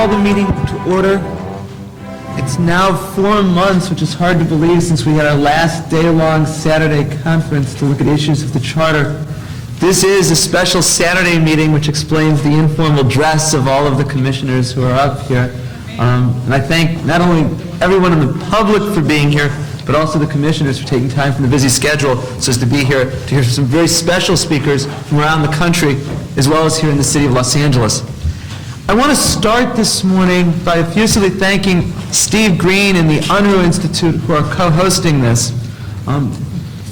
call the meeting to order. It's now 4 months, which is hard to believe since we had our last day-long Saturday conference to look at issues of the Charter. This is a special Saturday meeting which explains the informal dress of all of the commissioners who are up here. And I thank not only everyone in the public for being here, but also the commissioners for taking time from the busy schedule so as to be here to hear some very special speakers from around the country, as well as here in the city of Los Angeles. I want to start this morning by effusively thanking Steve Green and the Unruh Institute who are co-hosting this.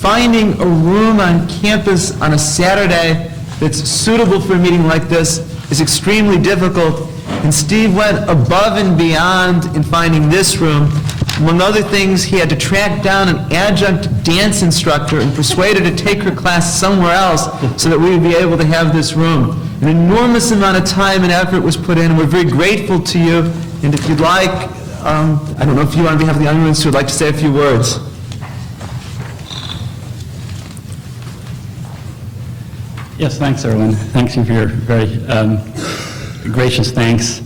Finding a room on campus on a Saturday that's suitable for a meeting like this is extremely difficult, and Steve went above and beyond in finding this room. Among other things, he had to track down an adjunct dance instructor and persuade her to take her class somewhere else so that we would be able to have this room. An enormous amount of time and effort was put in, and we're very grateful to you. And if you'd like, I don't know if you on behalf of the Unruh Institute would like to say a few words. Yes, thanks, Erwin. Thanks you for your very gracious thanks.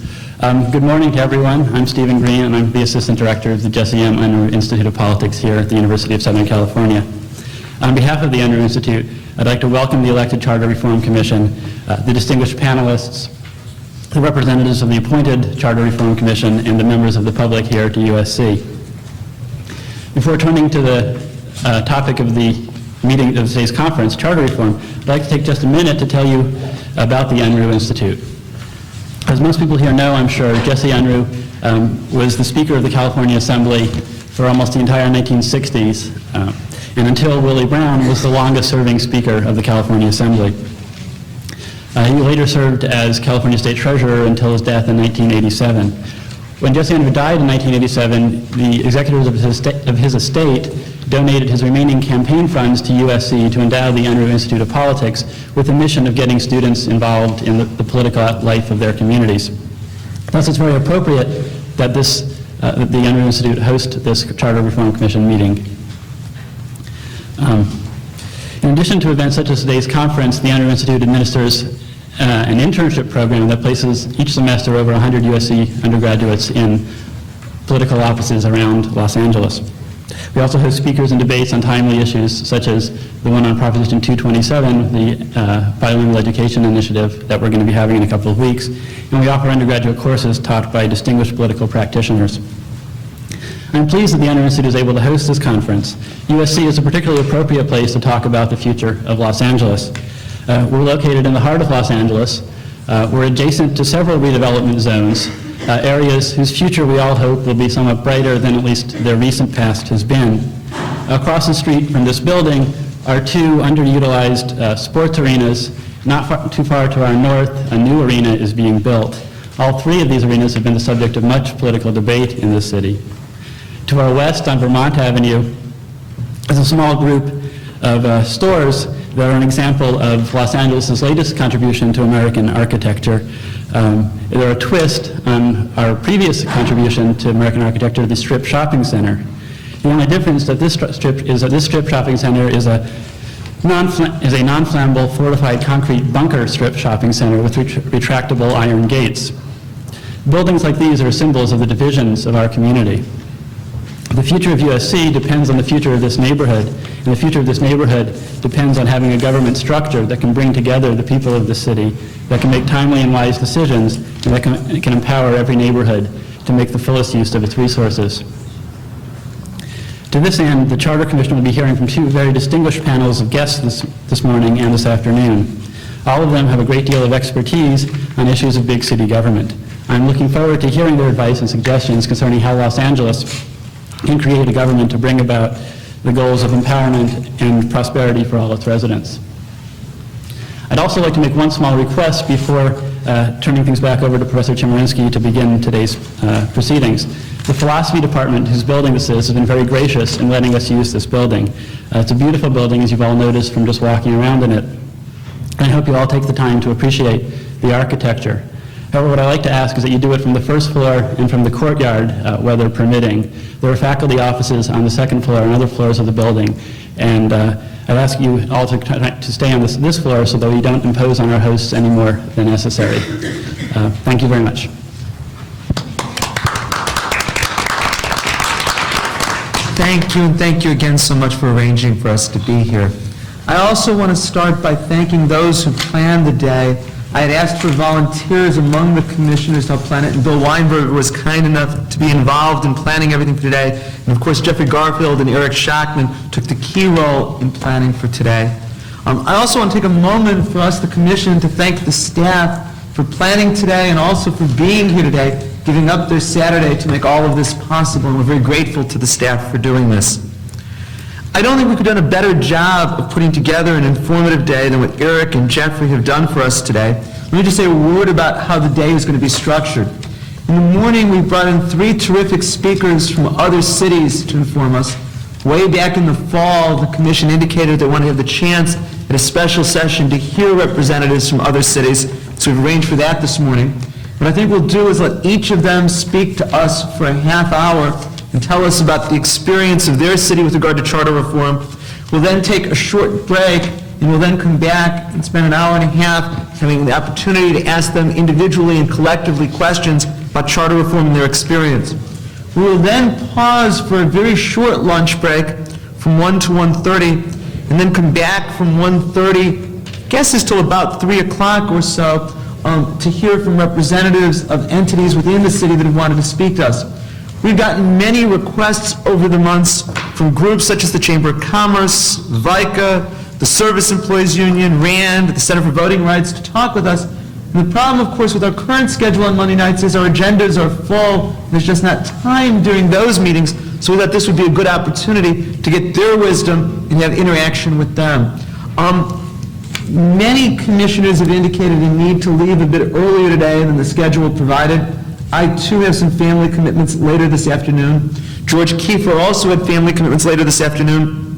Good morning to everyone. I'm Stephen Green, and I'm the Assistant Director of the Jesse M. Unruh Institute of Politics here at the University of Southern California. On behalf of the Unruh Institute, I'd like to welcome the elected Charter Reform Commission, the distinguished panelists, the representatives of the appointed Charter Reform Commission, and the members of the public here to USC. Before turning to the topic of the meeting of today's conference, Charter Reform, I'd like to take just a minute to tell you about the Unruh Institute. As most people here know, I'm sure, Jesse Unruh was the Speaker of the California Assembly for almost the entire 1960s, and until Willie Brown was the longest-serving Speaker of the California Assembly. He later served as California State Treasurer until his death in 1987. When Jesse Unruh died in 1987, the executors of his estate donated his remaining campaign funds to USC to endow the Unruh Institute of Politics with the mission of getting students involved in the political life of their communities. Thus, it's very appropriate that the Unruh Institute host this Charter Reform Commission meeting. In addition to events such as today's conference, the Unruh Institute administers an internship program that places each semester over 100 USC undergraduates in political offices around Los Angeles. We also host speakers and debates on timely issues such as the one on Proposition 227, the bilingual education initiative that we're going to be having in a couple of weeks, and we offer undergraduate courses taught by distinguished political practitioners. I'm pleased that the Unruh Institute is able to host this conference. USC is a particularly appropriate place to talk about the future of Los Angeles. We're located in the heart of Los Angeles. We're adjacent to several redevelopment zones, areas whose future we all hope will be somewhat brighter than at least their recent past has been. Across the street from this building are two underutilized sports arenas. Not too far to our north, a new arena is being built. All three of these arenas have been the subject of much political debate in this city. To our west on Vermont Avenue is a small group of stores that are an example of Los Angeles' latest contribution to American architecture. They're a twist on our previous contribution to American architecture, the Strip Shopping Center. The only difference that this Strip Shopping Center is a non-flammable fortified concrete bunker strip shopping center with retractable iron gates. Buildings like these are symbols of the divisions of our community. The future of USC depends on the future of this neighborhood, and the future of this neighborhood depends on having a government structure that can bring together the people of the city, that can make timely and wise decisions, and that can empower every neighborhood to make the fullest use of its resources. To this end, the Charter Commission will be hearing from two very distinguished panels of guests this morning and this afternoon. All of them have a great deal of expertise on issues of big city government. I'm looking forward to hearing their advice and suggestions concerning how Los Angeles can create a government to bring about the goals of empowerment and prosperity for all its residents. I'd also like to make one small request before turning things back over to Professor Chemerinsky to begin today's proceedings. The philosophy department whose building this is has been very gracious in letting us use this building. It's a beautiful building, as you've all noticed from just walking around in it. And I hope you all take the time to appreciate the architecture. However, what I like to ask is that you do it from the first floor and from the courtyard, weather permitting. There are faculty offices on the second floor and other floors of the building, and I'd ask you all to stay on this floor so that we don't impose on our hosts any more than necessary. Thank you very much. Thank you, and thank you again so much for arranging for us to be here. I also want to start by thanking those who planned the day. I had asked for volunteers among the commissioners to help plan it, and Bill Weinberg was kind enough to be involved in planning everything for today. And of course, Jeffrey Garfield and Eric Schachman took the key role in planning for today. I also want to take a moment for us, the commission, to thank the staff for planning today and also for being here today, giving up their Saturday to make all of this possible, and we're very grateful to the staff for doing this. I don't think we could have done a better job of putting together an informative day than what Eric and Jeffrey have done for us today. Let me just say a word about how the day is going to be structured. In the morning, we brought in 3 terrific speakers from other cities to inform us. Way back in the fall, the commission indicated they wanted to have the chance at a special session to hear representatives from other cities, so we've arranged for that this morning. What I think we'll do is let each of them speak to us for a half hour and tell us about the experience of their city with regard to charter reform. We'll then take a short break, and we'll then come back and spend an hour and a half having the opportunity to ask them individually and collectively questions about charter reform and their experience. We will then pause for a very short lunch break from 1 to 1:30, and then come back from 1:30, I guess it's till about 3 o'clock or so, to hear from representatives of entities within the city that have wanted to speak to us. We've gotten many requests over the months from groups such as the Chamber of Commerce, VICA, the Service Employees Union, RAND, the Center for Voting Rights, to talk with us. And the problem, of course, with our current schedule on Monday nights is our agendas are full. There's just not time during those meetings, so we thought this would be a good opportunity to get their wisdom and have interaction with them. Many commissioners have indicated a need to leave a bit earlier today than the schedule provided. I, too, have some family commitments later this afternoon. George Kiefer also had family commitments later this afternoon.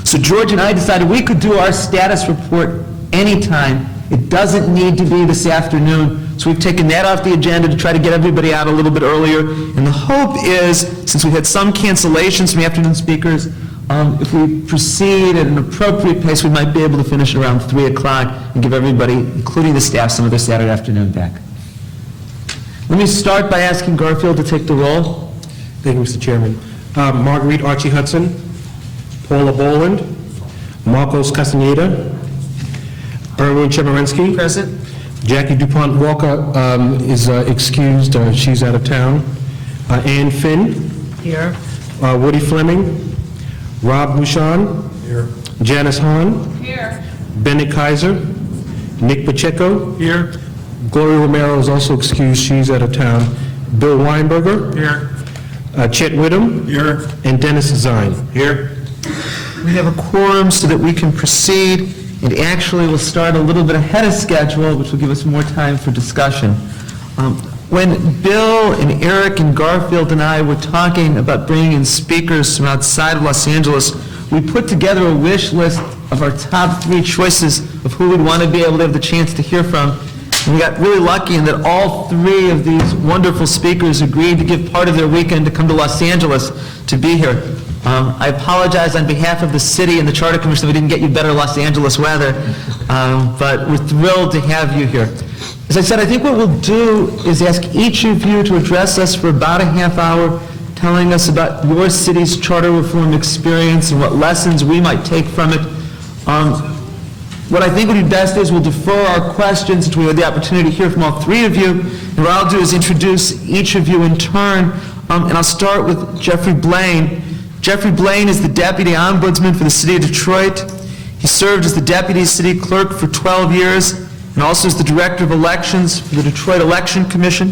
So George and I decided we could do our status report anytime. It doesn't need to be this afternoon. So we've taken that off the agenda to try to get everybody out a little bit earlier. And the hope is, since we had some cancellations from the afternoon speakers, if we proceed at an appropriate pace, we might be able to finish around 3 o'clock and give everybody, including the staff, some of their Saturday afternoon back. Let me start by asking Garfield to take the roll. Thank you, Mr. Chairman. Marguerite Archie Hudson, Paula Boland, Marcos Castaneda, Erwin Chemerinsky. Present. Jackie DuPont Walker is excused. She's out of town. Ann Finn. Here. Woody Fleming. Rob Bouchon. Here. Janice Hahn. Here. Bennett Kaiser. Nick Pacheco. Here. Gloria Romero is also excused. She's out of town. Bill Weinberger. Here. Chet Whittam. Here. And Dennis Zine. Here. We have a quorum so that we can proceed, and actually we'll start a little bit ahead of schedule, which will give us more time for discussion. When Bill and Eric and Garfield and I were talking about bringing in speakers from outside of Los Angeles, we put together a wish list of our top 3 choices of who we'd want to be able to have the chance to hear from. And we got really lucky in that all 3 of these wonderful speakers agreed to give part of their weekend to come to Los Angeles to be here. I apologize on behalf of the city and the Charter Commission that we didn't get you better Los Angeles weather, but we're thrilled to have you here. As I said, I think what we'll do is ask each of you to address us for about a half hour, telling us about your city's charter reform experience and what lessons we might take from it. What I think would be best is we'll defer our questions until we have the opportunity to hear from all 3 of you. And what I'll do is introduce each of you in turn, and I'll start with Jeffrey Blaine. Jeffrey Blaine is the Deputy Ombudsman for the City of Detroit. He served as the Deputy City Clerk for 12 years and also as the Director of Elections for the Detroit Election Commission.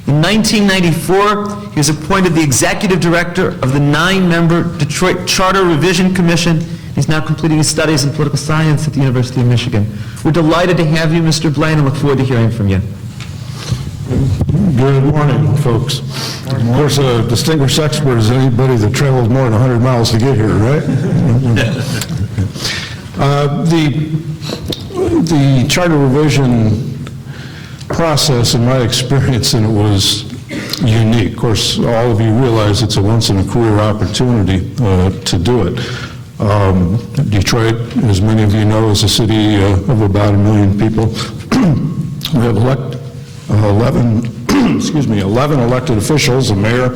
In 1994, he was appointed the Executive Director of the 9-member Detroit Charter Revision Commission. He's now completing his studies in political science at the University of Michigan. We're delighted to have you, Mr. Blaine, and look forward to hearing from you. Good morning, folks. Of course, a distinguished expert is anybody that travels more than 100 miles to get here, right? The charter revision process, in my experience, and it was unique. Of course, all of you realize it's a once-in-a-career opportunity to do it. Detroit, as many of you know, is a city of about 1 million people. We have 11 excuse me, 11 elected officials, a mayor,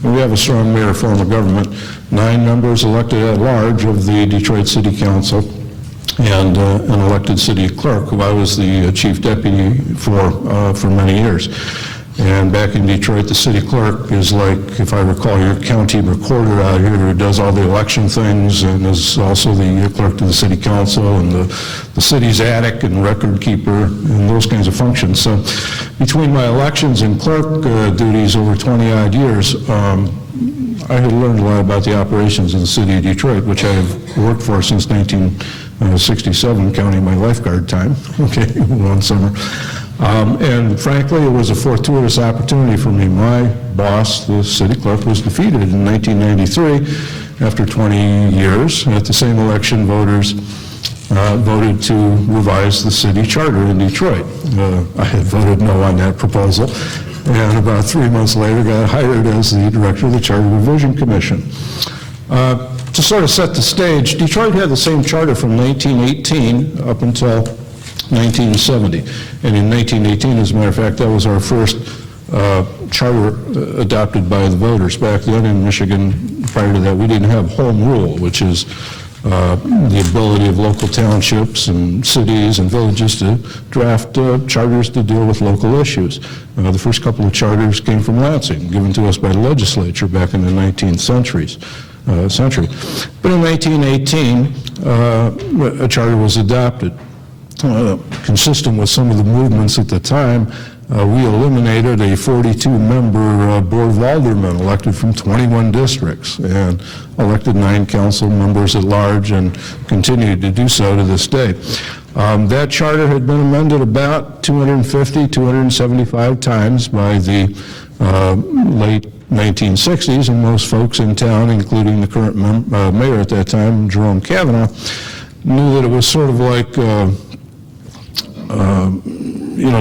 and we have a strong mayor form of government, 9 members elected at large of the Detroit City Council, and an elected city clerk, who I was the chief deputy for many years. And back in Detroit, the city clerk is like, if I recall, your county recorder out here who does all the election things and is also the clerk to the city council and the city's attic and record keeper and those kinds of functions. So between my elections and clerk duties over 20-odd years, I had learned a lot about the operations of the city of Detroit, which I have worked for since 1967, counting my lifeguard time, okay, one summer. And frankly, it was a fortuitous opportunity for me. My boss, the city clerk, was defeated in 1993 after 20 years. At the same election, voters voted to revise the city charter in Detroit. I had voted no on that proposal, and about 3 months later got hired as the director of the Charter Revision Commission. To sort of set the stage, Detroit had the same charter from 1918 up until 1970. And in 1918, as a matter of fact, that was our first charter adopted by the voters. Back then in Michigan, prior to that, we didn't have home rule, which is the ability of local townships and cities and villages to draft charters to deal with local issues. The first couple of charters came from Lansing, given to us by the legislature back in the 19th century. But in 1918, a charter was adopted. Consistent with some of the movements at the time, we eliminated a 42-member Board of Aldermen elected from 21 districts and elected 9 council members at large and continued to do so to this day. That charter had been amended about 250, 275 times by the late 1960s, and most folks in town, including the current mayor at that time, Jerome Kavanaugh, knew that it was sort of like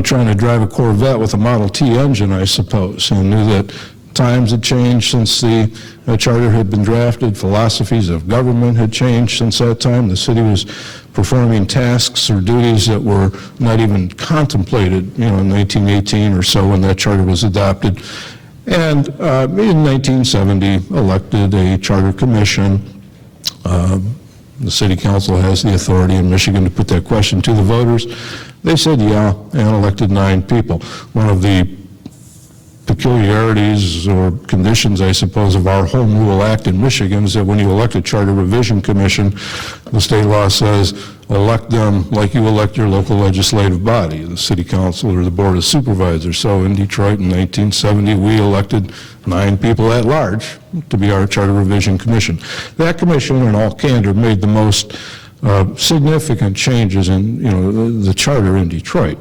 trying to drive a Corvette with a Model T engine, I suppose, and knew that times had changed since the charter had been drafted, philosophies of government had changed since that time. The city was performing tasks or duties that were not even contemplated, in 1918 or so when that charter was adopted. And in 1970, elected a charter commission. The city council has the authority in Michigan to put that question to the voters. They said yeah, and elected 9 people. One of the peculiarities or conditions, I suppose, of our Home Rule Act in Michigan is that when you elect a Charter Revision Commission, the state law says elect them like you elect your local legislative body, the city council or the board of supervisors. So in Detroit in 1970, we elected 9 people at large to be our Charter Revision Commission. That commission, in all candor, made the most significant changes in, the charter in Detroit,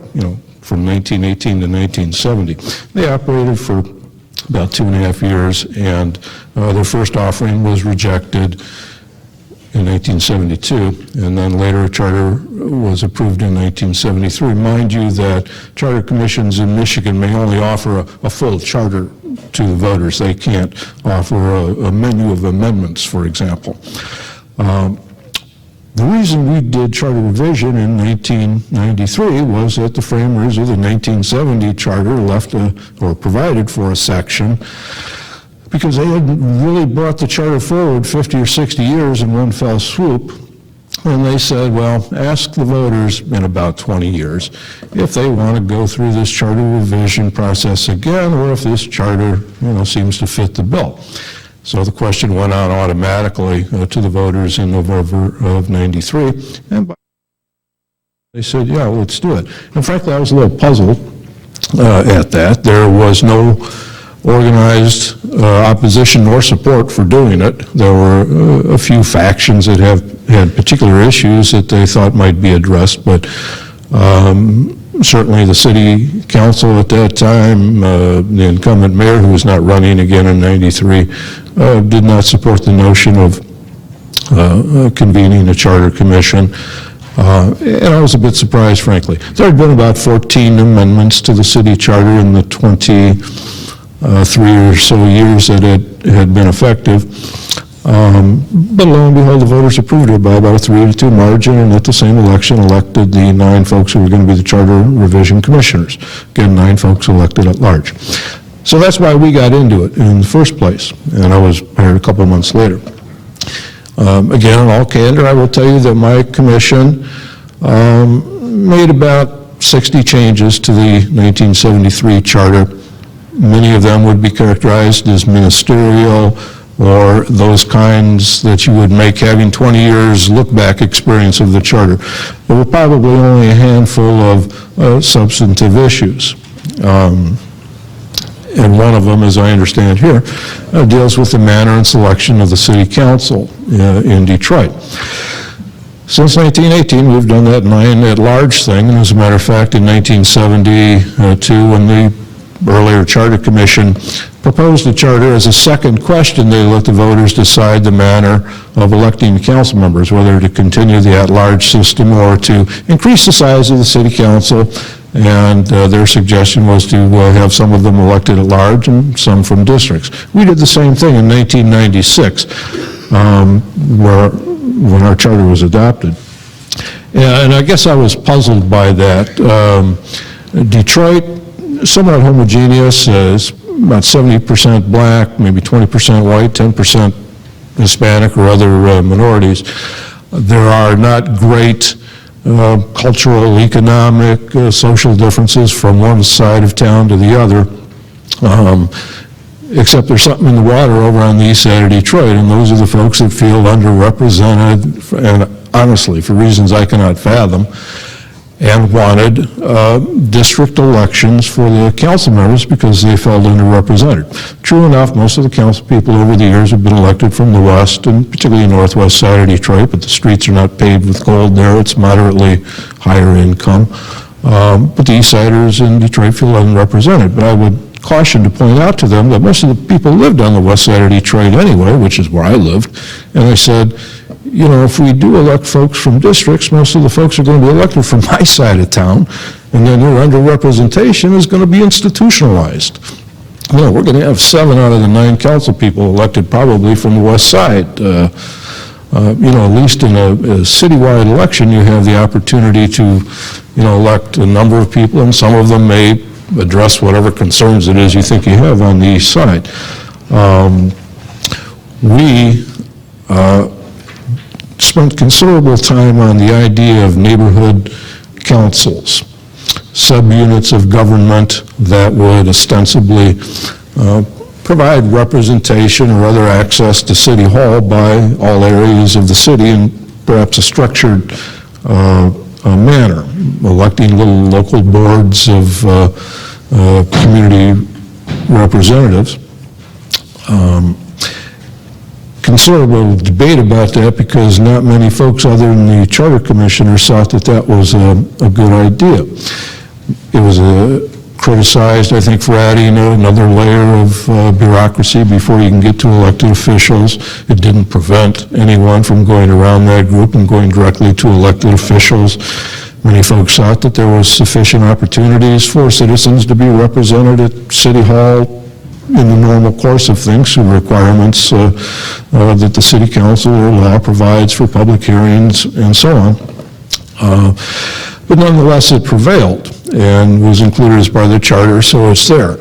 from 1918 to 1970. They operated for about 2.5 years, and their first offering was rejected in 1972, and then later a charter was approved in 1973. Mind you that charter commissions in Michigan may only offer a full charter to the voters. They can't offer a menu of amendments, for example. The reason we did charter revision in 1993 was that the framers of the 1970 charter left or provided for a section because they had really brought the charter forward 50 or 60 years in one fell swoop. And they said, well, ask the voters in about 20 years if they want to go through this charter revision process again, or if this charter, seems to fit the bill. So the question went out automatically to the voters in November of '93, and they said, yeah, let's do it. And frankly, I was a little puzzled at that. There was no organized opposition nor support for doing it. There were a few factions that had particular issues that they thought might be addressed, but certainly the city council at that time, the incumbent mayor, who was not running again in '93, did not support the notion of convening a charter commission. And I was a bit surprised, frankly. There had been about 14 amendments to the city charter in the 23 or so years that it had been effective. But lo and behold, the voters approved it by about a 3-2 margin, and at the same election elected the 9 folks who were going to be the Charter Revision Commissioners. Again, 9 folks elected at large. So that's why we got into it in the first place, and I was hired a couple of months later. Again, in all candor, I will tell you that my commission made about 60 changes to the 1973 charter. Many of them would be characterized as ministerial or those kinds that you would make having 20 years look-back experience of the charter. There were probably only a handful of substantive issues. And one of them, as I understand here, deals with the manner and selection of the city council in Detroit. Since 1918, we've done that 9 at-large thing, and as a matter of fact, in 1972, when the earlier Charter Commission proposed a charter, as a second question, they let the voters decide the manner of electing council members, whether to continue the at-large system or to increase the size of the city council. And their suggestion was to have some of them elected at large and some from districts. We did the same thing in 1996, when our charter was adopted. And I guess I was puzzled by that. Detroit, somewhat homogeneous, is about 70% black, maybe 20% white, 10% Hispanic or other minorities. There are not great cultural, economic, social differences from one side of town to the other, except there's something in the water over on the east side of Detroit, and those are the folks that feel underrepresented, and honestly, for reasons I cannot fathom, and wanted district elections for the council members because they felt underrepresented. True enough, most of the council people over the years have been elected from the west, and particularly northwest side of Detroit, but the streets are not paved with gold there. It's moderately higher income. But the east siders in Detroit feel unrepresented. But I would caution to point out to them that most of the people lived on the west side of Detroit anyway, which is where I lived. And I said, you know, if we do elect folks from districts, most of the folks are going to be elected from my side of town, and then your underrepresentation is going to be institutionalized. You know, we're going to have 7 out of the 9 council people elected probably from the west side. You know, at least in a citywide election, you have the opportunity to, you know, elect a number of people, and some of them may address whatever concerns it is you think you have on the east side. We spent considerable time on the idea of neighborhood councils, subunits of government that would ostensibly provide representation or other access to City Hall by all areas of the city in perhaps a structured manner, electing little local boards of community representatives. Considerable debate about that because not many folks other than the charter commissioners thought that that was a good idea. It was criticized, I think, for adding another layer of bureaucracy before you can get to elected officials. It didn't prevent anyone from going around that group and going directly to elected officials. Many folks thought that there was sufficient opportunities for citizens to be represented at City Hall in the normal course of things, through requirements that the City Council or law provides for public hearings and so on. But nonetheless, it prevailed and was included as part of the charter, so it's there.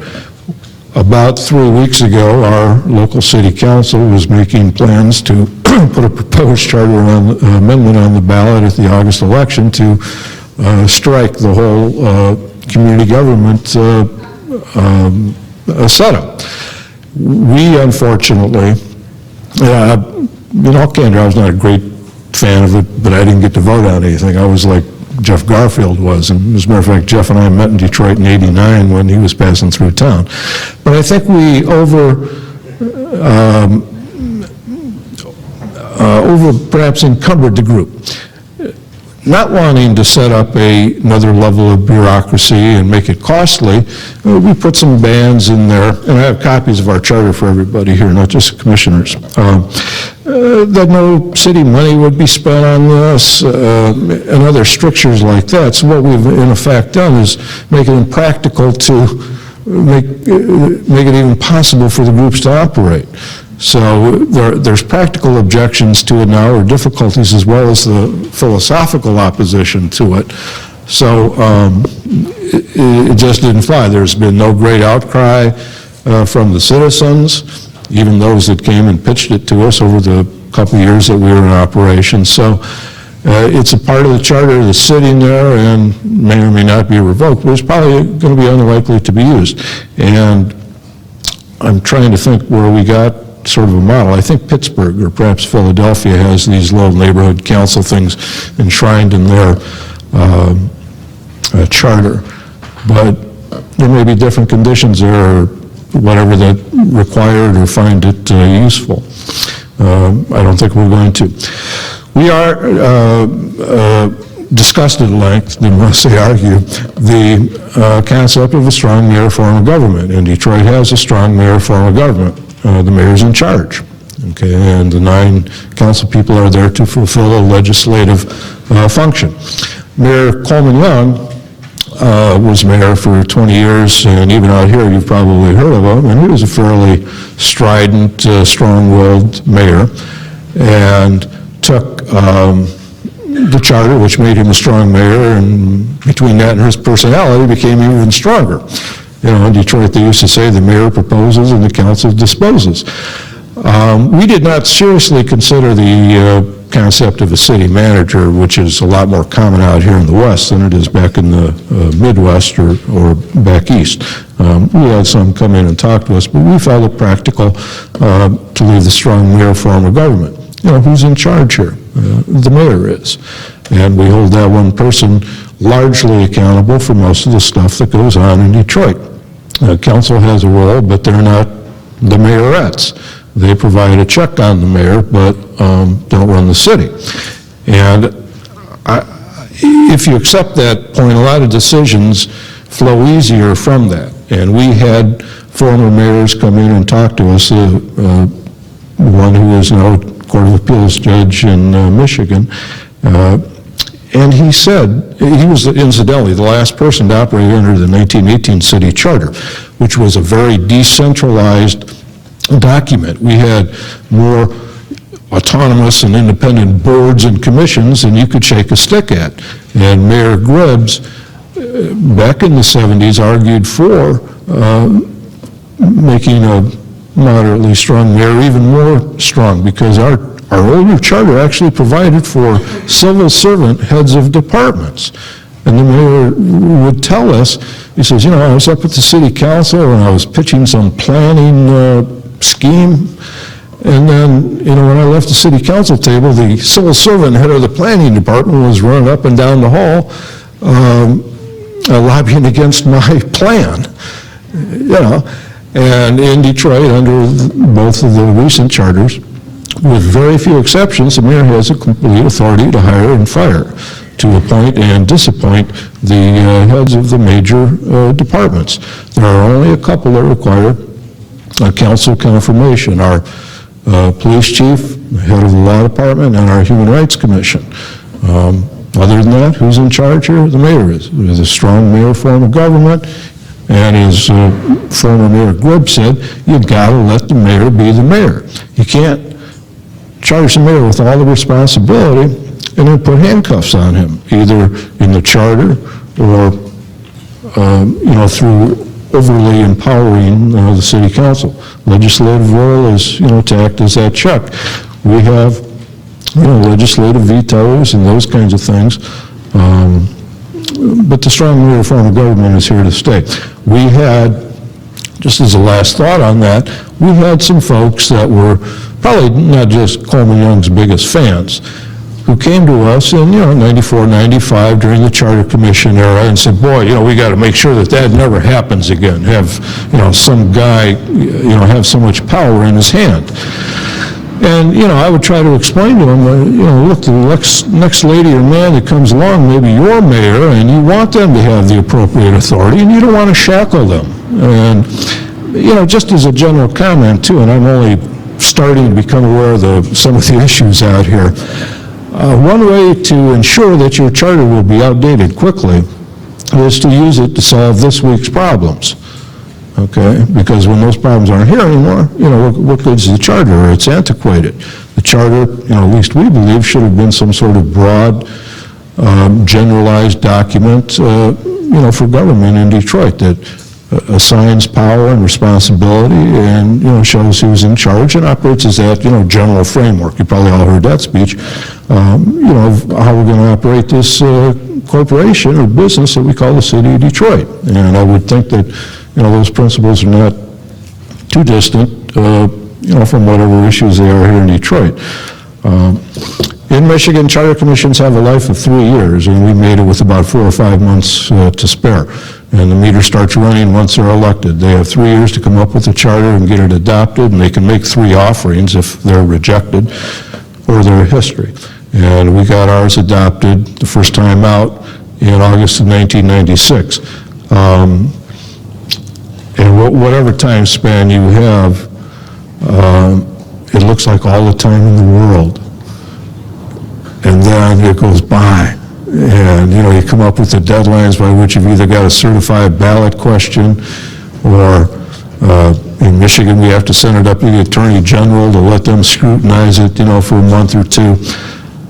About 3 weeks ago, our local City Council was making plans to put a proposed charter amendment on the ballot at the August election to strike the whole community government setup. We, unfortunately, in all candor, I was not a great fan of it, but I didn't get to vote on anything. I was like Jeff Garfield was, and as a matter of fact, Jeff and I met in Detroit in '89 when he was passing through town. But I think we perhaps encumbered the group. Not wanting to set up another level of bureaucracy and make it costly, we put some bands in there, and I have copies of our charter for everybody here, not just the commissioners, that no city money would be spent on this, and other strictures like that. So what we've in effect done is make it impractical to make it even possible for the groups to operate. So there's practical objections to it now, or difficulties, as well as the philosophical opposition to it. So it just didn't fly. There's been no great outcry from the citizens, even those that came and pitched it to us over the couple of years that we were in operation. So it's a part of the charter that's sitting there and may or may not be revoked, but it's probably going to be unlikely to be used. And I'm trying to think where we got sort of a model. I think Pittsburgh or perhaps Philadelphia has these little neighborhood council things enshrined in their charter. But there may be different conditions there or whatever that required or find it useful. I don't think we're going to. We are discussed at length, unless they argue, the concept of a strong mayor form of government. And Detroit has a strong mayor form of government. The mayor's in charge. Okay, and the 9 council people are there to fulfill a legislative function. Mayor Coleman Young was mayor for 20 years, and even out here you've probably heard of him, and he was a fairly strident, strong-willed mayor, and took the charter, which made him a strong mayor, and between that and his personality became even stronger. You know, in Detroit they used to say the mayor proposes and the council disposes. We did not seriously consider the concept of a city manager, which is a lot more common out here in the West than it is back in the Midwest or back East. We had some come in and talk to us, but we felt it practical to leave the strong mayor form of government. You know, who's in charge here? The mayor is. And we hold that one person largely accountable for most of the stuff that goes on in Detroit. Council has a role, but they're not the mayorettes. They provide a check on the mayor, but don't run the city. And if you accept that point, a lot of decisions flow easier from that. And we had former mayors come in and talk to us, one who is now a Court of Appeals judge in Michigan, and he said, he was incidentally the last person to operate under the 1918 city charter, which was a very decentralized document. We had more autonomous and independent boards and commissions than you could shake a stick at. And Mayor Gribbs, back in the 70s, argued for making a moderately strong mayor even more strong, because our older charter actually provided for civil servant heads of departments. And the mayor would tell us, he says, you know, I was up at the city council and I was pitching some planning scheme, and then, you know, when I left the city council table, the civil servant head of the planning department was running up and down the hall lobbying against my plan, you know. And in Detroit, under both of the recent charters, with very few exceptions, the mayor has a complete authority to hire and fire, to appoint and disappoint the heads of the major departments. There are only a couple that require council confirmation: our police chief, head of the law department, and our human rights commission. Other than that, who's in charge here? The mayor is. There's a strong mayor form of government, and as former Mayor Gribb said, you've got to let the mayor be the mayor. You can't charge the mayor with all the responsibility and then put handcuffs on him, either in the charter or you know, through overly empowering the city council. Legislative role is, you know, to act as that check. We have, you know, legislative vetoes and those kinds of things, but the strong mayor form of government is here to stay. We had, just as a last thought on that, we had some folks that were probably not just Coleman Young's biggest fans, who came to us in, you know, 94, 95 during the Charter Commission era and said, boy, you know, we got to make sure that that never happens again. Have, you know, some guy, you know, have so much power in his hand. And, you know, I would try to explain to him, you know, look, the next lady or man that comes along, maybe you're mayor, and you want them to have the appropriate authority, and you don't want to shackle them. And, you know, just as a general comment, too, and I'm only starting to become aware of some of the issues out here, one way to ensure that your charter will be outdated quickly is to use it to solve this week's problems. okay? Because when those problems aren't here anymore, you know, what good is the charter? It's antiquated. The charter, you know, at least we believe, should have been some sort of broad, generalized document, you know, for government in Detroit that assigns power and responsibility and, you know, shows who's in charge and operates as that, you know, general framework. You probably all heard that speech, you know, of how we're going to operate this corporation or business that we call the city of Detroit. And I would think that, you know, those principles are not too distant, you know, from whatever issues they are here in Detroit. In Michigan, charter commissions have a life of 3 years, and we made it with about 4 or 5 months to spare. And the meter starts running once they're elected. They have 3 years to come up with a charter and get it adopted, and they can make 3 offerings if they're rejected or their history. And we got ours adopted the first time out in August of 1996. And whatever time span you have, it looks like all the time in the world. And then it goes by. And, you know, you come up with the deadlines by which you've either got a certified ballot question or in Michigan, we have to send it up to the Attorney General to let them scrutinize it, you know, for a month or 2.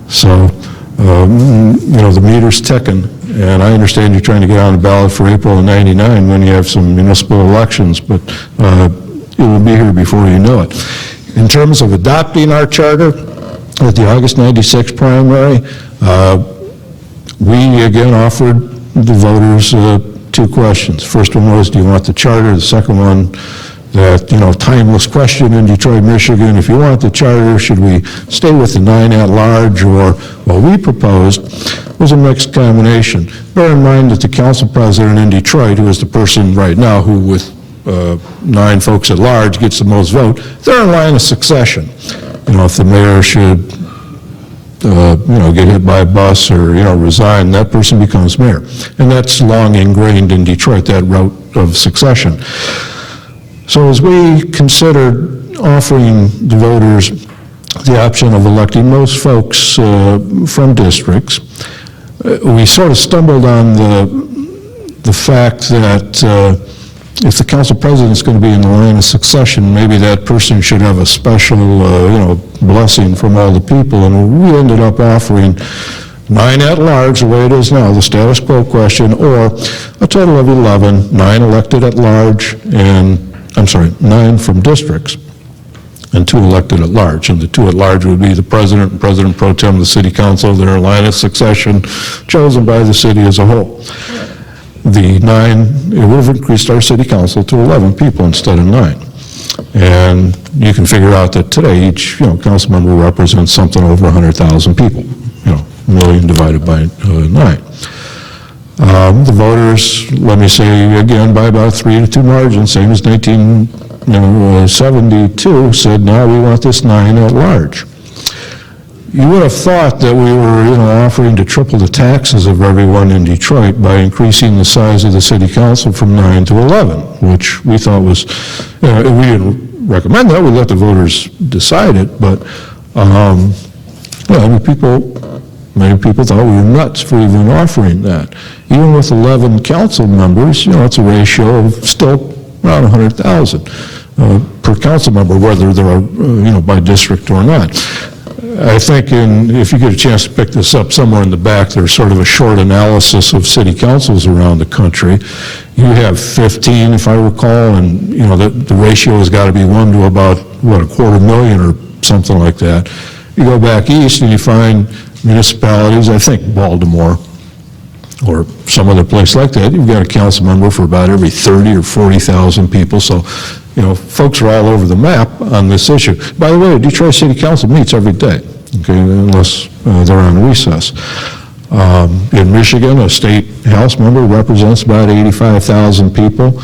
So, you know, the meter's ticking. And I understand you're trying to get on the ballot for April of '99 when you have some municipal elections, but it will be here before you know it. In terms of adopting our charter, at the August '96 primary, we again offered the voters 2 questions. First one was, do you want the charter? The second one, that, you know, timeless question in Detroit, Michigan, if you want the charter, should we stay with the 9 at large? Or what we proposed was a mixed combination. Bear in mind that the council president in Detroit, who is the person right now who with 9 folks at large gets the most vote, they're in line of succession. You know, if the mayor should, you know, get hit by a bus or, you know, resign, that person becomes mayor. And that's long ingrained in Detroit, that route of succession. So as we considered offering the voters the option of electing most folks from districts, we sort of stumbled on the fact that if the council president is going to be in the line of succession, maybe that person should have a special, you know, blessing from all the people. And we ended up offering 9 at large, the way it is now, the status quo question, or a total of 11, 9 elected at large, and, I'm sorry, 9 from districts, and 2 elected at large. And the 2 at large would be the president and president pro tem of the city council, that are in line of succession, chosen by the city as a whole. The 9, it would have increased our city council to 11 people instead of 9. And you can figure out that today each, you know, council member represents something over 100,000 people, you know, a million divided by 9. The voters, let me say again, by about 3-2 margin, same as 1972, said, no, we want this 9 at large. You would have thought that we were, you know, offering to triple the taxes of everyone in Detroit by increasing the size of the city council from 9 to 11, which we thought was, we didn't recommend that, we let the voters decide it, but, well, many people thought we were nuts for even offering that. Even with 11 council members, you know, it's a ratio of still around 100,000 per council member, whether they're, you know, by district or not. I think if you get a chance to pick this up somewhere in the back, there's sort of a short analysis of city councils around the country. You have 15, if I recall, and, you know, the ratio has got to be 1 to about, what, 250,000 or something like that. You go back east and you find municipalities, I think Baltimore or some other place like that, you've got a council member for about every 30 or 40,000 people. So, you know, folks are all over the map on this issue. By the way, the Detroit City Council meets every day, okay, unless they're on recess. In Michigan, a state house member represents about 85,000 people.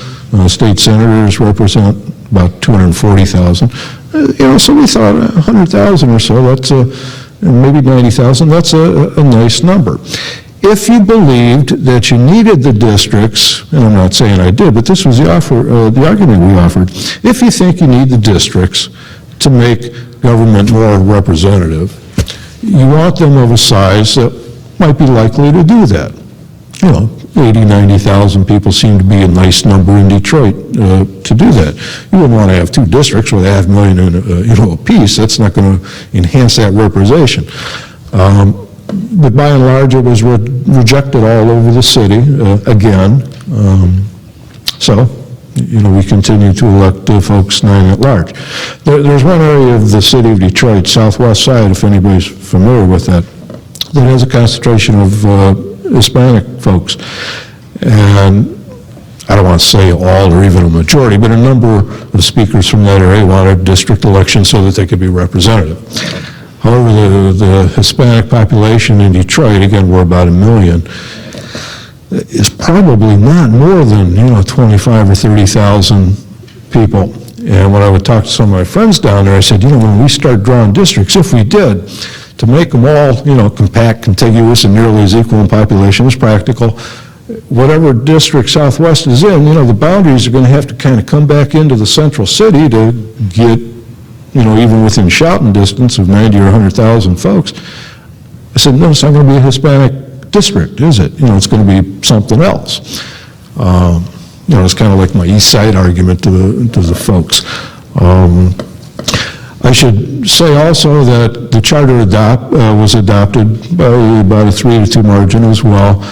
State senators represent about 240,000. You know, so we thought 100,000 or so, that's maybe 90,000, that's a nice number. If you believed that you needed the districts, and I'm not saying I did, but this was the argument we offered. If you think you need the districts to make government more representative, you want them of a size that might be likely to do that. You know, 80, 90,000 people seem to be a nice number in Detroit to do that. You wouldn't want to have two districts with $500,000 apiece. That's not going to enhance that representation. But by and large, it was rejected all over the city again. So, we continue to elect folks 9 at large. There's one area of the city of Detroit, southwest side, if anybody's familiar with that has a concentration of Hispanic folks. And I don't want to say all or even a majority, but a number of speakers from that area wanted district elections so that they could be representative. However, the Hispanic population in Detroit, again, we're about 1 million, is probably not more than, 25 or 30,000 people. And when I would talk to some of my friends down there, I said, when we start drawing districts, if we did, to make them all, compact, contiguous, and nearly as equal in population as practical, whatever district Southwest is in, the boundaries are going to have to kind of come back into the central city to get, even within shouting distance of 90 or 100,000 folks. I said, no, it's not going to be a Hispanic district, is it? It's going to be something else. It's kind of like my East Side argument to the folks. I should say also that the charter was adopted by about a 3-2 margin as well.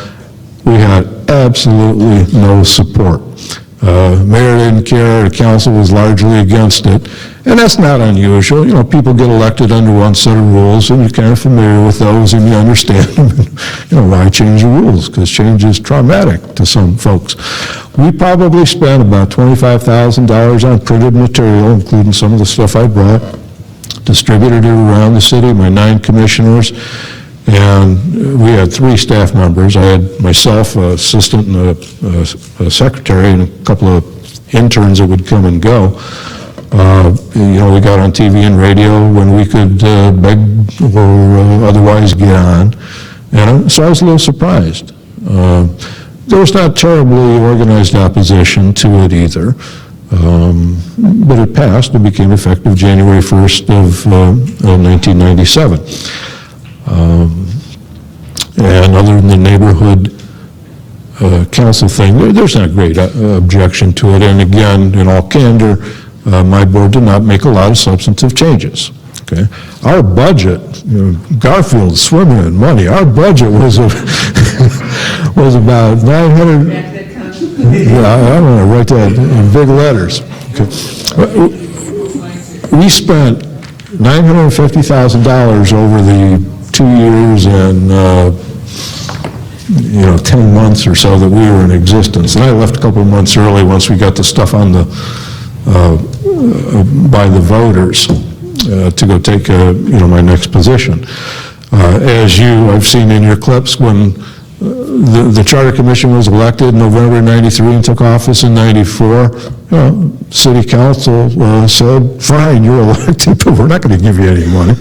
We had absolutely no support. Mayor didn't care, the council was largely against it, and that's not unusual. People get elected under one set of rules, and you're kind of familiar with those, and you understand them. Why change the rules? Because change is traumatic to some folks. We probably spent about $25,000 on printed material, including some of the stuff I brought, distributed it around the city, my 9 commissioners, and we had 3 staff members. I had myself, an assistant, and a secretary, and a couple of interns that would come and go. We got on TV and radio when we could beg or otherwise get on. And so I was a little surprised. There was not terribly organized opposition to it either. But it passed and became effective January 1st of 1997. And other than the neighborhood council thing, there's not great objection to it. And again, in all candor, my board did not make a lot of substantive changes. Okay, our budget, Garfield swimming in money. Our budget was was about 900. Yeah, I'm going to write that in big letters. Okay. We spent $950,000 over the 2 years and 10 months or so that we were in existence. And I left a couple of months early once we got the stuff on the by the voters to go take my next position. As I've seen in your clips, when the Charter Commission was elected in November '93 and took office in '94. City Council said, "Fine, you're elected, but we're not going to give you any money."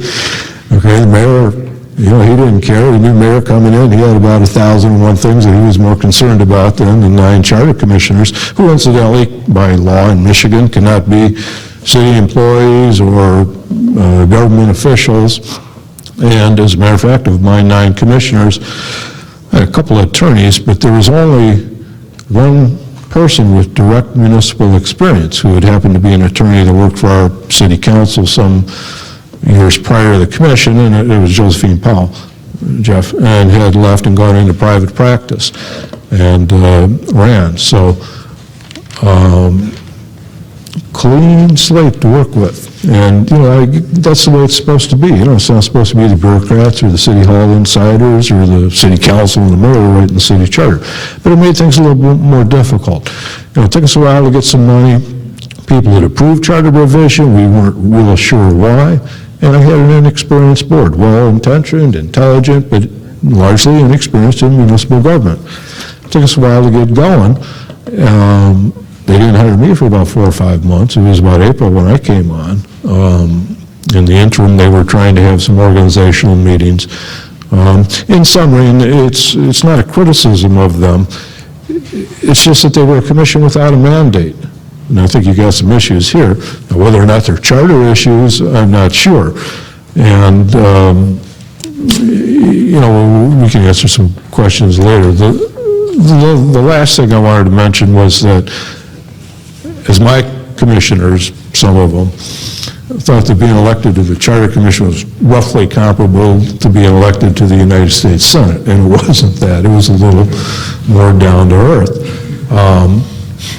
Okay, the mayor, he didn't care. The new mayor coming in, he had about 1,001 things that he was more concerned about than the 9 Charter Commissioners, who incidentally, by law in Michigan, cannot be city employees or government officials. And as a matter of fact, of my 9 commissioners, I had a couple of attorneys, but there was only one person with direct municipal experience who had happened to be an attorney that worked for our city council some years prior to the commission, and it was Josephine Powell, Jeff, and had left and gone into private practice and ran. So clean slate to work with. And, that's the way it's supposed to be. It's not supposed to be the bureaucrats or the city hall insiders or the city council and the mayor writing the city charter. But it made things a little bit more difficult. It took us a while to get some money. People had approved charter revision. We weren't real sure why. And I had an inexperienced board, well-intentioned, intelligent, but largely inexperienced in municipal government. It took us a while to get going. They didn't hire me for about 4 or 5 months. It was about April when I came on. In the interim, they were trying to have some organizational meetings. In summary, and it's not a criticism of them, it's just that they were a commission without a mandate. And I think you got some issues here. Now, whether or not they're charter issues, I'm not sure. And, we can answer some questions later. the last thing I wanted to mention was that as my commissioners, some of them, thought that being elected to the Charter Commission was roughly comparable to being elected to the United States Senate, and it wasn't that. It was a little more down to earth.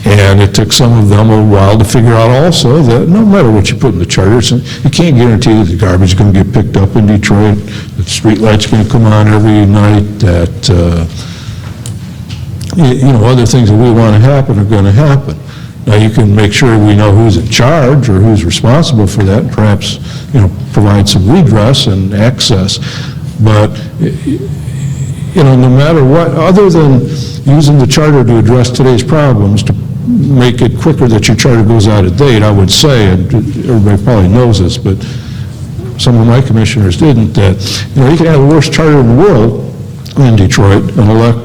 And it took some of them a while to figure out also that no matter what you put in the charter, you can't guarantee that the garbage is going to get picked up in Detroit, that street lights are going to come on every night, that other things that we want to happen are going to happen. Now, you can make sure we know who's in charge or who's responsible for that, and perhaps, provide some redress and access. But, no matter what, other than using the charter to address today's problems, to make it quicker that your charter goes out of date, I would say, and everybody probably knows this, but some of my commissioners didn't, that, you can have the worst charter in the world in Detroit and elect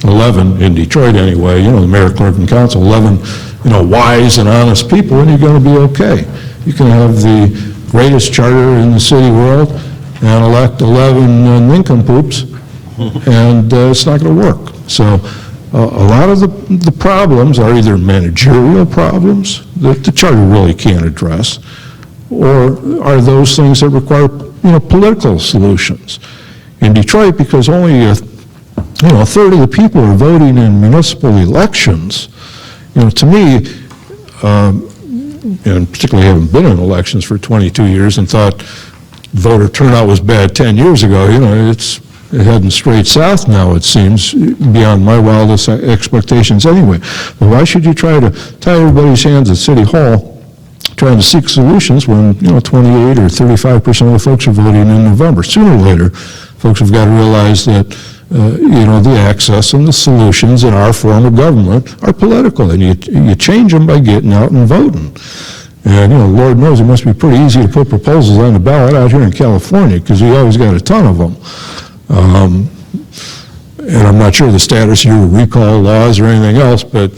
11, in Detroit anyway, the mayor, clerk, and council, 11, wise and honest people, and you're going to be okay. You can have the greatest charter in the city world and elect 11 nincompoops, and it's not going to work. So a lot of the problems are either managerial problems that the charter really can't address, or are those things that require, political solutions. In Detroit, because only a third of the people are voting in municipal elections, to me, and particularly having been in elections for 22 years and thought voter turnout was bad 10 years ago, it's heading straight south now, it seems, beyond my wildest expectations anyway. But why should you try to tie everybody's hands at City Hall trying to seek solutions when, 28 or 35% of the folks are voting in November? Sooner or later, folks have got to realize that the access and the solutions in our form of government are political, and you change them by getting out and voting. And, Lord knows it must be pretty easy to put proposals on the ballot out here in California, because we always got a ton of them. And I'm not sure the status of your recall laws or anything else, but,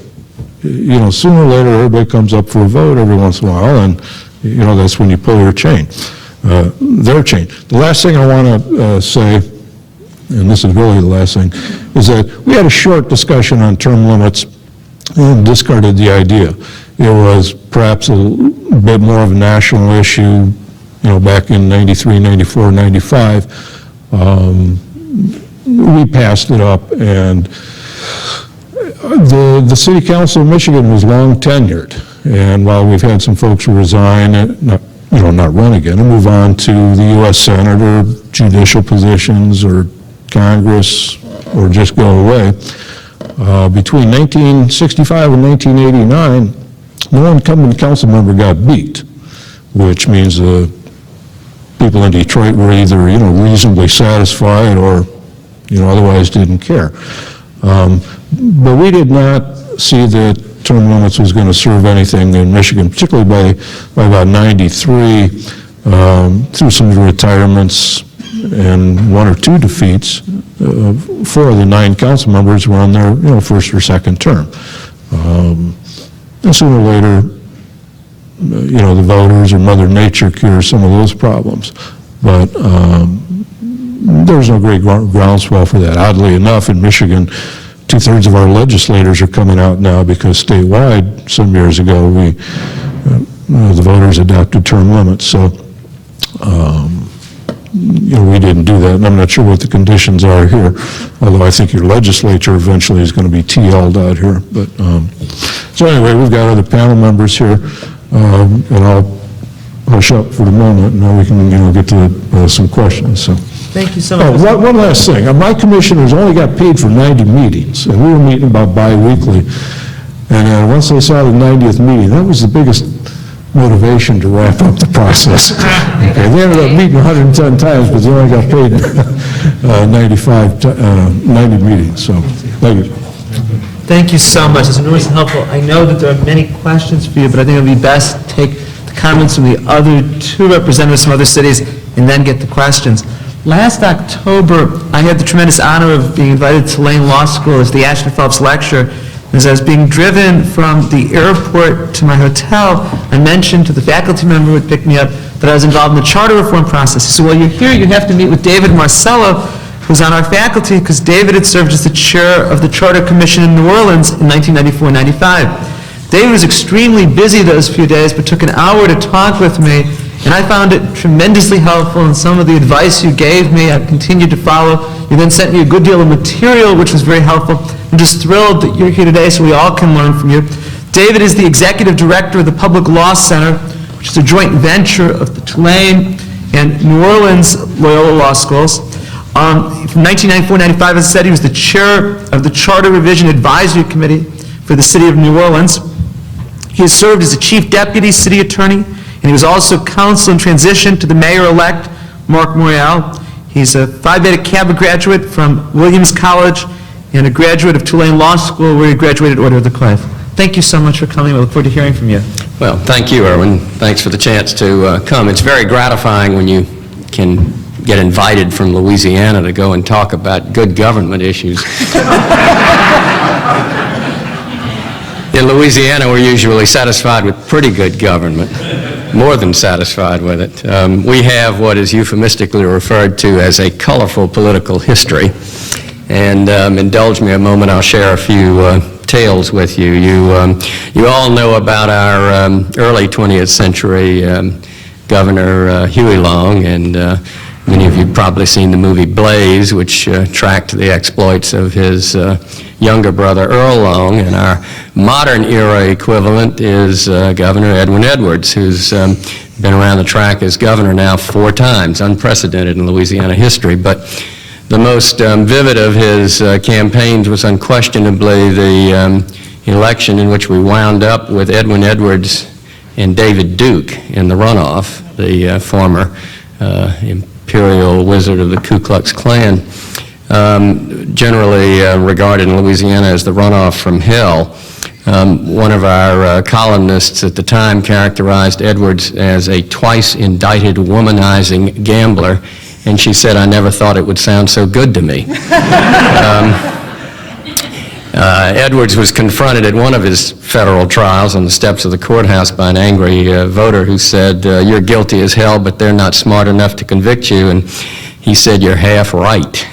sooner or later, everybody comes up for a vote every once in a while, and, that's when you pull your chain, their chain. The last thing I want to say, and this is really the last thing, is that we had a short discussion on term limits and discarded the idea. It was perhaps a bit more of a national issue, back in 93, 94, 95. We passed it up, and the City Council of Michigan was long tenured. And while we've had some folks resign, not run again, and move on to the U.S. Senate or judicial positions or Congress, or just go away. Between 1965 and 1989, no incumbent council member got beat, which means people in Detroit were either, reasonably satisfied or, otherwise didn't care. But we did not see that term limits was going to serve anything in Michigan, particularly by about 93, through some of the retirements and one or two defeats. 4 of the 9 council members were on their, first or second term. And sooner or later, the voters or Mother Nature cures some of those problems. But there's no great groundswell for that. Oddly enough, in Michigan, 2/3 of our legislators are coming out now because statewide, some years ago, the voters adopted term limits. So, we didn't do that, and I'm not sure what the conditions are here, although I think your legislature eventually is going to be TL'd out here. But so anyway, we've got other panel members here, and I'll hush up for the moment, and now we can get to some questions. So. Thank you so much. One last thing. My commissioners only got paid for 90 meetings, and we were meeting about bi-weekly. And once they saw the 90th meeting, that was the biggest motivation to wrap up the process. Okay, they ended up meeting 110 times, but they only got paid 90 meetings. So, thank you. Thank you so much. It's enormously helpful. I know that there are many questions for you, but I think it would be best to take the comments from the other 2 representatives from other cities and then get the questions. Last October, I had the tremendous honor of being invited to Lane Law School as the Ashton Phelps Lecturer. As I was being driven from the airport to my hotel, I mentioned to the faculty member who had picked me up that I was involved in the charter reform process. He said, well, you're here, you have to meet with David Marcello, was on our faculty because David had served as the chair of the Charter Commission in New Orleans in 1994-95. David was extremely busy those few days, but took an hour to talk with me, and I found it tremendously helpful, and some of the advice you gave me I've continued to follow. You then sent me a good deal of material, which was very helpful. I'm just thrilled that you're here today so we all can learn from you. David is the executive director of the Public Law Center, which is a joint venture of the Tulane and New Orleans Loyola Law Schools. From 1994-95, as I said, he was the chair of the Charter Revision Advisory Committee for the City of New Orleans. He has served as a chief deputy city attorney, and he was also counsel in transition to the mayor-elect, Mark Morial. He's a Phi Beta Kappa graduate from Williams College and a graduate of Tulane Law School, where he graduated Order of the Clive. Thank you so much for coming. We look forward to hearing from you. Well, thank you, Erwin. Thanks for the chance to come. It's very gratifying when you can get invited from Louisiana to go and talk about good government issues. In Louisiana, we're usually satisfied with pretty good government, more than satisfied with it. We have what is euphemistically referred to as a colorful political history. And indulge me a moment, I'll share a few tales with you. You all know about our early 20th century Governor Huey Long, and many of you have probably seen the movie Blaze, which tracked the exploits of his younger brother Earl Long, and our modern era equivalent is Governor Edwin Edwards, who's been around the track as governor now 4 times, unprecedented in Louisiana history. But the most vivid of his campaigns was unquestionably the election in which we wound up with Edwin Edwards and David Duke in the runoff, the former imperial wizard of the Ku Klux Klan, generally regarded in Louisiana as the runoff from hell. One of our columnists at the time characterized Edwards as a twice indicted womanizing gambler, and she said, "I never thought it would sound so good to me." Edwards was confronted at one of his federal trials on the steps of the courthouse by an angry voter who said, "You're guilty as hell, but they're not smart enough to convict you." And he said, "You're half right."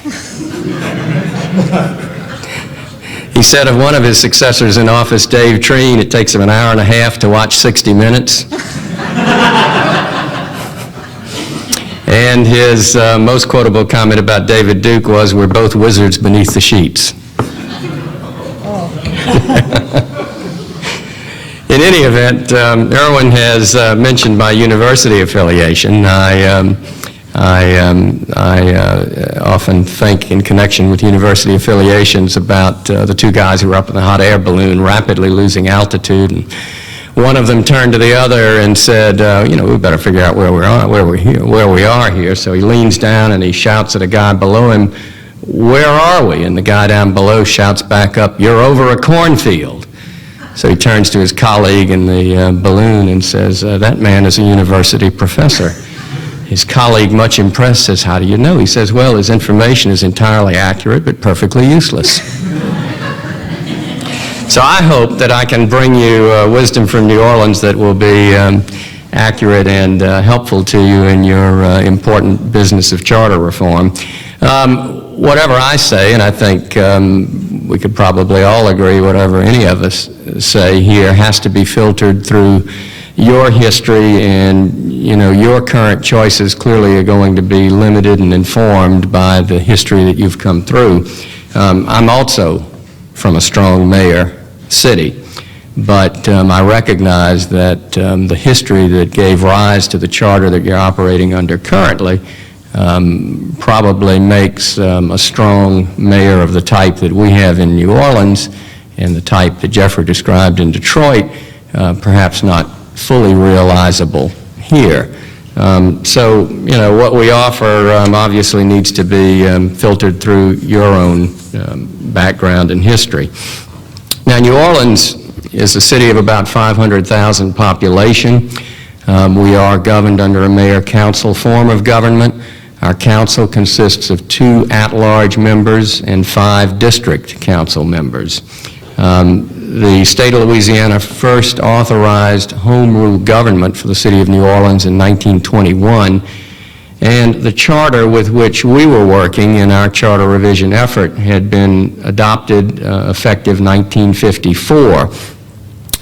He said of one of his successors in office, Dave Treen, it takes him an hour and a half to watch 60 Minutes. And his most quotable comment about David Duke was, "We're both wizards beneath the sheets." In any event, Erwin has mentioned my university affiliation. I often think in connection with university affiliations about the 2 guys who were up in the hot air balloon rapidly losing altitude, and one of them turned to the other and said, we better figure out where we are here. So he leans down and he shouts at a guy below him, "Where are we?" And the guy down below shouts back up, "You're over a cornfield." So he turns to his colleague in the balloon and says, "That man is a university professor." His colleague, much impressed, says, "How do you know?" He says, "Well, his information is entirely accurate, but perfectly useless." So I hope that I can bring you wisdom from New Orleans that will be accurate and helpful to you in your important business of charter reform. Whatever I say, and I think we could probably all agree, whatever any of us say here has to be filtered through your history, and your current choices clearly are going to be limited and informed by the history that you've come through. I'm also from a strong mayor city, but I recognize that the history that gave rise to the charter that you're operating under currently probably makes a strong mayor of the type that we have in New Orleans and the type that Jeffrey described in Detroit perhaps not fully realizable here. So, what we offer obviously needs to be filtered through your own background and history. Now, New Orleans is a city of about 500,000 population. We are governed under a mayor-council form of government. Our council consists of 2 at-large members and 5 district council members. The state of Louisiana first authorized home rule government for the city of New Orleans in 1921, And the charter with which we were working in our charter revision effort had been adopted effective 1954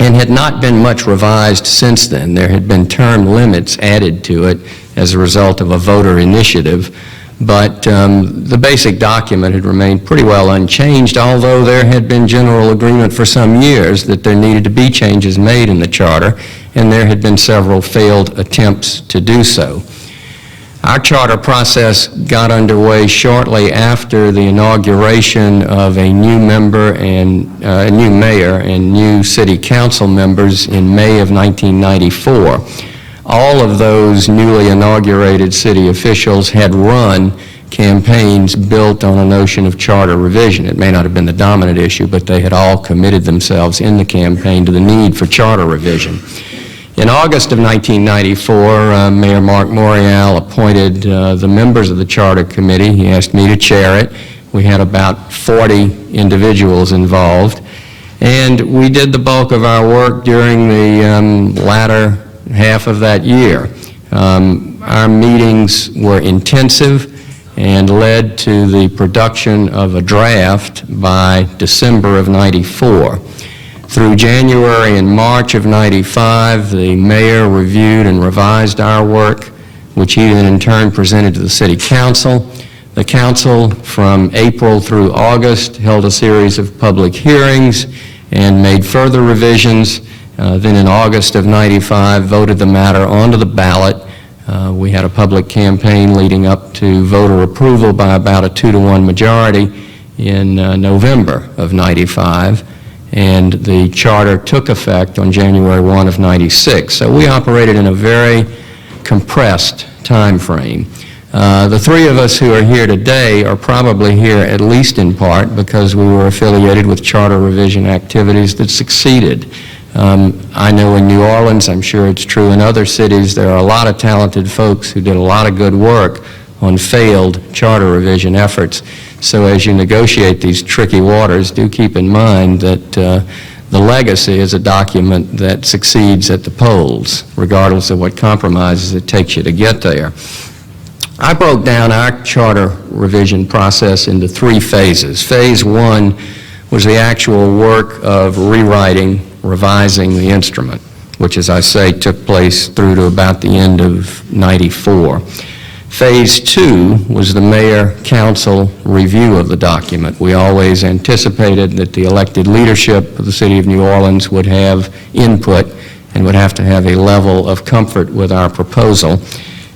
and had not been much revised since then. There had been term limits added to it as a result of a voter initiative, but the basic document had remained pretty well unchanged, although there had been general agreement for some years that there needed to be changes made in the charter, and there had been several failed attempts to do so. Our charter process got underway shortly after the inauguration of a new member and a new mayor and new city council members in May of 1994. All of those newly inaugurated city officials had run campaigns built on a notion of charter revision. It may not have been the dominant issue, but they had all committed themselves in the campaign to the need for charter revision. In August of 1994, Mayor Mark Morial appointed the members of the Charter Committee. He asked me to chair it. We had about 40 individuals involved, and we did the bulk of our work during the latter half of that year. Our meetings were intensive and led to the production of a draft by December of '94. Through January and March of '95, the mayor reviewed and revised our work, which he then in turn presented to the city council. The council, from April through August, held a series of public hearings and made further revisions. Then in August of '95, voted the matter onto the ballot. We had a public campaign leading up to voter approval by about a 2-to-1 majority in November of '95. And the charter took effect on January 1 of '96. So we operated in a very compressed time frame. The three of us who are here today are probably here at least in part because we were affiliated with charter revision activities that succeeded. I know in New Orleans, I'm sure it's true in other cities, there are a lot of talented folks who did a lot of good work on failed charter revision efforts. So as you negotiate these tricky waters, do keep in mind that the legacy is a document that succeeds at the polls, regardless of what compromises it takes you to get there. I broke down our charter revision process into 3 phases. Phase 1 was the actual work of rewriting, revising the instrument, which, as I say, took place through to about the end of '94. Phase 2 was the mayor-council review of the document. We always anticipated that the elected leadership of the City of New Orleans would have input and would have to have a level of comfort with our proposal.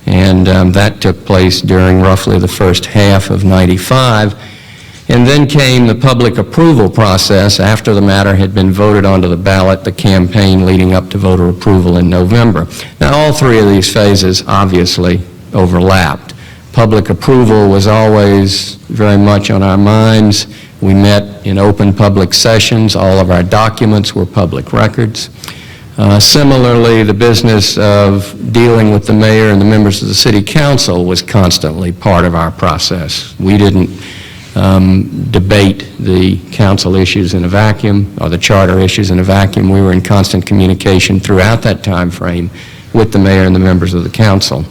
And that took place during roughly the first half of '95. And then came the public approval process after the matter had been voted onto the ballot, the campaign leading up to voter approval in November. Now, all 3 of these phases obviously overlapped. Public approval was always very much on our minds. We met in open public sessions. All of our documents were public records. Similarly, the business of dealing with the mayor and the members of the city council was constantly part of our process. We didn't debate the council issues in a vacuum or the charter issues in a vacuum. We were in constant communication throughout that time frame with the mayor and the members of the council.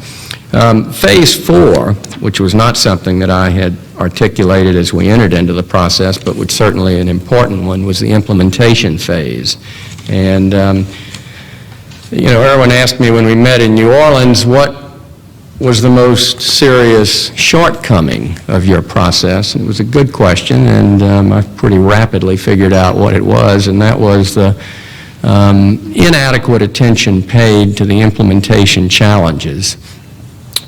Phase 4, which was not something that I had articulated as we entered into the process, but was certainly an important one, was the implementation phase. And, Erwin asked me when we met in New Orleans, what was the most serious shortcoming of your process? And it was a good question, and I pretty rapidly figured out what it was, and that was the inadequate attention paid to the implementation challenges.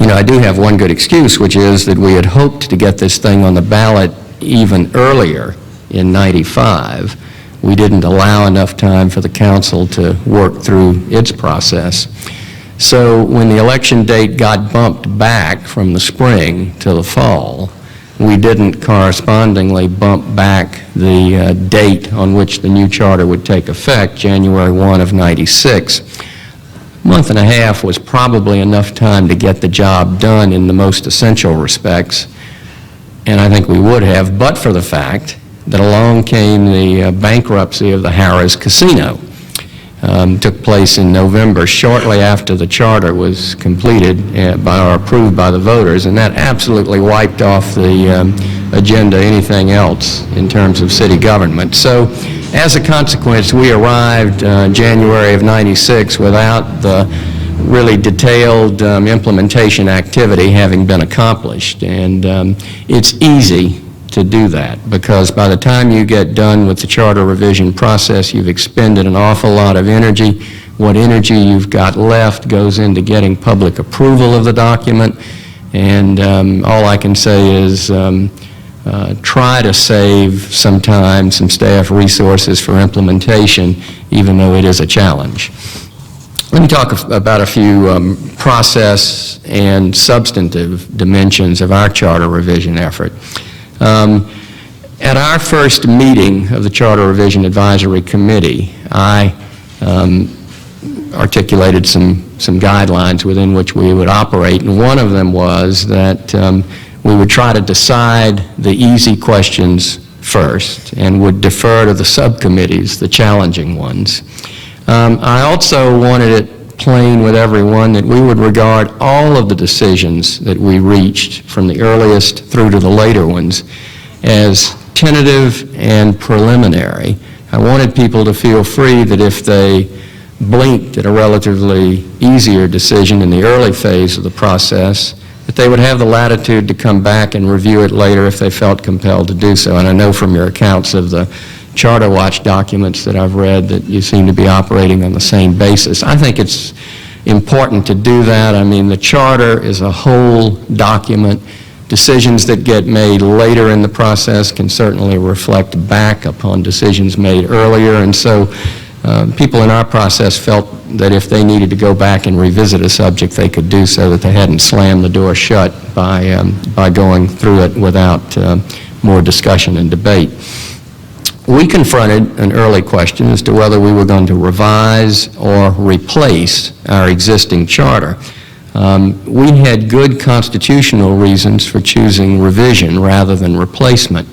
I do have one good excuse, which is that we had hoped to get this thing on the ballot even earlier in '95. We didn't allow enough time for the council to work through its process. So when the election date got bumped back from the spring to the fall, we didn't correspondingly bump back the date on which the new charter would take effect, January 1 of '96. A month and a half was probably enough time to get the job done in the most essential respects, and I think we would have, but for the fact that along came the bankruptcy of the Harrah's Casino. took place in November, shortly after the charter was completed or approved by the voters, and that absolutely wiped off the agenda anything else in terms of city government. So, as a consequence, we arrived January of '96 without the really detailed implementation activity having been accomplished, and it's easy to do that, because by the time you get done with the charter revision process, you've expended an awful lot of energy. What energy you've got left goes into getting public approval of the document, and all I can say is try to save some time, some staff resources for implementation, even though it is a challenge. Let me talk about a few process and substantive dimensions of our charter revision effort. At our first meeting of the Charter Revision Advisory Committee, I articulated some guidelines within which we would operate, and one of them was that we would try to decide the easy questions first and would defer to the subcommittees, the challenging ones. I also wanted it plain with everyone that we would regard all of the decisions that we reached, from the earliest through to the later ones, as tentative and preliminary. I wanted people to feel free that if they blinked at a relatively easier decision in the early phase of the process, that they would have the latitude to come back and review it later if they felt compelled to do so. And I know from your accounts of the Charter Watch documents that I've read that you seem to be operating on the same basis. I think it's important to do that. I mean, the Charter is a whole document. Decisions that get made later in the process can certainly reflect back upon decisions made earlier, and so people in our process felt that if they needed to go back and revisit a subject, they could do so, that they hadn't slammed the door shut by going through it without more discussion and debate. We confronted an early question as to whether we were going to revise or replace our existing charter. We had good constitutional reasons for choosing revision rather than replacement.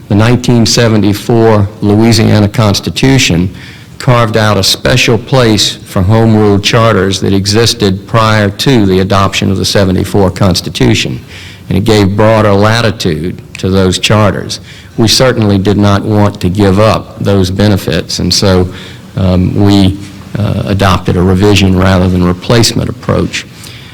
The 1974 Louisiana Constitution carved out a special place for home rule charters that existed prior to the adoption of the '74 Constitution, and it gave broader latitude to those charters. We certainly did not want to give up those benefits, and so we adopted a revision rather than replacement approach.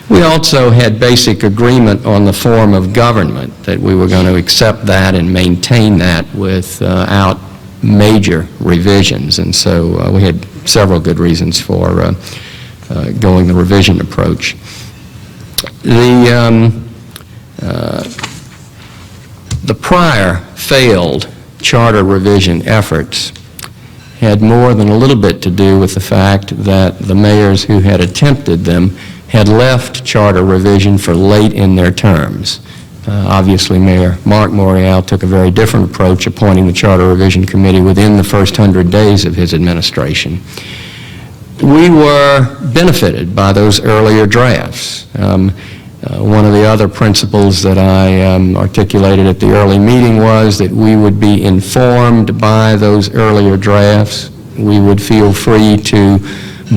We also had basic agreement on the form of government, that we were going to accept that and maintain that without major revisions, and so we had several good reasons for going the revision approach. The prior failed charter revision efforts had more than a little bit to do with the fact that the mayors who had attempted them had left charter revision for late in their terms. Obviously, Mayor Mark Morial took a very different approach, appointing the Charter Revision Committee within the first 100 days of his administration. We were benefited by those earlier drafts. One of the other principles that I articulated at the early meeting was that we would be informed by those earlier drafts. We would feel free to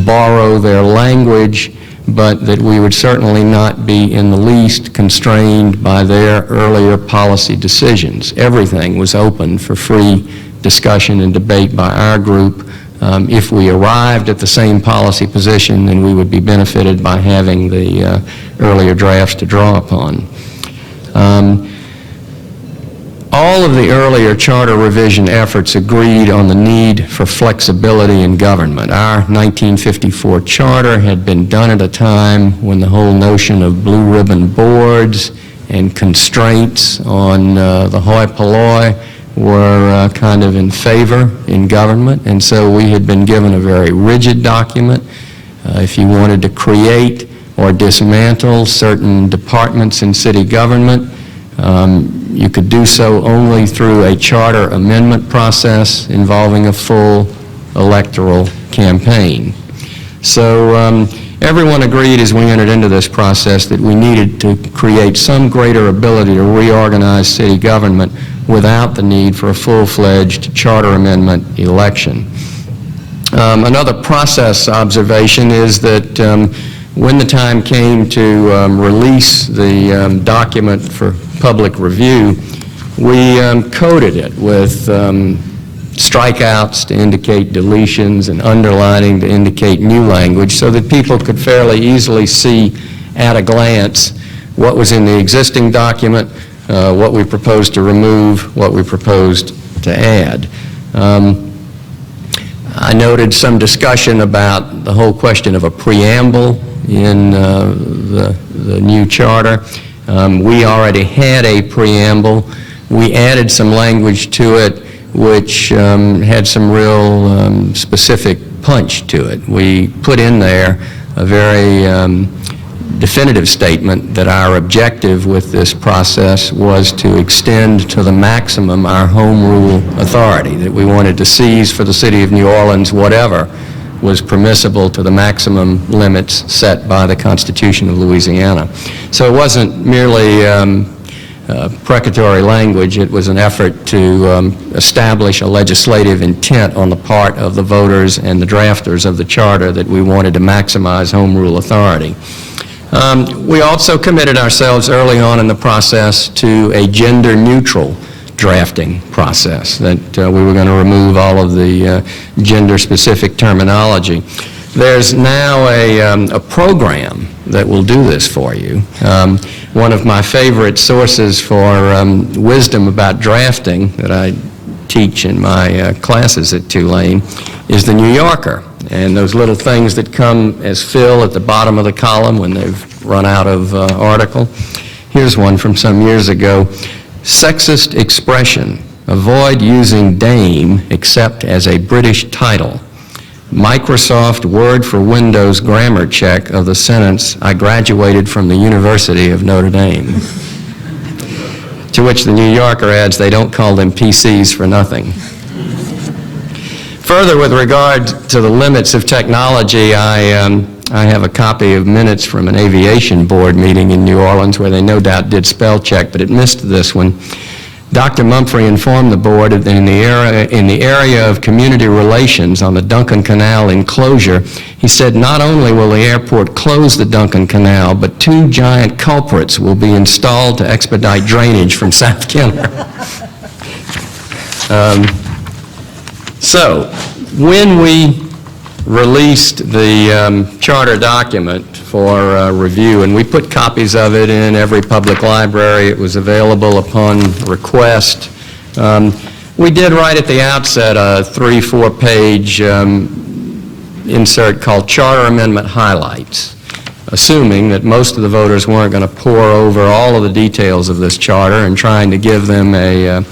borrow their language, but that we would certainly not be in the least constrained by their earlier policy decisions. Everything was open for free discussion and debate by our group. If we arrived at the same policy position, then we would be benefited by having the earlier drafts to draw upon. All of the earlier charter revision efforts agreed on the need for flexibility in government. Our 1954 charter had been done at a time when the whole notion of blue ribbon boards and constraints on the hoi polloi were kind of in favor in government, and so we had been given a very rigid document. If you wanted to create or dismantle certain departments in city government, you could do so only through a charter amendment process involving a full electoral campaign. So everyone agreed as we entered into this process that we needed to create some greater ability to reorganize city government without the need for a full-fledged charter amendment election. Another process observation is that when the time came to release the document for public review, we coded it with strikeouts to indicate deletions and underlining to indicate new language so that people could fairly easily see at a glance what was in the existing document, what we proposed to remove, what we proposed to add. I noted some discussion about the whole question of a preamble in the new charter. We already had a preamble. We added some language to it which had some real specific punch to it. We put in there a very definitive statement that our objective with this process was to extend to the maximum our home rule authority, that we wanted to seize for the City of New Orleans whatever was permissible to the maximum limits set by the Constitution of Louisiana. So it wasn't merely precatory language, it was an effort to establish a legislative intent on the part of the voters and the drafters of the charter that we wanted to maximize home rule authority. We also committed ourselves early on in the process to a gender-neutral drafting process, that we were going to remove all of the gender-specific terminology. There's now a program that will do this for you. One of my favorite sources for wisdom about drafting that I teach in my classes at Tulane is the New Yorker. And those little things that come as fill at the bottom of the column when they've run out of article. Here's one from some years ago. Sexist expression. Avoid using dame except as a British title. Microsoft Word for Windows grammar check of the sentence, I graduated from the University of Notre Dame. To which the New Yorker adds, they don't call them PCs for nothing. Further, with regard to the limits of technology, I have a copy of minutes from an aviation board meeting in New Orleans where they no doubt did spell check, but it missed this one. Dr. Mumphrey informed the board that in the area of community relations on the Duncan Canal enclosure, he said not only will the airport close the Duncan Canal, but 2 giant culprits will be installed to expedite drainage from South Kenner. So, when we released the charter document for review, and we put copies of it in every public library. It was available upon request. We did right at the outset a 3-4 page insert called Charter Amendment Highlights, assuming that most of the voters weren't going to pore over all of the details of this charter and trying to give them a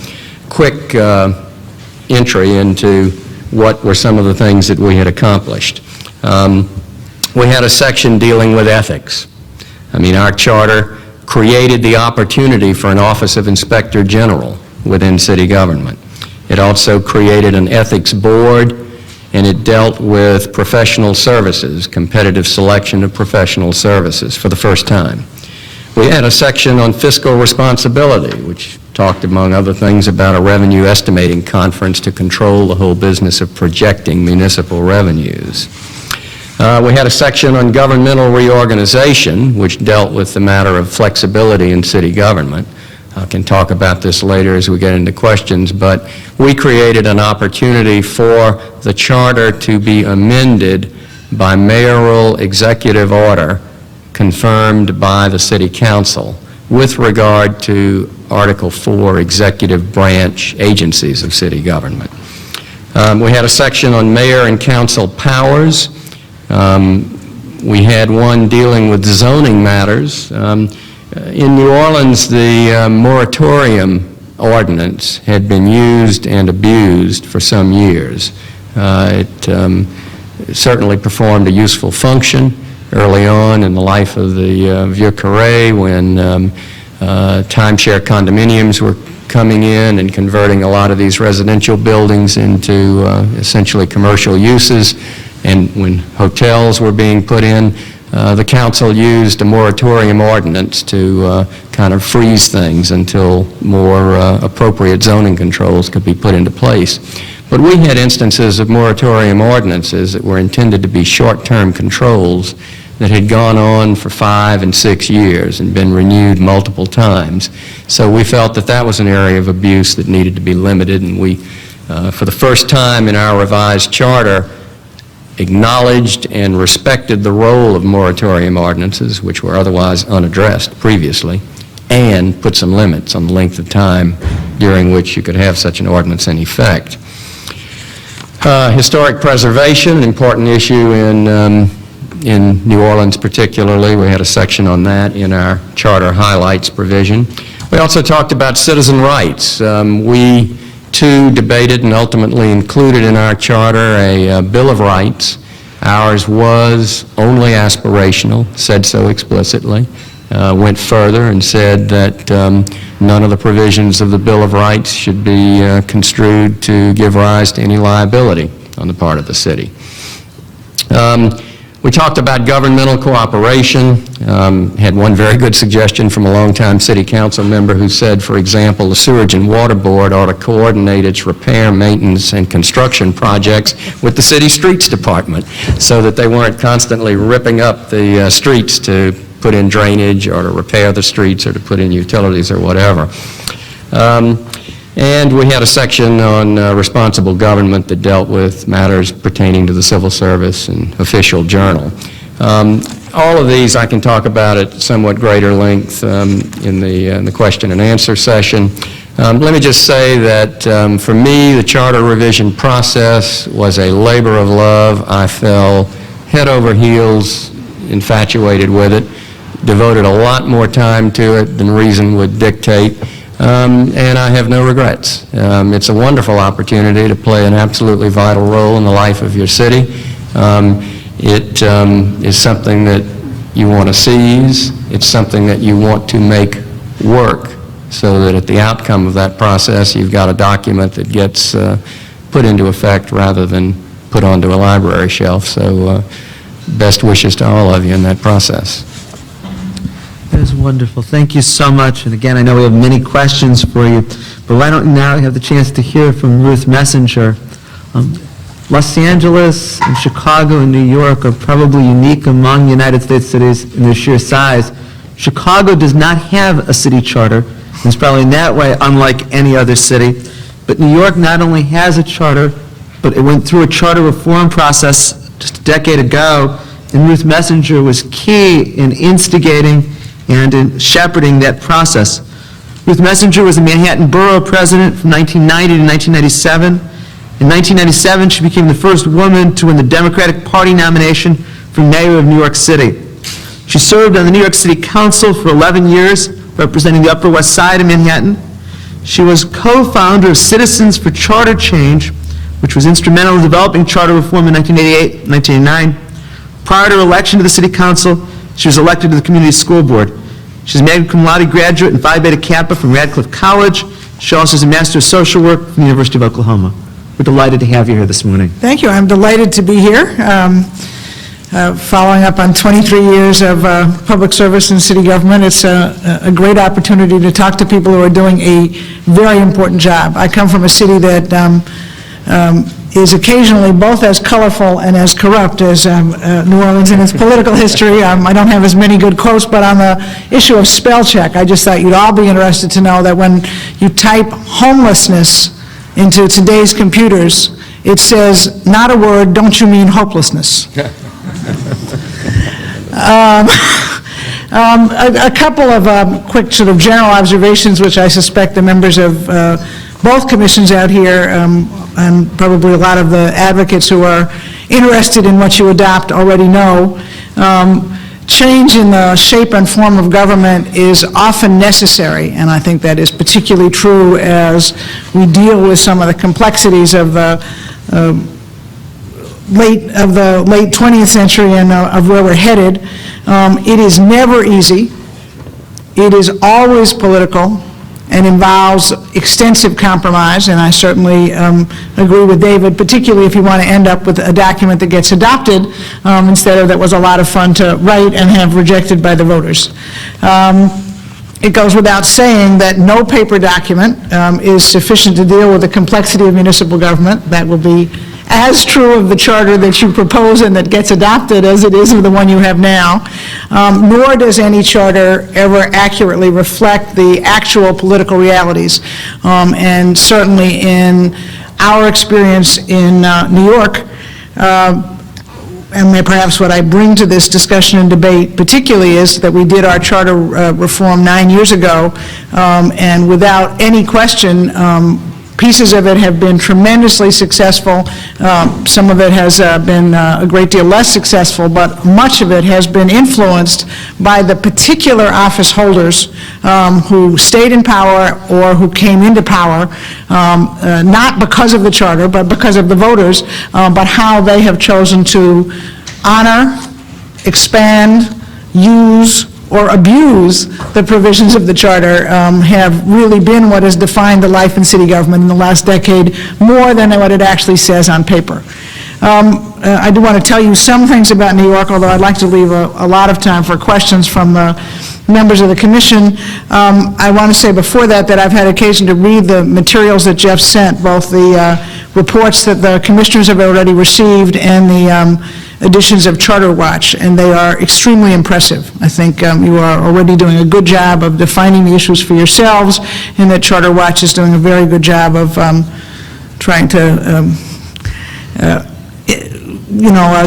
quick entry into what were some of the things that we had accomplished. We had a section dealing with ethics. I mean, our charter created the opportunity for an Office of Inspector General within city government. It also created an ethics board, and it dealt with professional services, competitive selection of professional services for the first time. We had a section on fiscal responsibility, which talked, among other things, about a revenue estimating conference to control the whole business of projecting municipal revenues. We had a section on governmental reorganization, which dealt with the matter of flexibility in city government. I can talk about this later as we get into questions, but we created an opportunity for the charter to be amended by mayoral executive order confirmed by the City Council with regard to Article 4 executive branch agencies of city government. We had a section on mayor and council powers. We had one dealing with zoning matters. In New Orleans, the moratorium ordinance had been used and abused for some years. It certainly performed a useful function early on in the life of the Vieux Carré when timeshare condominiums were coming in and converting a lot of these residential buildings into essentially commercial uses, and when hotels were being put in, the council used a moratorium ordinance to kind of freeze things until more appropriate zoning controls could be put into place. But we had instances of moratorium ordinances that were intended to be short-term controls that had gone on for 5 and 6 years and been renewed multiple times. So we felt that that was an area of abuse that needed to be limited, and we, for the first time in our revised charter, acknowledged and respected the role of moratorium ordinances, which were otherwise unaddressed previously, and put some limits on the length of time during which you could have such an ordinance in effect. Historic preservation, an important issue in New Orleans particularly. We had a section on that in our charter highlights provision. We also talked about citizen rights. We too debated and ultimately included in our charter a Bill of Rights. Ours was only aspirational, said so explicitly, went further and said that none of the provisions of the Bill of Rights should be construed to give rise to any liability on the part of the city. We talked about governmental cooperation, had one very good suggestion from a longtime city council member who said, for example, the Sewerage and Water Board ought to coordinate its repair, maintenance, and construction projects with the city streets department so that they weren't constantly ripping up the streets to put in drainage or to repair the streets or to put in utilities or whatever. And we had a section on responsible government that dealt with matters pertaining to the civil service and official journal. All of these I can talk about at somewhat greater length in the question and answer session. Let me just say that for me, the charter revision process was a labor of love. I fell head over heels infatuated with it, devoted a lot more time to it than reason would dictate. And I have no regrets. It's a wonderful opportunity to play an absolutely vital role in the life of your city. It is something that you want to seize. It's something that you want to make work so that at the outcome of that process you've got a document that gets put into effect rather than put onto a library shelf. So best wishes to all of you in that process. That is wonderful. Thank you so much. And again, I know we have many questions for you, but why don't now have the chance to hear from Ruth Messenger. Los Angeles and Chicago and New York are probably unique among United States cities in their sheer size. Chicago does not have a city charter, and it's probably in that way unlike any other city. But New York not only has a charter, but it went through a charter reform process just a decade ago, and Ruth Messenger was key in instigating and in shepherding that process. Ruth Messenger was the Manhattan Borough President from 1990 to 1997. In 1997, she became the first woman to win the Democratic Party nomination for mayor of New York City. She served on the New York City Council for 11 years, representing the Upper West Side of Manhattan. She was co-founder of Citizens for Charter Change, which was instrumental in developing charter reform in 1988 and 1989. Prior to her election to the City Council, she was elected to the Community School Board. She's a magna cum laude graduate in Phi Beta Kappa from Radcliffe College. She also has a Master of Social Work from the University of Oklahoma. We're delighted to have you here this morning. Thank you. I'm delighted to be here. Following up on 23 years of public service in city government, it's a great opportunity to talk to people who are doing a very important job. I come from a city that is occasionally both as colorful and as corrupt as New Orleans in its political history. I don't have as many good quotes, but on the issue of spell check, I just thought you'd all be interested to know that when you type homelessness into today's computers, it says, not a word, don't you mean hopelessness? A couple of quick sort of general observations, which I suspect the members of both commissions out here and probably a lot of the advocates who are interested in what you adopt already know. Change in the shape and form of government is often necessary, and I think that is particularly true as we deal with some of the complexities of the late 20th century and of where we're headed. It is never easy. It is always political and involves extensive compromise, and I certainly agree with David, particularly if you want to end up with a document that gets adopted instead of that was a lot of fun to write and have rejected by the voters. it goes without saying that no paper document is sufficient to deal with the complexity of municipal government. That will be as true of the charter that you propose and that gets adopted as it is of the one you have now. Nor does any charter ever accurately reflect the actual political realities. And certainly in our experience in New York, and perhaps what I bring to this discussion and debate particularly is that we did our charter reform 9 years ago, and without any question, pieces of it have been tremendously successful. Some of it has been a great deal less successful, but much of it has been influenced by the particular office holders who stayed in power or who came into power, not because of the charter, but because of the voters, but how they have chosen to honor, expand, use, or abuse the provisions of the charter have really been what has defined the life in city government in the last decade, more than what it actually says on paper. I do want to tell you some things about New York, although I'd like to leave a lot of time for questions from the members of the commission. I want to say before that I've had occasion to read the materials that Jeff sent, both the reports that the commissioners have already received and the editions of Charter Watch, and they are extremely impressive. I think you are already doing a good job of defining the issues for yourselves, and that Charter Watch is doing a very good job of trying to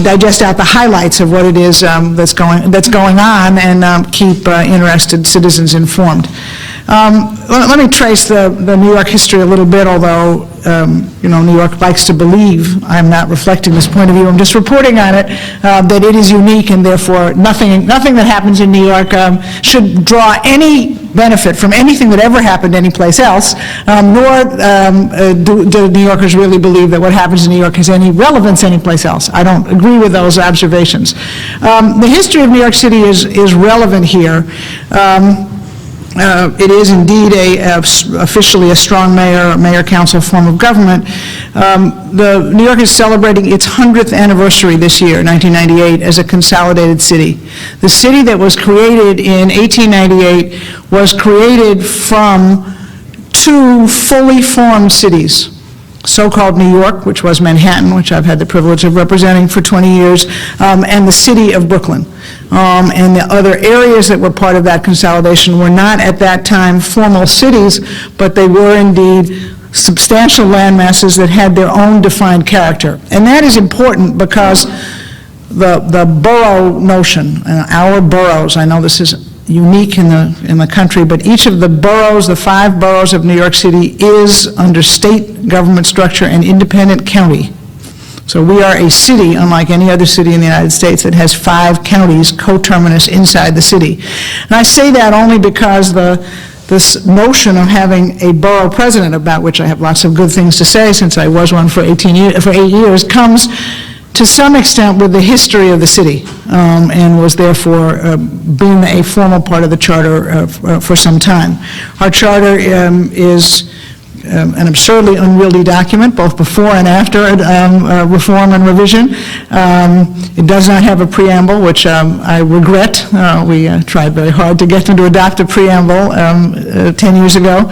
digest out the highlights of what it is that's going on and keep interested citizens informed. Let me trace the New York history a little bit, although New York likes to believe I'm not reflecting this point of view. I'm just reporting on it, that it is unique, and therefore nothing that happens in New York should draw any benefit from anything that ever happened anyplace else, nor do New Yorkers really believe that what happens in New York has any relevance anyplace else. I don't agree with those observations. The history of New York City is relevant here. It is indeed officially a strong mayor-council form of government. New York is celebrating its 100th anniversary this year, 1998, as a consolidated city. The city that was created in 1898 was created from two fully formed cities, so-called New York, which was Manhattan, which I've had the privilege of representing for 20 years, and the city of Brooklyn. And the other areas that were part of that consolidation were not at that time formal cities, but they were indeed substantial landmasses that had their own defined character. And that is important because the borough notion, our boroughs, I know this is unique in the country, but each of the boroughs, the 5 boroughs of New York City, is under state government structure an independent county. So we are a city, unlike any other city in the United States, that has 5 counties coterminous inside the city. And I say that only because this notion of having a borough president, about which I have lots of good things to say since I was one for 8 years, comes to some extent with the history of the city, and was therefore been a formal part of the charter for some time. Our charter is an absurdly unwieldy document, both before and after reform and revision. It does not have a preamble, which I regret. We tried very hard to get them to adopt a preamble 10 years ago.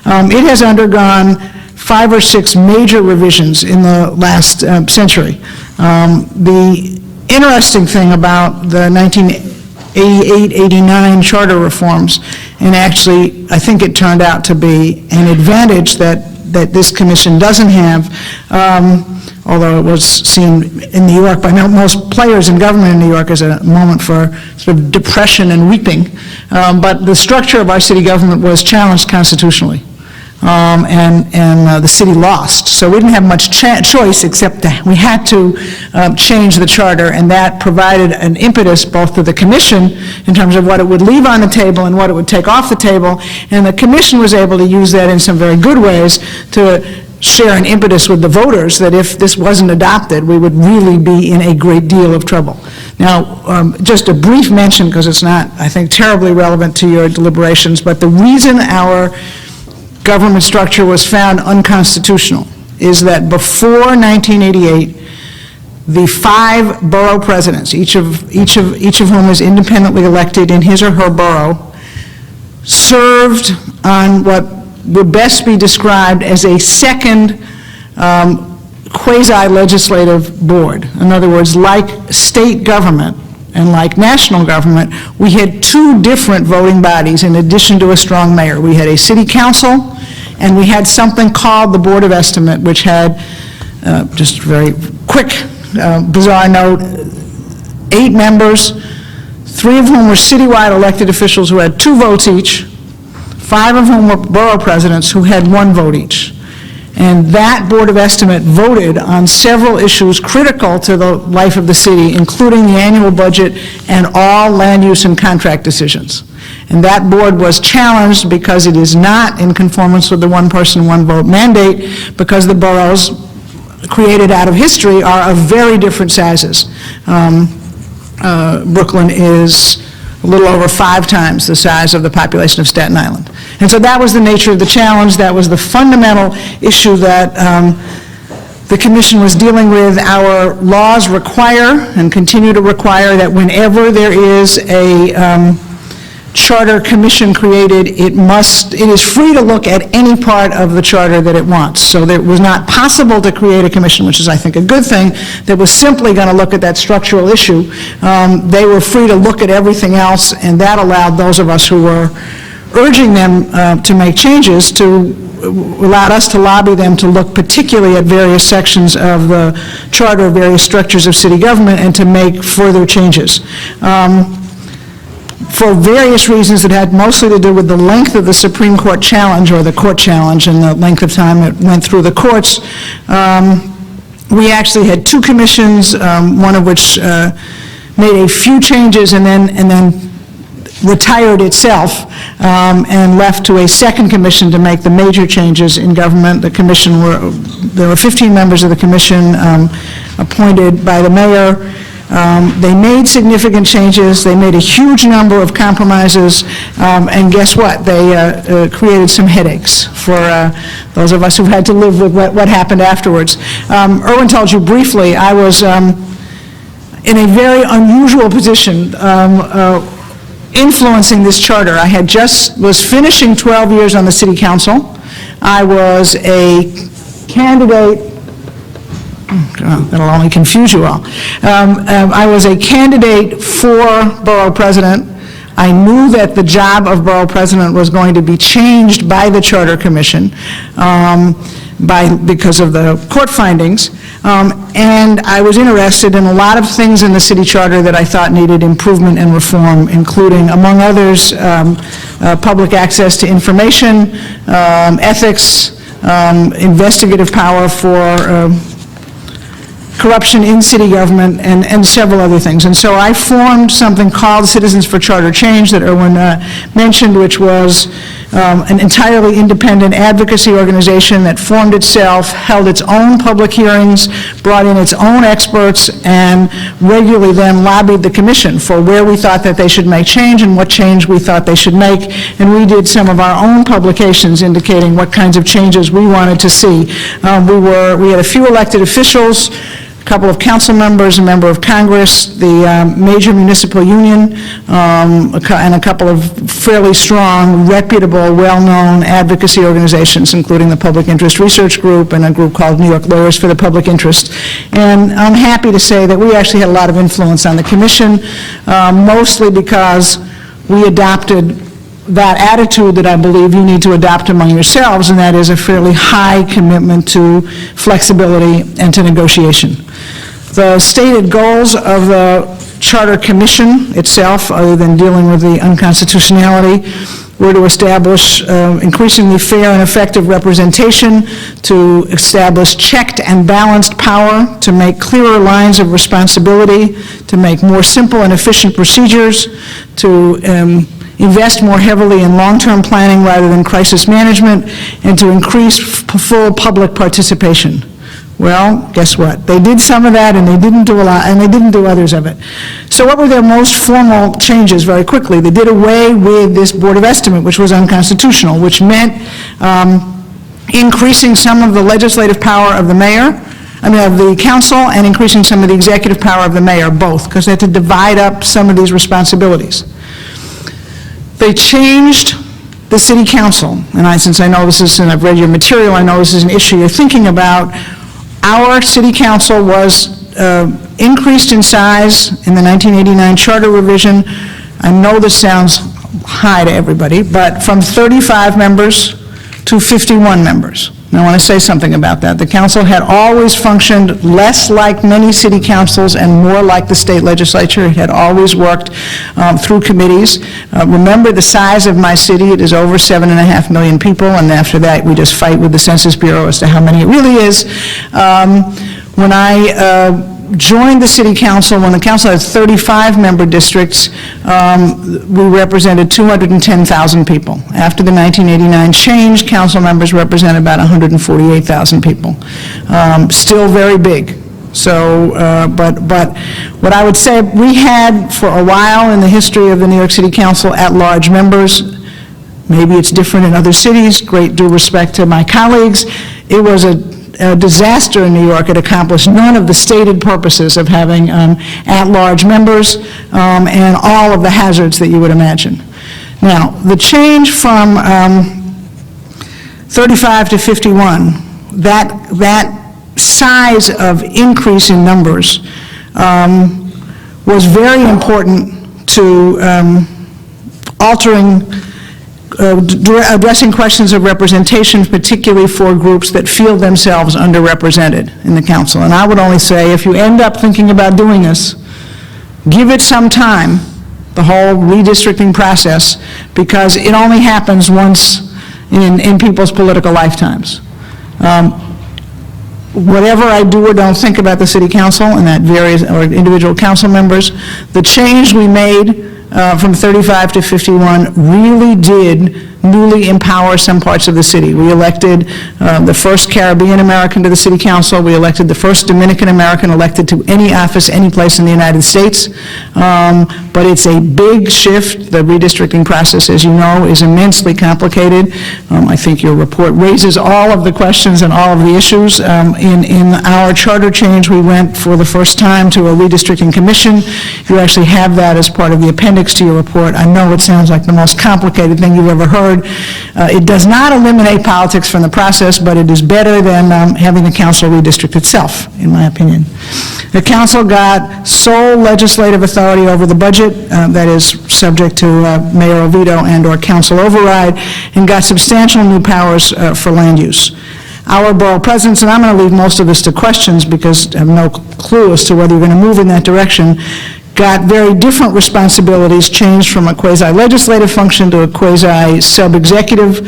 It has undergone 5 or 6 major revisions in the last century. The interesting thing about the 1988-89 charter reforms, and actually I think it turned out to be an advantage that this commission doesn't have, although it was seen in New York by most players in government in New York as a moment for sort of depression and weeping, but the structure of our city government was challenged constitutionally. And the city lost. So we didn't have much choice except that we had to change the charter, and that provided an impetus both to the commission in terms of what it would leave on the table and what it would take off the table, and the commission was able to use that in some very good ways to share an impetus with the voters that if this wasn't adopted, we would really be in a great deal of trouble. Now, just a brief mention, because it's not, I think, terribly relevant to your deliberations, but the reason our government structure was found unconstitutional is that before 1988, the 5 borough presidents, each of whom is independently elected in his or her borough, served on what would best be described as a second quasi-legislative board. In other words, like state government and like national government, we had two different voting bodies in addition to a strong mayor. We had a city council, and we had something called the Board of Estimate, which had, just very quick, bizarre note, 8 members, 3 of whom were citywide elected officials who had 2 votes each, 5 of whom were borough presidents who had 1 vote each. And that Board of Estimate voted on several issues critical to the life of the city, including the annual budget and all land use and contract decisions. And that board was challenged because it is not in conformance with the one-person, one-vote mandate, because the boroughs created out of history are of very different sizes. Brooklyn is a little over 5 times the size of the population of Staten Island. And so that was the nature of the challenge. That was the fundamental issue that the commission was dealing with. Our laws require and continue to require that whenever there is a charter commission created, it is free to look at any part of the charter that it wants. So it was not possible to create a commission, which is, I think, a good thing, that was simply going to look at that structural issue. They were free to look at everything else, and that allowed those of us who were urging them to make changes allowed us to lobby them to look particularly at various sections of the charter, various structures of city government, and to make further changes. For various reasons that had mostly to do with the length of the Supreme Court challenge, or the court challenge, and the length of time it went through the courts, we actually had 2 commissions, one of which made a few changes and then retired itself and left to a second commission to make the major changes in government. The commission there were 15 members of the commission appointed by the mayor. They made significant changes. They made a huge number of compromises, and guess what? They created some headaches for those of us who've had to live with what happened afterwards. Erwin told you briefly, I was in a very unusual position influencing this charter. I was finishing 12 years on the city council. I was a candidate. That'll only confuse you all. I was a candidate for borough president. I knew that the job of borough president was going to be changed by the Charter Commission because of the court findings, and I was interested in a lot of things in the city charter that I thought needed improvement and reform, including, among others, public access to information, ethics, investigative power for corruption in city government, and several other things. And so I formed something called Citizens for Charter Change that Erwin mentioned, which was an entirely independent advocacy organization that formed itself, held its own public hearings, brought in its own experts, and regularly then lobbied the commission for where we thought that they should make change and what change we thought they should make. And we did some of our own publications indicating what kinds of changes we wanted to see. We had a few elected officials, a couple of council members, a member of Congress, the major municipal union, and a couple of fairly strong, reputable, well-known advocacy organizations, including the Public Interest Research Group and a group called New York Lawyers for the Public Interest. And I'm happy to say that we actually had a lot of influence on the commission, mostly because we adopted that attitude that I believe you need to adopt among yourselves, and that is a fairly high commitment to flexibility and to negotiation. The stated goals of the Charter Commission itself, other than dealing with the unconstitutionality, were to establish increasingly fair and effective representation, to establish checked and balanced power, to make clearer lines of responsibility, to make more simple and efficient procedures, to invest more heavily in long-term planning rather than crisis management, and to increase full public participation. Well, guess what? They did some of that, and they didn't do a lot, and they didn't do others of it. So what were their most formal changes? Very quickly, they did away with this Board of Estimate, which was unconstitutional, which meant increasing some of the legislative power of the mayor, of the council, and increasing some of the executive power of the mayor, both, because they had to divide up some of these responsibilities. They changed the city council, and since I know this is, and I've read your material, I know this is an issue you're thinking about, our city council was increased in size in the 1989 charter revision. I know this sounds high to everybody, but from 35 members to 51 members. And I want to say something about that. The council had always functioned less like many city councils and more like the state legislature. It had always worked through committees. Remember the size of my city. It is over 7.5 million people, and after that we just fight with the Census Bureau as to how many it really is. When I joined the city council, when the council had 35-member districts, we represented 210,000 people. After the 1989 change, council members represent about 148,000 people. Still very big. So, but what I would say, we had for a while in the history of the New York City Council at-large members. Maybe it's different in other cities. Great due respect to my colleagues. It was a disaster in New York. It accomplished none of the stated purposes of having at-large members and all of the hazards that you would imagine. Now, the change from 35 to 51, that size of increase in numbers was very important to addressing questions of representation, particularly for groups that feel themselves underrepresented in the council. And I would only say, if you end up thinking about doing this, give it some time, the whole redistricting process, because it only happens once in people's political lifetimes. Whatever I do or don't think about the city council and that varies, or individual council members, the change we made from 35 to 51 really did newly empower some parts of the city. We elected the first Caribbean American to the city council. We elected the first Dominican American elected to any office, any place in the United States. But it's a big shift. The redistricting process, as you know, is immensely complicated. I think your report raises all of the questions and all of the issues. In our charter change, we went for the first time to a redistricting commission. You actually have that as part of the appendix to your report. I know it sounds like the most complicated thing you've ever heard. It does not eliminate politics from the process, but it is better than having the council redistrict itself, in my opinion. The council got sole legislative authority over the budget, that is subject to mayoral veto and/or council override, and got substantial new powers for land use. Our borough presidents, and I'm going to leave most of this to questions because I have no clue as to whether you're going to move in that direction, got very different responsibilities, changed from a quasi-legislative function to a quasi-sub-executive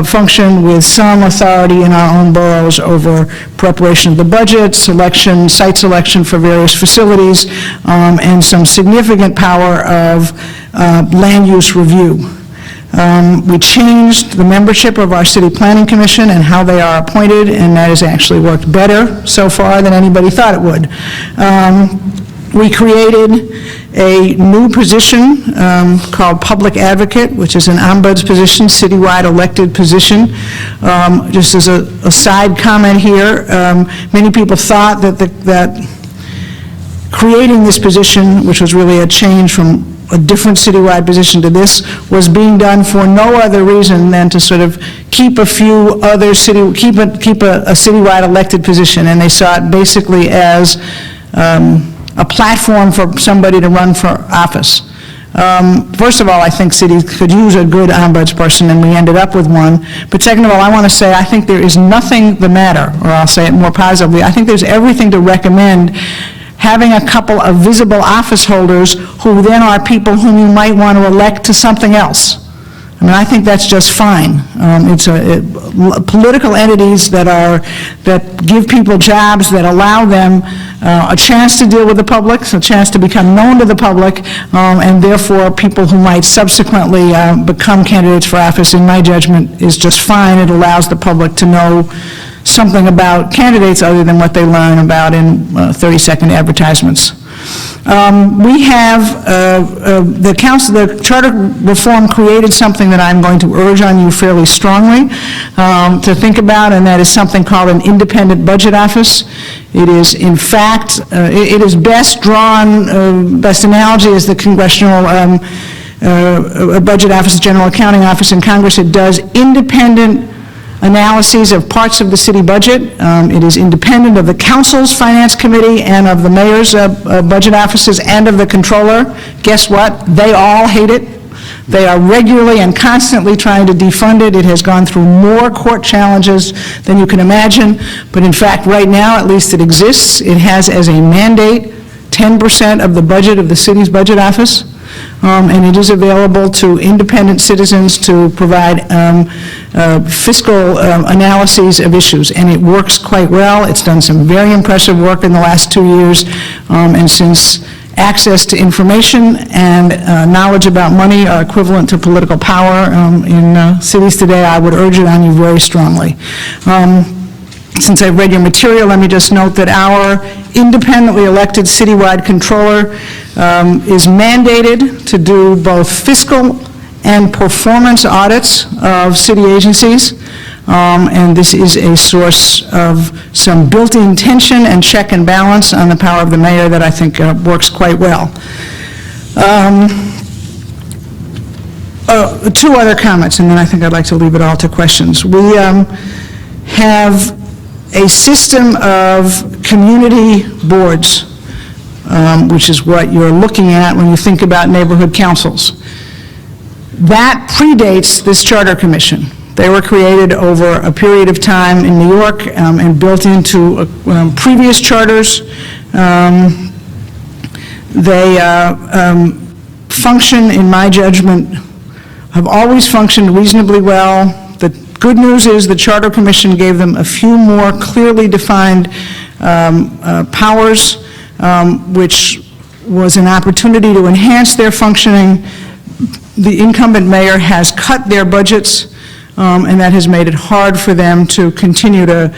function, with some authority in our own boroughs over preparation of the budget, selection, site selection for various facilities, and some significant power of land use review. We changed the membership of our city planning commission and how they are appointed, and that has actually worked better so far than anybody thought it would. We created a new position called public advocate, which is an ombuds position, citywide elected position. Just as a side comment here, many people thought that creating this position, which was really a change from a different citywide position to this, was being done for no other reason than to sort of keep a few other keep a citywide elected position, and they saw it basically as a platform for somebody to run for office. First of all, I think cities could use a good ombuds person, and we ended up with one. But second of all, I want to say I think there is nothing the matter, or I'll say it more positively, I think there's everything to recommend having a couple of visible office holders who then are people whom you might want to elect to something else. I mean, I think that's just fine. Political entities that give people jobs, that allow them a chance to deal with the public, a chance to become known to the public, and therefore people who might subsequently become candidates for office, in my judgment, is just fine. It allows the public to know something about candidates other than what they learn about in 30-second advertisements. We have, the charter reform created something that I'm going to urge on you fairly strongly to think about, and that is something called an independent budget office. It is, in fact, it is best drawn, best analogy is the congressional a budget office, a general accounting office in Congress. It does independent analyses of parts of the city budget. It is independent of the council's finance committee and of the mayor's budget offices and of the controller. Guess what? They all hate it. They are regularly and constantly trying to defund it. It has gone through more court challenges than you can imagine, but in fact, right now, at least it exists. It has as a mandate 10% of the budget of the city's budget office, and it is available to independent citizens to provide fiscal analyses of issues, and it works quite well. It's done some very impressive work in the last 2 years, and since access to information and knowledge about money are equivalent to political power in cities today, I would urge it on you very strongly. Since I've read your material, let me just note that our independently elected citywide controller is mandated to do both fiscal and performance audits of city agencies, and this is a source of some built-in tension and check and balance on the power of the mayor that I think works quite well. Two other comments, and then I think I'd like to leave it all to questions. We have a system of community boards, which is what you're looking at when you think about neighborhood councils. That predates this charter commission. They were created over a period of time in New York and built into previous charters. They function, in my judgment, have always functioned reasonably well. The good news is the Charter Commission gave them a few more clearly defined powers, which was an opportunity to enhance their functioning. The incumbent mayor has cut their budgets, and that has made it hard for them to continue to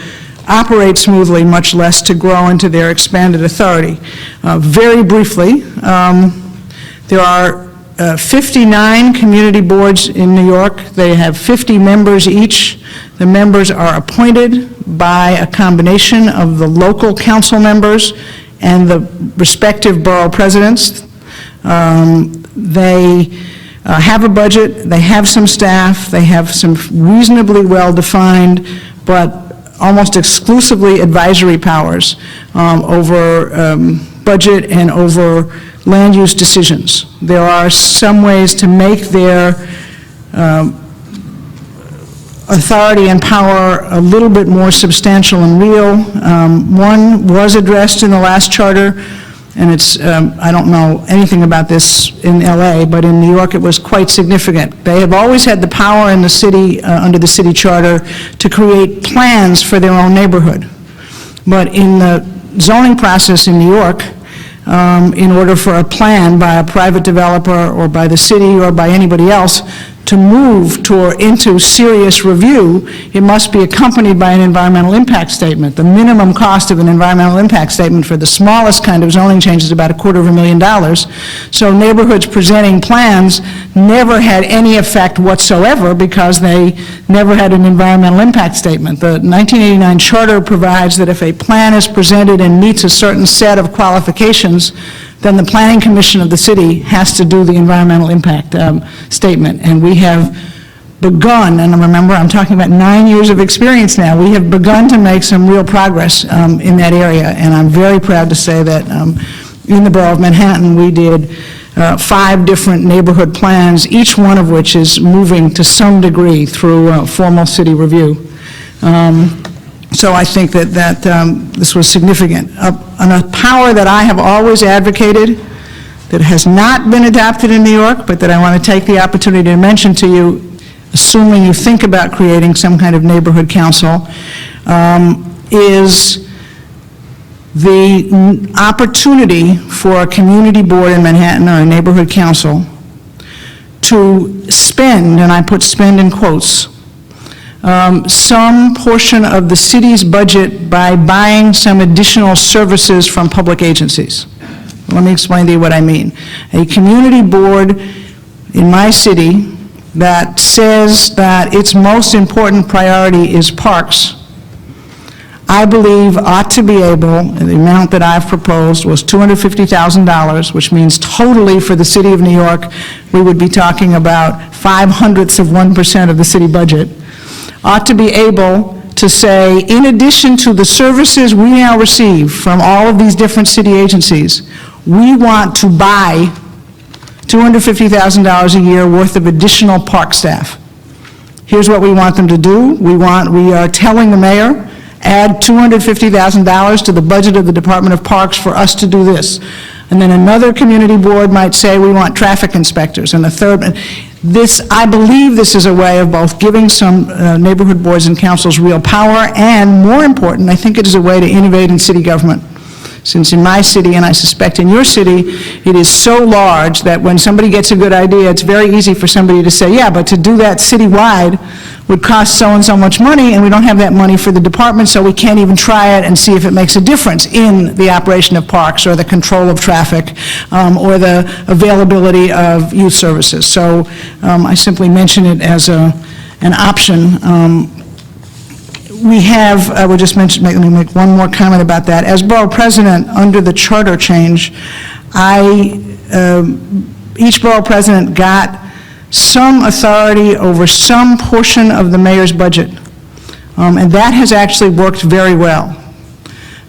operate smoothly, much less to grow into their expanded authority. Very briefly, there are 59 community boards in New York. They have 50 members each. The members are appointed by a combination of the local council members and the respective borough presidents. They have a budget, they have some staff, they have some reasonably well-defined but almost exclusively advisory powers over budget and over land use decisions. There are some ways to make their authority and power a little bit more substantial and real. One was addressed in the last charter, and it's, I don't know anything about this in LA, but in New York it was quite significant. They have always had the power in the city, under the city charter, to create plans for their own neighborhood. But in the zoning process in New York, in order for a plan by a private developer or by the city or by anybody else to move into serious review, it must be accompanied by an environmental impact statement. The minimum cost of an environmental impact statement for the smallest kind of zoning change is about $250,000. So neighborhoods presenting plans never had any effect whatsoever because they never had an environmental impact statement. The 1989 charter provides that if a plan is presented and meets a certain set of qualifications, then the Planning Commission of the city has to do the environmental impact statement. And we have begun, and remember, I'm talking about 9 years of experience now, we have begun to make some real progress in that area. And I'm very proud to say that in the borough of Manhattan, we did 5 different neighborhood plans, each one of which is moving to some degree through formal city review. So I think that this was significant. On a power that I have always advocated, that has not been adopted in New York, but that I want to take the opportunity to mention to you, assuming you think about creating some kind of neighborhood council, is the opportunity for a community board in Manhattan or a neighborhood council to spend, and I put spend in quotes, some portion of the city's budget by buying some additional services from public agencies. Let me explain to you what I mean. A community board in my city that says that its most important priority is parks, I believe ought to be able, the amount that I've proposed was $250,000, which means totally for the city of New York, we would be talking about 0.05% of the city budget, ought to be able to say, in addition to the services we now receive from all of these different city agencies, we want to buy $250,000 a year worth of additional park staff. Here's what we want them to do. We are telling the mayor, add $250,000 to the budget of the Department of Parks for us to do this. And then another community board might say, we want traffic inspectors, and a third. I believe this is a way of both giving some neighborhood boards and councils real power, and more important, I think it is a way to innovate in city government. Since in my city, and I suspect in your city, it is so large that when somebody gets a good idea, it's very easy for somebody to say, yeah, but to do that citywide would cost so-and-so much money, and we don't have that money for the department, so we can't even try it and see if it makes a difference in the operation of parks, or the control of traffic, or the availability of youth services. So I simply mention it as an option. We have, I would just mention, let me make one more comment about that. As borough president, under the charter change, each borough president got some authority over some portion of the mayor's budget, and that has actually worked very well.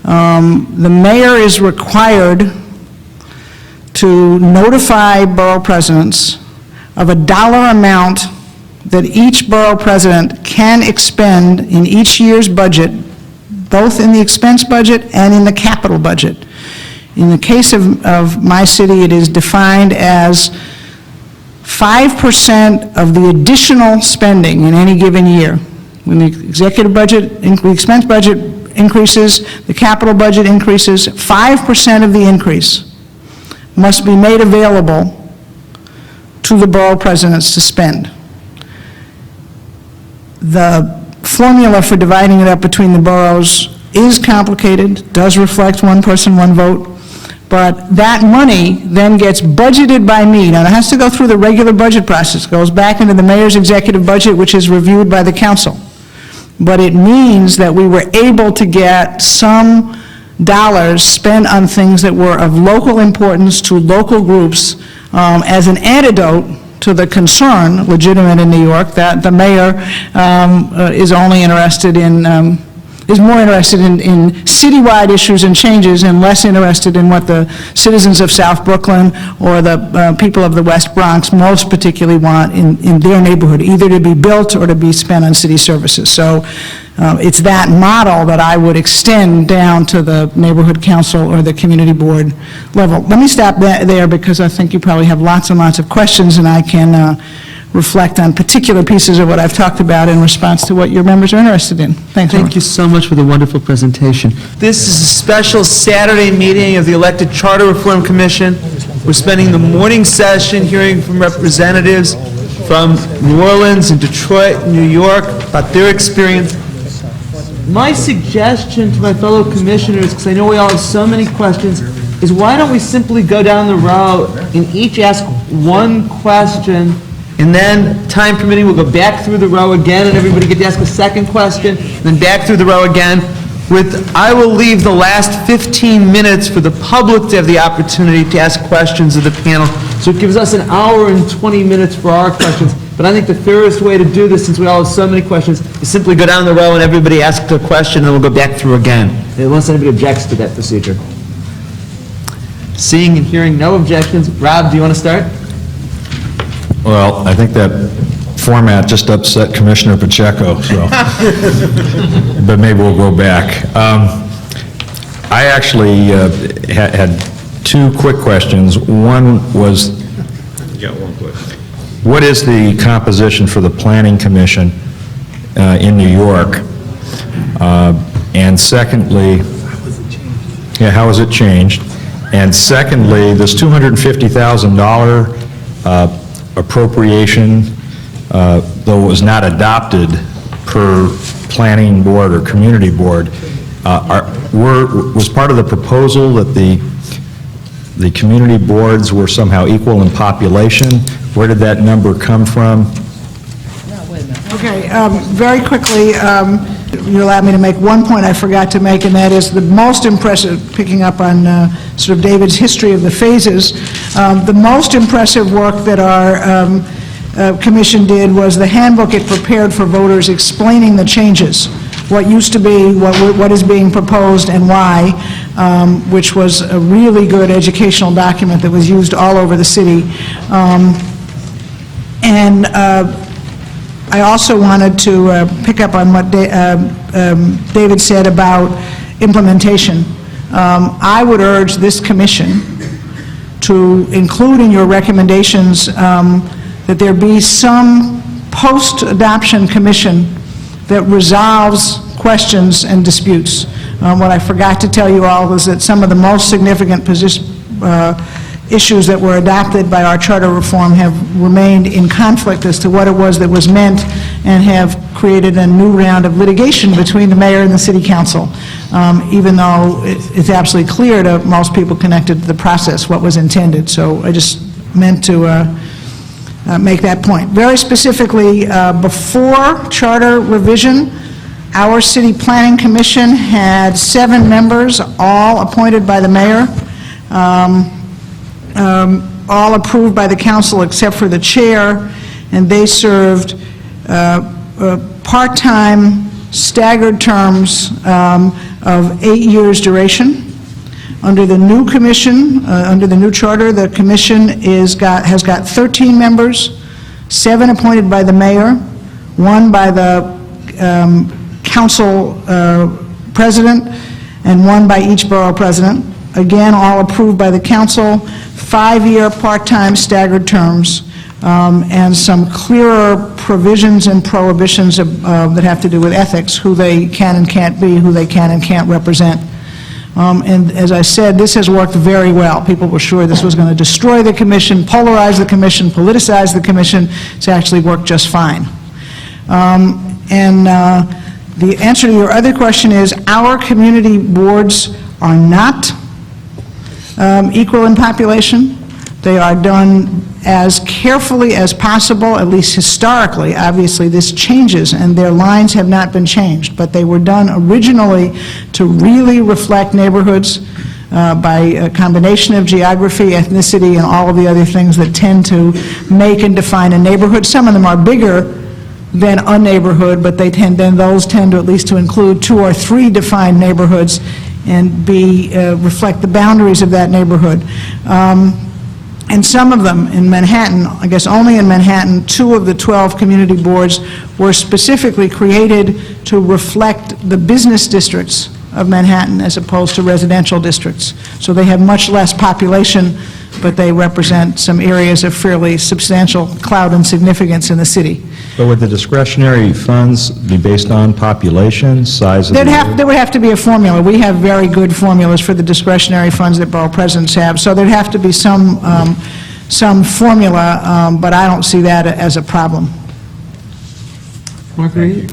The mayor is required to notify borough presidents of a dollar amount that each borough president can expend in each year's budget, both in the expense budget and in the capital budget. In the case of my city, it is defined as 5% of the additional spending in any given year. When the executive budget, the expense budget increases, the capital budget increases, 5% of the increase must be made available to the borough presidents to spend. The formula for dividing it up between the boroughs is complicated, does reflect one person, one vote, but that money then gets budgeted by me. Now, it has to go through the regular budget process. It goes back into the mayor's executive budget, which is reviewed by the council. But it means that we were able to get some dollars spent on things that were of local importance to local groups as an antidote to the concern, legitimate in New York, that the mayor is only interested in, is more interested in citywide issues and changes and less interested in what the citizens of South Brooklyn or the people of the West Bronx most particularly want in their neighborhood, either to be built or to be spent on city services. So it's that model that I would extend down to the neighborhood council or the community board level. Let me stop there because I think you probably have lots and lots of questions, and I can reflect on particular pieces of what I've talked about in response to what your members are interested in. Thanks. Thank you so much for the wonderful presentation. This is a special Saturday meeting of the elected Charter Reform Commission. We're spending the morning session hearing from representatives from New Orleans and Detroit and New York about their experience. My suggestion to my fellow commissioners, because I know we all have so many questions, is why don't we simply go down the row and each ask one question, and then, time permitting, we'll go back through the row again, and everybody get to ask a second question, and then back through the row again. I will leave the last 15 minutes for the public to have the opportunity to ask questions of the panel. So it gives us an hour and 20 minutes for our questions. But I think the fairest way to do this, since we all have so many questions, is simply go down the row and everybody ask a question, and we'll go back through again, unless anybody objects to that procedure. Seeing and hearing no objections. Rob, do you want to start? Well, I think that format just upset Commissioner Pacheco, so, but maybe we'll go back. I actually had two quick questions. One was, what is the composition for the Planning Commission in New York? And secondly, how has it changed? And secondly, this $250,000 appropriation, though it was not adopted per planning board or community board, was part of the proposal that the community boards were somehow equal in population? Where did that number come from? Okay, very quickly, You allowed me to make one point I forgot to make, and that is the most impressive, picking up on sort of David's history of the phases, the most impressive work that our commission did was the handbook it prepared for voters explaining the changes, what used to be, what is being proposed, and why, which was a really good educational document that was used all over the city. And I also wanted to pick up on what David said about implementation. I would urge this commission to include in your recommendations that there be some post-adoption commission that resolves questions and disputes. What I forgot to tell you all was that some of the most significant issues that were adopted by our charter reform have remained in conflict as to what it was that was meant, and have created a new round of litigation between the mayor and the city council, even though it's absolutely clear to most people connected to the process what was intended. So I just meant to make that point. Very specifically, before charter revision, our city planning commission had 7 members, all appointed by the mayor, all approved by the council except for the chair, and they served part-time, staggered terms of 8 years duration. Under the new commission, under the new charter, the commission has got 13 members, 7 appointed by the mayor, 1 by the council president, and 1 by each borough president. Again, all approved by the council, 5-year part-time staggered terms, and some clearer provisions and prohibitions that have to do with ethics, who they can and can't be, who they can and can't represent. And as I said, this has worked very well. People were sure this was going to destroy the commission, polarize the commission, politicize the commission. It's actually worked just fine. The answer to your other question is our community boards are not equal in population. They are done as carefully as possible, at least historically. Obviously, this changes, and their lines have not been changed, but they were done originally to really reflect neighborhoods by a combination of geography, ethnicity, and all of the other things that tend to make and define a neighborhood. Some of them are bigger than a neighborhood, but those tend to at least to include 2 or 3 defined neighborhoods and reflect the boundaries of that neighborhood. And some of them in Manhattan, I guess only in Manhattan, 2 of the 12 community boards were specifically created to reflect the business districts of Manhattan as opposed to residential districts. So they have much less population, but they represent some areas of fairly substantial clout and significance in the city. But would the discretionary funds be based on population, size of the area? There would have to be a formula. We have very good formulas for the discretionary funds that borough presidents have, so there'd have to be some formula, but I don't see that as a problem. Marguerite?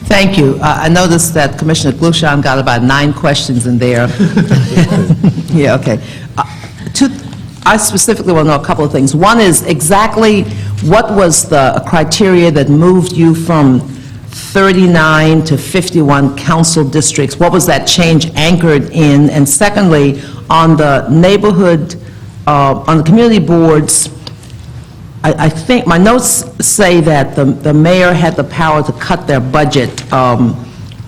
Thank you. I noticed that Commissioner Glushan got about 9 questions in there. Yeah, okay. I specifically want to know a couple of things. One is exactly what was the criteria that moved you from 39 to 51 council districts? What was that change anchored in? And secondly, on the neighborhood, on the community boards, I think my notes say that the mayor had the power to cut their budget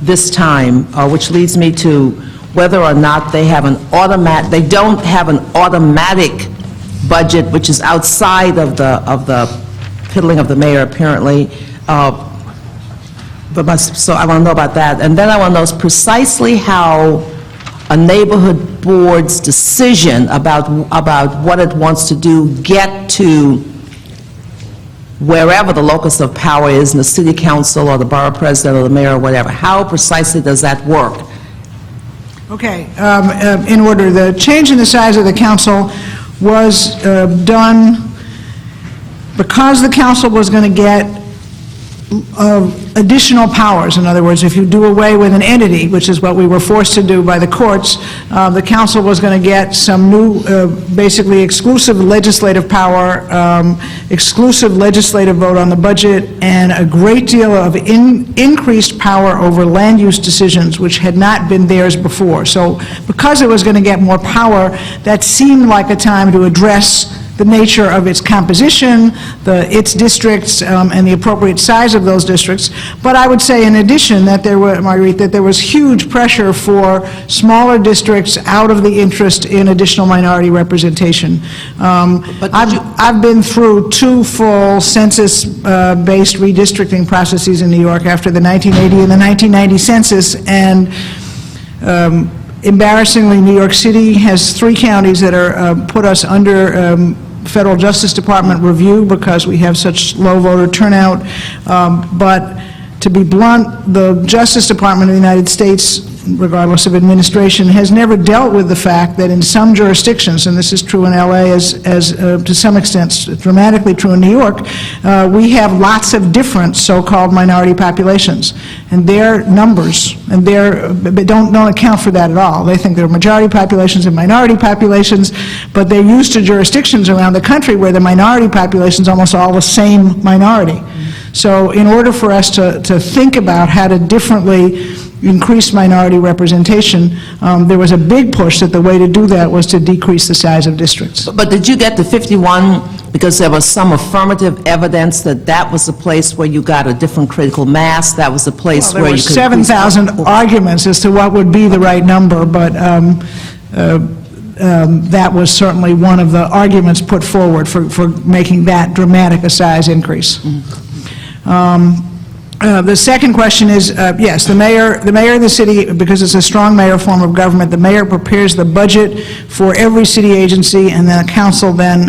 this time, which leads me to whether or not they have they don't have an automatic budget, which is outside of the piddling of the mayor, apparently. So I want to know about that. And then I want to know precisely how a neighborhood board's decision about what it wants to do get to wherever the locus of power is, in the city council or the borough president or the mayor or whatever. How precisely does that work? Okay, in order, the change in the size of the council was done because the council was going to get additional powers. In other words, if you do away with an entity, which is what we were forced to do by the courts, the council was going to get some new, basically exclusive legislative power, exclusive legislative vote on the budget, and a great deal of increased power over land use decisions, which had not been theirs before. So because it was going to get more power, that seemed like a time to address the nature of its composition, its districts, and the appropriate size of those districts. But I would say in addition that Marguerite, that there was huge pressure for smaller districts out of the interest in additional minority representation. I've been through 2 full census-based redistricting processes in New York after the 1980 and the 1990 census, and embarrassingly, New York City has 3 counties that are put us under Federal Justice Department review because we have such low voter turnout. But to be blunt, the Justice Department of the United States, regardless of administration, has never dealt with the fact that in some jurisdictions, and this is true in LA as to some extent dramatically true in New York, we have lots of different so-called minority populations, and their numbers and they don't account for that at all. They think there are majority populations and minority populations, but they're used to jurisdictions around the country where the minority population is almost all the same minority. So in order for us to think about how to differently increase minority representation, there was a big push that the way to do that was to decrease the size of districts. But did you get to 51 because there was some affirmative evidence that that was the place where you got a different critical mass, that was the place There where were you could... 7,000 arguments as to what would be the right number, but that was certainly one of the arguments put forward for making that dramatic a size increase. The second question is, yes, the mayor of the city, because it's a strong mayor form of government, the mayor prepares the budget for every city agency, and the council then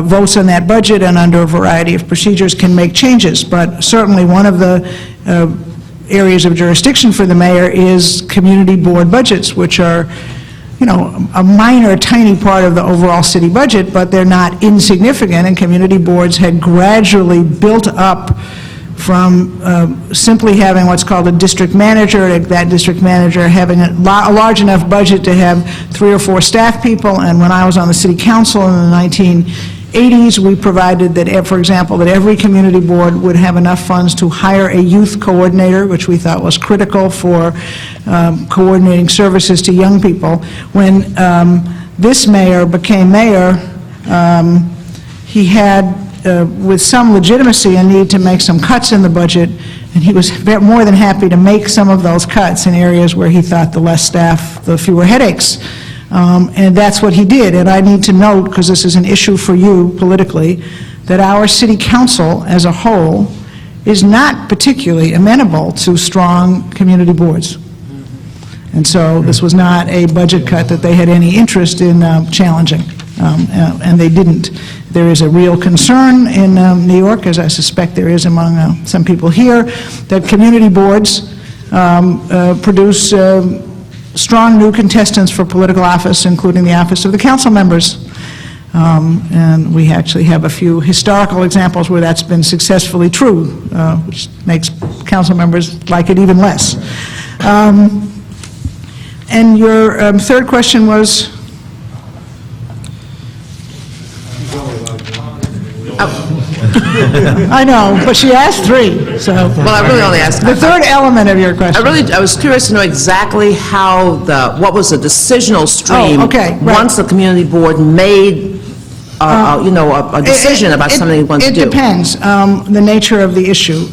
votes on that budget, and under a variety of procedures can make changes. But certainly one of the areas of jurisdiction for the mayor is community board budgets, which are, you know, a minor, tiny part of the overall city budget, but they're not insignificant, and community boards had gradually built up from simply having what's called a district manager, that district manager having a large enough budget to have 3 or 4 staff people. And when I was on the city council in the 1980s, we provided that, for example, that every community board would have enough funds to hire a youth coordinator, which we thought was critical for coordinating services to young people. When this mayor became mayor, he had with some legitimacy a need to make some cuts in the budget, and he was more than happy to make some of those cuts in areas where he thought the less staff, the fewer headaches. And that's what he did. And I need to note, because this is an issue for you politically, that our city council as a whole is not particularly amenable to strong community boards. And so this was not a budget cut that they had any interest in challenging, and they didn't. There is a real concern in New York, as I suspect there is among some people here, that community boards produce strong new contestants for political office, including the office of the council members. And we actually have a few historical examples where that's been successfully true, which makes council members like it even less. And your third question was? I know, but she asked 3, so. Well, I really only asked... The third element of your question. I was curious to know exactly how what was the decisional stream once the community board made, you know, a decision about something it wants to do. It depends, the nature of the issue.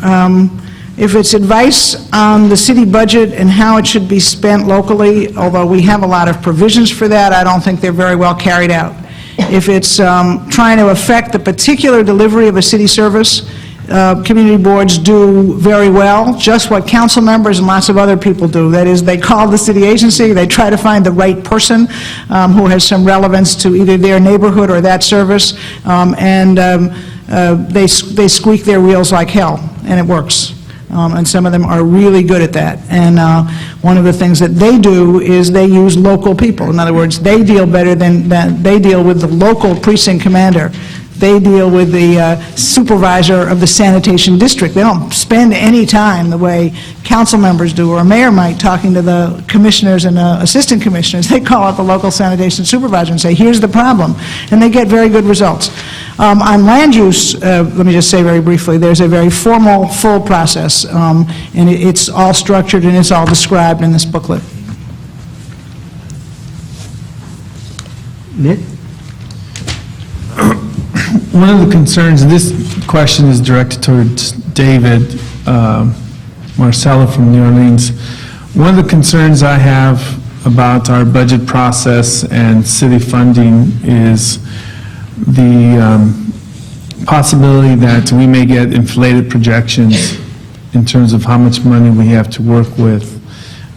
If it's advice on the city budget and how it should be spent locally, although we have a lot of provisions for that, I don't think they're very well carried out. If it's trying to affect the particular delivery of a city service, community boards do very well, just what council members and lots of other people do. That is, they call the city agency, they try to find the right person who has some relevance to either their neighborhood or that service, and they squeak their wheels like hell, and it works. And some of them are really good at that. And one of the things that they do is they use local people. In other words, they deal better than they deal with the local precinct commander. They deal with the supervisor of the sanitation district. They don't spend any time the way council members do, or a mayor might, talking to the commissioners and assistant commissioners. They call up the local sanitation supervisor and say, here's the problem, and they get very good results. On land use, let me just say very briefly, there's a very formal, full process, and it's all structured and it's all described in this booklet. Nick? One of the concerns, this question is directed towards David Marcella from New Orleans. One of the concerns I have about our budget process and city funding is the possibility that we may get inflated projections in terms of how much money we have to work with.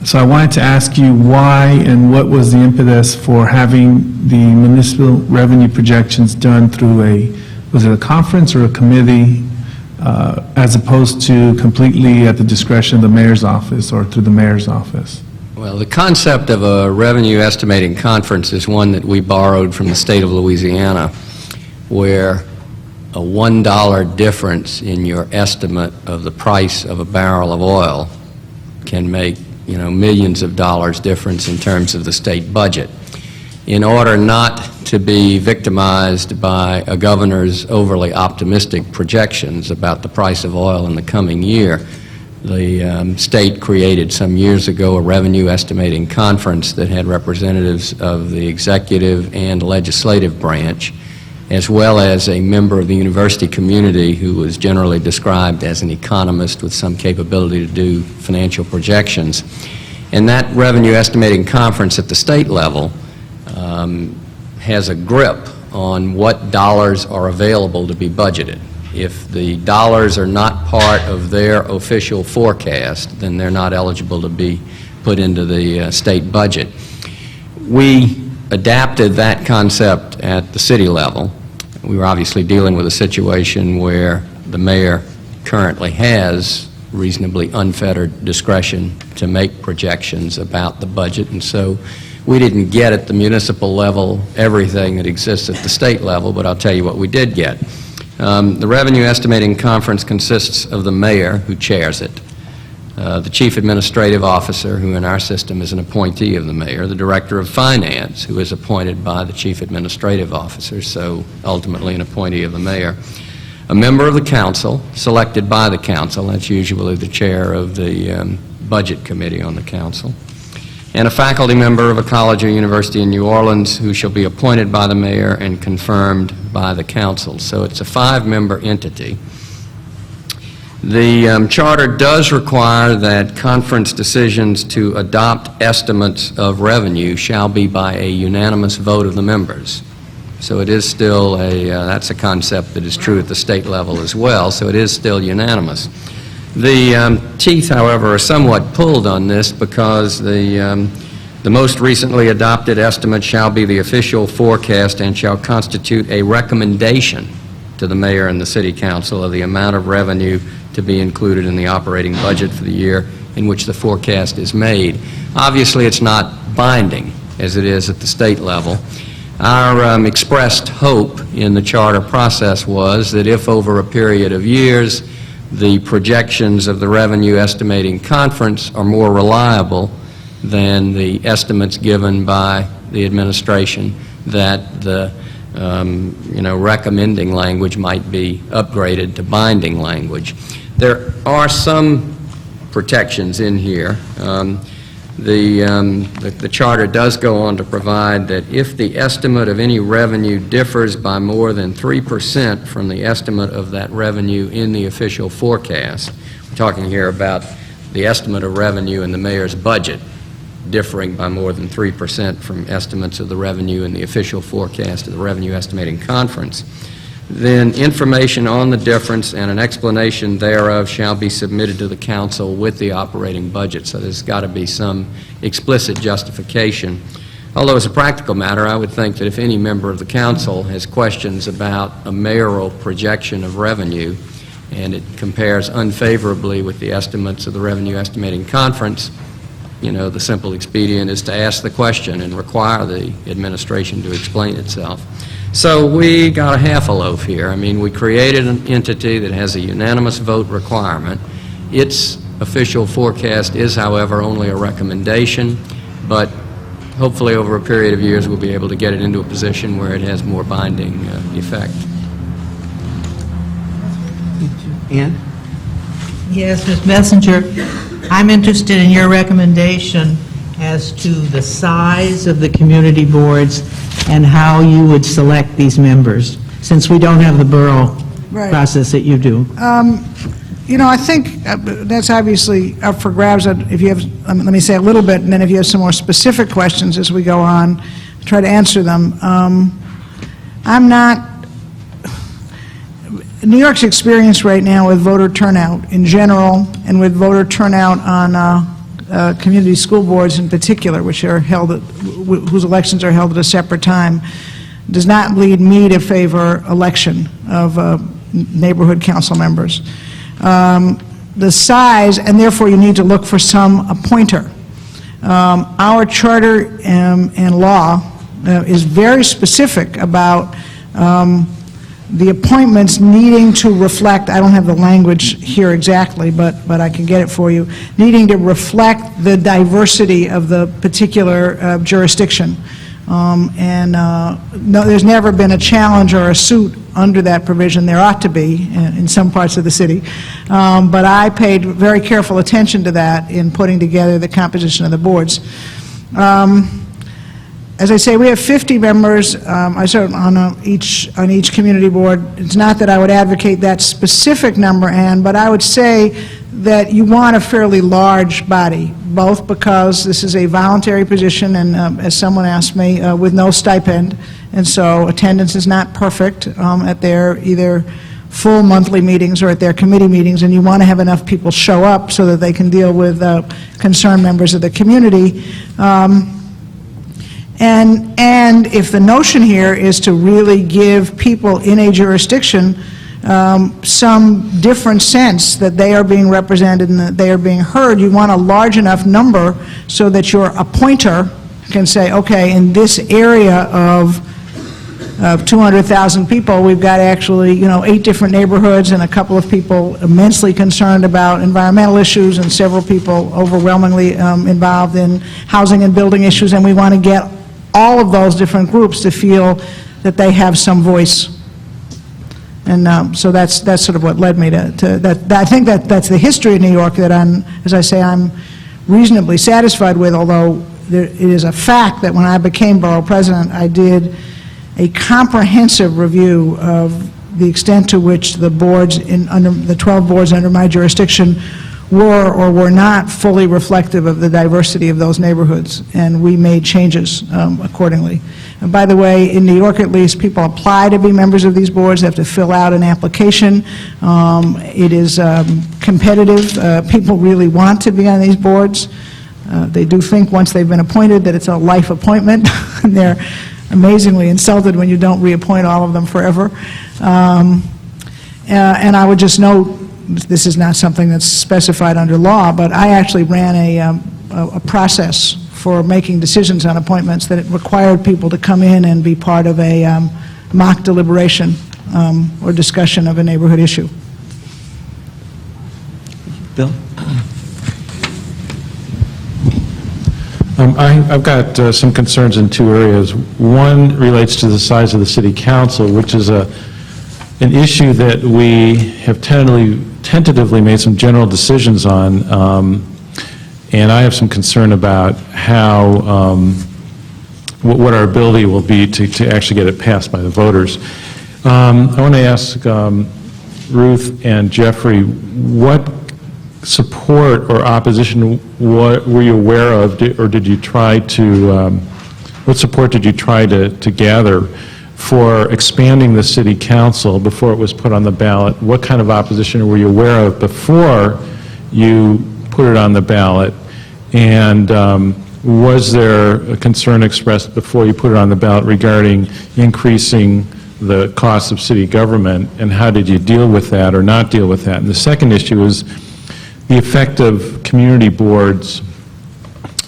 So I wanted to ask you why and what was the impetus for having the municipal revenue projections done through was it a conference or a committee, as opposed to completely at the discretion of the mayor's office or through the mayor's office? Well, the concept of a revenue estimating conference is one that we borrowed from the state of Louisiana, where a $1 difference in your estimate of the price of a barrel of oil can make, millions of dollars difference in terms of the state budget. In order not to be victimized by a governor's overly optimistic projections about the price of oil in the coming year, the state created some years ago a revenue estimating conference that had representatives of the executive and legislative branch, as well as a member of the university community who was generally described as an economist with some capability to do financial projections. And that revenue estimating conference at the state level has a grip on what dollars are available to be budgeted. If the dollars are not part of their official forecast, then they're not eligible to be put into the state budget. We adapted that concept at the city level. We were obviously dealing with a situation where the mayor currently has reasonably unfettered discretion to make projections about the budget, and so we didn't get at the municipal level everything that exists at the state level, but I'll tell you what we did get. The Revenue Estimating Conference consists of the mayor, who chairs it, the chief administrative officer, who in our system is an appointee of the mayor, the director of finance, who is appointed by the chief administrative officer, so ultimately an appointee of the mayor, a member of the council, selected by the council, that's usually the chair of the budget committee on the council, and a faculty member of a college or university in New Orleans who shall be appointed by the mayor and confirmed by the council. So it's a 5-member entity. The charter does require that conference decisions to adopt estimates of revenue shall be by a unanimous vote of the members. So it is still that's a concept that is true at the state level as well, so it is still unanimous. The teeth, however, are somewhat pulled on this because the most recently adopted estimate shall be the official forecast and shall constitute a recommendation to the mayor and the city council of the amount of revenue to be included in the operating budget for the year in which the forecast is made. Obviously, it's not binding as it is at the state level. Our expressed hope in the charter process was that if over a period of years the projections of the Revenue Estimating Conference are more reliable than the estimates given by the administration, that the recommending language might be upgraded to binding language. There are some protections in here. The charter does go on to provide that if the estimate of any revenue differs by more than 3% from the estimate of that revenue in the official forecast, we're talking here about the estimate of revenue in the mayor's budget differing by more than 3% from estimates of the revenue in the official forecast of the Revenue Estimating Conference, then information on the difference and an explanation thereof shall be submitted to the council with the operating budget. So there's got to be some explicit justification. Although as a practical matter, I would think that if any member of the council has questions about a mayoral projection of revenue and it compares unfavorably with the estimates of the Revenue Estimating Conference, the simple expedient is to ask the question and require the administration to explain itself. So we got a half a loaf here. I mean, we created an entity that has a unanimous vote requirement. Its official forecast is, however, only a recommendation, but hopefully over a period of years we'll be able to get it into a position where it has more binding effect. Ann? Yes, Ms. Messenger, I'm interested in your recommendation as to the size of the community boards and how you would select these members, since we don't have the borough Right. process that you do. You know, I think that's obviously up for grabs. If you have, let me say a little bit, and then if you have some more specific questions as we go on, try to answer them. I'm not, New York's experience right now with voter turnout in general, and with voter turnout on community school boards in particular, which are held, whose elections are held at a separate time, does not lead me to favor election of neighborhood council members. The size, and therefore you need to look for some appointer. Our charter and law is very specific about the appointments needing to reflect, I don't have the language here exactly, but I can get it for you, needing to reflect the diversity of the particular jurisdiction. No, there's never been a challenge or a suit under that provision. There ought to be in some parts of the city. But I paid very careful attention to that in putting together the composition of the boards. As I say, we have 50 members. I serve on each community board. It's not that I would advocate that specific number, Ann, but I would say that you want a fairly large body, both because this is a voluntary position, and as someone asked me, with no stipend, and so attendance is not perfect at their either full monthly meetings or at their committee meetings, and you want to have enough people show up so that they can deal with concerned members of the community. And if the notion here is to really give people in a jurisdiction some different sense that they are being represented and that they are being heard, you want a large enough number so that your appointer can say, okay, in this area of 200,000 people, we've got actually, 8 different neighborhoods and a couple of people immensely concerned about environmental issues and several people overwhelmingly involved in housing and building issues, and we want to get all of those different groups to feel that they have some voice. And so that's sort of what led me to that. I think that's the history of New York that I'm reasonably satisfied with, although it is a fact that when I became borough president, I did a comprehensive review of the extent to which the boards, under the 12 boards under my jurisdiction, were or were not fully reflective of the diversity of those neighborhoods, and we made changes accordingly. And by the way, in New York at least, people apply to be members of these boards. They have to fill out an application. It is competitive. People really want to be on these boards. They do think once they've been appointed that it's a life appointment, and they're amazingly insulted when you don't reappoint all of them forever. And I would just note, this is not something that's specified under law, but I actually ran a process for making decisions on appointments that it required people to come in and be part of a mock deliberation or discussion of a neighborhood issue. Bill? I've got some concerns in 2 areas. One relates to the size of the city council, which is an issue that we have tentatively made some general decisions on, and I have some concern about how, what our ability will be to actually get it passed by the voters. I want to ask Ruth and Jeffrey, what support or opposition were you aware of, or did you try to, what support did you try to gather for expanding the city council before it was put on the ballot? What kind of opposition were you aware of before you put it on the ballot? And was there a concern expressed before you put it on the ballot regarding increasing the cost of city government, and how did you deal with that or not deal with that? And the second issue is the effect of community boards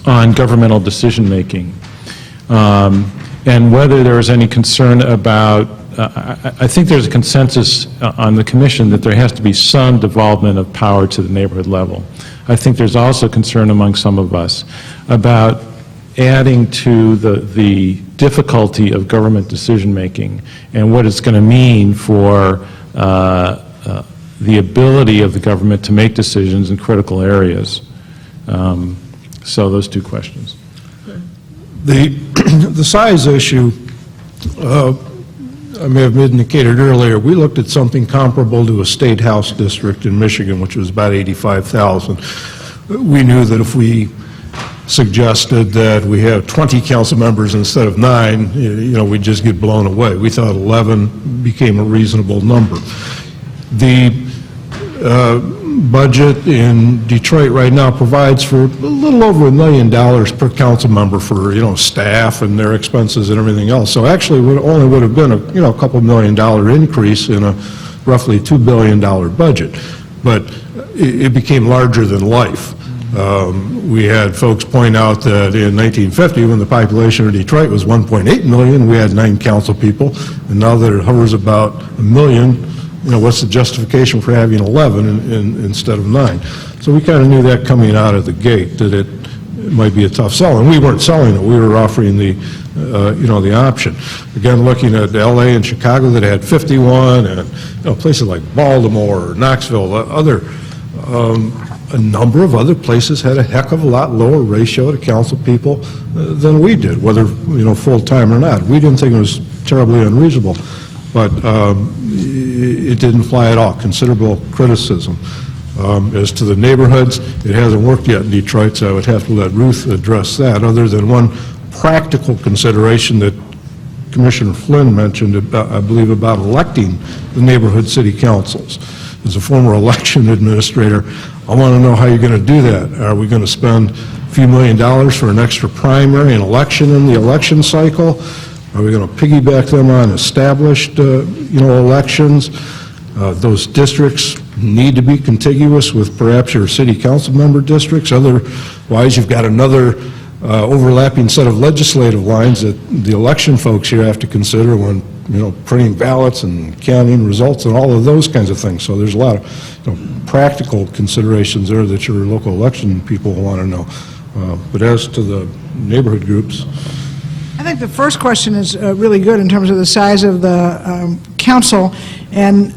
on governmental decision-making. and whether there was any concern about, I think there's a consensus on the commission that there has to be some devolvement of power to the neighborhood level. I think there's also concern among some of us about adding to the difficulty of government decision-making and what it's going to mean for the ability of the government to make decisions in critical areas. So those two questions. The size issue, I may have indicated earlier, we looked at something comparable to a state house district in Michigan, which was about 85,000. We knew that if we suggested that we have 20 council members instead of 9, we'd just get blown away. We thought 11 became a reasonable number. The budget in Detroit right now provides for a little over $1 million per council member for, staff and their expenses and everything else. So actually, it only would have been a couple $1 million increase in a roughly $2 billion budget. But it became larger than life. We had folks point out that in 1950, when the population of Detroit was 1.8 million, we had 9 council people, and now that it hovers about 1 million, what's the justification for having 11 instead of 9? So we kind of knew that coming out of the gate, that it might be a tough sell, and we weren't selling it. We were offering the, the option. Again, looking at L.A. and Chicago that had 51, and places like Baltimore, or Knoxville, a number of other places had a heck of a lot lower ratio to council people than we did, whether full-time or not. We didn't think it was terribly unreasonable, but it didn't fly at all. Considerable criticism. As to the neighborhoods, it hasn't worked yet in Detroit, so I would have to let Ruth address that, other than one practical consideration that Commissioner Flynn mentioned, I believe, about electing the neighborhood city councils. As a former election administrator, I want to know how you're going to do that. Are we going to spend a few $1 million for an extra primary and election in the election cycle? Are we going to piggyback them on established, elections? Those districts need to be contiguous with perhaps your city council member districts. Otherwise, you've got another overlapping set of legislative lines that the election folks here have to consider when, printing ballots and counting results and all of those kinds of things. So there's a lot of, practical considerations there that your local election people want to know. But as to the neighborhood groups, I think the first question is really good in terms of the size of the council, and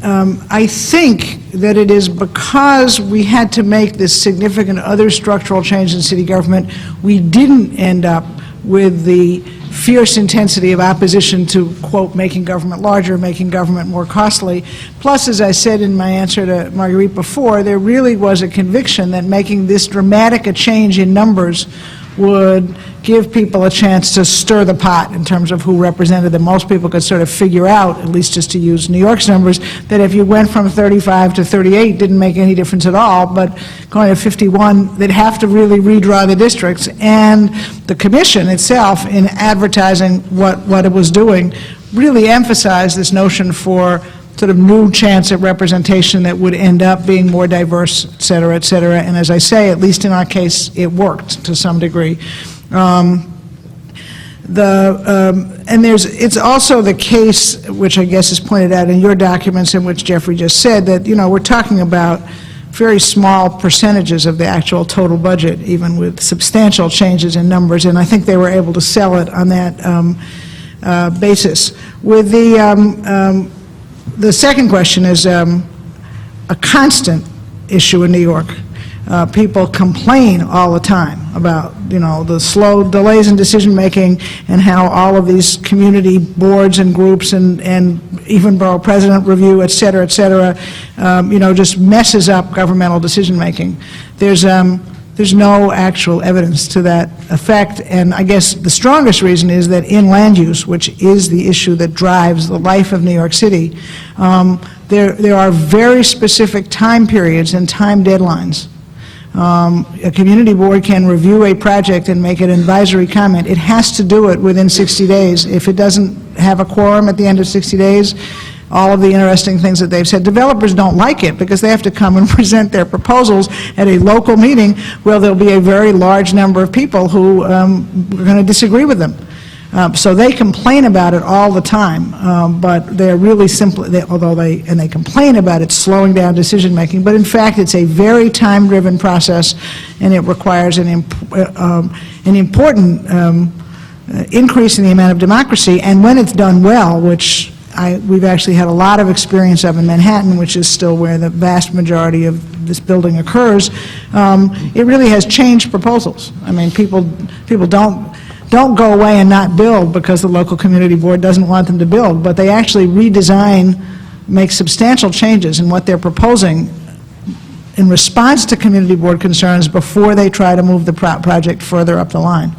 I think that it is because we had to make this significant other structural change in city government, we didn't end up with the fierce intensity of opposition to, quote, making government larger, making government more costly. Plus, as I said in my answer to Marguerite before, there really was a conviction that making this dramatic a change in numbers would give people a chance to stir the pot in terms of who represented them. Most people could sort of figure out, at least just to use New York's numbers, that if you went from 35 to 38, didn't make any difference at all, but going to 51, they'd have to really redraw the districts. And the commission itself, in advertising what it was doing, really emphasized this notion for sort of new chance at representation that would end up being more diverse, et cetera, et cetera. And as I say, at least in our case, it worked to some degree. It's also the case, which I guess is pointed out in your documents, in which Jeffrey just said, that, we're talking about very small percentages of the actual total budget, even with substantial changes in numbers, and I think they were able to sell it on that basis. With the second question is a constant issue in New York. People complain all the time about, the slow delays in decision-making and how all of these community boards and groups and even borough president review, et cetera, just messes up governmental decision-making. There's no actual evidence to that effect, and I guess the strongest reason is that in land use, which is the issue that drives the life of New York City, there are very specific time periods and time deadlines. A community board can review a project and make an advisory comment. It has to do it within 60 days. If it doesn't have a quorum at the end of 60 days, all of the interesting things that they've said. Developers don't like it because they have to come and present their proposals at a local meeting where there'll be a very large number of people who are going to disagree with them. So they complain about it all the time, but they're really simply, they complain about it slowing down decision-making, but in fact, it's a very time-driven process, and it requires an important increase in the amount of democracy, and when it's done well, which we've actually had a lot of experience of in Manhattan, which is still where the vast majority of this building occurs, it really has changed proposals. I mean, people don't go away and not build because the local community board doesn't want them to build, but they actually redesign, make substantial changes in what they're proposing in response to community board concerns before they try to move the project further up the line.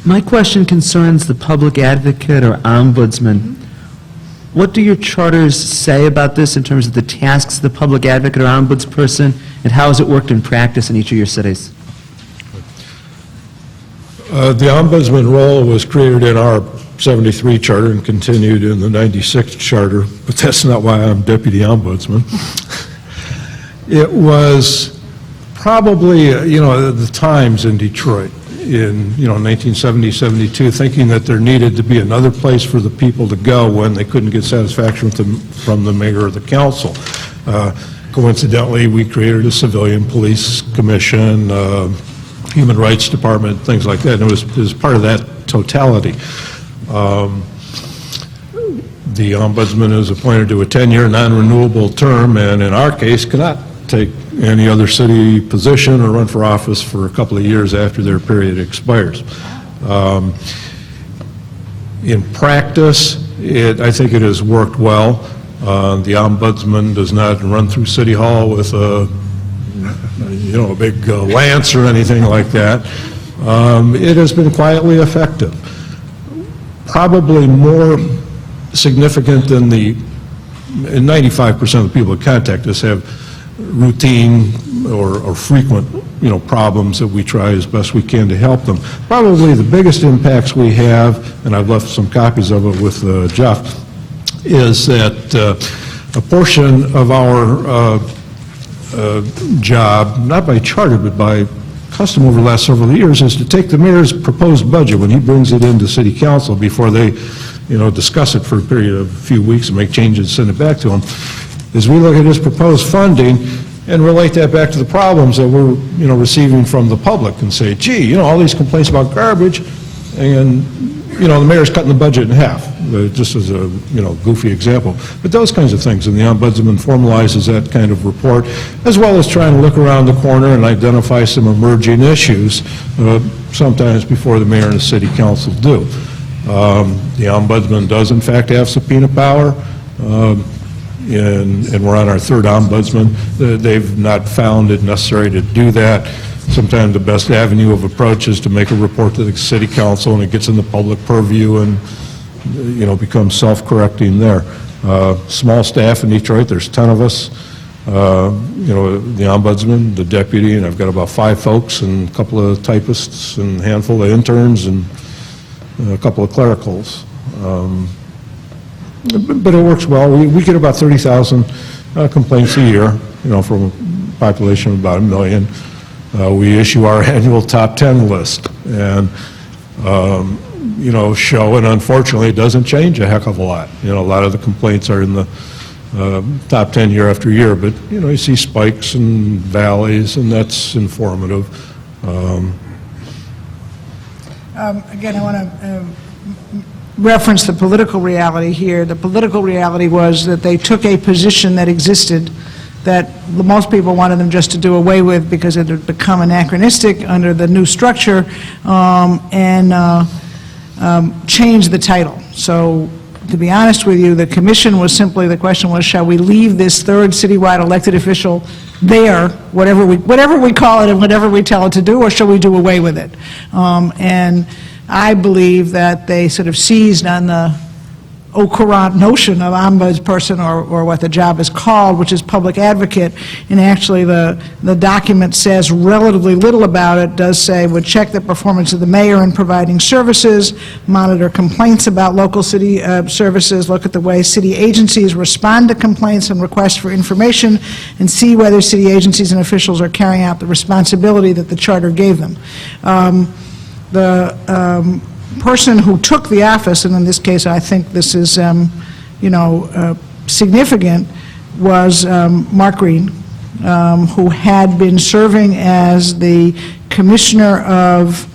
My question concerns the public advocate or ombudsman. What do your charters say about this in terms of the tasks of the public advocate or ombudsperson, and how has it worked in practice in each of your cities? The ombudsman role was created in our 73 charter and continued in the 96 charter, but that's not why I'm deputy ombudsman. It was probably, the Times in Detroit in, 1970, 72, thinking that there needed to be another place for the people to go when they couldn't get satisfaction from the mayor or the council. Coincidentally, we created a civilian police commission, Human Rights Department, things like that, and it was part of that totality. The ombudsman is appointed to a 10-year non-renewable term, and in our case, cannot take any other city position or run for office for a couple of years after their period expires. In practice, I think it has worked well. The ombudsman does not run through City Hall with a big lance or anything like that. It has been quietly effective. Probably more significant than 95% of the people that contact us have routine or frequent, problems that we try as best we can to help them. Probably the biggest impacts we have, and I've left some copies of it with Jeff, is that a portion of our job, not by charter, but by custom over the last several years, is to take the mayor's proposed budget when he brings it into city council before they, discuss it for a period of a few weeks and make changes and send it back to them, is we look at his proposed funding and relate that back to the problems that we're, receiving from the public and say, gee, all these complaints about garbage, and, the mayor's cutting the budget in half, just as a, goofy example. But those kinds of things, and the ombudsman formalizes that kind of report, as well as trying to look around the corner and identify some emerging issues, sometimes before the mayor and the city council do. The ombudsman does, in fact, have subpoena power, and we're on our third ombudsman. They've not found it necessary to do that. Sometimes the best avenue of approach is to make a report to the city council, and it gets in the public purview and, becomes self-correcting there. Small staff in Detroit, there's 10 of us. The ombudsman, the deputy, and I've got about 5 folks and a couple of typists and a handful of interns and a couple of clericals. But it works well. We get about 30,000 complaints a year, from a population of about 1 million. We issue our annual top 10 list, and, show, and unfortunately, it doesn't change a heck of a lot. A lot of the complaints are in the top 10 year after year, but, you see spikes and valleys, and that's informative. Again, I want to reference the political reality here. The political reality was that they took a position that existed that most people wanted them just to do away with because it had become anachronistic under the new structure, and change the title. So, to be honest with you, the commission was simply, the question was, shall we leave this third citywide elected official there, whatever we call it and whatever we tell it to do, or shall we do away with it? And I believe that they sort of seized on the au courant notion of ombudsperson, or what the job is called, which is public advocate, and actually the document says relatively little about it. Does say would check the performance of the mayor in providing services, monitor complaints about local city services, look at the way city agencies respond to complaints and requests for information, and see whether city agencies and officials are carrying out the responsibility that the charter gave them. the person who took the office, and in this case, I think this is, significant, was Mark Green, who had been serving as the Commissioner of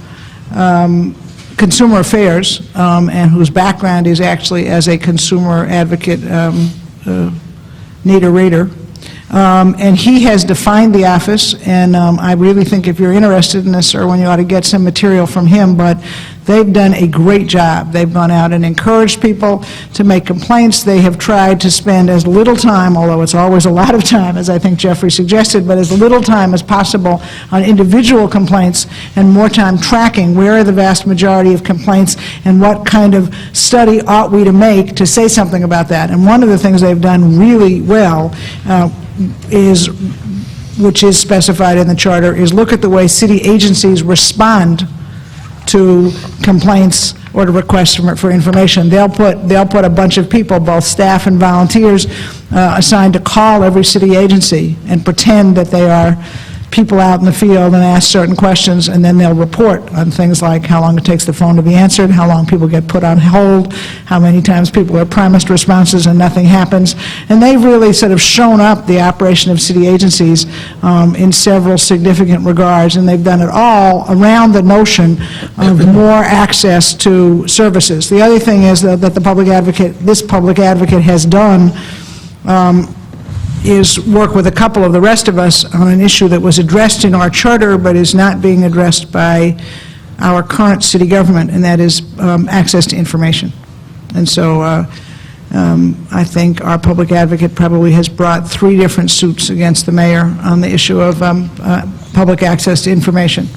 Consumer Affairs, and whose background is actually as a consumer advocate, Nader. And he has defined the office, and I really think if you're interested in this, Erwin, you ought to get some material from him, but they've done a great job. They've gone out and encouraged people to make complaints. They have tried to spend as little time, although it's always a lot of time, as I think Jeffrey suggested, but as little time as possible on individual complaints and more time tracking where are the vast majority of complaints and what kind of study ought we to make to say something about that. And one of the things they've done really well which is specified in the charter, is look at the way city agencies respond to complaints or to requests for information. They'll put a bunch of people, both staff and volunteers, assigned to call every city agency and pretend that they are people out in the field and ask certain questions, and then they'll report on things like how long it takes the phone to be answered, how long people get put on hold, how many times people are promised responses and nothing happens. And they've really sort of shown up the operation of city agencies in several significant regards, and they've done it all around the notion of more access to services. The other thing is that the public advocate, this public advocate has done is work with a couple of the rest of us on an issue that was addressed in our charter but is not being addressed by our current city government, and that is access to information. And so I think our public advocate probably has brought 3 different suits against the mayor on the issue of public access to information.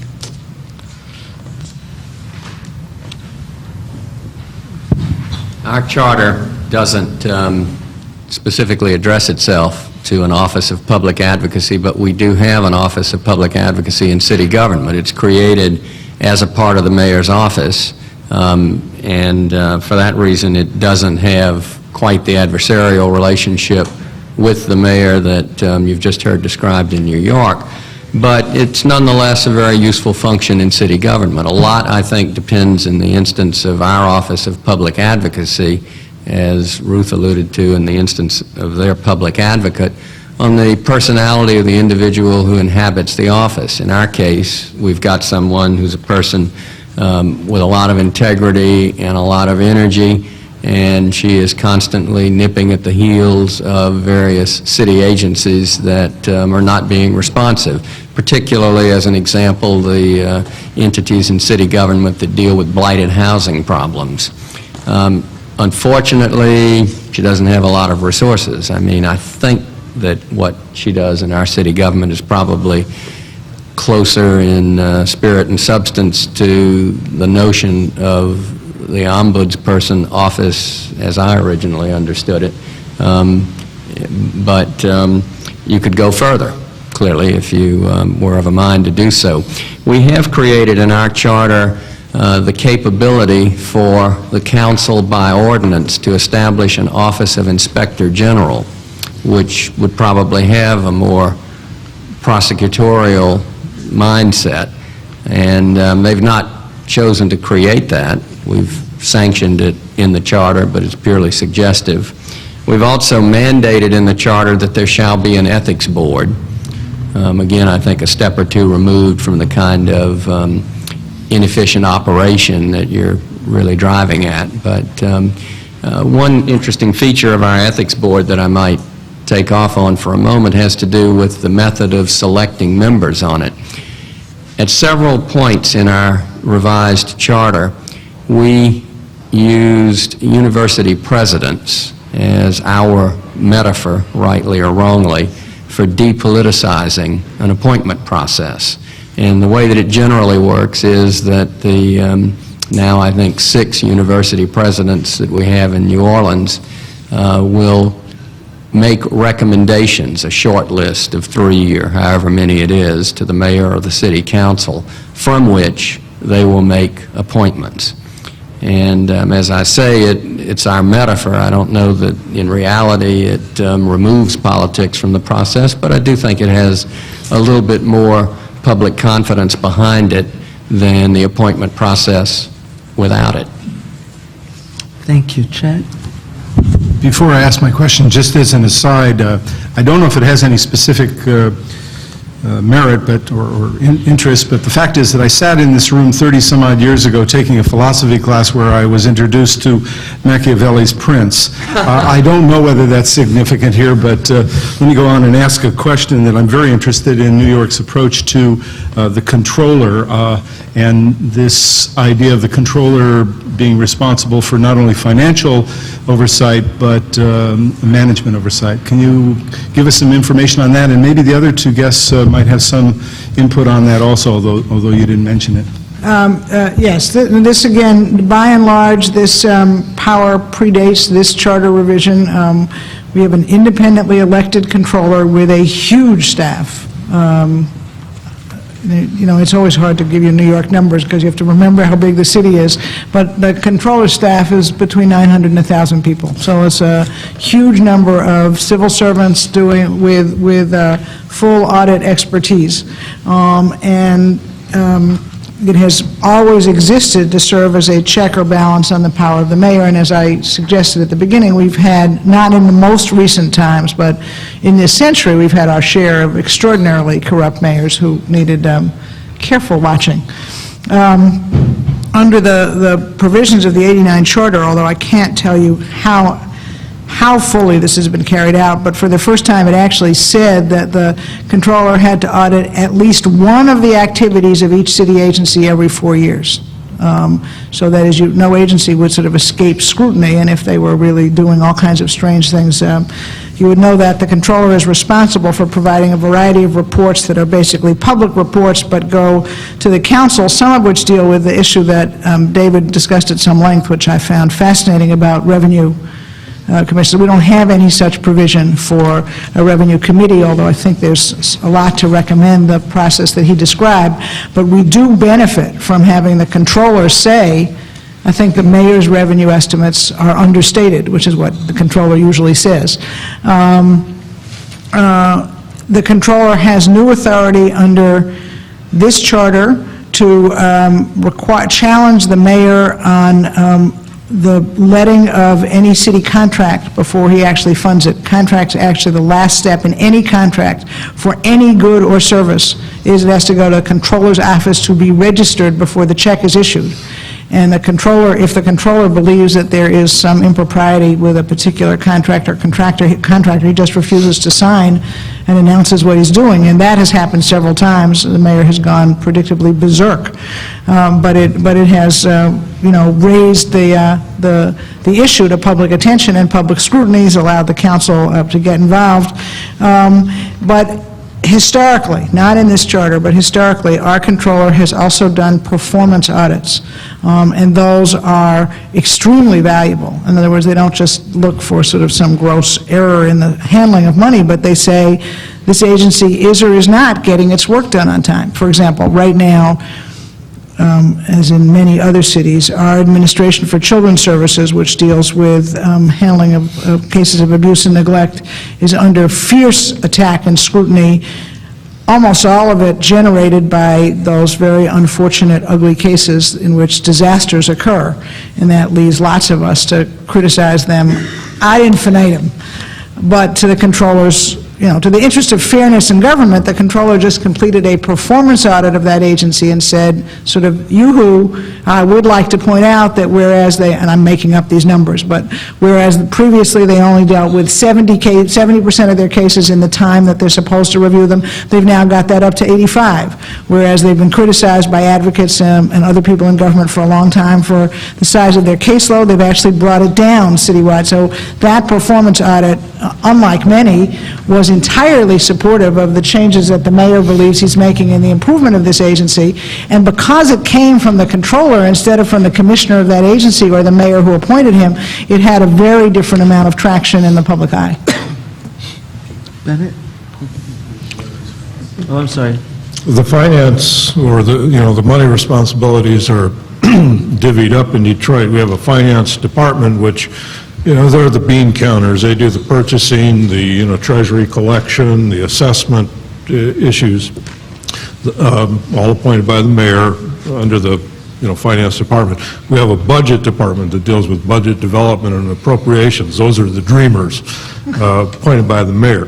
Our charter doesn't specifically address itself to an Office of Public Advocacy, but we do have an Office of Public Advocacy in city government. It's created as a part of the mayor's office, and for that reason it doesn't have quite the adversarial relationship with the mayor that you've just heard described in New York, but it's nonetheless a very useful function in city government. A lot, I think, depends in the instance of our Office of Public Advocacy, as Ruth alluded to in the instance of their public advocate, on the personality of the individual who inhabits the office. In our case, we've got someone who's a person with a lot of integrity and a lot of energy, and she is constantly nipping at the heels of various city agencies that are not being responsive, particularly, as an example, the entities in city government that deal with blighted housing problems. Unfortunately, she doesn't have a lot of resources. I mean, I think that what she does in our city government is probably closer in spirit and substance to the notion of the ombudsperson office as I originally understood it. But you could go further, clearly, if you were of a mind to do so. We have created in our charter the capability for the council by ordinance to establish an Office of Inspector General, which would probably have a more prosecutorial mindset. And they've not chosen to create that. We've sanctioned it in the charter, but it's purely suggestive. We've also mandated in the charter that there shall be an ethics board. Again, I think a step or two removed from the kind of inefficient operation that you're really driving at. But one interesting feature of our ethics board that I might take off on for a moment has to do with the method of selecting members on it. At several points in our revised charter, we used university presidents as our metaphor, rightly or wrongly, for depoliticizing an appointment process. And the way that it generally works is that the now, I think, 6 university presidents that we have in New Orleans will make recommendations, a short list of 3 or however many it is, to the mayor or the city council, from which they will make appointments. And as I say, it's our metaphor. I don't know that in reality it removes politics from the process, but I do think it has a little bit more public confidence behind it than the appointment process without it. Thank you. Chad? Before I ask my question, just as an aside, I don't know if it has any specific merit or interest, but the fact is that I sat in this room 30-some-odd years ago taking a philosophy class where I was introduced to Machiavelli's Prince. I don't know whether that's significant here, but let me go on and ask a question that I'm very interested in New York's approach to the controller and this idea of the controller being responsible for not only financial oversight, but management oversight. Can you give us some information on that? And maybe the other two guests might have some input on that also, although you didn't mention it. Yes, this again, by and large, this power predates this charter revision. We have an independently elected controller with a huge staff. You know, it's always hard to give you New York numbers because you have to remember how big the city is, but the controller staff is between 900 and 1,000 people. So it's a huge number of civil servants doing with full audit expertise. It has always existed to serve as a check or balance on the power of the mayor, and as I suggested at the beginning, we've had, not in the most recent times, but in this century, we've had our share of extraordinarily corrupt mayors who needed careful watching. Under the provisions of the '89 Charter, although I can't tell you how fully this has been carried out, but for the first time it actually said that the controller had to audit at least one of the activities of each city agency every 4 years. So that is, no agency would sort of escape scrutiny, and if they were really doing all kinds of strange things, you would know that the controller is responsible for providing a variety of reports that are basically public reports but go to the council, some of which deal with the issue that David discussed at some length, which I found fascinating, about revenue commissioners. We don't have any such provision for a revenue committee, although I think there's a lot to recommend the process that he described. But we do benefit from having the controller say, I think the mayor's revenue estimates are understated, which is what the controller usually says. The controller has new authority under this charter to challenge the mayor on the letting of any city contract before he actually funds it. Contract's actually the last step in any contract for any good or service, is it has to go to the controller's office to be registered before the check is issued. And the controller, if the controller believes that there is some impropriety with a particular contract or contractor, he just refuses to sign and announces what he's doing. And that has happened several times. The mayor has gone predictably berserk. But it has, raised the issue to public attention and public scrutiny, has allowed the council to get involved. But historically, not in this charter, but historically, our controller has also done performance audits, and those are extremely valuable. In other words, they don't just look for sort of some gross error in the handling of money, but they say this agency is or is not getting its work done on time. For example, right now, as in many other cities, our Administration for Children's Services, which deals with handling of cases of abuse and neglect, is under fierce attack and scrutiny, almost all of it generated by those very unfortunate, ugly cases in which disasters occur, and that leads lots of us to criticize them ad infinitum. But to the controller's, to the interest of fairness in government, the controller just completed a performance audit of that agency and said, sort of, yoo-hoo, I would like to point out that whereas they, and I'm making up these numbers, but whereas previously they only dealt with 70% of their cases in the time that they're supposed to review them, they've now got that up to 85. Whereas they've been criticized by advocates and other people in government for a long time for the size of their caseload, they've actually brought it down citywide. So that performance audit, unlike many, was entirely supportive of the changes that the mayor believes he's making in the improvement of this agency, and because it came from the controller instead of from the commissioner of that agency or the mayor who appointed him, it had a very different amount of traction in the public eye. Bennett? Oh, I'm sorry. The finance, or the money responsibilities are divvied up in Detroit. We have a finance department which, they're the bean counters. They do the purchasing, the, treasury collection, the assessment issues, all appointed by the mayor, under the, finance department. We have a budget department that deals with budget development and appropriations. Those are the dreamers, appointed by the mayor.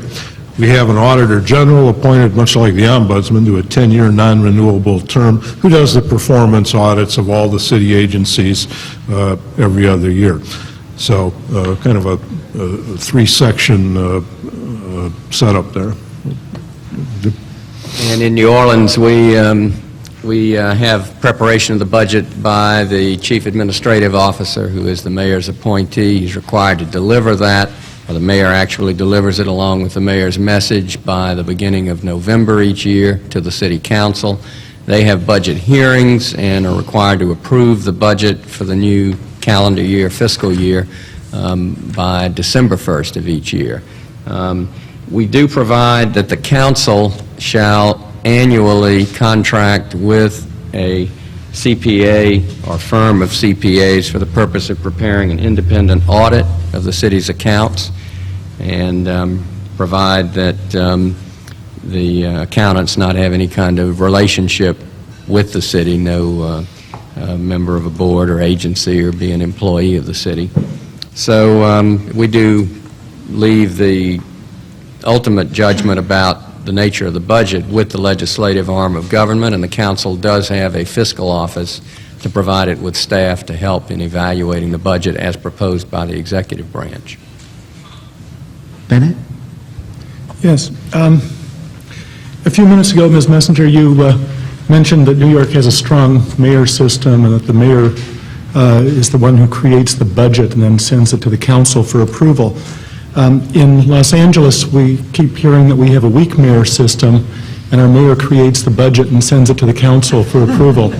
We have an auditor general appointed, much like the ombudsman, to a 10-year non-renewable term, who does the performance audits of all the city agencies every other year. So kind of a three-section setup there. And in New Orleans, we have preparation of the budget by the chief administrative officer, who is the mayor's appointee. He's required to deliver that, or the mayor actually delivers it along with the mayor's message by the beginning of November each year to the city council. They have budget hearings and are required to approve the budget for the new calendar year, fiscal year, by December 1st of each year. We do provide that the council shall annually contract with a CPA or firm of CPAs for the purpose of preparing an independent audit of the city's accounts, and provide that the accountants not have any kind of relationship with the city, no member of a board or agency, or be an employee of the city. So we do leave the ultimate judgment about the nature of the budget with the legislative arm of government, and the council does have a fiscal office to provide it with staff to help in evaluating the budget as proposed by the executive branch. Bennett? Yes. A few minutes ago, Ms. Messenger, you mentioned that New York has a strong mayor system and that the mayor is the one who creates the budget and then sends it to the council for approval. In Los Angeles, we keep hearing that we have a weak mayor system, and our mayor creates the budget and sends it to the council for approval.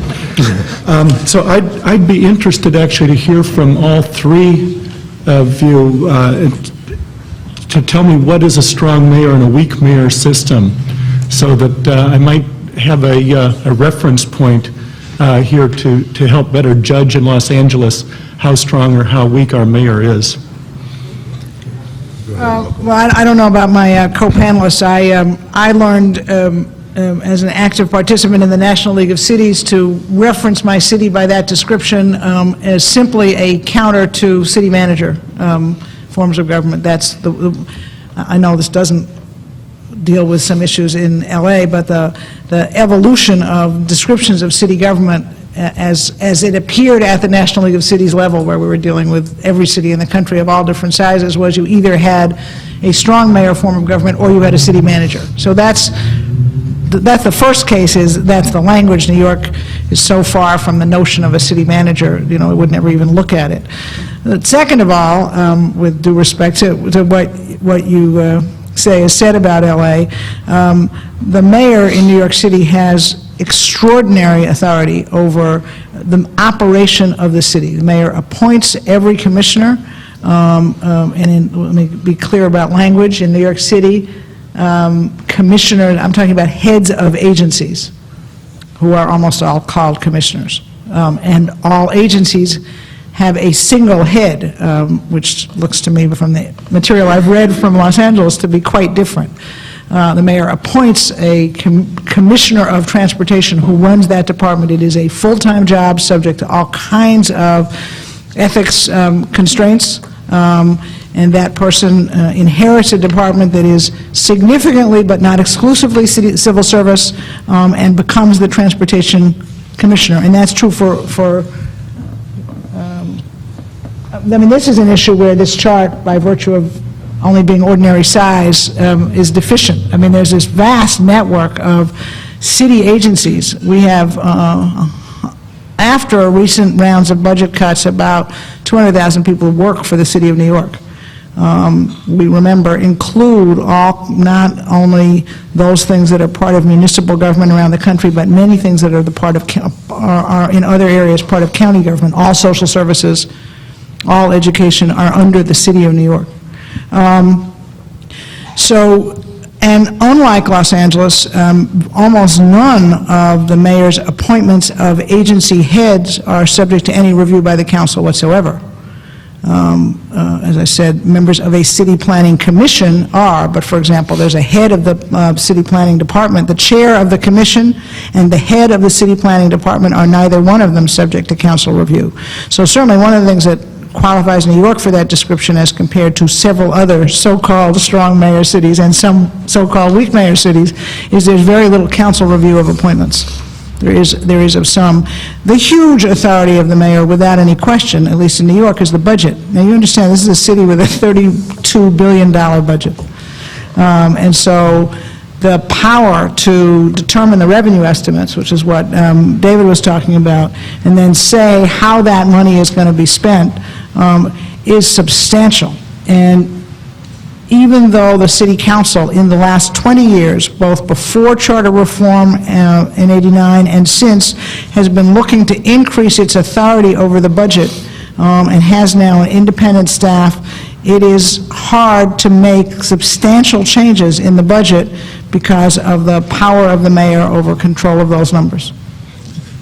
So I'd be interested actually to hear from all three of you to tell me what is a strong mayor and a weak mayor system, so that I might have a reference point here to help better judge in Los Angeles how strong or how weak our mayor is. Well, I don't know about my co-panelists. I learned as an active participant in the National League of Cities to reference my city by that description as simply a counter to city manager forms of government. That's I know this doesn't deal with some issues in LA, but the evolution of descriptions of city government as it appeared at the National League of Cities level, where we were dealing with every city in the country of all different sizes, was you either had a strong mayor form of government or you had a city manager. So that's the first case, is that's the language. New York is so far from the notion of a city manager, it would never even look at it. Second of all, with due respect to what you say is said about LA, the mayor in New York City has extraordinary authority over the operation of the city. The mayor appoints every commissioner, let me be clear about language. In New York City, commissioners, I'm talking about heads of agencies, who are almost all called commissioners. And all agencies have a single head, which looks to me from the material I've read from Los Angeles to be quite different. The mayor appoints a commissioner of transportation who runs that department. It is a full-time job subject to all kinds of ethics constraints, and that person inherits a department that is significantly but not exclusively civil service, and becomes the transportation commissioner. And that's true for this is an issue where this chart, by virtue of only being ordinary size, is deficient. There's this vast network of city agencies. We have, after recent rounds of budget cuts, about 200,000 people who work for the city of New York. We remember include not only those things that are part of municipal government around the country, but many things that are are in other areas part of county government. All social services, all education are under the city of New York. And unlike Los Angeles, almost none of the mayor's appointments of agency heads are subject to any review by the council whatsoever. as I said, members of a city planning commission are, but for example, there's a head of the city planning department. The chair of the commission and the head of the city planning department are neither one of them subject to council review. So certainly one of the things that qualifies New York for that description as compared to several other so-called strong mayor cities and some so-called weak mayor cities is there's very little council review of appointments. There is of some. The huge authority of the mayor, without any question, at least in New York, is the budget. Now, you understand, this is a city with a $32 billion budget. And so the power to determine the revenue estimates, which is what David was talking about, and then say how that money is going to be spent, is substantial. And even though the city council in the last 20 years, both before charter reform in '89 and since, has been looking to increase its authority over the budget and has now an independent staff, it is hard to make substantial changes in the budget because of the power of the mayor over control of those numbers.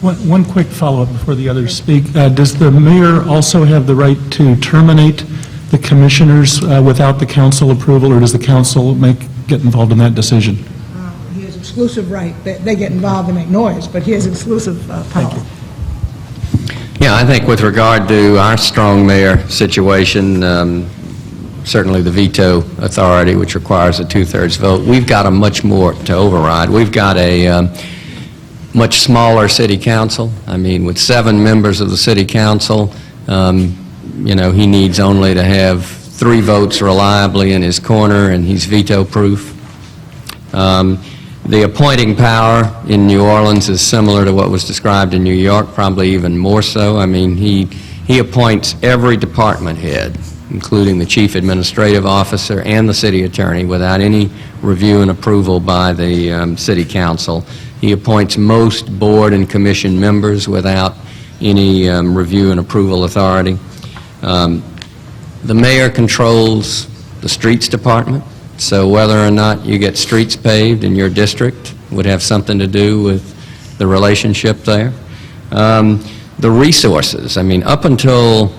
One quick follow-up before the others speak. Does the mayor also have the right to terminate the commissioners without the council approval, or does the council get involved in that decision? He has exclusive right. They get involved and make noise, but he has exclusive power. Yeah, I think with regard to our strong mayor situation, certainly the veto authority, which requires a two-thirds vote, we've got a much more to override. We've got a much smaller city council. I mean, with 7 members of the city council, you know, he needs only to have 3 votes reliably in his corner, and he's veto-proof. The appointing power in New Orleans is similar to what was described in New York, probably even more so. I mean, he appoints every department head, including the chief administrative officer and the city attorney, without any review and approval by the city council. He appoints most board and commission members without any review and approval authority. The mayor controls the streets department, so whether or not you get streets paved in your district would have something to do with the relationship there. The resources, I mean, up until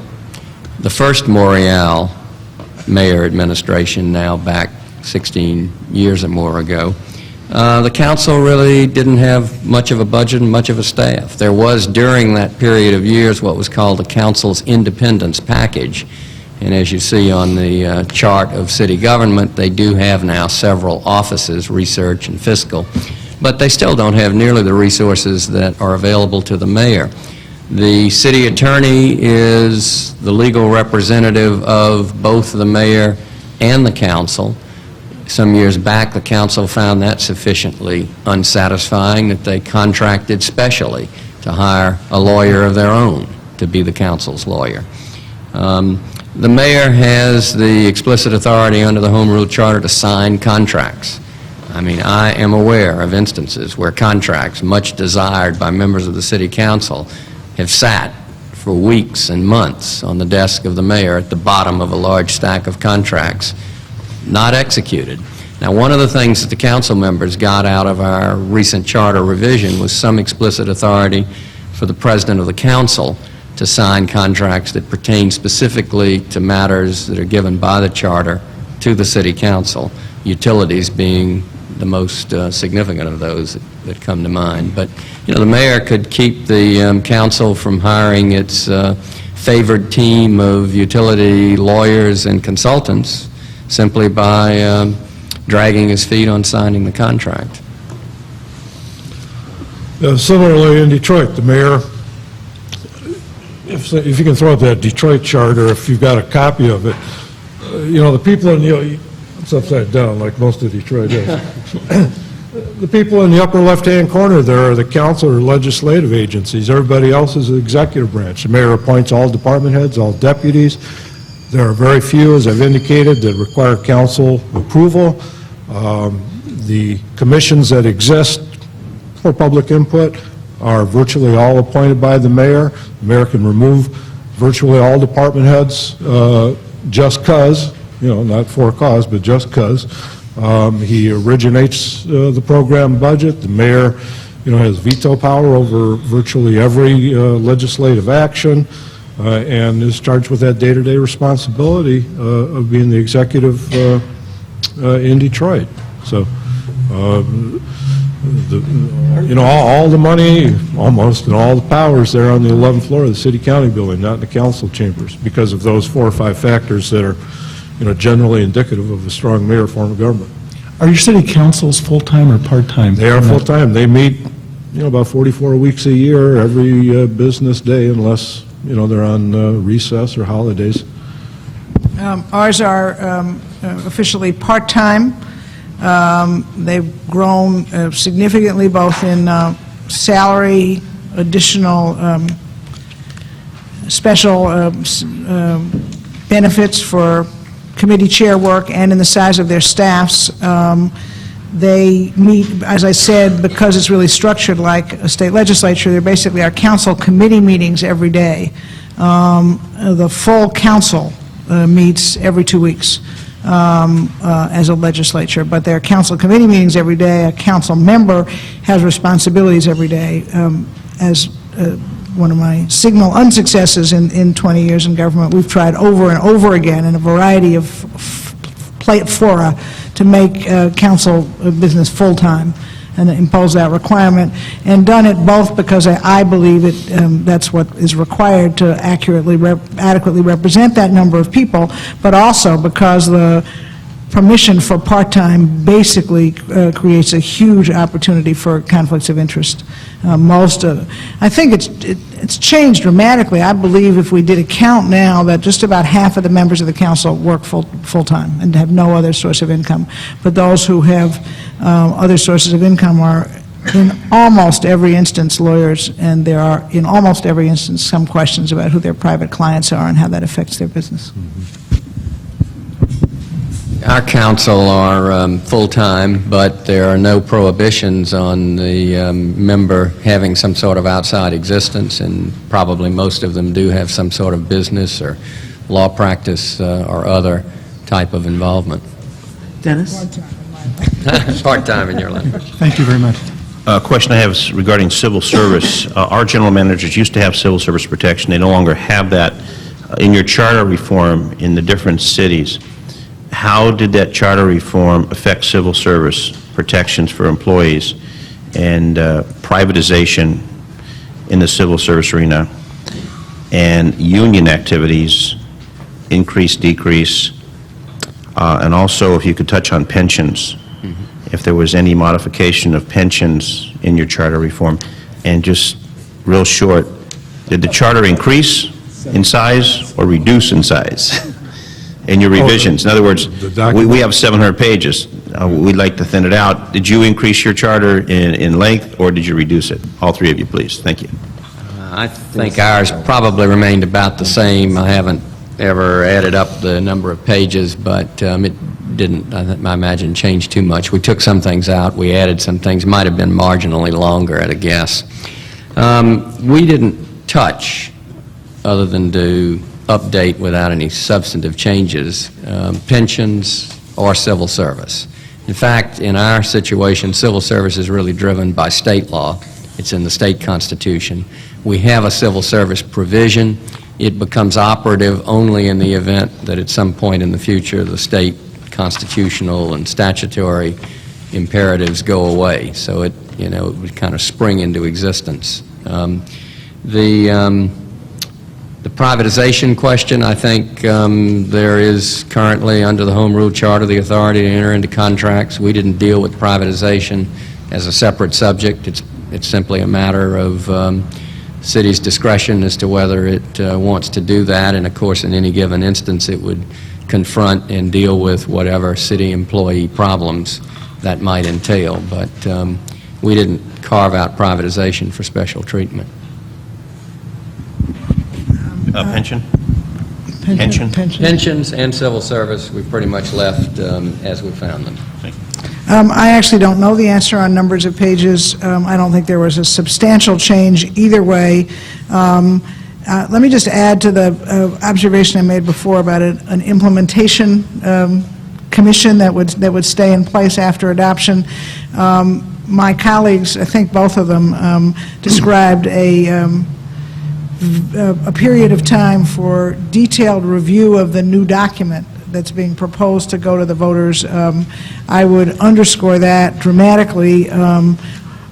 the first Morial mayor administration, now back 16 years or more ago, the council really didn't have much of a budget and much of a staff. There was, during that period of years, what was called the council's independence package. And as you see on the chart of city government, they do have now several offices, research and fiscal, but they still don't have nearly the resources that are available to the mayor. The city attorney is the legal representative of both the mayor and the council. Some years back, the council found that sufficiently unsatisfying that they contracted specially to hire a lawyer of their own to be the council's lawyer. The mayor has the explicit authority under the Home Rule Charter to sign contracts. I mean, I am aware of instances where contracts, much desired by members of the city council, have sat for weeks and months on the desk of the mayor at the bottom of a large stack of contracts, not executed. Now, one of the things that the council members got out of our recent charter revision was some explicit authority for the president of the council to sign contracts that pertain specifically to matters that are given by the charter to the city council, utilities being the most significant of those that come to mind. But, you know, the mayor could keep the council from hiring its favored team of utility lawyers and consultants simply by dragging his feet on signing the contract. Similarly, in Detroit, the mayor, if you can throw out that Detroit charter, if you've got a copy of it, you know, the people in the, it's upside down like most of Detroit is. The people in the upper left-hand corner there are the council or legislative agencies. Everybody else is the executive branch. The mayor appoints all department heads, all deputies. There are very few, as I've indicated, that require council approval. The commissions that exist for public input are virtually all appointed by the mayor. The mayor can remove virtually all department heads just because, you know, not for cause, but just because. He originates the program budget. The mayor, you know, has veto power over virtually every legislative action. and is charged with that day-to-day responsibility of being the executive in Detroit. So, all the money, almost, and all the powers there on the 11th floor of the city-county building, not in the council chambers, because of those 4 or 5 factors that are, generally indicative of a strong mayor form of government. Are your city councils full-time or part-time? They are full-time. They meet, about 44 weeks a year, every business day, unless, they're on recess or holidays. Ours are officially part-time. They've grown significantly, both in salary, additional special benefits for committee chair work, and in the size of their staffs. They meet, as I said, because it's really structured like a state legislature, they're basically our council committee meetings every day. The full council meets every 2 weeks as a legislature, but there are council committee meetings every day. A council member has responsibilities every day. As one of my signal unsuccesses in 20 years in government, we've tried over and over again in a variety of fora to make council business full-time and impose that requirement, and done it both because I believe that's what is required to adequately represent that number of people, but also because the permission for part-time basically creates a huge opportunity for conflicts of interest. I think it's changed dramatically. I believe if we did a count now that just about half of the members of the council work full-time and have no other source of income. But those who have other sources of income are in almost every instance lawyers, and there are in almost every instance some questions about who their private clients are and how that affects their business. Our council are full-time, but there are no prohibitions on the member having some sort of outside existence, and probably most of them do have some sort of business or law practice or other type of involvement. Dennis? Part-time in your language. Thank you very much. Question I have is regarding civil service. Our general managers used to have civil service protection. They no longer have that. In your charter reform in the different cities, how did that charter reform affect civil service protections for employees and privatization in the civil service arena and union activities, increase, decrease, and also if you could touch on pensions, if there was any modification of pensions in your charter reform, and just real short, did the charter increase in size or reduce in size? In your revisions. In other words, we have 700 pages. We'd like to thin it out. Did you increase your charter in length, or did you reduce it? All three of you, please. Thank you. I think ours probably remained about the same. I haven't ever added up the number of pages, but it didn't, I imagine, change too much. We took some things out. We added some things. Might have been marginally longer at a guess. We didn't touch, other than to update without any substantive changes, pensions or civil service. In fact, in our situation, civil service is really driven by state law. It's in the state constitution. We have a civil service provision. It becomes operative only in the event that at some point in the future the state constitutional and statutory imperatives go away. So it would kind of spring into existence. The privatization question, I think there is currently, under the Home Rule Charter, the authority to enter into contracts. We didn't deal with privatization as a separate subject. It's simply a matter of city's discretion as to whether it wants to do that, and of course in any given instance it would confront and deal with whatever city employee problems that might entail. But we didn't carve out privatization for special treatment. Pension? Pensions and civil service, we pretty much left as we found them. I actually don't know the answer on numbers of pages. I don't think there was a substantial change either way. Let me just add to the observation I made before about an implementation commission that would stay in place after adoption. My colleagues, I think both of them, described a a period of time for detailed review of the new document that's being proposed to go to the voters. I would underscore that dramatically.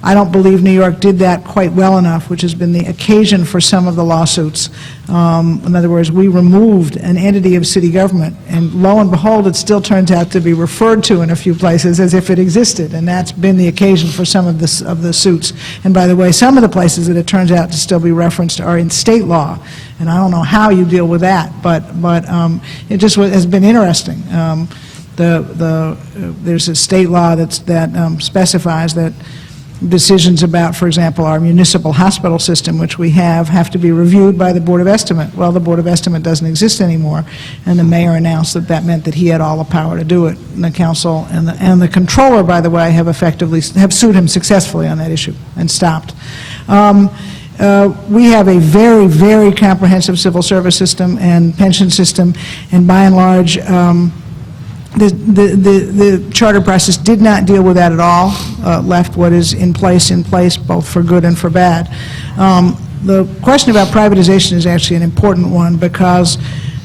I don't believe New York did that quite well enough, which has been the occasion for some of the lawsuits. In other words, we removed an entity of city government, and lo and behold, it still turns out to be referred to in a few places as if it existed, and that's been the occasion for some of the suits. And by the way, some of the places that it turns out to still be referenced are in state law, and I don't know how you deal with that, but it just has been interesting. There's a state law that specifies that decisions about, for example, our municipal hospital system, which we have to be reviewed by the Board of Estimate. Well, the Board of Estimate doesn't exist anymore, and the mayor announced that meant that he had all the power to do it. And the council and the controller, by the way, have sued him successfully on that issue and stopped. We have a very, very comprehensive civil service system and pension system, and by and large, the charter process did not deal with that at all, left what is in place, both for good and for bad. The question about privatization is actually an important one because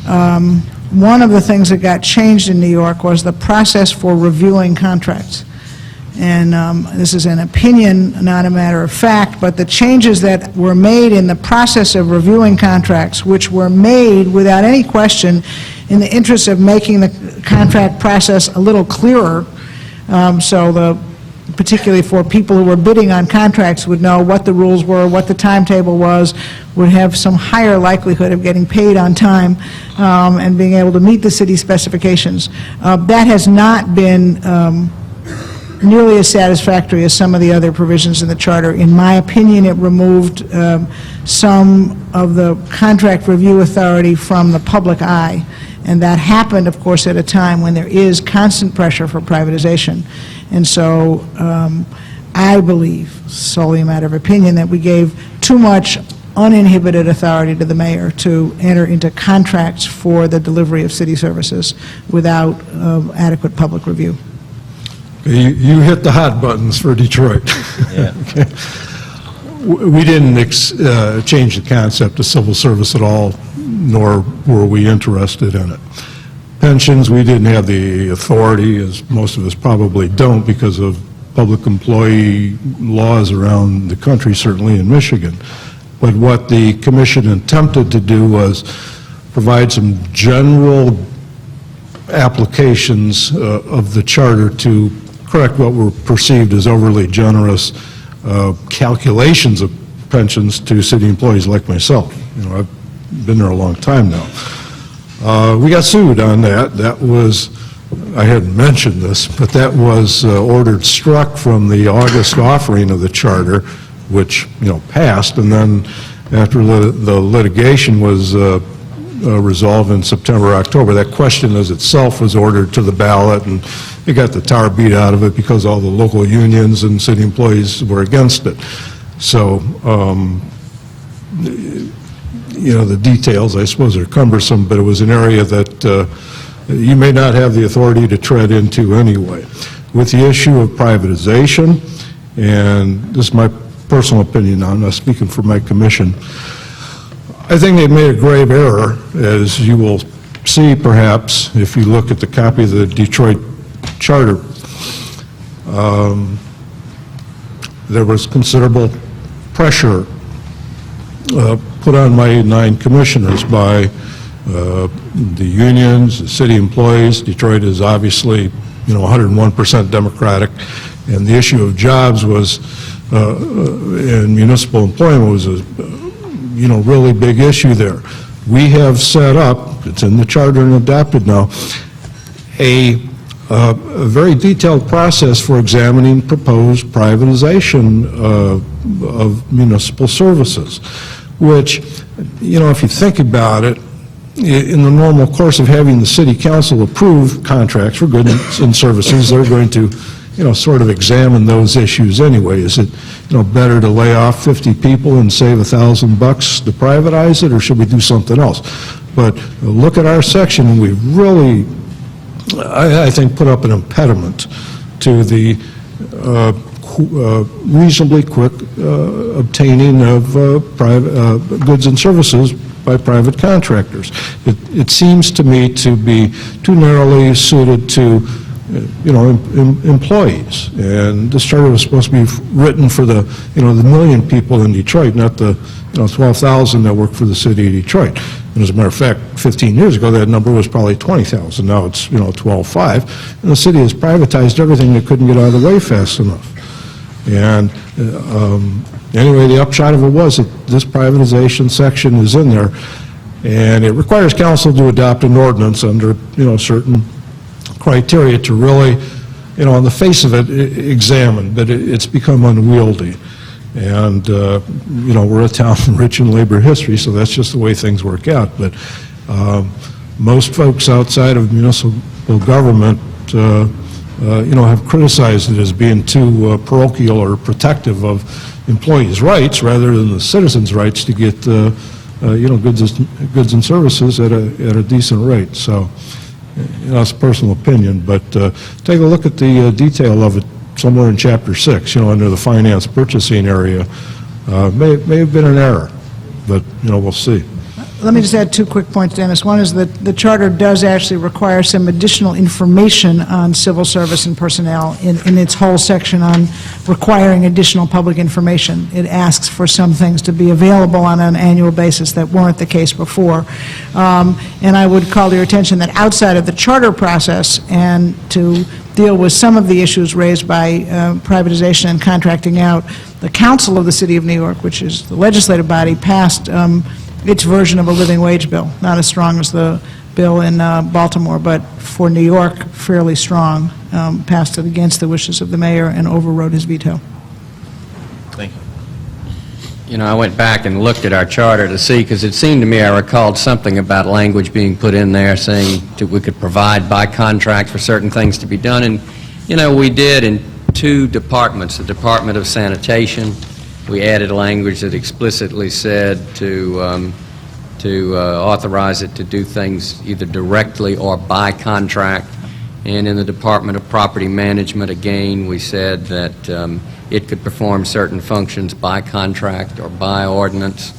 one of the things that got changed in New York was the process for reviewing contracts. And this is an opinion, not a matter of fact, but the changes that were made in the process of reviewing contracts, which were made without any question in the interest of making the contract process a little clearer, particularly for people who were bidding on contracts would know what the rules were, what the timetable was, would have some higher likelihood of getting paid on time and being able to meet the city specifications. That has not been nearly as satisfactory as some of the other provisions in the charter. In my opinion, it removed some of the contract review authority from the public eye, and that happened, of course, at a time when there is constant pressure for privatization. And so I believe, solely a matter of opinion, that we gave too much uninhibited authority to the mayor to enter into contracts for the delivery of city services without adequate public review. You hit the hot buttons for Detroit. Yeah. Okay. We didn't change the concept of civil service at all, nor were we interested in it. Pensions, we didn't have the authority, as most of us probably don't, because of public employee laws around the country, certainly in Michigan. But what the commission attempted to do was provide some general applications of the charter to correct what were perceived as overly generous calculations of pensions to city employees like myself. You know, I've been there a long time now. We got sued on that. That was, I hadn't mentioned this, but that was ordered struck from the August offering of the charter, which, you know, passed, and then after the litigation was resolved in September, October, that question as itself was ordered to the ballot, and it got the tar beat out of it because all the local unions and city employees were against it. So, you know, the details, I suppose, are cumbersome, but it was an area that you may not have the authority to tread into anyway. With the issue of privatization, and this is my personal opinion now, I'm not speaking for my commission, I think they made a grave error, as you will see perhaps if you look at the copy of the Detroit Charter. There was considerable pressure put on my 9 commissioners by the unions, the city employees. Detroit is obviously, you know, 101% Democratic, and the issue of jobs was, and municipal employment was a, you know, really big issue there. We have set up, it's in the charter and adopted now, a very detailed process for examining proposed privatization of municipal services, which, you know, if you think about it, in the normal course of having the city council approve contracts for goods and services, they're going to, you know, sort of examine those issues anyway. Is it, you know, better to lay off 50 people and save $1,000 to privatize it, or should we do something else? But look at our section, and we've really, I think, put up an impediment to the reasonably quick obtaining of private goods and services by private contractors. It seems to me to be too narrowly suited to, employees. And this charter was supposed to be written for the million people in Detroit, not the 12,000 that work for the city of Detroit. And as a matter of fact, 15 years ago, that number was probably 20,000. Now it's 12.5. And the city has privatized everything that couldn't get out of the way fast enough. And anyway, the upshot of it was that this privatization section is in there, and it requires council to adopt an ordinance under certain criteria to really, on the face of it, examine, but it's become unwieldy. And, we're a town rich in labor history, so that's just the way things work out. But most folks outside of municipal government, have criticized it as being too parochial or protective of employees' rights rather than the citizens' rights to get, goods and services at a decent rate. So, it's a personal opinion, but take a look at the detail of it somewhere in Chapter 6, under the finance purchasing area. May have been an error, but, we'll see. Let me just add 2 quick points, Dennis. One is that the charter does actually require some additional information on civil service and personnel in its whole section on requiring additional public information. It asks for some things to be available on an annual basis that weren't the case before. And I would call to your attention that outside of the charter process and to deal with some of the issues raised by privatization and contracting out, the Council of the City of New York, which is the legislative body, passed its version of a living wage bill, not as strong as the bill in Baltimore, but for New York, fairly strong, passed it against the wishes of the mayor and overrode his veto. Thank you. I went back and looked at our charter to see, because it seemed to me I recalled something about language being put in there saying that we could provide by contract for certain things to be done. And, we did in 2 departments, the Department of Sanitation. We added language that explicitly said to authorize it to do things either directly or by contract. And in the Department of Property Management, again, we said that it could perform certain functions by contract or by ordinance.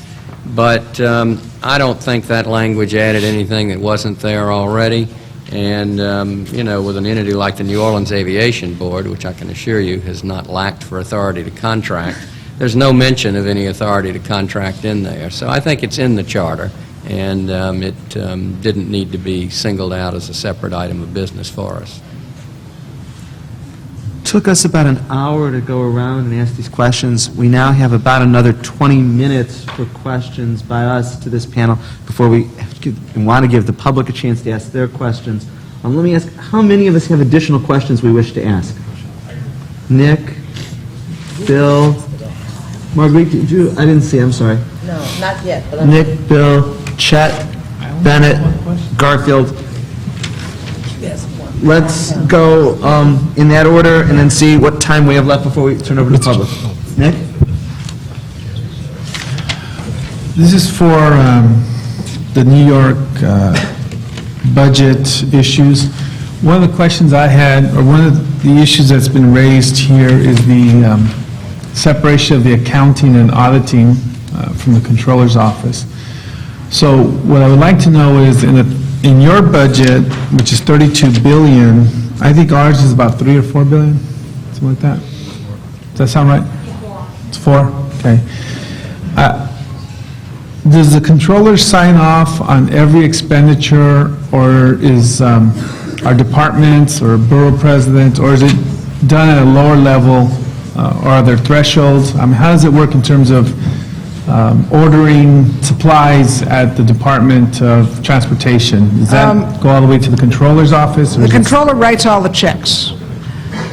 But I don't think that language added anything that wasn't there already. And, with an entity like the New Orleans Aviation Board, which I can assure you has not lacked for authority to contract, there's no mention of any authority to contract in there. So I think it's in the charter, and it didn't need to be singled out as a separate item of business for us. Took us about an hour to go around and ask these questions. We now have about another 20 minutes for questions by us to this panel before we want to give the public a chance to ask their questions. Let me ask, how many of us have additional questions we wish to ask? Nick? Bill? Marguerite, did you? I didn't see, I'm sorry. No, not yet. But Nick, Bill, Chet, Bennett, Garfield. Let's go in that order and then see what time we have left before we turn over to the public. Nick? This is for the New York budget issues. One of the questions I had, or one of the issues that's been raised here is the separation of the accounting and auditing from the controller's office. So what I would like to know is in your budget, which is 32 billion, I think ours is about 3 or 4 billion, something like that. Does that sound right? It's 4? Okay. Does the controller sign off on every expenditure, or is our departments or borough president, or is it done at a lower level, or are there thresholds? I mean, how does it work in terms of ordering supplies at the Department of Transportation? Does that go all the way to the controller's office? The controller writes all the checks.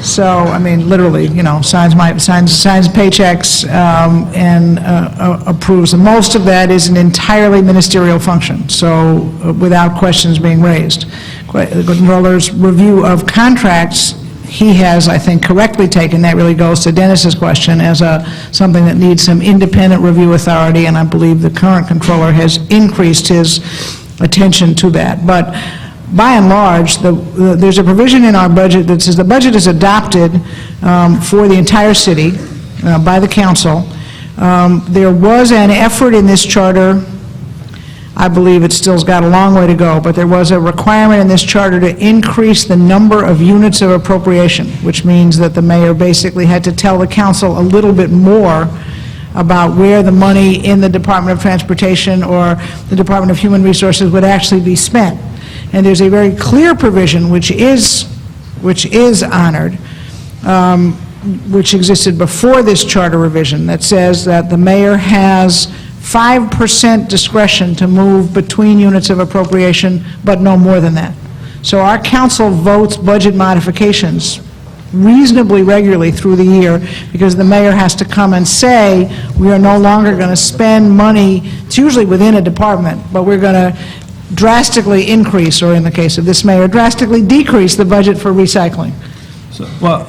So, I mean, literally, signs paychecks and approves. And most of that is an entirely ministerial function, so without questions being raised. The controller's review of contracts, he has, I think, correctly taken, that really goes to Dennis's question, as something that needs some independent review authority, and I believe the current controller has increased his attention to that. But by and large, there's a provision in our budget that says the budget is adopted for the entire city by the council. There was an effort in this charter, I believe it still's got a long way to go, but there was a requirement in this charter to increase the number of units of appropriation, which means that the mayor basically had to tell the council a little bit more about where the money in the Department of Transportation or the Department of Human Resources would actually be spent. And there's a very clear provision which is honored, which existed before this charter revision, that says that the mayor has 5% discretion to move between units of appropriation, but no more than that. So our council votes budget modifications reasonably regularly through the year, because the mayor has to come and say, we are no longer going to spend money, it's usually within a department, but we're going to drastically increase, or in the case of this mayor, drastically decrease the budget for recycling.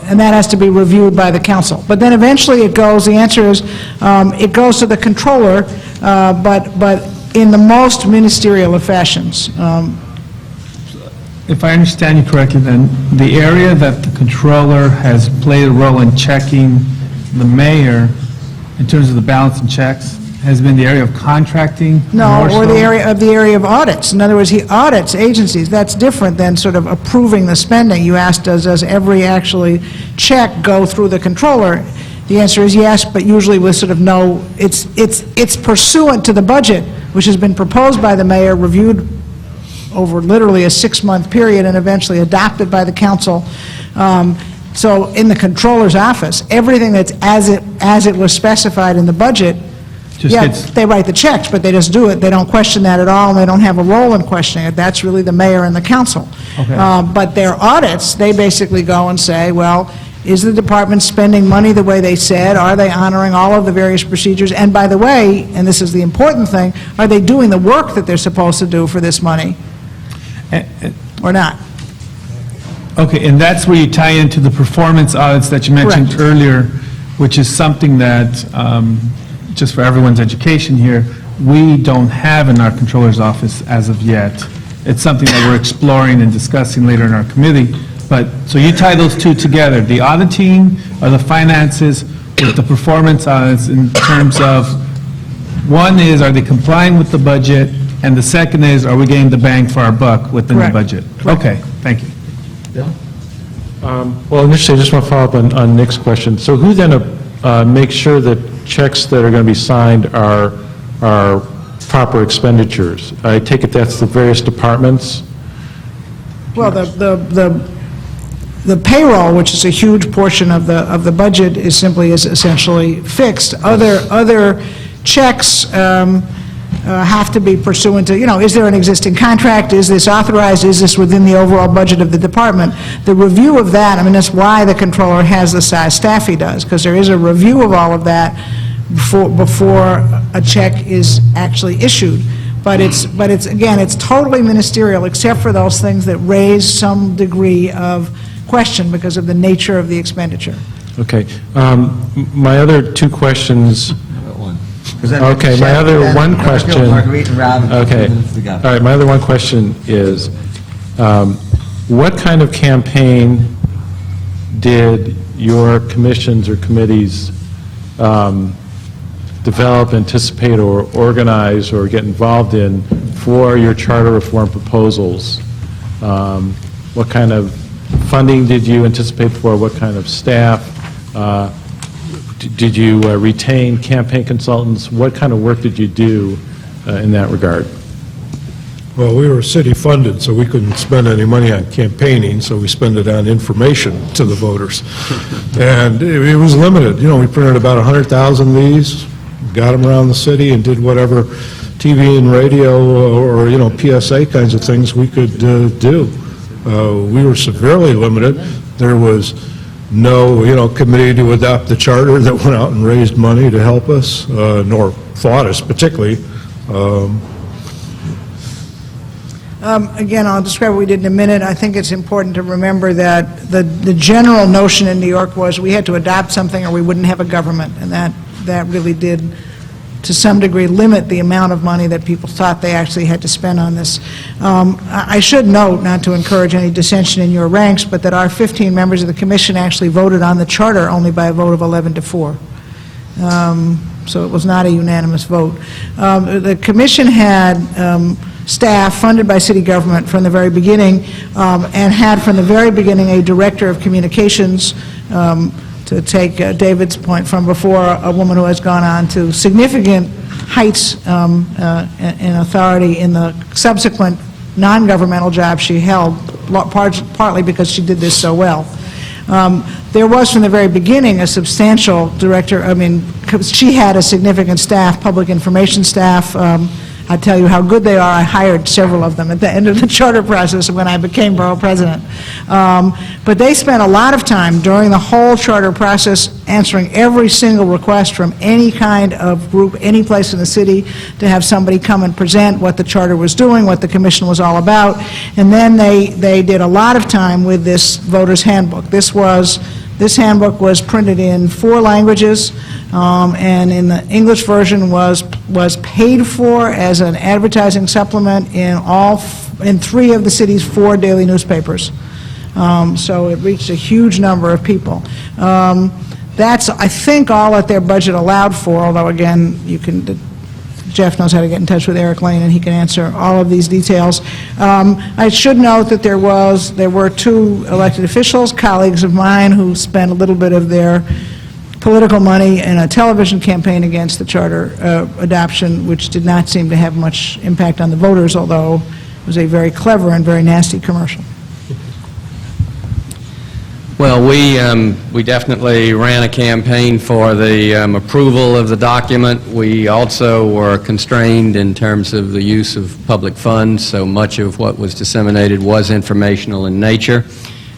And that has to be reviewed by the council. But then eventually it goes, the answer is, it goes to the controller, but in the most ministerial of fashions. If I understand you correctly, then, the area that the controller has played a role in checking the mayor in terms of the balance and checks has been the area of contracting? No, more or so? the area of audits. In other words, he audits agencies. That's different than sort of approving the spending. You asked, does every actually check go through the controller? The answer is yes, but usually with sort of no, it's pursuant to the budget, which has been proposed by the mayor, reviewed over literally a 6-month period, and eventually adopted by the council. So in the controller's office, everything that's as it was specified in the budget, they write the checks, but they just do it. They don't question that at all, and they don't have a role in questioning it. That's really the mayor and the council. Okay. But their audits, they basically go and say, well, is the department spending money the way they said? Are they honoring all of the various procedures? And by the way, and this is the important thing, are they doing the work that they're supposed to do for this money or not? Okay, and that's where you tie into the performance audits that you mentioned Correct. earlier, which is something that, just for everyone's education here, we don't have in our controller's office as of yet. It's something that we're exploring and discussing later in our committee. But, so you tie those two together, the auditing or the finances with the performance audits in terms of, one is, are they complying with the budget? And the second is, are we getting the bang for our buck within the Correct. budget? Okay, thank you. Well, initially, I just want to follow up on Nick's question. So who then makes sure that checks that are going to be signed are proper expenditures? I take it that's the various departments? Well, the payroll, which is a huge portion of the budget, is essentially fixed. Other checks have to be pursuant to, is there an existing contract? Is this authorized? Is this within the overall budget of the department? The review of that, that's why the controller has the size staff he does, because there is a review of all of that before a check is actually issued. But again, it's totally ministerial, except for those things that raise some degree of question because of the nature of the expenditure. Okay. My other two questions... Okay, my other one question... Okay, all right, my other one question is, what kind of campaign did your commissions or committees develop, anticipate, or organize, or get involved in for your charter reform proposals? What kind of funding did you anticipate for? What kind of staff? Did you retain campaign consultants? What kind of work did you do in that regard? Well, we were city-funded, so we couldn't spend any money on campaigning, so we spent it on information to the voters. And it was limited. We printed about 100,000 of these, got them around the city, and did whatever TV and radio or PSA kinds of things we could do. We were severely limited. There was no, committee to adopt the charter that went out and raised money to help us, nor fought us particularly. Again, I'll describe what we did in a minute. I think it's important to remember that the general notion in New York was we had to adopt something or we wouldn't have a government, and that really did to some degree, limit the amount of money that people thought they actually had to spend on this. I should note, not to encourage any dissension in your ranks, but that our 15 members of the commission actually voted on the charter only by a vote of 11 to 4. So it was not a unanimous vote. The commission had staff funded by city government from the very beginning, and had from the very beginning a director of communications, to take David's point from before, a woman who has gone on to significant heights in authority in the subsequent non-governmental job she held, partly because she did this so well. There was from the very beginning a substantial director, she had a significant staff, public information staff. I tell you how good they are. I hired several of them at the end of the charter process when I became borough president. But they spent a lot of time during the whole charter process answering every single request from any kind of group, any place in the city, to have somebody come and present what the charter was doing, what the commission was all about. And then they did a lot of time with this voter's handbook. This handbook was printed in 4 languages, and in the English version was paid for as an advertising supplement in 3 of the city's 4 daily newspapers. So it reached a huge number of people. That's, I think, all that their budget allowed for, although, again, Jeff knows how to get in touch with Eric Lane, and he can answer all of these details. I should note that there were 2 elected officials, colleagues of mine, who spent a little bit of their political money in a television campaign against the charter adoption, which did not seem to have much impact on the voters, although it was a very clever and very nasty commercial. Well, we definitely ran a campaign for the approval of the document. We also were constrained in terms of the use of public funds, so much of what was disseminated was informational in nature.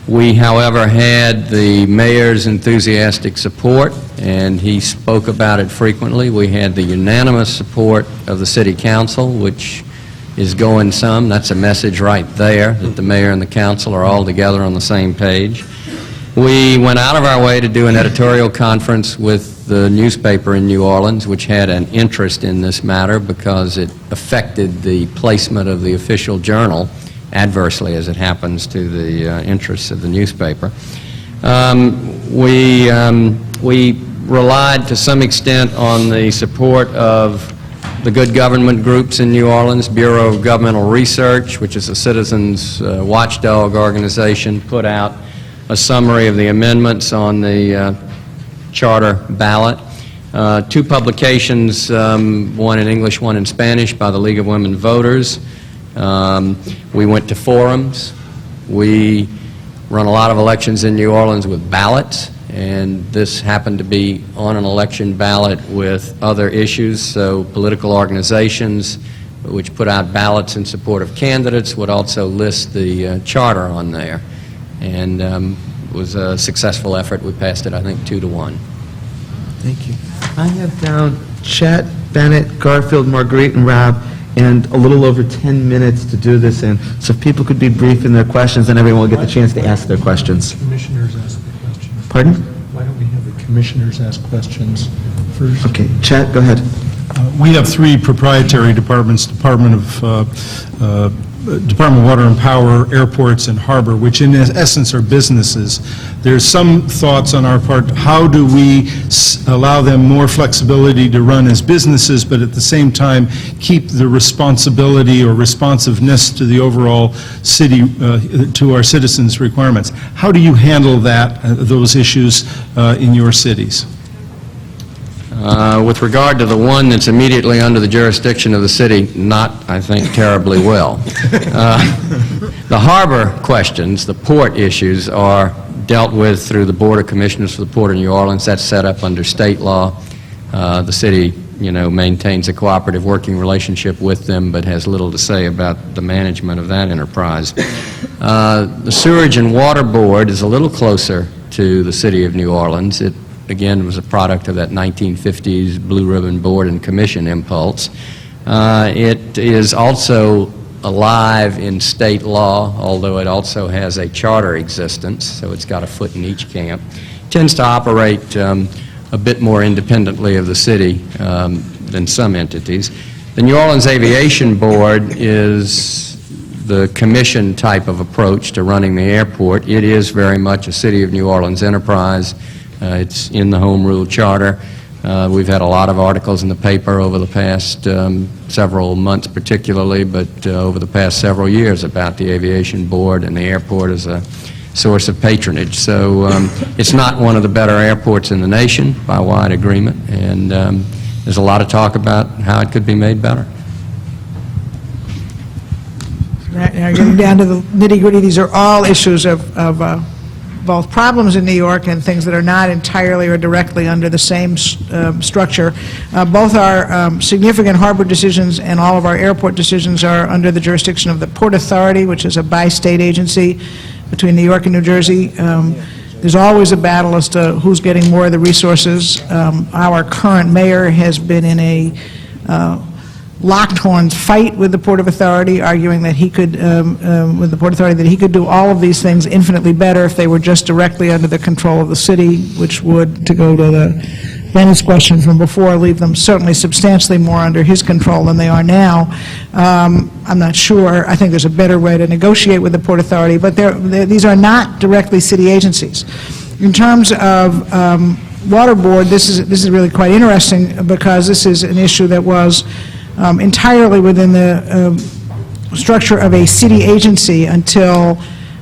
We, however, had the mayor's enthusiastic support, and he spoke about it frequently. We had the unanimous support of the city council, which is going some. That's a message right there, that the mayor and the council are all together on the same page. We went out of our way to do an editorial conference with the newspaper in New Orleans, which had an interest in this matter because it affected the placement of the official journal adversely, as it happens, to the interests of the newspaper. We relied to some extent on the support of the good government groups in New Orleans. Bureau of Governmental Research, which is a citizens watchdog organization, put out a summary of the amendments on the charter ballot. 2 publications, one in English, one in Spanish, by the League of Women Voters. We went to forums. We run a lot of elections in New Orleans with ballots, and this happened to be on an election ballot with other issues, so political organizations which put out ballots in support of candidates would also list the charter on there. And it was a successful effort. We passed it, I think, 2 to 1. Thank you. I have down Chet, Bennett, Garfield, Marguerite, and Rob, and a little over 10 minutes to do this in. So if people could be brief in their questions, then everyone will get the chance to ask their questions. Commissioners ask the questions. Pardon? Why don't we have the commissioners ask questions first? Okay, Chet, go ahead. We have 3 proprietary departments, Department of Water and Power, Airports, and Harbor, which in essence are businesses. There's some thoughts on our part, how do we allow them more flexibility to run as businesses, but at the same time keep the responsibility or responsiveness to the overall city, to our citizens' requirements? How do you handle that, those issues in your cities? With regard to the one that's immediately under the jurisdiction of the city, not, I think, terribly well. The harbor questions, the port issues, are dealt with through the Board of Commissioners for the Port of New Orleans. That's set up under state law. The city, maintains a cooperative working relationship with them, but has little to say about the management of that enterprise. The Sewerage and Water Board is a little closer to the city of New Orleans. It again, was a product of that 1950s Blue Ribbon Board and Commission impulse. It is also alive in state law, although it also has a charter existence, so it's got a foot in each camp. It tends to operate a bit more independently of the city than some entities. The New Orleans Aviation Board is the commission type of approach to running the airport. It is very much a City of New Orleans enterprise. It's in the Home Rule Charter. We've had a lot of articles in the paper over the past several months particularly, but over the past several years about the Aviation Board and the airport as a source of patronage. So it's not one of the better airports in the nation by wide agreement, and there's a lot of talk about how it could be made better. Now, getting down to the nitty-gritty, these are all issues of both problems in New York and things that are not entirely or directly under the same structure. Both our significant harbor decisions and all of our airport decisions are under the jurisdiction of the Port Authority, which is a bi-state agency between New York and New Jersey. There's always a battle as to who's getting more of the resources. Our current mayor has been in a locked horns fight with the Port Authority, arguing that he could, with the Port Authority, that he could do all of these things infinitely better if they were just directly under the control of the city, which would, to go to the Bennett's question from before, leave them certainly substantially more under his control than they are now. I'm not sure. I think there's a better way to negotiate with the Port Authority, but these are not directly city agencies. In terms of Water Board, this is really quite interesting because this is an issue that was entirely within the structure of a city agency until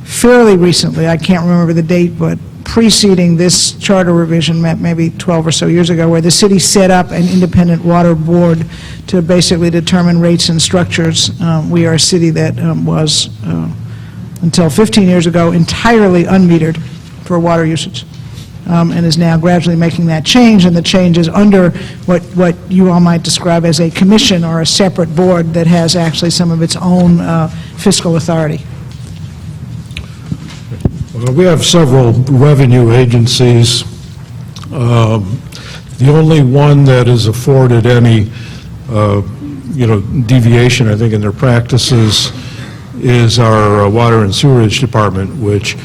fairly recently. I can't remember the date, but preceding this charter revision, maybe 12 or so years ago, where the city set up an independent water board to basically determine rates and structures. We are a city that was, until 15 years ago, entirely unmetered for water usage. And is now gradually making that change, and the change is under what you all might describe as a commission or a separate board that has actually some of its own fiscal authority. Well, we have several revenue agencies. The only one that is afforded any, deviation, I think, in their practices is our Water and Sewerage Department, which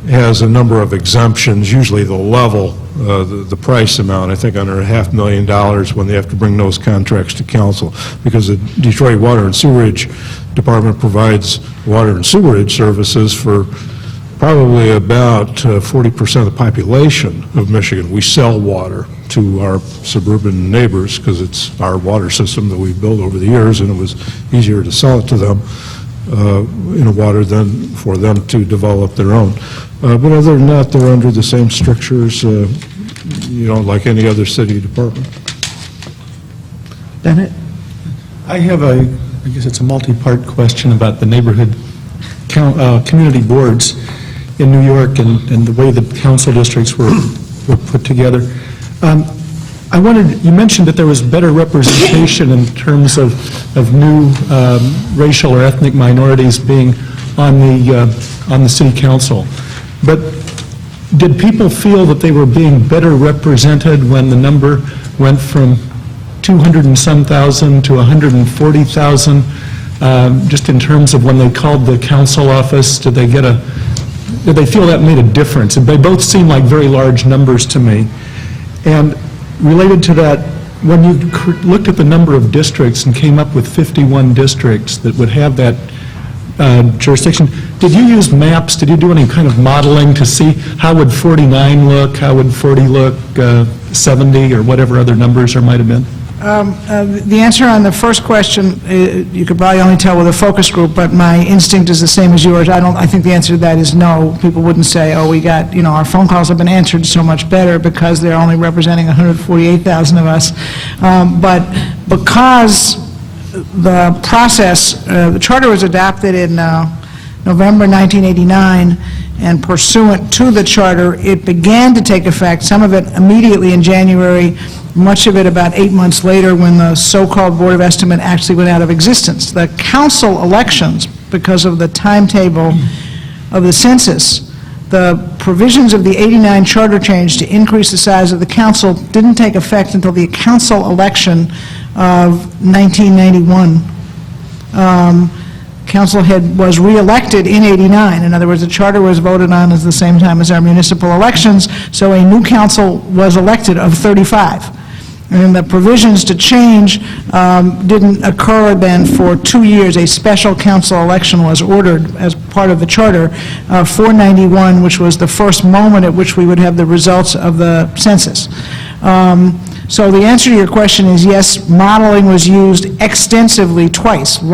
has a number of exemptions, usually the level, the price amount, I think under $500,000 when they have to bring those contracts to council, because the Detroit Water and Sewerage Department provides water and sewerage services for probably about 40% of the population of Michigan. We sell water to our suburban neighbors because it's our water system that we've built over the years, and it was easier to sell it to them in a water than for them to develop their own. But other than that, they're under the same strictures, like any other city department. Bennett? I have I guess it's a multi-part question about the neighborhood community boards in New York and the way the council districts were put together. I wondered, you mentioned that there was better representation in terms of new racial or ethnic minorities being on the city council. But did people feel that they were being better represented when the number went from 200 and some thousand to 140,000, just in terms of when they called the council office? Did they feel that made a difference? They both seem like very large numbers to me. And related to that, when you looked at the number of districts and came up with 51 districts that would have that jurisdiction, did you use maps? Did you do any kind of modeling to see how would 49 look, how would 40 look, 70, or whatever other numbers there might have been? The answer on the first question, you could probably only tell with a focus group, but my instinct is the same as yours. I think the answer to that is no. People wouldn't say, oh, we got, our phone calls have been answered so much better because they're only representing 148,000 of us. But because the process, the charter was adopted in November 1989, and pursuant to the charter, it began to take effect, some of it immediately in January, much of it about 8 months later when the so-called Board of Estimate actually went out of existence. The council elections, because of the timetable of the census, the provisions of the 89 charter change to increase the size of the council didn't take effect until the council election of 1991. Council was re-elected in '89. In other words, the charter was voted on at the same time as our municipal elections, so a new council was elected of 35. And the provisions to change didn't occur then for 2 years. A special council election was ordered as part of the charter for 91, which was the first moment at which we would have the results of the census. So the answer to your question is yes, modeling was used extensively twice. We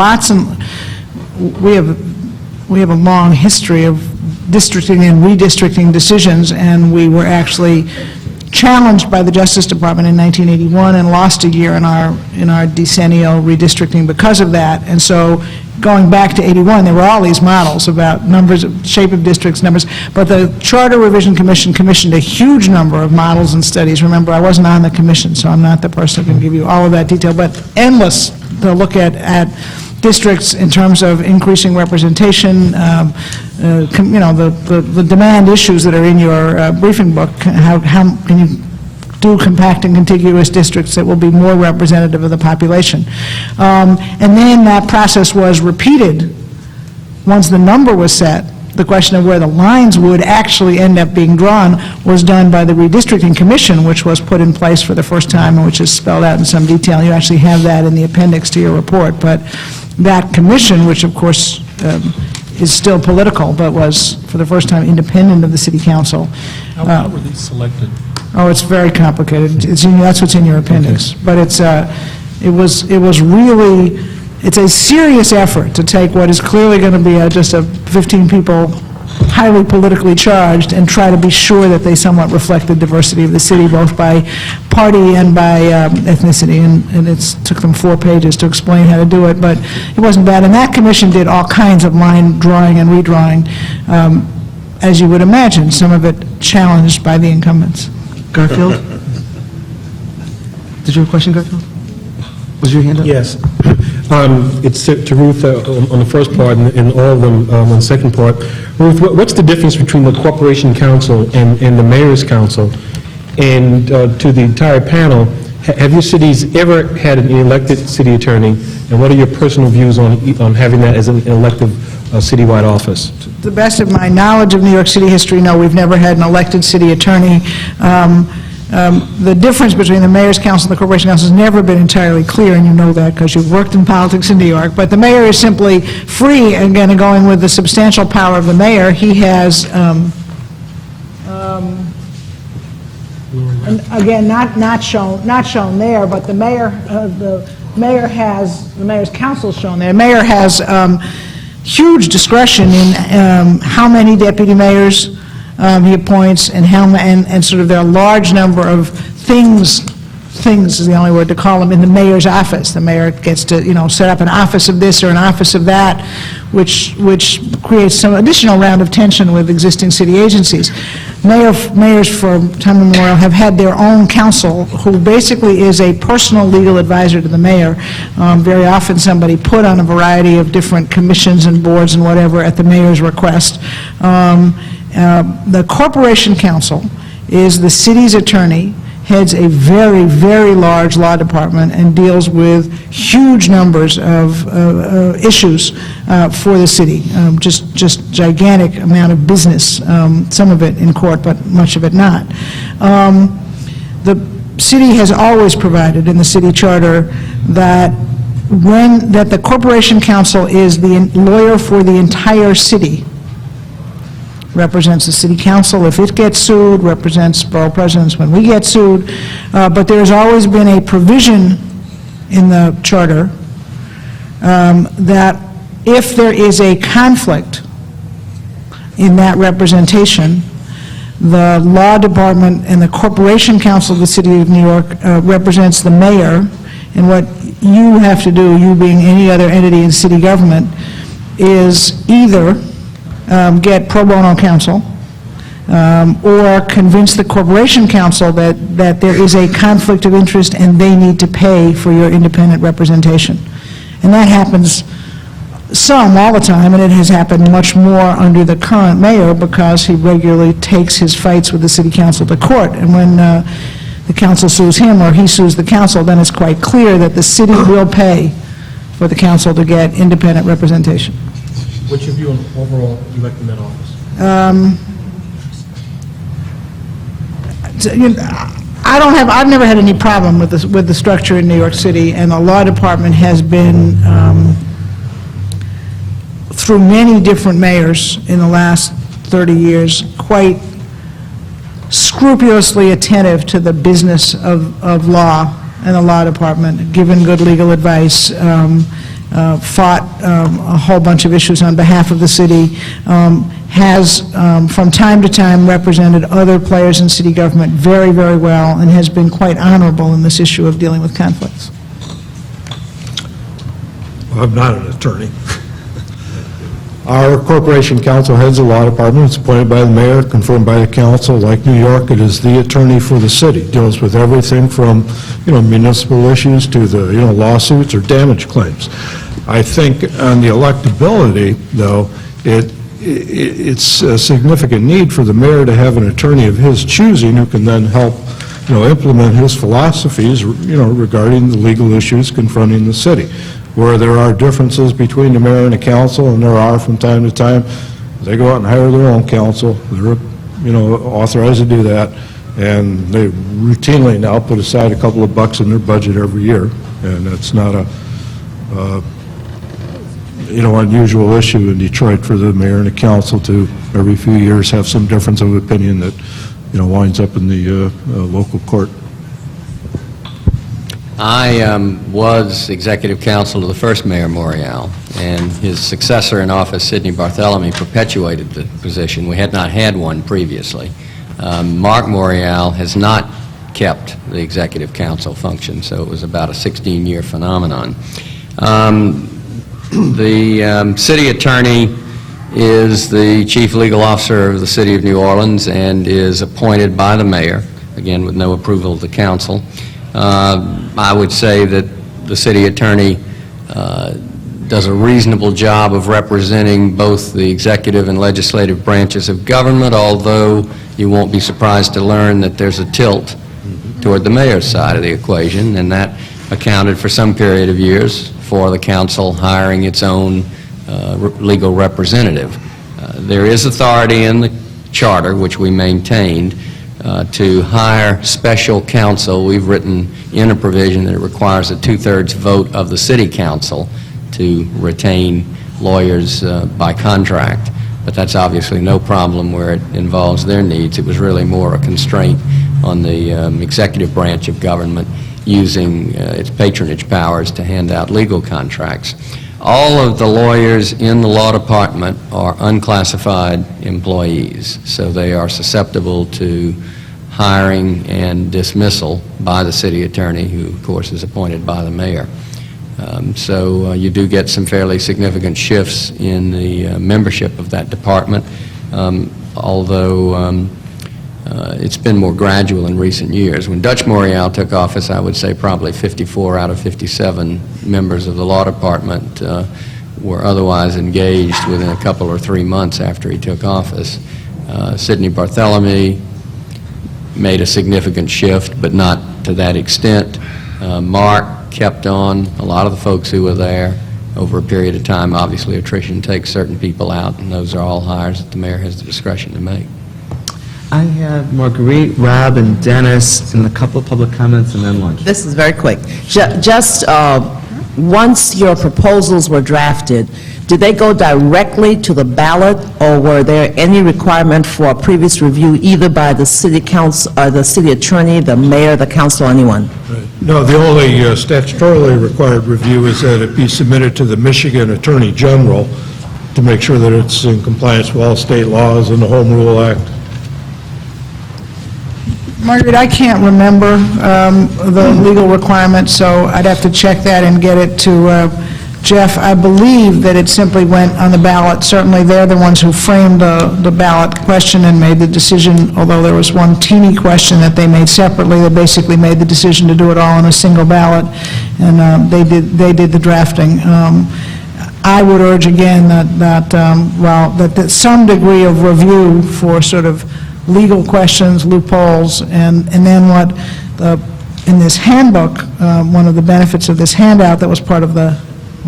have a long history of districting and redistricting decisions, and we were actually challenged by the Justice Department in 1981 and lost a year in our decennial redistricting because of that. And so going back to 81, there were all these models about numbers, shape of districts, numbers, but the Charter Revision Commission commissioned a huge number of models and studies. Remember, I wasn't on the commission, so I'm not the person who can give you all of that detail, but endless to look at districts in terms of increasing representation, the demand issues that are in your briefing book. How can you do compact and contiguous districts that will be more representative of the population? And then that process was repeated once the number was set. The question of where the lines would actually end up being drawn was done by the Redistricting Commission, which was put in place for the first time and which is spelled out in some detail. You actually have that in the appendix to your report. But that commission, which of course is still political, but was for the first time independent of the city council. How were these selected? Oh, it's very complicated. That's what's in your appendix. But it's a serious effort to take what is clearly going to be just a 15 people, highly politically charged, and try to be sure that they somewhat reflect the diversity of the city, both by party and by ethnicity. And it took them 4 pages to explain how to do it, but it wasn't bad. And that commission did all kinds of line drawing and redrawing, as you would imagine, some of it challenged by the incumbents. Garfield? Did you have a question, Garfield? Was your hand up? Yes. It's to Ruth on the first part and all of them on the second part. Ruth, what's the difference between the Corporation Council and the Mayor's Council? And to the entire panel, have your cities ever had an elected city attorney? And what are your personal views on having that as an elective citywide office? To the best of my knowledge of New York City history, no, we've never had an elected city attorney. The difference between the Mayor's Council and the Corporation Council has never been entirely clear, and you know that because you've worked in politics in New York. But the mayor is simply free, again, going with the substantial power of the mayor. He has, again, not shown there, but the mayor's council is shown there. The mayor has huge discretion in how many deputy mayors he appoints, and sort of there are a large number of things is the only word to call them, in the mayor's office. The mayor gets to, set up an office of this or an office of that, which creates some additional round of tension with existing city agencies. Mayors for time immemorial have had their own council, who basically is a personal legal advisor to the mayor. Very often somebody put on a variety of different commissions and boards and whatever at the mayor's request. The Corporation Council is the city's attorney, heads a very, very large law department, and deals with huge numbers of issues for the city. Just gigantic amount of business, some of it in court, but much of it not. The city has always provided in the city charter that the Corporation Council is the lawyer for the entire city. Represents the city council if it gets sued, represents borough presidents when we get sued, but there's always been a provision in the charter that if there is a conflict in that representation, the law department and the Corporation Council of the City of New York represents the mayor, and what you have to do, you being any other entity in city government, is either get pro bono counsel, or convince the Corporation Council that there is a conflict of interest and they need to pay for your independent representation. And that happens all the time, and it has happened much more under the current mayor because he regularly takes his fights with the city council to court. And when the council sues him or he sues the council, then it's quite clear that the city will pay for the council to get independent representation. What's your view on overall electing that office? I've never had any problem with the structure in New York City, and the law department has been, through many different mayors in the last 30 years, quite scrupulously attentive to the business of law and the law department, given good legal advice, fought a whole bunch of issues on behalf of the city, has from time to time represented other players in city government very, very well, and has been quite honorable in this issue of dealing with conflicts. I'm not an attorney. Our corporation counsel heads the law department. It's appointed by the mayor, confirmed by the council. Like New York, it is the attorney for the city. Deals with everything from, municipal issues to the, lawsuits or damage claims. I think on the electability, though, it's a significant need for the mayor to have an attorney of his choosing who can then help, implement his philosophies, regarding the legal issues confronting the city. Where there are differences between the mayor and the council, and there are from time to time, they go out and hire their own counsel. They're, authorized to do that, and they routinely now put aside a couple of bucks in their budget every year, and that's not a, unusual issue in Detroit for the mayor and the council to, every few years, have some difference of opinion that, winds up in the local court. I was executive counsel to the first Mayor Morial, and his successor in office, Sidney Bartholomew, perpetuated the position. We had not had one previously. Mark Morial has not kept the executive council function, so it was about a 16-year phenomenon. The city attorney is the chief legal officer of the city of New Orleans and is appointed by the mayor, again with no approval of the council. I would say that the city attorney does a reasonable job of representing both the executive and legislative branches of government, although you won't be surprised to learn that there's a tilt toward the mayor's side of the equation, and that accounted for some period of years for the council hiring its own legal representative. There is authority in the charter, which we maintained, to hire special counsel. We've written in a provision that it requires a two-thirds vote of the city council to retain lawyers by contract, but that's obviously no problem where it involves their needs. It was really more a constraint on the executive branch of government using its patronage powers to hand out legal contracts. All of the lawyers in the law department are unclassified employees, so they are susceptible to hiring and dismissal by the city attorney, who, of course, is appointed by the mayor. So you do get some fairly significant shifts in the membership of that department, although it's been more gradual in recent years. When Dutch Morial took office, I would say probably 54 out of 57 members of the law department were otherwise engaged within a couple or 3 months after he took office. Sidney Bartholomew made a significant shift, but not to that extent. Mark kept on a lot of the folks who were there over a period of time. Obviously, attrition takes certain people out, and those are all hires that the mayor has the discretion to make. I have Marguerite, Rob, and Dennis, and a couple of public comments, and then lunch. This is very quick. Just once your proposals were drafted, did they go directly to the ballot, or were there any requirement for a previous review either by the city council, or the city attorney, the mayor, the council, anyone? No, the only statutorily required review is that it be submitted to the Michigan Attorney General to make sure that it's in compliance with all state laws and the Home Rule Act. Margaret, I can't remember the legal requirements, so I'd have to check that and get it to Jeff. I believe that it simply went on the ballot. Certainly, they're the ones who framed the ballot question and made the decision, although there was one teeny question that they made separately. They basically made the decision to do it all on a single ballot, and they did the drafting. I would urge again that some degree of review for sort of legal questions, loopholes, and then in this handbook, one of the benefits of this handout that was part of the,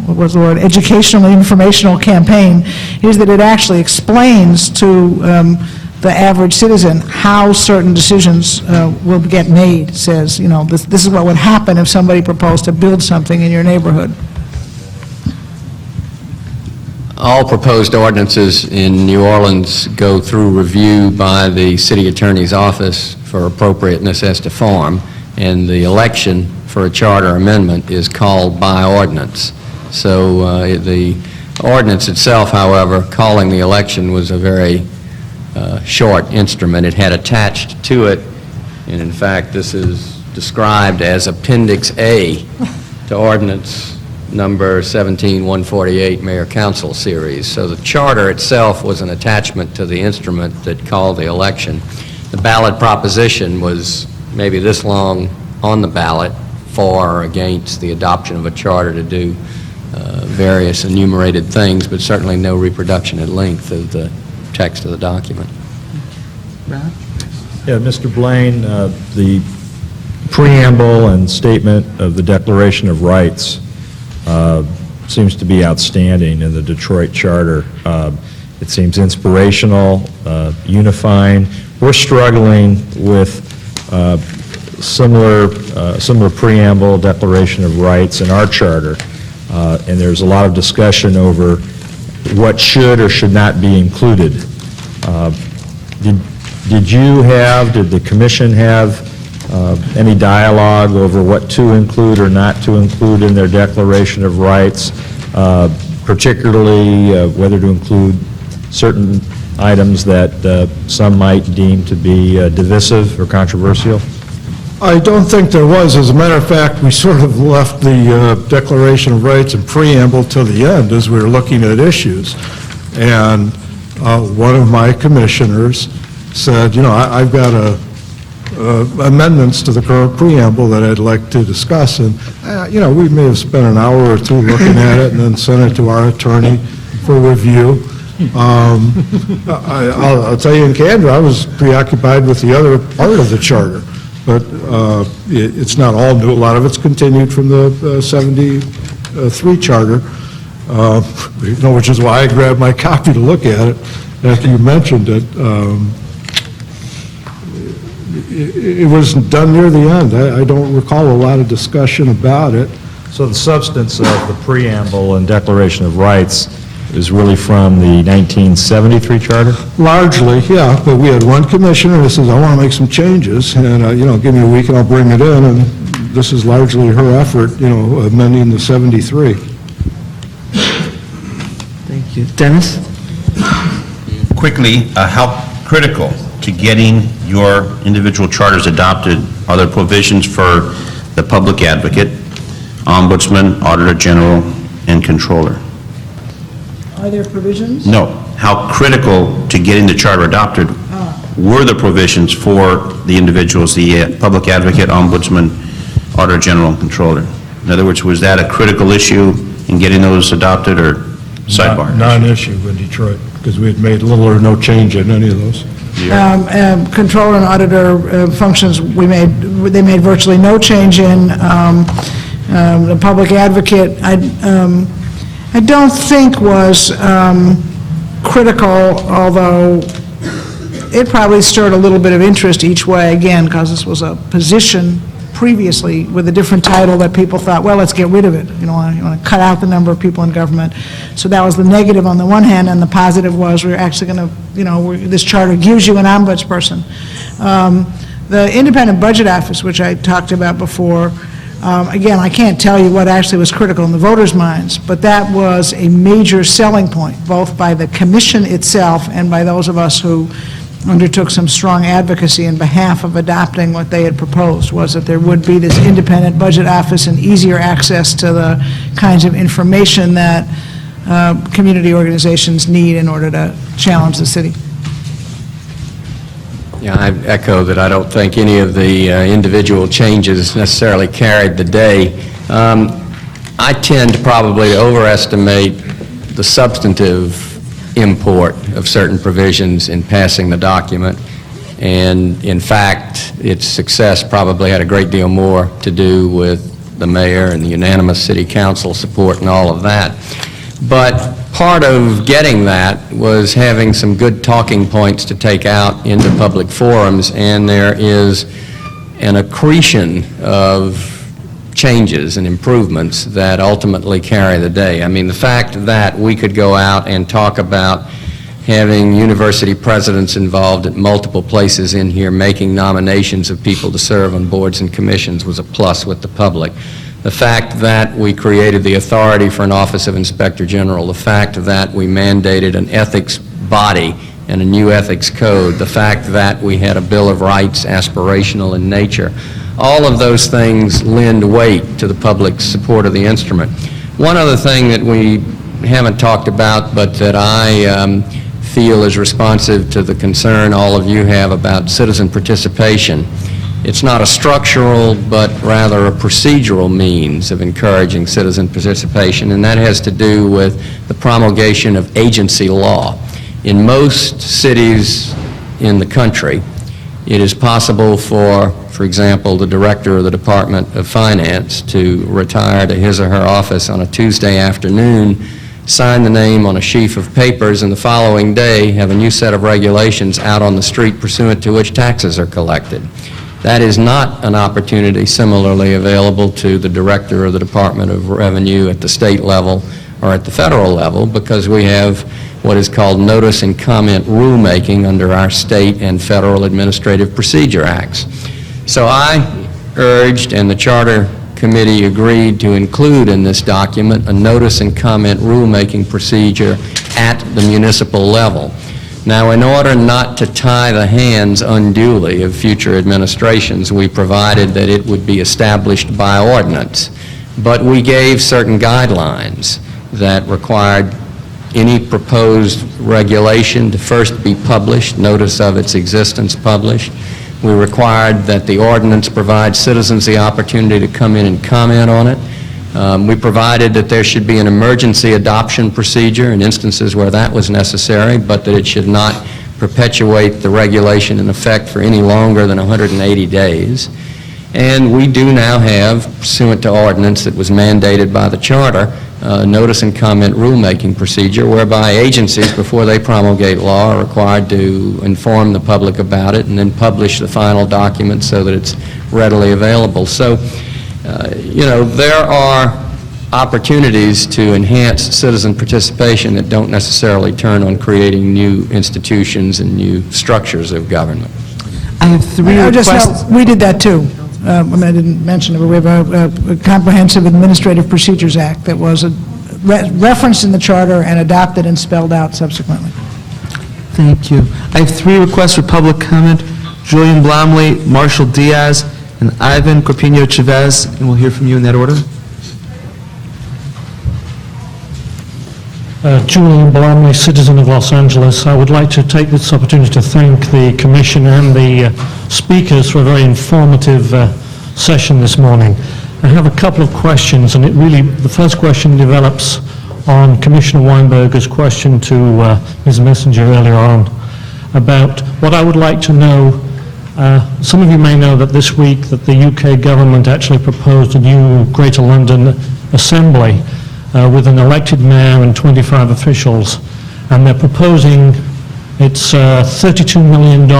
what was the word, educational informational campaign, is that it actually explains to the average citizen how certain decisions will get made. Says, this is what would happen if somebody proposed to build something in your neighborhood. All proposed ordinances in New Orleans go through review by the city attorney's office for appropriateness as to form, and the election for a charter amendment is called by ordinance. So the ordinance itself, however, calling the election was a very short instrument. It had attached to it, and in fact, this is described as Appendix A to ordinance number 17148, Mayor Council Series. So the charter itself was an attachment to the instrument that called the election. The ballot proposition was maybe this long on the ballot for or against the adoption of a charter to do various enumerated things, but certainly no reproduction at length of the text of the document. Yeah, Mr. Blaine, the preamble and statement of the Declaration of Rights seems to be outstanding in the Detroit Charter. It seems inspirational, unifying. We're struggling with similar preamble, Declaration of Rights in our charter, and there's a lot of discussion over what should or should not be included. Did the commission have any dialogue over what to include or not to include in their Declaration of Rights, particularly whether to include certain items that some might deem to be divisive or controversial? I don't think there was. As a matter of fact, we sort of left the Declaration of Rights and preamble till the end as we were looking at issues. And one of my commissioners said, I've got amendments to the current preamble that I'd like to discuss. And, we may have spent an hour or two looking at it and then sent it to our attorney for review. I'll tell you in candor, I was preoccupied with the other part of the charter. But it's not all new. A lot of it's continued from the 73 charter, which is why I grabbed my copy to look at it after you mentioned it. It was done near the end. I don't recall a lot of discussion about it. So the substance of the preamble and Declaration of Rights is really from the 1973 charter? Largely, yeah, but we had one commissioner who says, I want to make some changes, and, give me a week and I'll bring it in, and this is largely her effort, amending the 73. Thank you. Dennis? Quickly, how critical to getting your individual charters adopted are there provisions for the public advocate, ombudsman, auditor general, and controller? Are there provisions? No. How critical to getting the charter adopted were the provisions for the individuals, the public advocate, ombudsman, auditor general, and controller? In other words, was that a critical issue in getting those adopted, or sidebar? Non-issue in Detroit, because we had made little or no change in any of those. Controller and auditor functions, they made virtually no change in. The public advocate, I don't think was critical, although it probably stirred a little bit of interest each way, again, because this was a position previously with a different title that people thought, well, let's get rid of it. You want to cut out the number of people in government. So that was the negative on the one hand, and the positive was we're actually going to, this charter gives you an ombudsperson. The Independent Budget Office, which I talked about before, again, I can't tell you what actually was critical in the voters' minds, but that was a major selling point, both by the commission itself and by those of us who undertook some strong advocacy in behalf of adopting what they had proposed, was that there would be this independent budget office and easier access to the kinds of information that community organizations need in order to challenge the city. Yeah, I echo that. I don't think any of the individual changes necessarily carried the day. I tend to probably overestimate the substantive import of certain provisions in passing the document, and in fact, its success probably had a great deal more to do with the mayor and the unanimous city council support and all of that. But part of getting that was having some good talking points to take out into public forums, and there is an accretion of changes and improvements that ultimately carry the day. I mean, the fact that we could go out and talk about having university presidents involved at multiple places in here making nominations of people to serve on boards and commissions was a plus with the public. The fact that we created the authority for an Office of Inspector General, the fact that we mandated an ethics body and a new ethics code, the fact that we had a Bill of Rights aspirational in nature, all of those things lend weight to the public's support of the instrument. One other thing that we haven't talked about, but that I feel is responsive to the concern all of you have about citizen participation. It's not a structural, but rather a procedural means of encouraging citizen participation, and that has to do with the promulgation of agency law. In most cities in the country, it is possible for example, the director of the Department of Finance to retire to his or her office on a Tuesday afternoon, sign the name on a sheaf of papers, and the following day have a new set of regulations out on the street pursuant to which taxes are collected. That is not an opportunity similarly available to the director of the Department of Revenue at the state level or at the federal level, because we have what is called notice and comment rulemaking under our state and federal administrative procedure acts. So I urged, and the Charter Committee agreed, to include in this document a notice and comment rulemaking procedure at the municipal level. Now, in order not to tie the hands unduly of future administrations, we provided that it would be established by ordinance, but we gave certain guidelines that required any proposed regulation to first be published, notice of its existence published. We required that the ordinance provide citizens the opportunity to come in and comment on it. We provided that there should be an emergency adoption procedure in instances where that was necessary, but that it should not perpetuate the regulation in effect for any longer than 180 days. And we do now have, pursuant to ordinance that was mandated by the Charter, notice and comment rulemaking procedure whereby agencies, before they promulgate law, are required to inform the public about it and then publish the final document so that it's readily available. So, there are opportunities to enhance citizen participation that don't necessarily turn on creating new institutions and new structures of government. I have three requests. We did that too. I didn't mention it, but we have a Comprehensive Administrative Procedures Act that was referenced in the Charter and adopted and spelled out subsequently. Thank you. I have three requests for public comment. Julian Blomley, Marshall Diaz, and Ivan Corpino Chavez, and we'll hear from you in that order. Julian Blomley, citizen of Los Angeles. I would like to take this opportunity to thank the Commission and the speakers for a very informative session this morning. I have a couple of questions, and the first question develops on Commissioner Weinberger's question to Ms. Messenger earlier on about what I would like to know. Some of you may know that this week that the UK government actually proposed a new Greater London Assembly with an elected mayor and 25 officials, and they're proposing its $32 million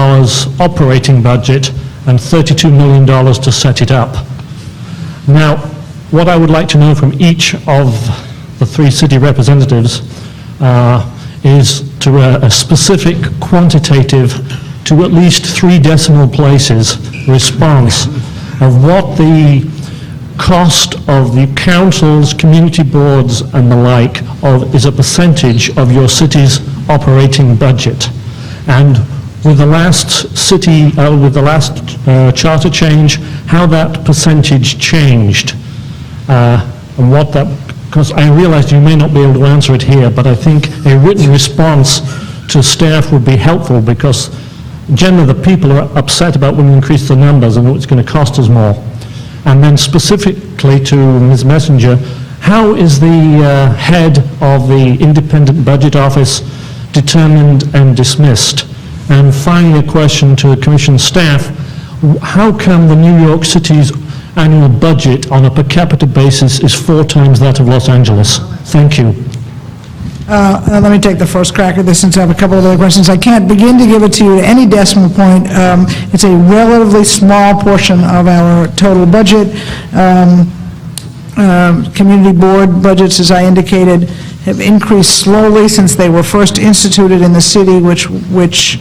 operating budget and $32 million to set it up. Now, what I would like to know from each of the three city representatives is a specific quantitative to at least 3 decimal places response of what the cost of the councils, community boards, and the like is a percentage of your city's operating budget. And with the last charter change, how that percentage changed, and what that, because I realize you may not be able to answer it here, but I think a written response to staff would be helpful, because generally the people are upset about when we increase the numbers and it's going to cost us more. And then specifically to Ms. Messenger, how is the head of the Independent Budget Office determined and dismissed? And finally, a question to the Commission staff, how come the New York City's annual budget on a per capita basis is 4 times that of Los Angeles? Thank you. Let me take the first crack at this since I have a couple of other questions. I can't begin to give it to you at any decimal point. It's a relatively small portion of our total budget. Community board budgets, as I indicated, have increased slowly since they were first instituted in the city, which was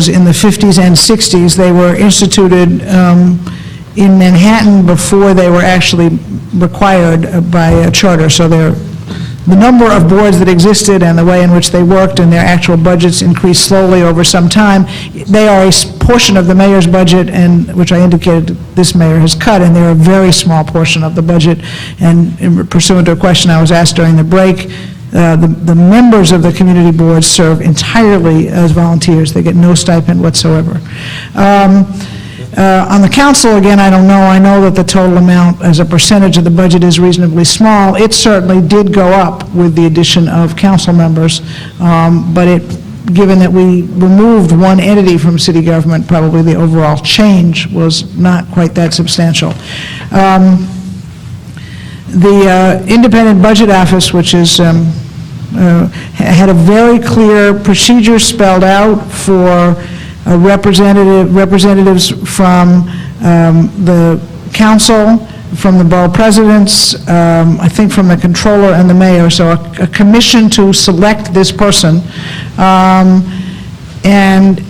in the 50s and 60s. They were instituted in Manhattan before they were actually required by a charter. So the number of boards that existed and the way in which they worked and their actual budgets increased slowly over some time. They are a portion of the mayor's budget, and which I indicated this mayor has cut, and they're a very small portion of the budget. And in pursuant to a question I was asked during the break, the members of the community boards serve entirely as volunteers. They get no stipend whatsoever. On the council, again, I don't know. I know that the total amount as a percentage of the budget is reasonably small. It certainly did go up with the addition of council members, but given that we removed one entity from city government, probably the overall change was not quite that substantial. The Independent Budget Office, which is had a very clear procedure spelled out for representatives from the council, from the borough presidents, I think from the controller and the mayor, so a commission to select this person. And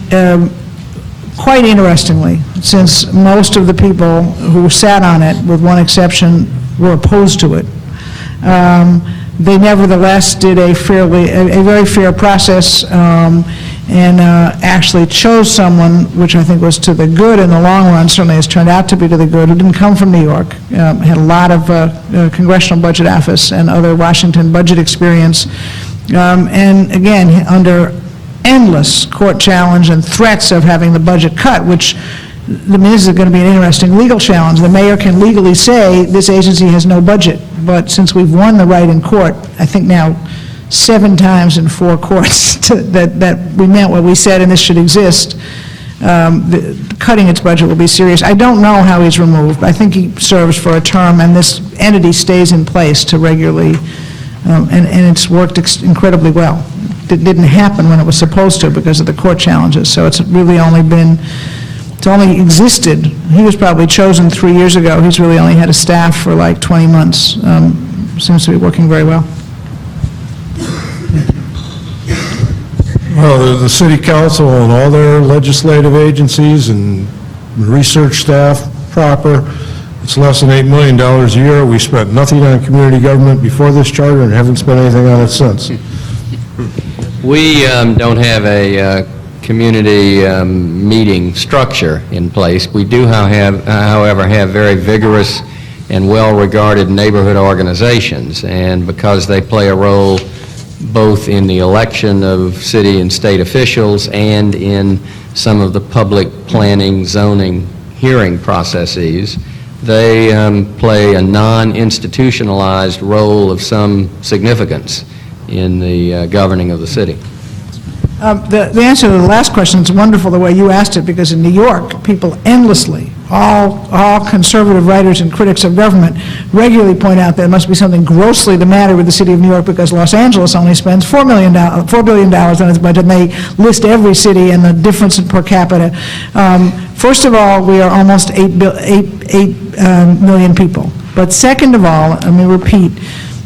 quite interestingly, since most of the people who sat on it, with one exception, were opposed to it, they nevertheless did a very fair process, and actually chose someone, which I think was to the good in the long run, certainly has turned out to be to the good, who didn't come from New York, had a lot of Congressional Budget Office and other Washington budget experience, and again, under endless court challenge and threats of having the budget cut, which, I mean, this is going to be an interesting legal challenge. The mayor can legally say this agency has no budget, but since we've won the right in court, I think now 7 times in 4 courts that we meant what we said and this should exist, cutting its budget will be serious. I don't know how he's removed. I think he serves for a term, and this entity stays in place to regularly, and it's worked incredibly well. It didn't happen when it was supposed to because of the court challenges, so it's really only been, it's only existed. He was probably chosen 3 years ago. He's really only had a staff for like 20 months. Seems to be working very well. Well, the city council and all their legislative agencies and research staff proper, it's less than $8 million a year. We spent nothing on community government before this charter and haven't spent anything on it since. We don't have a community meeting structure in place. We do, however, have very vigorous and well-regarded neighborhood organizations, and because they play a role both in the election of city and state officials and in some of the public planning, zoning, hearing processes, they play a non-institutionalized role of some significance in the governing of the city. The answer to the last question is wonderful the way you asked it, because in New York, people endlessly, all conservative writers and critics of government regularly point out there must be something grossly the matter with the city of New York because Los Angeles only spends $4 billion on its budget, and they list every city and the difference in per capita. First of all, we are almost 8 million people. But second of all, let me repeat,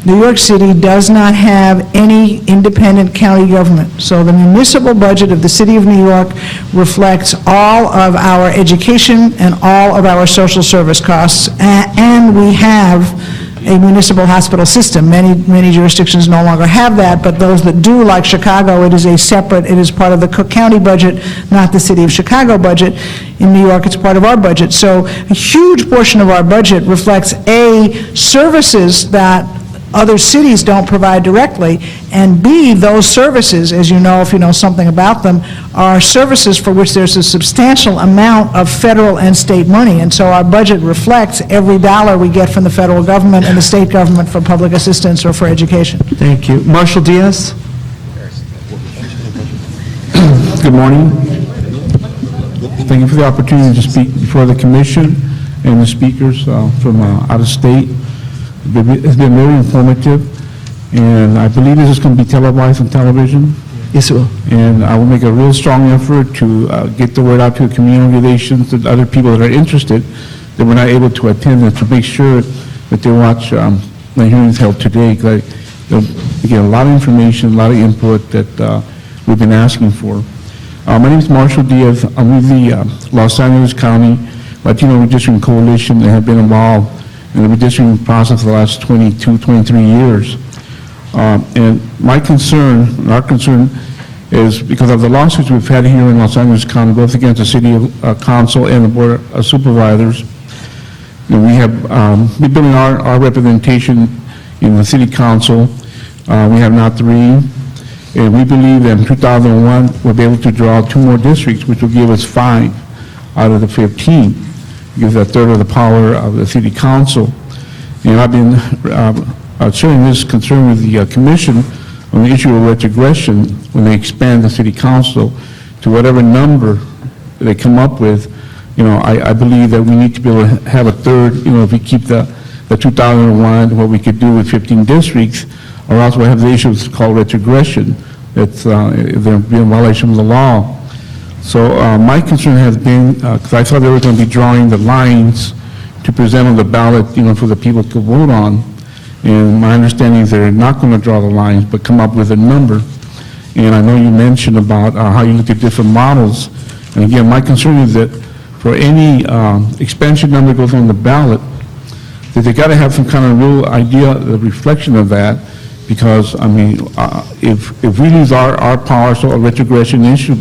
New York City does not have any independent county government. So the municipal budget of the city of New York reflects all of our education and all of our social service costs, and we have a municipal hospital system. Many jurisdictions no longer have that, but those that do, like Chicago, it is part of the Cook County budget, not the city of Chicago budget. In New York, it's part of our budget. So a huge portion of our budget reflects, A, services that other cities don't provide directly, and B, those services, as you know if you know something about them, are services for which there's a substantial amount of federal and state money, and so our budget reflects every dollar we get from the federal government and the state government for public assistance or for education. Thank you. Marshall Diaz? Good morning. Thank you for the opportunity to speak before the commission and the speakers from out of state. It's been very informative. And I believe this is going to be televised on television. Yes, it will. And I will make a real strong effort to get the word out to the community relations and other people that are interested that we're not able to attend, and to make sure that they watch the hearings held today. Because they get a lot of information, a lot of input that we've been asking for. My name is Marshall Diaz. I'm with the Los Angeles County Latino Redistricting Coalition that have been involved in the redistricting process for the last 22, 23 years. And my concern, and our concern, is because of the lawsuits we've had here in Los Angeles County, both against the City Council and the Board of Supervisors. And we have been building our representation in the City Council. We have now 3, and we believe that in 2001 we'll be able to draw 2 more districts, which will give us 5 out of the 15. Gives a third of the power of the City Council. And I've been sharing this concern with the Commission on the issue of retrogression when they expand the City Council to whatever number they come up with. You know, I believe that we need to be able to have a third, you know, if we keep the 2001, what we could do with 15 districts, or else we'll have the issues called retrogression. That's, they're being violation of the law. So my concern has been, because I thought they were going to be drawing the lines to present on the ballot, you know, for the people to vote on. And my understanding is they're not going to draw the lines, but come up with a number. And I know you mentioned about how you look at different models. And again, my concern is that for any expansion number goes on the ballot, that they got to have some kind of real idea, the reflection of that, because, I mean, if we lose our power, so a retrogression issue,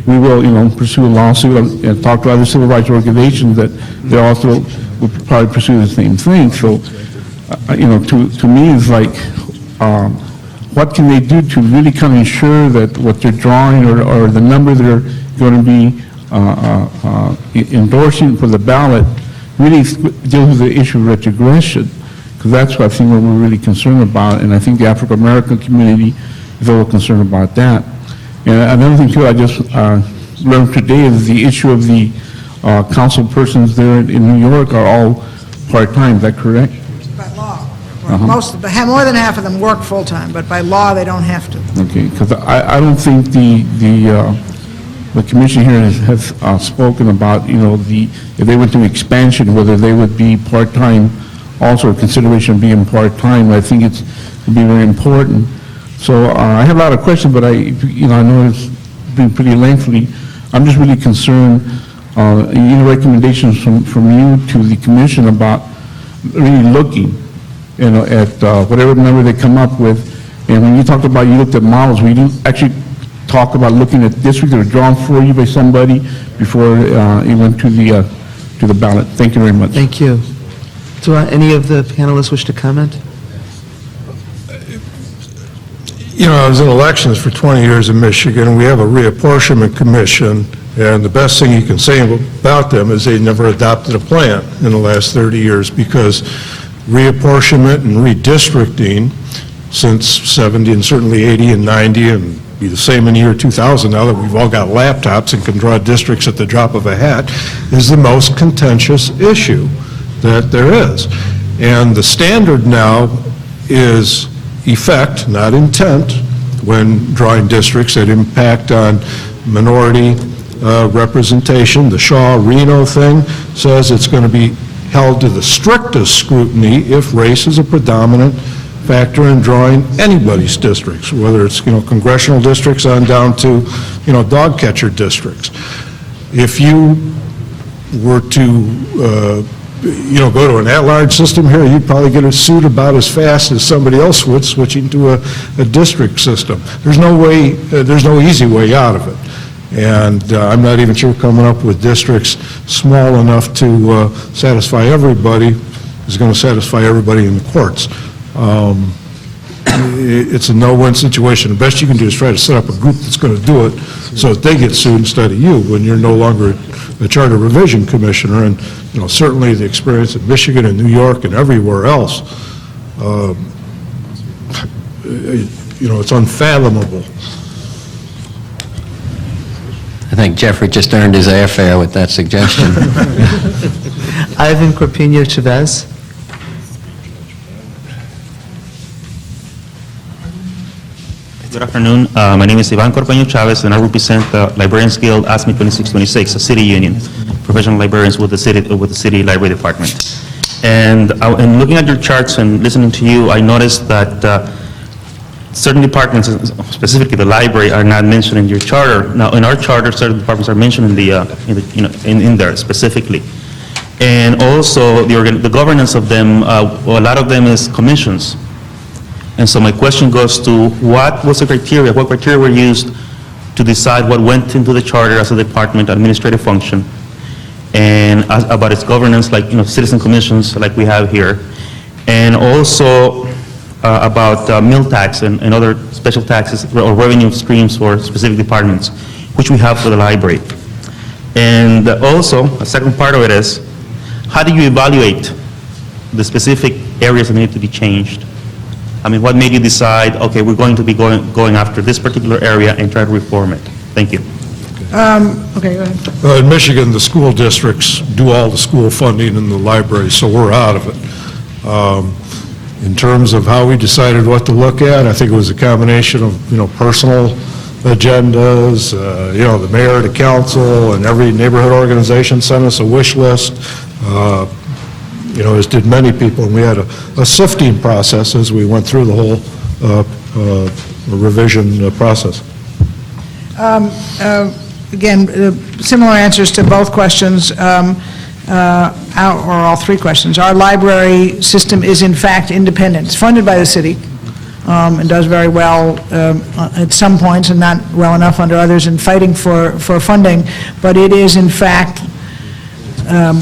we will, you know, pursue a lawsuit and talk to other civil rights organizations that they also will probably pursue the same thing. So, you know, to me, it's like, what can they do to really kind of ensure that what they're drawing or the number they're going to be endorsing for the ballot really deals with the issue of retrogression, because that's what I think what we're really concerned about, and I think the African-American community is all concerned about that. And another thing too, I just learned today is the issue of the council persons there in New York are all part-time, is that correct? By law. Most, more than half of them work full-time, but by law, they don't have to. Okay, because I don't think the commission here has spoken about, you know, if they went to expansion, whether they would be part-time, also a consideration of being part-time. I think it would be very important. So I have a lot of questions, but I know it's been pretty lengthy. I'm just really concerned, any recommendations from you to the commission about really looking, you know, at whatever number they come up with. And when you talked about, you looked at models, we didn't actually talk about looking at districts that are drawn for you by somebody before it went to the ballot. Thank you very much. Thank you. Do any of the panelists wish to comment? You know, I was in elections for 20 years in Michigan. We have a reapportionment commission, and the best thing you can say about them is they never adopted a plan in the last 30 years, because reapportionment and redistricting since 70 and certainly 80 and 90 and be the same in the year 2000 now that we've all got laptops and can draw districts at the drop of a hat is the most contentious issue that there is. And the standard now is effect, not intent, when drawing districts that impact on minority representation. The Shaw-Reno thing says it's going to be held to the strictest scrutiny if race is a predominant factor in drawing anybody's districts, whether it's, you know, congressional districts on down to, you know, dog catcher districts. If you were to you know, go to an at-large system here, you'd probably get a suit about as fast as somebody else would switching to a district system. There's no way, there's no easy way out of it. And I'm not even sure coming up with districts small enough to satisfy everybody is going to satisfy everybody in the courts. It's a no-win situation. The best you can do is try to set up a group that's going to do it so that they get sued instead of you when you're no longer a charter revision commissioner. And, you know, certainly the experience in Michigan and New York and everywhere else, you know, it's unfathomable. I think Jeffrey just earned his airfare with that suggestion. Ivan Corpino Chavez. Good afternoon. My name is Ivan Corpeño Chavez, and I represent the Librarians Guild ASME 2626, a city union, professional librarians with the city library department. And in looking at your charts and listening to you, I noticed that certain departments, specifically the library, are not mentioned in your charter. Now, in our charter, certain departments are mentioned in there specifically. And also, the governance of them, a lot of them is commissions. And so my question goes to what criteria were used to decide what went into the charter as a department administrative function, and about its governance, like, citizen commissions like we have here, and also about mill tax and other special taxes or revenue streams for specific departments, which we have for the library. And also, a second part of it is, how do you evaluate the specific areas that need to be changed? I mean, what made you decide, okay, we're going to be going after this particular area and try to reform it? Thank you. Okay, go ahead. In Michigan, the school districts do all the school funding in the library, so we're out of it. In terms of how we decided what to look at, I think it was a combination of, personal agendas, the mayor, the council, and every neighborhood organization sent us a wish list. As did many people, and we had a sifting process as we went through the whole revision process. Again, similar answers to both questions, or all three questions. Our library system is in fact independent. It's funded by the city and does very well at some points and not well enough under others in fighting for funding, but it is in fact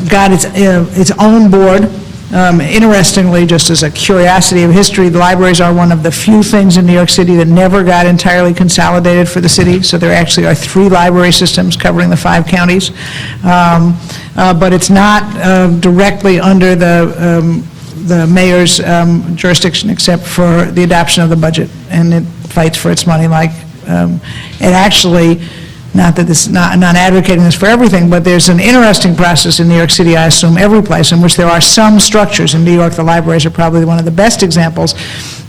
got its own board. Interestingly, just as a curiosity of history, the libraries are one of the few things in New York City that never got entirely consolidated for the city, so there actually are 3 library systems covering the 5 counties. But it's not directly under the mayor's jurisdiction except for the adoption of the budget, and it fights for its money like it actually. Not that this, not advocating this for everything, but there's an interesting process in New York City, I assume every place, in which there are some structures. In New York, the libraries are probably one of the best examples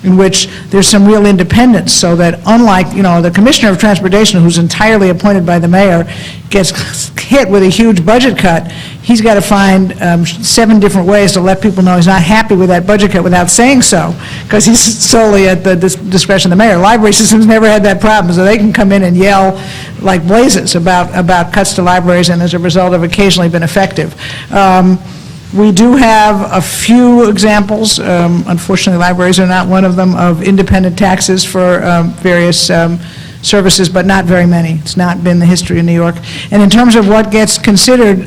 in which there's some real independence, so that unlike, the Commissioner of Transportation, who's entirely appointed by the mayor, gets hit with a huge budget cut, he's got to find 7 different ways to let people know he's not happy with that budget cut without saying so, because he's solely at the discretion of the mayor. Library systems never had that problem, so they can come in and yell like blazes about cuts to libraries, and as a result have occasionally been effective. We do have a few examples, unfortunately libraries are not one of them, of independent taxes for various services, but not very many. It's not been the history in New York. And in terms of what gets considered,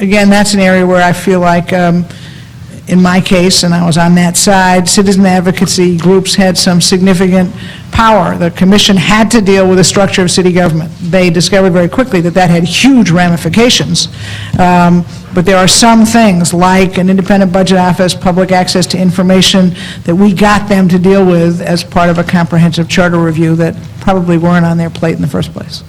again, that's an area where I feel like, in my case, and I was on that side, citizen advocacy groups had some significant power. The commission had to deal with the structure of city government. They discovered very quickly that that had huge ramifications. But there are some things, like an independent budget office, public access to information, that we got them to deal with as part of a comprehensive charter review that probably weren't on their plate in the first place.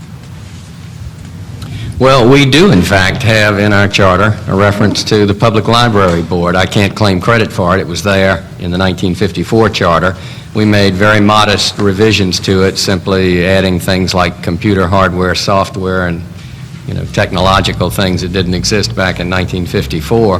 Well, we do, in fact, have in our charter a reference to the Public Library Board. I can't claim credit for it. It was there in the 1954 charter. We made very modest revisions to it, simply adding things like computer hardware, software, and technological things that didn't exist back in 1954.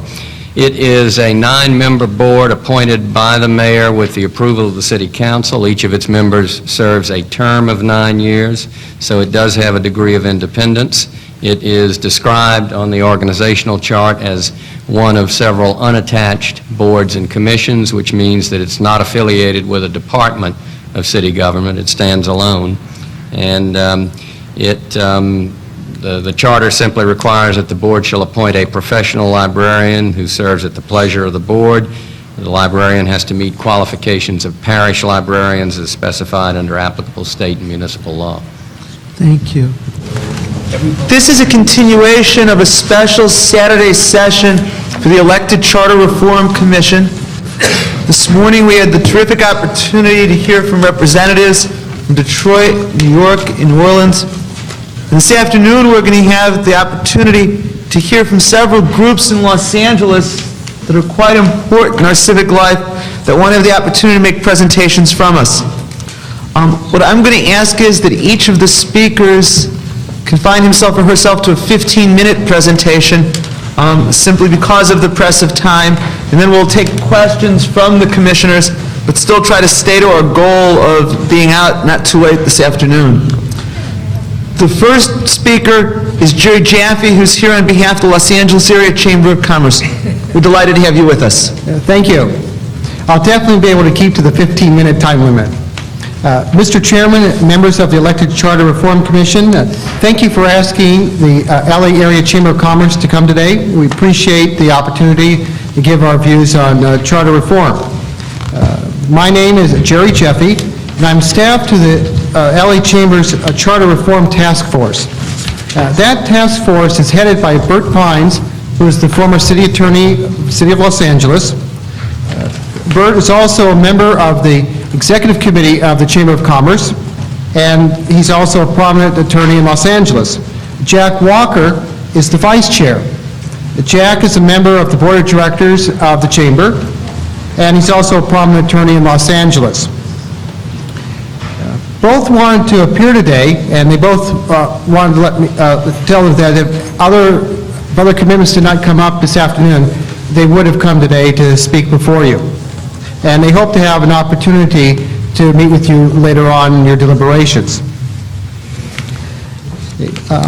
It is a 9-member board appointed by the mayor with the approval of the city council. Each of its members serves a term of 9 years, so it does have a degree of independence. It is described on the organizational chart as one of several unattached boards and commissions, which means that it's not affiliated with a department of city government. It stands alone. And the charter simply requires that the board shall appoint a professional librarian who serves at the pleasure of the board. The librarian has to meet qualifications of parish librarians as specified under applicable state and municipal law. Thank you. This is a continuation of a special Saturday session for the elected Charter Reform Commission. This morning we had the terrific opportunity to hear from representatives from Detroit, New York, and New Orleans. And this afternoon we're going to have the opportunity to hear from several groups in Los Angeles that are quite important in our civic life that want to have the opportunity to make presentations from us. What I'm going to ask is that each of the speakers confine himself or herself to a 15-minute presentation, simply because of the press of time, and then we'll take questions from the commissioners, but still try to stay to our goal of being out not too late this afternoon. The first speaker is Jerry Jaffe, who's here on behalf of the Los Angeles Area Chamber of Commerce. We're delighted to have you with us. Thank you. I'll definitely be able to keep to the 15-minute time limit. Mr. Chairman, members of the elected Charter Reform Commission, thank you for asking the LA Area Chamber of Commerce to come today. We appreciate the opportunity to give our views on charter reform. My name is Jerry Jaffe, and I'm staff to the LA Chamber's Charter Reform Task Force. That task force is headed by Bert Pines, who is the former city attorney of the City of Los Angeles. Bert is also a member of the Executive Committee of the Chamber of Commerce, and he's also a prominent attorney in Los Angeles. Jack Walker is the vice chair. Jack is a member of the board of directors of the Chamber, and he's also a prominent attorney in Los Angeles. Both wanted to appear today, and they both wanted to let me tell us that if other commitments did not come up this afternoon, they would have come today to speak before you. And they hope to have an opportunity to meet with you later on in your deliberations. I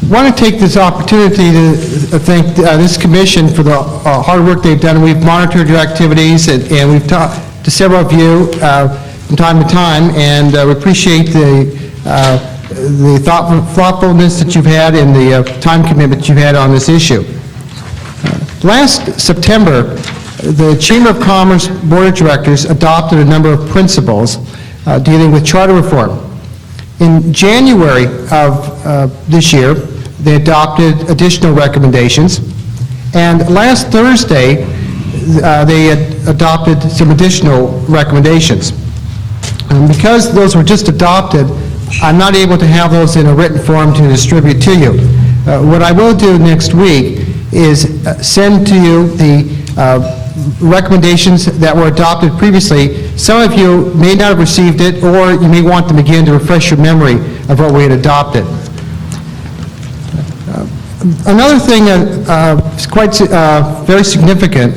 want to take this opportunity to thank this commission for the hard work they've done. We've monitored your activities, and we've talked to several of you from time to time, and we appreciate the thoughtfulness that you've had and the time commitment you've had on this issue. Last September, the Chamber of Commerce Board of Directors adopted a number of principles dealing with charter reform. In January of this year, they adopted additional recommendations, and last Thursday, they adopted some additional recommendations. And because those were just adopted, I'm not able to have those in a written form to distribute to you. What I will do next week is send to you the recommendations that were adopted previously. Some of you may not have received it, or you may want them again to refresh your memory of what we had adopted. Another thing is quite very significant,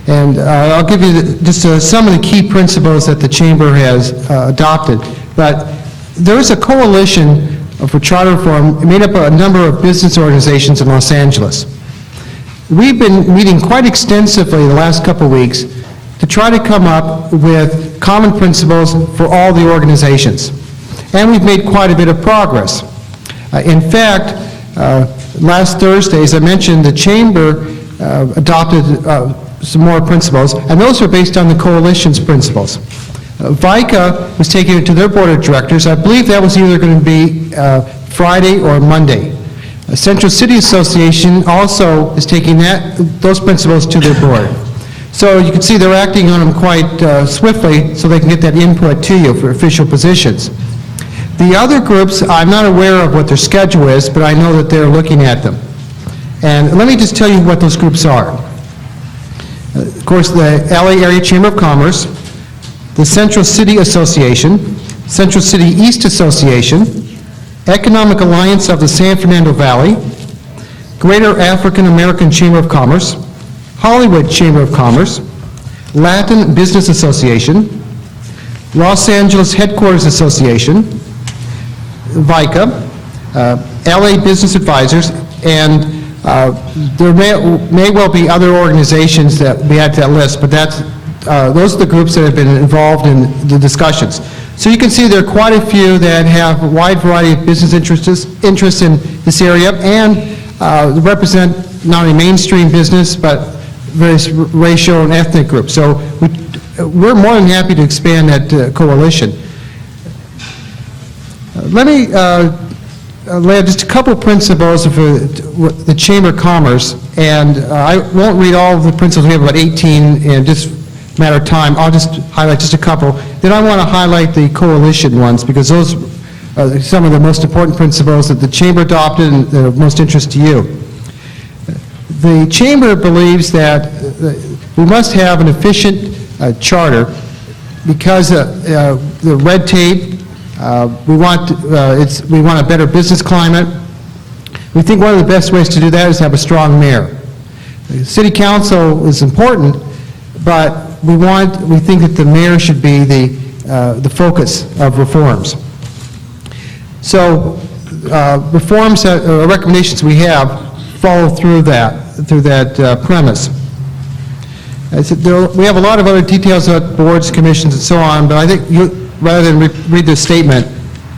and I'll give you just some of the key principles that the Chamber has adopted. But there is a coalition for charter reform made up of a number of business organizations in Los Angeles. We've been meeting quite extensively the last couple of weeks to try to come up with common principles for all the organizations. And we've made quite a bit of progress. In fact, last Thursday, as I mentioned, the Chamber adopted some more principles, and those are based on the coalition's principles. VICA was taking it to their board of directors. I believe that was either going to be Friday or Monday. Central City Association also is taking those principles to their board. So you can see they're acting on them quite swiftly so they can get that input to you for official positions. The other groups, I'm not aware of what their schedule is, but I know that they're looking at them. And let me just tell you what those groups are. Of course, the LA Area Chamber of Commerce, the Central City Association, Central City East Association, Economic Alliance of the San Fernando Valley, Greater African American Chamber of Commerce, Hollywood Chamber of Commerce, Latin Business Association, Los Angeles Headquarters Association, VICA, LA Business Advisors, and there may well be other organizations that we add to that list, but those are the groups that have been involved in the discussions. So you can see there are quite a few that have a wide variety of business interests in this area, and represent not only mainstream business, but various racial and ethnic groups. So we're more than happy to expand that coalition. Let me lay out just a couple principles for the Chamber of Commerce, and I won't read all of the principles. We have about 18 in just a matter of time. I'll just highlight just a couple. Then I want to highlight the coalition ones, because those are some of the most important principles that the Chamber adopted and that are of most interest to you. The Chamber believes that we must have an efficient charter because the red tape We want a better business climate. We think one of the best ways to do that is to have a strong mayor. The city council is important, but we think that the mayor should be the focus of reforms. So reforms, recommendations we have follow through that premise. We have a lot of other details about boards, commissions, and so on, but I think rather than read this statement,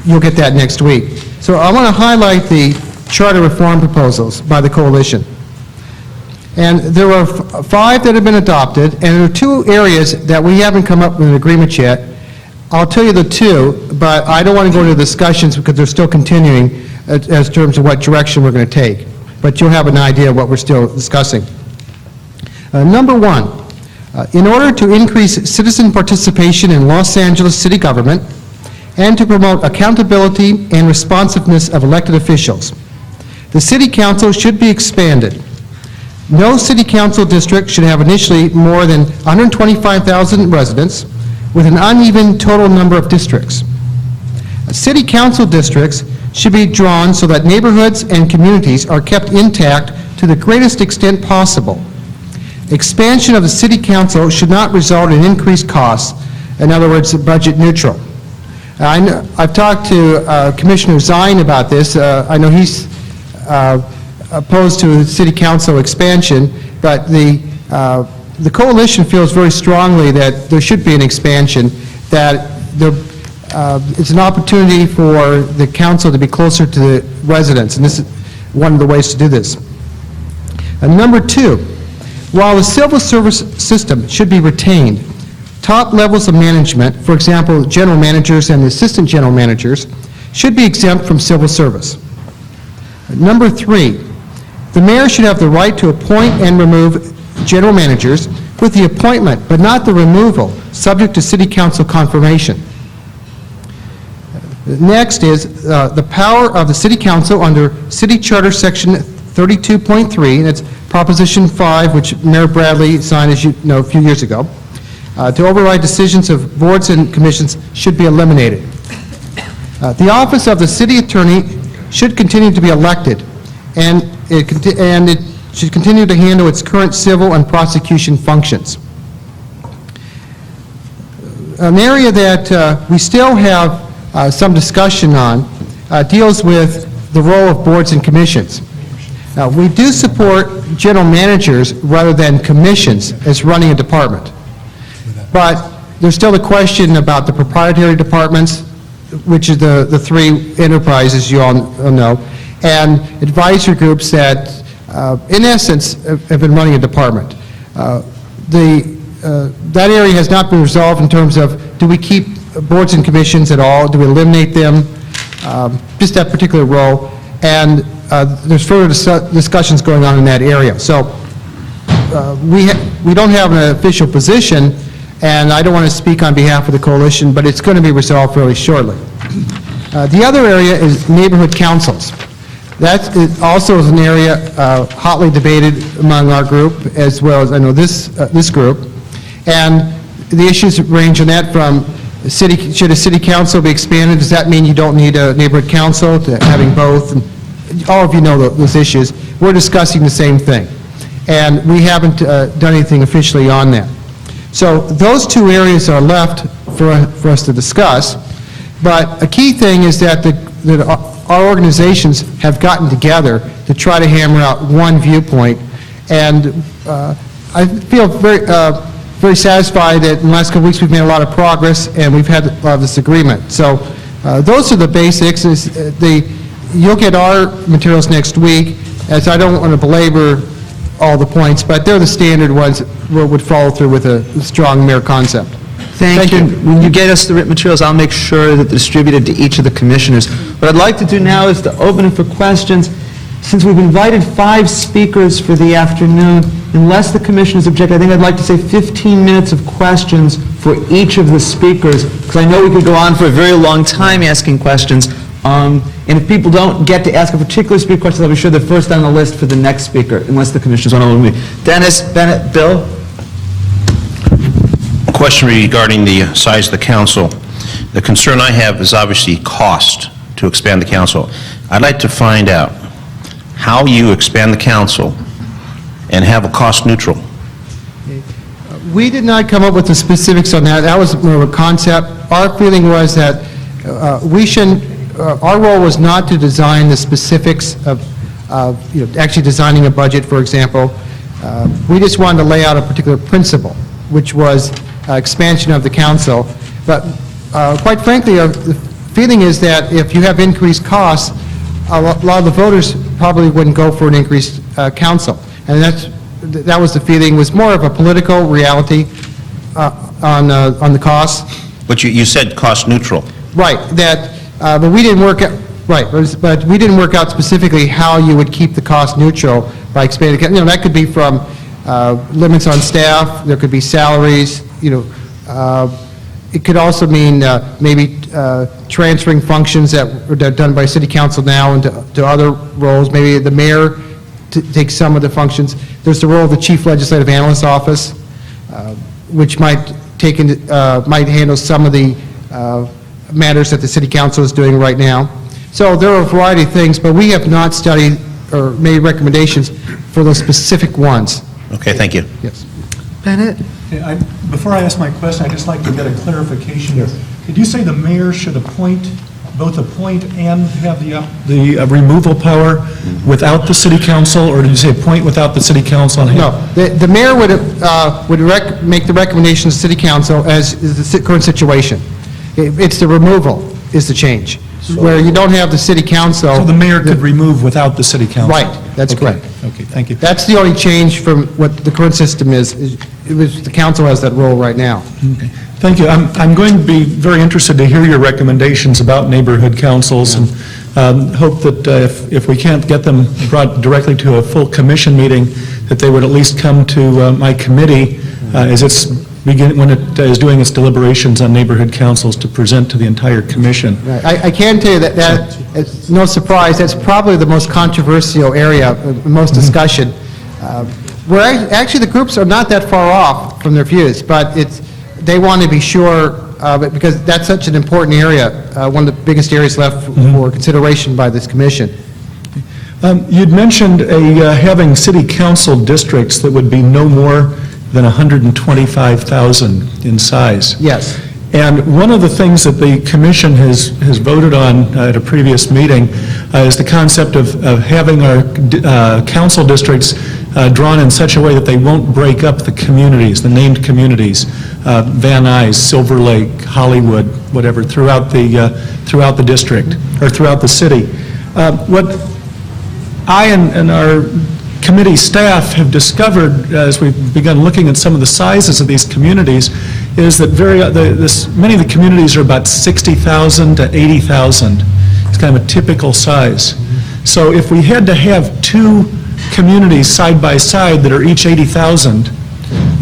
you'll get that next week. So I want to highlight the charter reform proposals by the coalition. And there are 5 that have been adopted, and there are 2 areas that we haven't come up with an agreement yet. I'll tell you the 2, but I don't want to go into discussions because they're still continuing as terms of what direction we're going to take. But you'll have an idea of what we're still discussing. Number 1, in order to increase citizen participation in Los Angeles city government and to promote accountability and responsiveness of elected officials, the city council should be expanded. No city council district should have initially more than 125,000 residents with an uneven total number of districts. City council districts should be drawn so that neighborhoods and communities are kept intact to the greatest extent possible. Expansion of the city council should not result in increased costs, in other words, budget neutral. I've talked to Commissioner Zine about this. I know he's opposed to city council expansion, but the coalition feels very strongly that there should be an expansion, that it's an opportunity for the council to be closer to the residents, and this is one of the ways to do this. Number 2, while the civil service system should be retained, top levels of management, for example, general managers and assistant general managers, should be exempt from civil service. Number 3, the mayor should have the right to appoint and remove general managers with the appointment, but not the removal, subject to city council confirmation. Next is the power of the city council under City Charter Section 32.3, that's Proposition 5, which Mayor Bradley signed, as you know, a few years ago, to override decisions of boards and commissions should be eliminated. The office of the city attorney should continue to be elected, and it should continue to handle its current civil and prosecution functions. An area that we still have some discussion on deals with the role of boards and commissions. Now, we do support general managers rather than commissions as running a department. But there's still a question about the proprietary departments, which is the 3 enterprises you all know, and advisory groups that, in essence, have been running a department. That area has not been resolved in terms of, do we keep boards and commissions at all? Do we eliminate them? Just that particular role. And there's further discussions going on in that area. So we don't have an official position, and I don't want to speak on behalf of the coalition, but it's going to be resolved fairly shortly. The other area is neighborhood councils. That also is an area hotly debated among our group, as well as, I know, this group. And the issues range on that from should a city council be expanded? Does that mean you don't need a neighborhood council, to having both? And all of you know those issues. We're discussing the same thing. And we haven't done anything officially on that. So those 2 areas are left for us to discuss. But a key thing is that our organizations have gotten together to try to hammer out one viewpoint. And I feel very satisfied that in the last couple weeks we've made a lot of progress and we've had a lot of this agreement. So those are the basics. You'll get our materials next week, as I don't want to belabor all the points, but they're the standard ones that would follow through with a strong mayor concept. Thank you. When you get us the written materials, I'll make sure that they're distributed to each of the commissioners. What I'd like to do now is to open it for questions. Since we've invited 5 speakers for the afternoon, unless the commissioners object, I think I'd like to say 15 minutes of questions for each of the speakers, because I know we could go on for a very long time asking questions. And if people don't get to ask a particular speaker question, I'll be sure they're first on the list for the next speaker, unless the commissioners want to limit me. Dennis, Bennett, Bill? Question regarding the size of the council. The concern I have is obviously cost to expand the council. I'd like to find out how you expand the council and have a cost neutral. We did not come up with the specifics on that. That was more of a concept. Our feeling was that our role was not to design the specifics of actually designing a budget, for example. We just wanted to lay out a particular principle, which was expansion of the council. But quite frankly, the feeling is that if you have increased costs, a lot of the voters probably wouldn't go for an increased council. And that was the feeling, was more of a political reality on the costs. But you said cost neutral. Right, but we didn't work out, right, but we didn't work out specifically how you would keep the cost neutral by expanding, that could be from limits on staff, there could be salaries, it could also mean maybe transferring functions that are done by city council now into other roles, maybe the mayor takes some of the functions. There's the role of the chief legislative analyst office, which might handle some of the matters that the city council is doing right now. So there are a variety of things, but we have not studied or made recommendations for those specific ones. Okay, thank you. Yes. Bennett? Before I ask my question, I'd just like to get a clarification here. Did you say the mayor should both appoint and have the removal power without the city council, or did you say appoint without the city council? No, the mayor would make the recommendation to the city council as is the current situation. It's the removal is the change, where you don't have the city council. So the mayor could remove without the city council? Right, that's correct. Okay, thank you. That's the only change from what the current system is the council has that role right now. Okay. Thank you. I'm going to be very interested to hear your recommendations about neighborhood councils, and hope that if we can't get them brought directly to a full commission meeting, that they would at least come to my committee when it is doing its deliberations on neighborhood councils to present to the entire commission. Right. I can tell you that it's no surprise, that's probably the most controversial area, the most discussion. Where actually the groups are not that far off from their views, but they want to be sure, because that's such an important area, one of the biggest areas left for consideration by this commission. You'd mentioned having city council districts that would be no more than 125,000 in size. Yes. And one of the things that the commission has voted on at a previous meeting is the concept of having our council districts drawn in such a way that they won't break up the communities, the named communities, Van Nuys, Silver Lake, Hollywood, whatever, throughout the district, or throughout the city. What I and our committee staff have discovered as we've begun looking at some of the sizes of these communities is that many of the communities are about 60,000 to 80,000. It's kind of a typical size. So if we had to have two communities side by side that are each 80,000,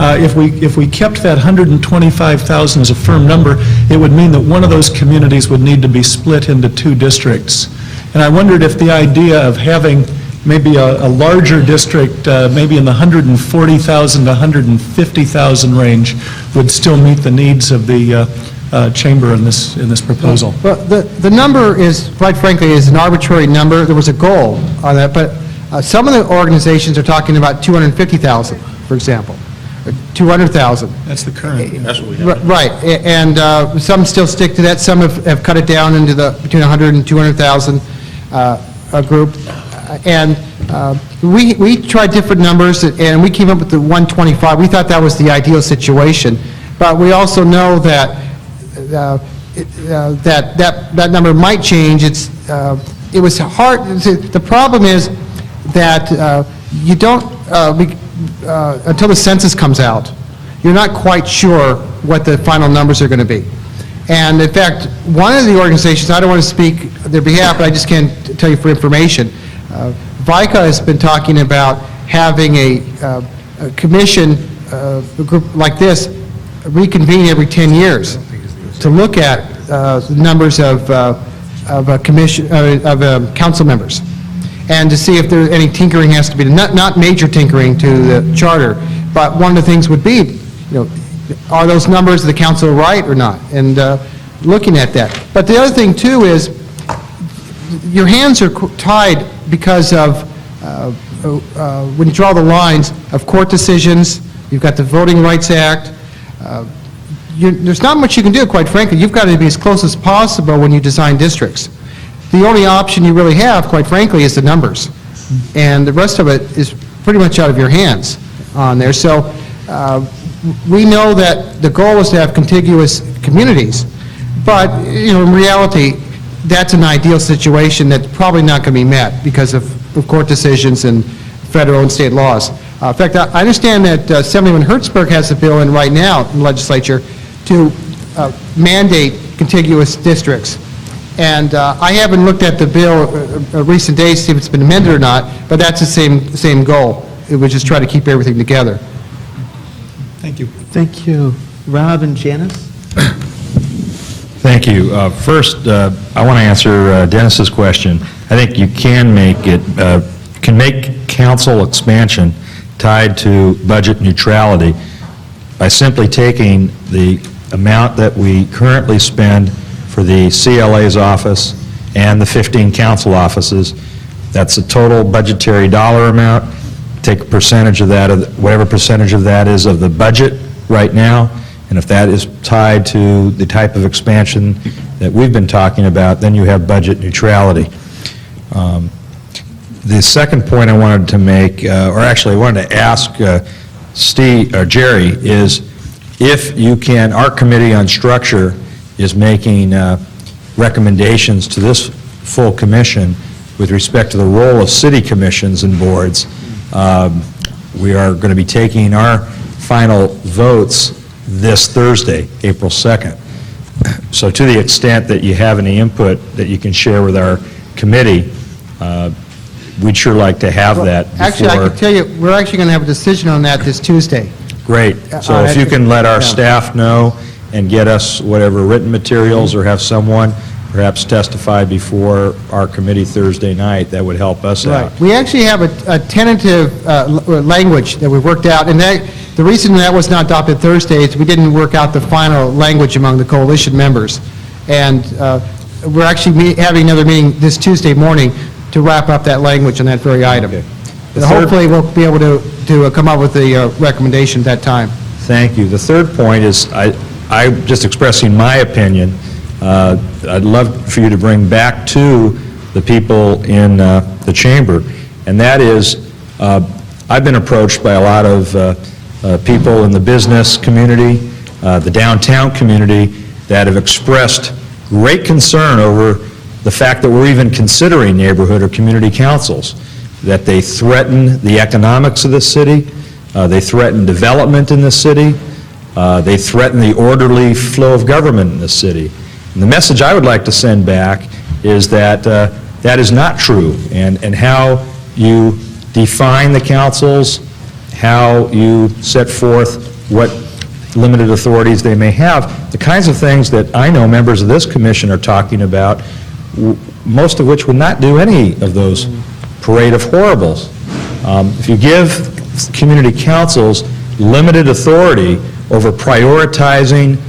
if we kept that 125,000 as a firm number, it would mean that one of those communities would need to be split into two districts. And I wondered if the idea of having maybe a larger district, maybe in the 140,000 to 150,000 range, would still meet the needs of the chamber in this proposal. Well, the number is, quite frankly, is an arbitrary number. There was a goal on that, but some of the organizations are talking about 250,000, for example, or 200,000. That's the current. That's what we have. Right, and some still stick to that. Some have cut it down into between 100 and 200,000 group. And we tried different numbers, and we came up with the 125. We thought that was the ideal situation, but we also know that that number might change. It was hard. The problem is that you don't until the census comes out, you're not quite sure what the final numbers are going to be. And in fact, one of the organizations, I don't want to speak on their behalf, but I just can tell you for information, VICA has been talking about having a commission, a group like this, reconvene every 10 years to look at the numbers of council members, and to see if there any tinkering has to be, not major tinkering to the charter, but one of the things would be, are those numbers of the council right or not? And looking at that. But the other thing, too, is your hands are tied because of, when you draw the lines of court decisions, you've got the Voting Rights Act, there's not much you can do, quite frankly. You've got to be as close as possible when you design districts. The only option you really have, quite frankly, is the numbers. And the rest of it is pretty much out of your hands on there. So we know that the goal is to have contiguous communities, but, in reality, that's an ideal situation that's probably not going to be met because of court decisions and federal and state laws. In fact, I understand that Assemblyman Hertzberg has a bill in right now in the legislature to mandate contiguous districts. And I haven't looked at the bill recent days to see if it's been amended or not, but that's the same goal. It would just try to keep everything together. Thank you. Thank you. Rob and Janice? Thank you. First, I want to answer Dennis's question. I think you can make council expansion tied to budget neutrality by simply taking the amount that we currently spend for the CLA's office and the 15 council offices. That's the total budgetary dollar amount. Take a percentage of that, whatever percentage of that is of the budget right now, and if that is tied to the type of expansion that we've been talking about, then you have budget neutrality. The second point I wanted to make, or actually I wanted to ask Jerry, is if you can, our Committee on Structure is making recommendations to this full commission with respect to the role of city commissions and boards. We are going to be taking our final votes this Thursday, April 2nd. So to the extent that you have any input that you can share with our committee, we'd sure like to have that before. Actually, I can tell you, we're actually going to have a decision on that this Tuesday. Great. So if you can let our staff know and get us whatever written materials, or have someone perhaps testify before our committee Thursday night, that would help us out. Right. We actually have a tentative language that we worked out, and the reason that was not adopted Thursday is we didn't work out the final language among the coalition members. And we're actually having another meeting this Tuesday morning to wrap up that language on that very item. Okay. Hopefully we'll be able to come up with a recommendation at that time. Thank you. The third point is, I'm just expressing my opinion. I'd love for you to bring back to the people in the chamber, and that is, I've been approached by a lot of people in the business community, the downtown community, that have expressed great concern over the fact that we're even considering neighborhood or community councils, that they threaten the economics of the city, they threaten development in the city, they threaten the orderly flow of government in the city. And the message I would like to send back is that that is not true, and how you define the councils, how you set forth what limited authorities they may have, the kinds of things that I know members of this commission are talking about, most of which would not do any of those parade of horribles. If you give community councils limited authority over prioritizing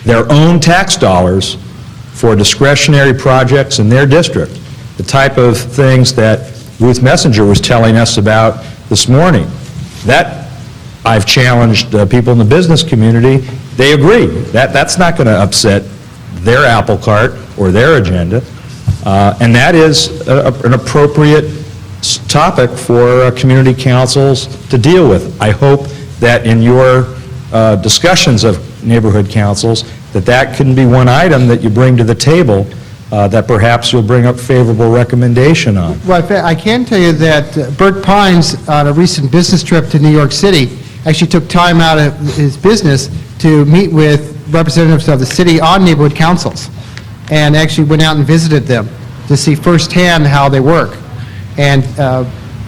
their own tax dollars for discretionary projects in their district, the type of things that Ruth Messenger was telling us about this morning, that I've challenged people in the business community. They agree. That's not going to upset their apple cart or their agenda, and that is an appropriate topic for community councils to deal with. I hope that in your discussions of neighborhood councils, that can be one item that you bring to the table that perhaps you'll bring up favorable recommendation on. Well, I can tell you that Bert Pines, on a recent business trip to New York City, actually took time out of his business to meet with representatives of the city on neighborhood councils, and actually went out and visited them to see firsthand how they work, and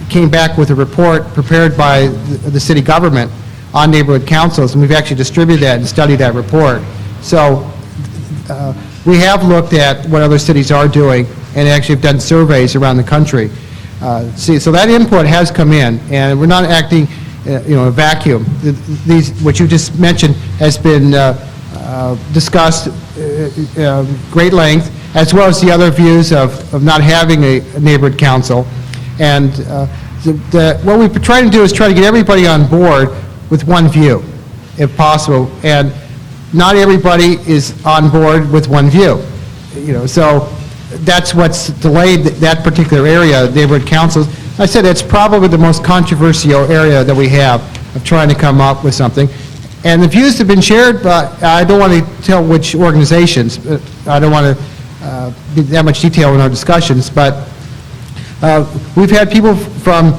came back with a report prepared by the city government on neighborhood councils, and we've actually distributed that and studied that report. So we have looked at what other cities are doing, and actually have done surveys around the country. So that input has come in, and we're not acting, in a vacuum. What you just mentioned has been discussed great length, as well as the other views of not having a neighborhood council. And what we try to do is try to get everybody on board with one view, if possible. And not everybody is on board with one view. So that's what's delayed that particular area, neighborhood councils. I said it's probably the most controversial area that we have of trying to come up with something. And the views have been shared, but I don't want to tell which organizations. I don't want to be that much detail in our discussions, but we've had people from,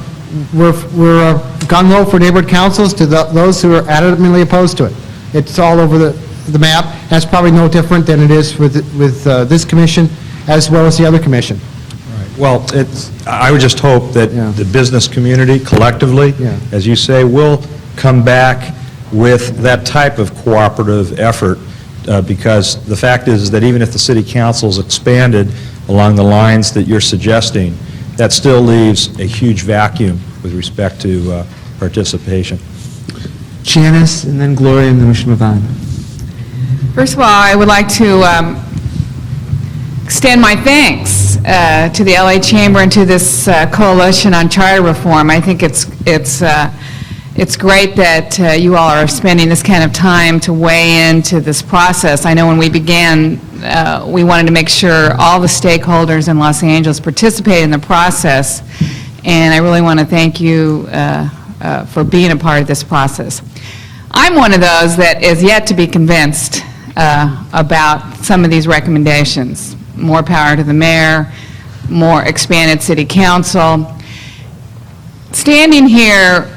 we're gung-ho for neighborhood councils to those who are adamantly opposed to it. It's all over the map. That's probably no different than it is with this commission, as well as the other commission. Well, I would just hope that the business community collectively, as you say, will come back with that type of cooperative effort, because the fact is that even if the city council's expanded along the lines that you're suggesting, that still leaves a huge vacuum with respect to participation. Janice, and then Gloria, and then we should move on. First of all, I would like to extend my thanks to the LA Chamber and to this coalition on charter reform. I think it's great that you all are spending this kind of time to weigh into this process. I know when we began, we wanted to make sure all the stakeholders in Los Angeles participate in the process, and I really want to thank you for being a part of this process. I'm one of those that is yet to be convinced about some of these recommendations. More power to the mayor, more expanded city council. Standing here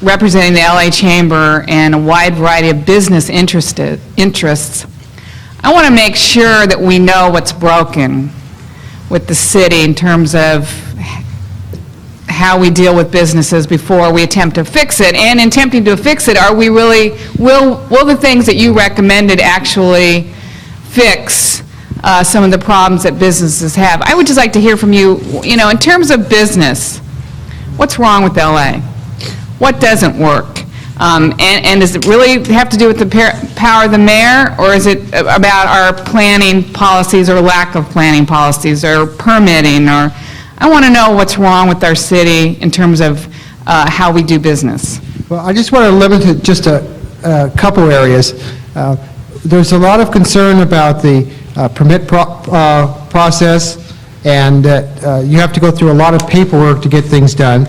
representing the LA Chamber and a wide variety of business interests, I want to make sure that we know what's broken with the city in terms of how we deal with businesses before we attempt to fix it. And in attempting to fix it, are we really, will the things that you recommended actually fix some of the problems that businesses have? I would just like to hear from you, in terms of business, what's wrong with LA? What doesn't work? And does it really have to do with the power of the mayor, or is it about our planning policies or lack of planning policies or permitting? Or I want to know what's wrong with our city in terms of how we do business. Well, I just want to limit it just a couple areas. There's a lot of concern about the permit process, and you have to go through a lot of paperwork to get things done.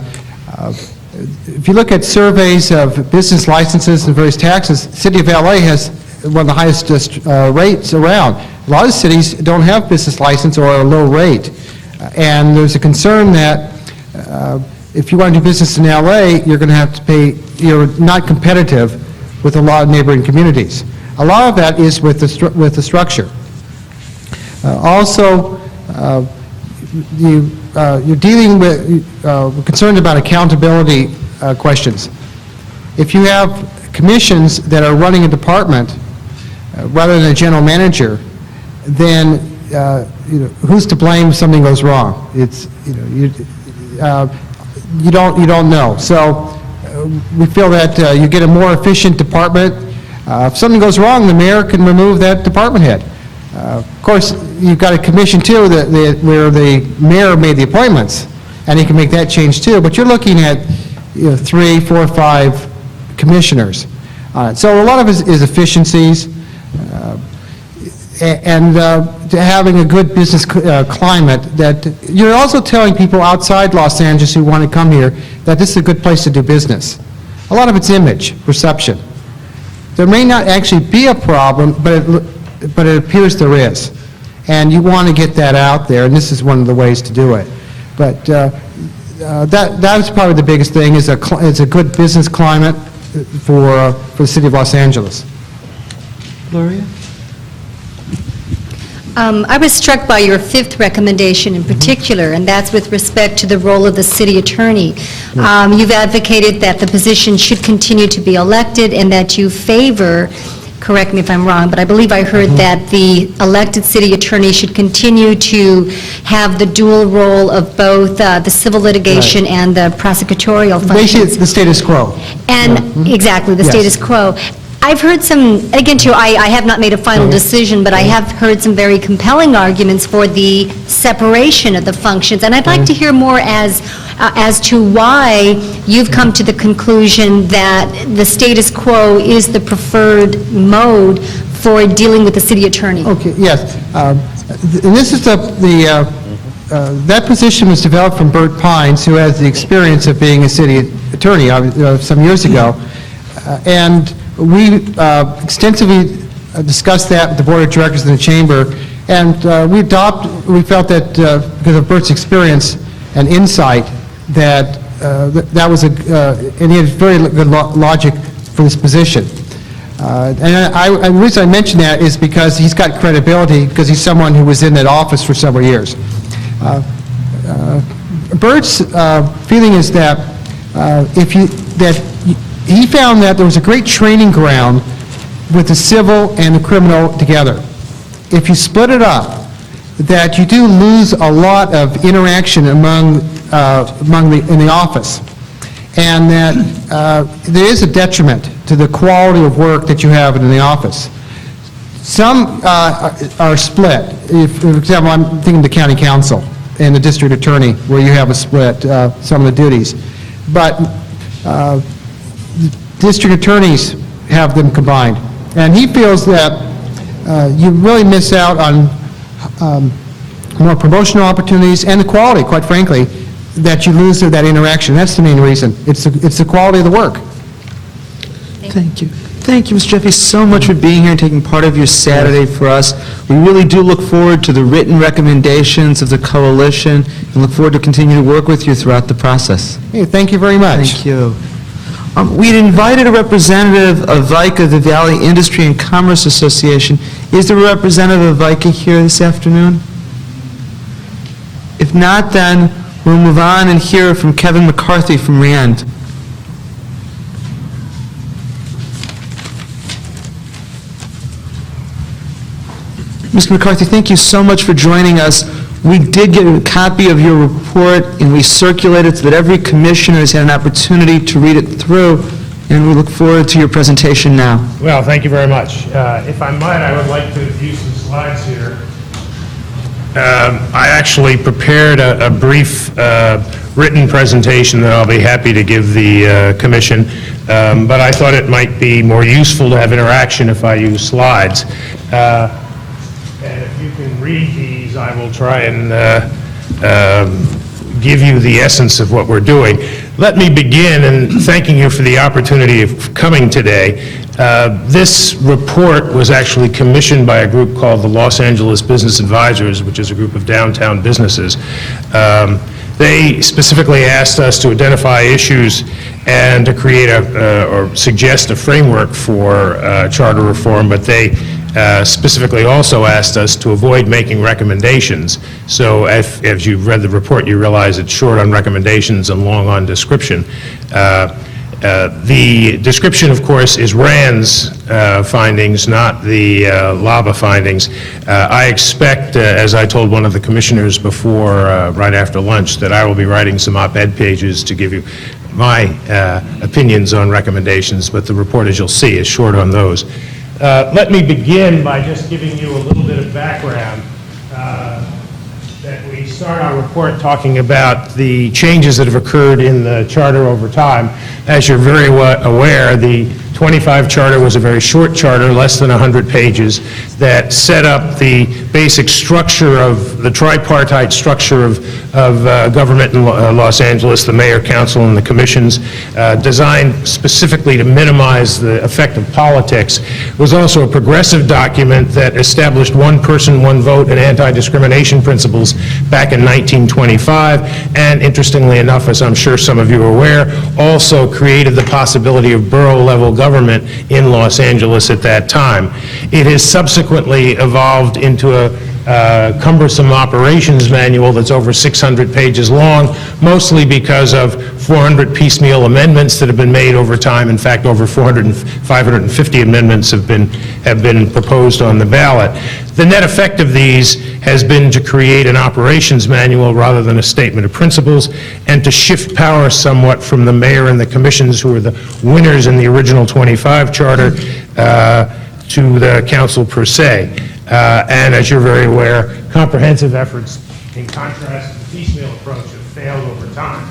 If you look at surveys of business licenses and various taxes, the city of LA has one of the highest rates around. A lot of cities don't have business license or a low rate. And there's a concern that if you want to do business in LA, you're going to have to pay, you're not competitive with a lot of neighboring communities. A lot of that is with the structure. Also, you're dealing with, we're concerned about accountability questions. If you have commissions that are running a department rather than a general manager, then who's to blame if something goes wrong? It's you don't know. So we feel that you get a more efficient department. If something goes wrong, the mayor can remove that department head. Of course, you've got a commission too where the mayor made the appointments, and he can make that change too. But you're looking at 3, 4, 5 commissioners. So a lot of it is efficiencies, and to having a good business climate. That you're also telling people outside Los Angeles who want to come here that this is a good place to do business. A lot of it's image, perception. There may not actually be a problem, but it appears there is. And you want to get that out there, and this is one of the ways to do it. But that's probably the biggest thing, is a good business climate for the city of Los Angeles. Gloria? I was struck by your 5th recommendation in particular, and that's with respect to the role of the city attorney. You've advocated that the position should continue to be elected and that you favor, correct me if I'm wrong, but I believe I heard that the elected city attorney should continue to have the dual role of both the civil litigation and the prosecutorial functions. Basically, the status quo. And, exactly, the Yes. status quo. I've heard some, again, too, I have not made a final decision, but I have heard some very compelling arguments for the separation of the functions, and I'd like to hear more as to why you've come to the conclusion that the status quo is the preferred mode for dealing with the city attorney. Okay, yes. And this is that position was developed from Bert Pines, who has the experience of being a city attorney some years ago. And we extensively discussed that with the Board of Directors in the Chamber, and we felt that because of Bert's experience and insight, that that was and he had very good logic for this position. And the reason I mention that is because he's got credibility, because he's someone who was in that office for several years. Bert's feeling is that he found that there was a great training ground with the civil and the criminal together. If you split it up, that you do lose a lot of interaction in the office, and that there is a detriment to the quality of work that you have in the office. Some are split. For example, I'm thinking of the county council and the district attorney, where you have a split, some of the duties. But district attorneys have them combined. And he feels that you really miss out on more promotional opportunities and the quality, quite frankly, that you lose that interaction. That's the main reason. It's the quality of the work. Thank you. Thank you, Mr. Jeffy, so much for being here and taking part of your Saturday for us. We really do look forward to the written recommendations of the coalition and look forward to continuing to work with you throughout the process. Hey, thank you very much. Thank you. We'd invited a representative of VICA, the Valley Industry and Commerce Association. Is there a representative of VICA here this afternoon? If not, then we'll move on and hear from Kevin McCarthy from RAND. Mr. McCarthy, thank you so much for joining us. We did get a copy of your report, and we circulated it so that every commissioner has had an opportunity to read it through, and we look forward to your presentation now. Well, thank you very much. If I might, I would like to view some slides here. I actually prepared a brief written presentation that I'll be happy to give the commission, but I thought it might be more useful to have interaction if I use slides. And if you can read these, I will try and give you the essence of what we're doing. Let me begin in thanking you for the opportunity of coming today. This report was actually commissioned by a group called the Los Angeles Business Advisors, which is a group of downtown businesses. They specifically asked us to identify issues and to create or suggest a framework for charter reform, but they specifically also asked us to avoid making recommendations. So as you've read the report, you realize it's short on recommendations and long on description. The description, of course, is RAND's findings, not the LABA findings. I expect, as I told one of the commissioners before, right after lunch, that I will be writing some op-ed pages to give you my opinions on recommendations, but the report, as you'll see, is short on those. Let me begin by just giving you a little bit of background. That we start our report talking about the changes that have occurred in the charter over time. As you're very aware, the 25 charter was a very short charter, less than 100 pages, that set up the basic structure of the tripartite structure of government in Los Angeles, the mayor, council, and the commissions, designed specifically to minimize the effect of politics. It was also a progressive document that established one person, one vote, and anti-discrimination principles back in 1925, and interestingly enough, as I'm sure some of you are aware, also created the possibility of borough-level government in Los Angeles at that time. It has subsequently evolved into a cumbersome operations manual that's over 600 pages long, mostly because of 400 piecemeal amendments that have been made over time. In fact, over 550 amendments have been proposed on the ballot. The net effect of these has been to create an operations manual rather than a statement of principles, and to shift power somewhat from the mayor and the commissions, who were the winners in the original 25 charter, to the council per se. And as you're very aware, comprehensive efforts, in contrast to the piecemeal approach, have failed over time.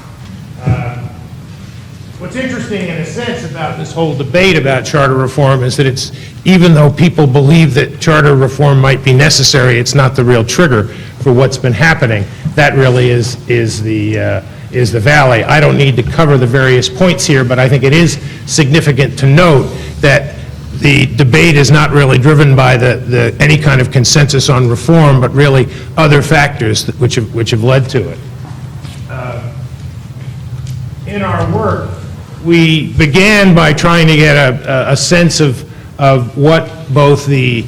What's interesting in a sense about this whole debate about charter reform is that it's, even though people believe that charter reform might be necessary, it's not the real trigger for what's been happening. That really is the valley. I don't need to cover the various points here, but I think it is significant to note that the debate is not really driven by any kind of consensus on reform, but really other factors which have led to it. In our work, we began by trying to get a sense of what both the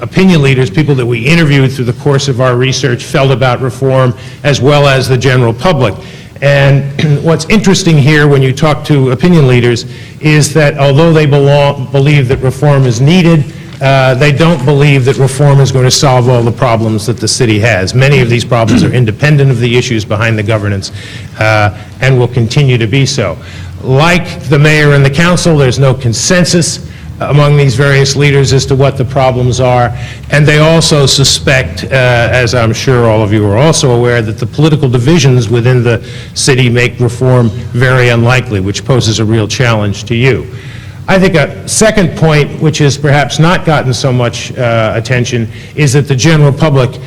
opinion leaders, people that we interviewed through the course of our research, felt about reform, as well as the general public. And what's interesting here when you talk to opinion leaders is that although they believe that reform is needed, they don't believe that reform is going to solve all the problems that the city has. Many of these problems are independent of the issues behind the governance and will continue to be so. Like the mayor and the council, there's no consensus among these various leaders as to what the problems are, and they also suspect, as I'm sure all of you are also aware, that the political divisions within the city make reform very unlikely, which poses a real challenge to you. I think a second point, which has perhaps not gotten so much attention, is that the general public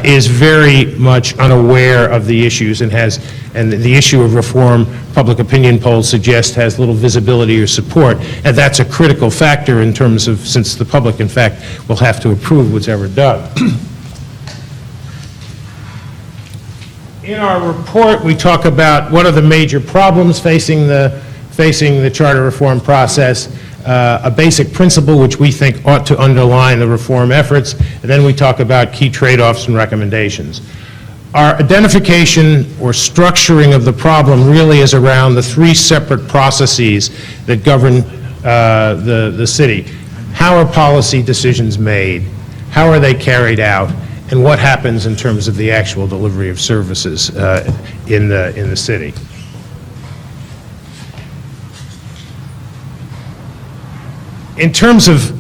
is very much unaware of the issues and the issue of reform, public opinion polls suggest, has little visibility or support, and that's a critical factor in terms of, since the public, in fact, will have to approve what's ever done. In our report, we talk about what are the major problems facing the charter reform process, a basic principle which we think ought to underline the reform efforts, and then we talk about key trade-offs and recommendations. Our identification or structuring of the problem really is around the three separate processes that govern the city. How are policy decisions made? How are they carried out? And what happens in terms of the actual delivery of services in the city? In terms of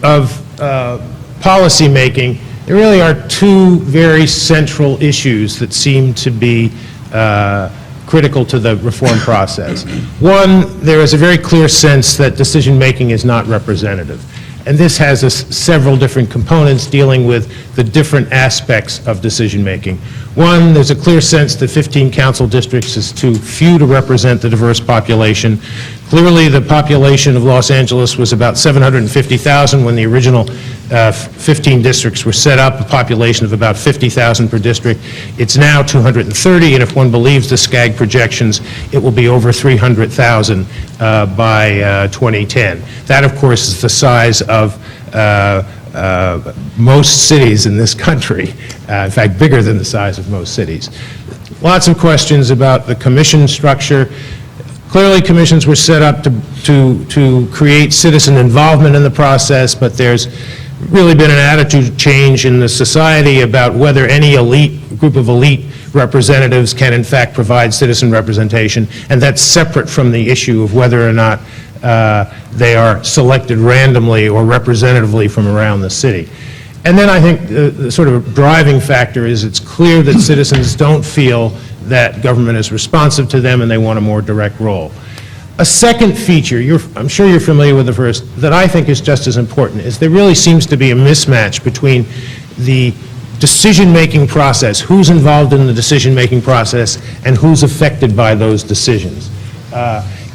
policy making, there really are two very central issues that seem to be critical to the reform process. One, there is a very clear sense that decision-making is not representative. And this has several different components dealing with the different aspects of decision-making. One, there's a clear sense that 15 council districts is too few to represent the diverse population. Clearly, the population of Los Angeles was about 750,000 when the original 15 districts were set up, a population of about 50,000 per district. It's now 230, and if one believes the SCAG projections, it will be over 300,000 by 2010. That, of course, is the size of most cities in this country, in fact, bigger than the size of most cities. Lots of questions about the commission structure. Clearly, commissions were set up to create citizen involvement in the process, but there's really been an attitude change in the society about whether any group of elite representatives can in fact provide citizen representation, and that's separate from the issue of whether or not they are selected randomly or representatively from around the city. And then I think the sort of driving factor is it's clear that citizens don't feel that government is responsive to them and they want a more direct role. A second feature, I'm sure you're familiar with the first, that I think is just as important, is there really seems to be a mismatch between the decision-making process, who's involved in the decision-making process, and who's affected by those decisions.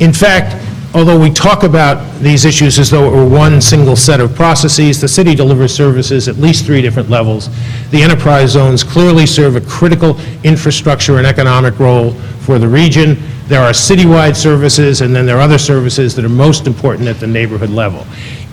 In fact, although we talk about these issues as though it were one single set of processes, the city delivers services at least 3 different levels. The enterprise zones clearly serve a critical infrastructure and economic role for the region. There are citywide services, and then there are other services that are most important at the neighborhood level.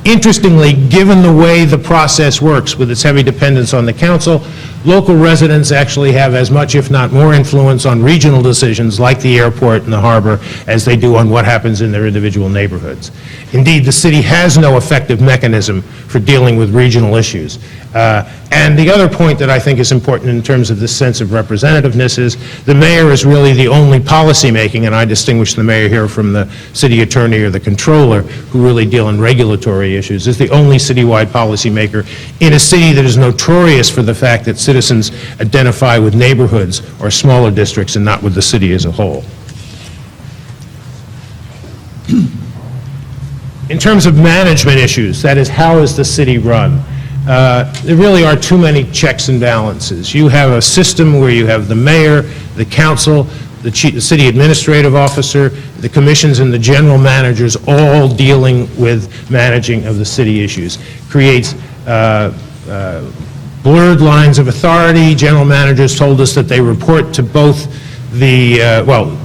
Interestingly, given the way the process works with its heavy dependence on the council, local residents actually have as much, if not more, influence on regional decisions like the airport and the harbor as they do on what happens in their individual neighborhoods. Indeed, the city has no effective mechanism for dealing with regional issues. And the other point that I think is important in terms of this sense of representativeness is the mayor is really the only policymaking, and I distinguish the mayor here from the city attorney or the controller, who really deal in regulatory issues, is the only citywide policymaker in a city that is notorious for the fact that citizens identify with neighborhoods or smaller districts and not with the city as a whole. In terms of management issues, that is, how is the city run? There really are too many checks and balances. You have a system where you have the mayor, the council, the city administrative officer, the commissions, and the general managers all dealing with managing of the city issues. Creates blurred lines of authority. General managers told us that they report to both the,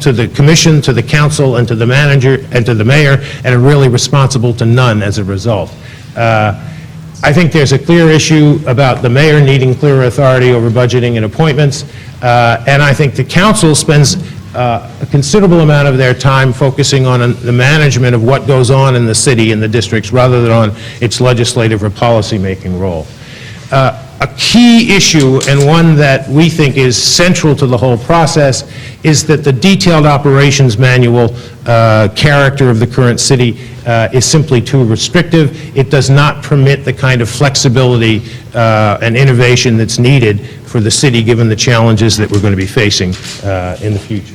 to the commission, to the council, and to the manager, and to the mayor, and are really responsible to none as a result. I think there's a clear issue about the mayor needing clearer authority over budgeting and appointments, and I think the council spends a considerable amount of their time focusing on the management of what goes on in the city and the districts rather than on its legislative or policy-making role. A key issue, and one that we think is central to the whole process, is that the detailed operations manual character of the current city is simply too restrictive. It does not permit the kind of flexibility and innovation that's needed for the city, given the challenges that we're going to be facing in the future.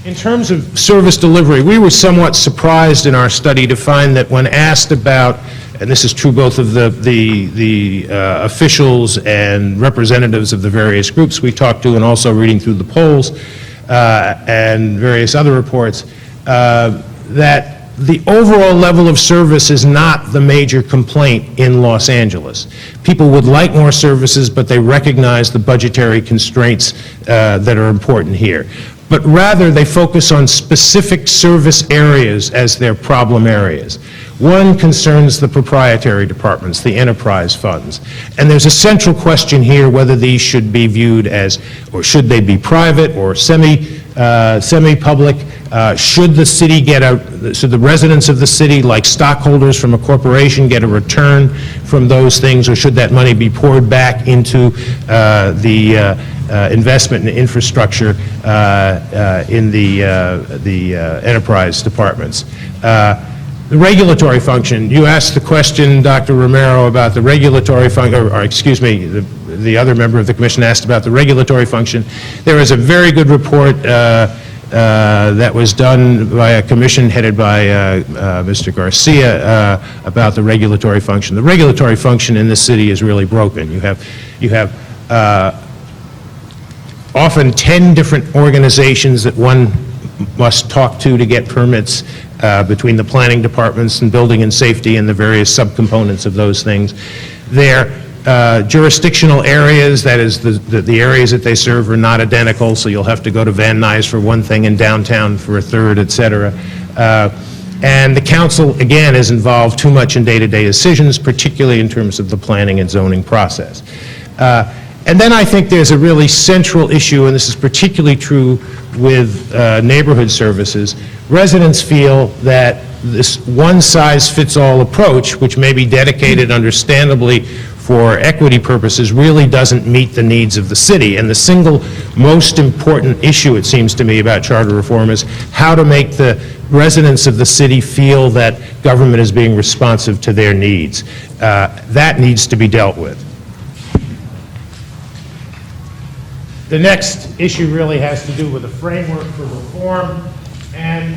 In terms of service delivery, we were somewhat surprised in our study to find that when asked about, and this is true both of the officials and representatives of the various groups we talked to, and also reading through the polls and various other reports, that the overall level of service is not the major complaint in Los Angeles. People would like more services, but they recognize the budgetary constraints that are important here. But rather, they focus on specific service areas as their problem areas. One concerns the proprietary departments, the enterprise funds. And there's a central question here whether these should be viewed as, or should they be private or semi-public? Should the city get should the residents of the city, like stockholders from a corporation, get a return from those things, or should that money be poured back into the investment in infrastructure in the enterprise departments? The regulatory function, you asked the question, Dr. Romero, about the regulatory function, or excuse me, the other member of the commission asked about the regulatory function. There is a very good report that was done by a commission headed by Mr. Garcia about the regulatory function. The regulatory function in this city is really broken. You have often 10 different organizations that one must talk to get permits between the planning departments and building and safety and the various subcomponents of those things. Their jurisdictional areas, that is, the areas that they serve are not identical, so you'll have to go to Van Nuys for one thing and downtown for a third, et cetera. And the council, again, is involved too much in day-to-day decisions, particularly in terms of the planning and zoning process. And then I think there's a really central issue, and this is particularly true with neighborhood services. Residents feel that this one-size-fits-all approach, which may be dedicated understandably for equity purposes, really doesn't meet the needs of the city. And the single most important issue, it seems to me, about charter reform is how to make the residents of the city feel that government is being responsive to their needs. That needs to be dealt with. The next issue really has to do with a framework for reform, and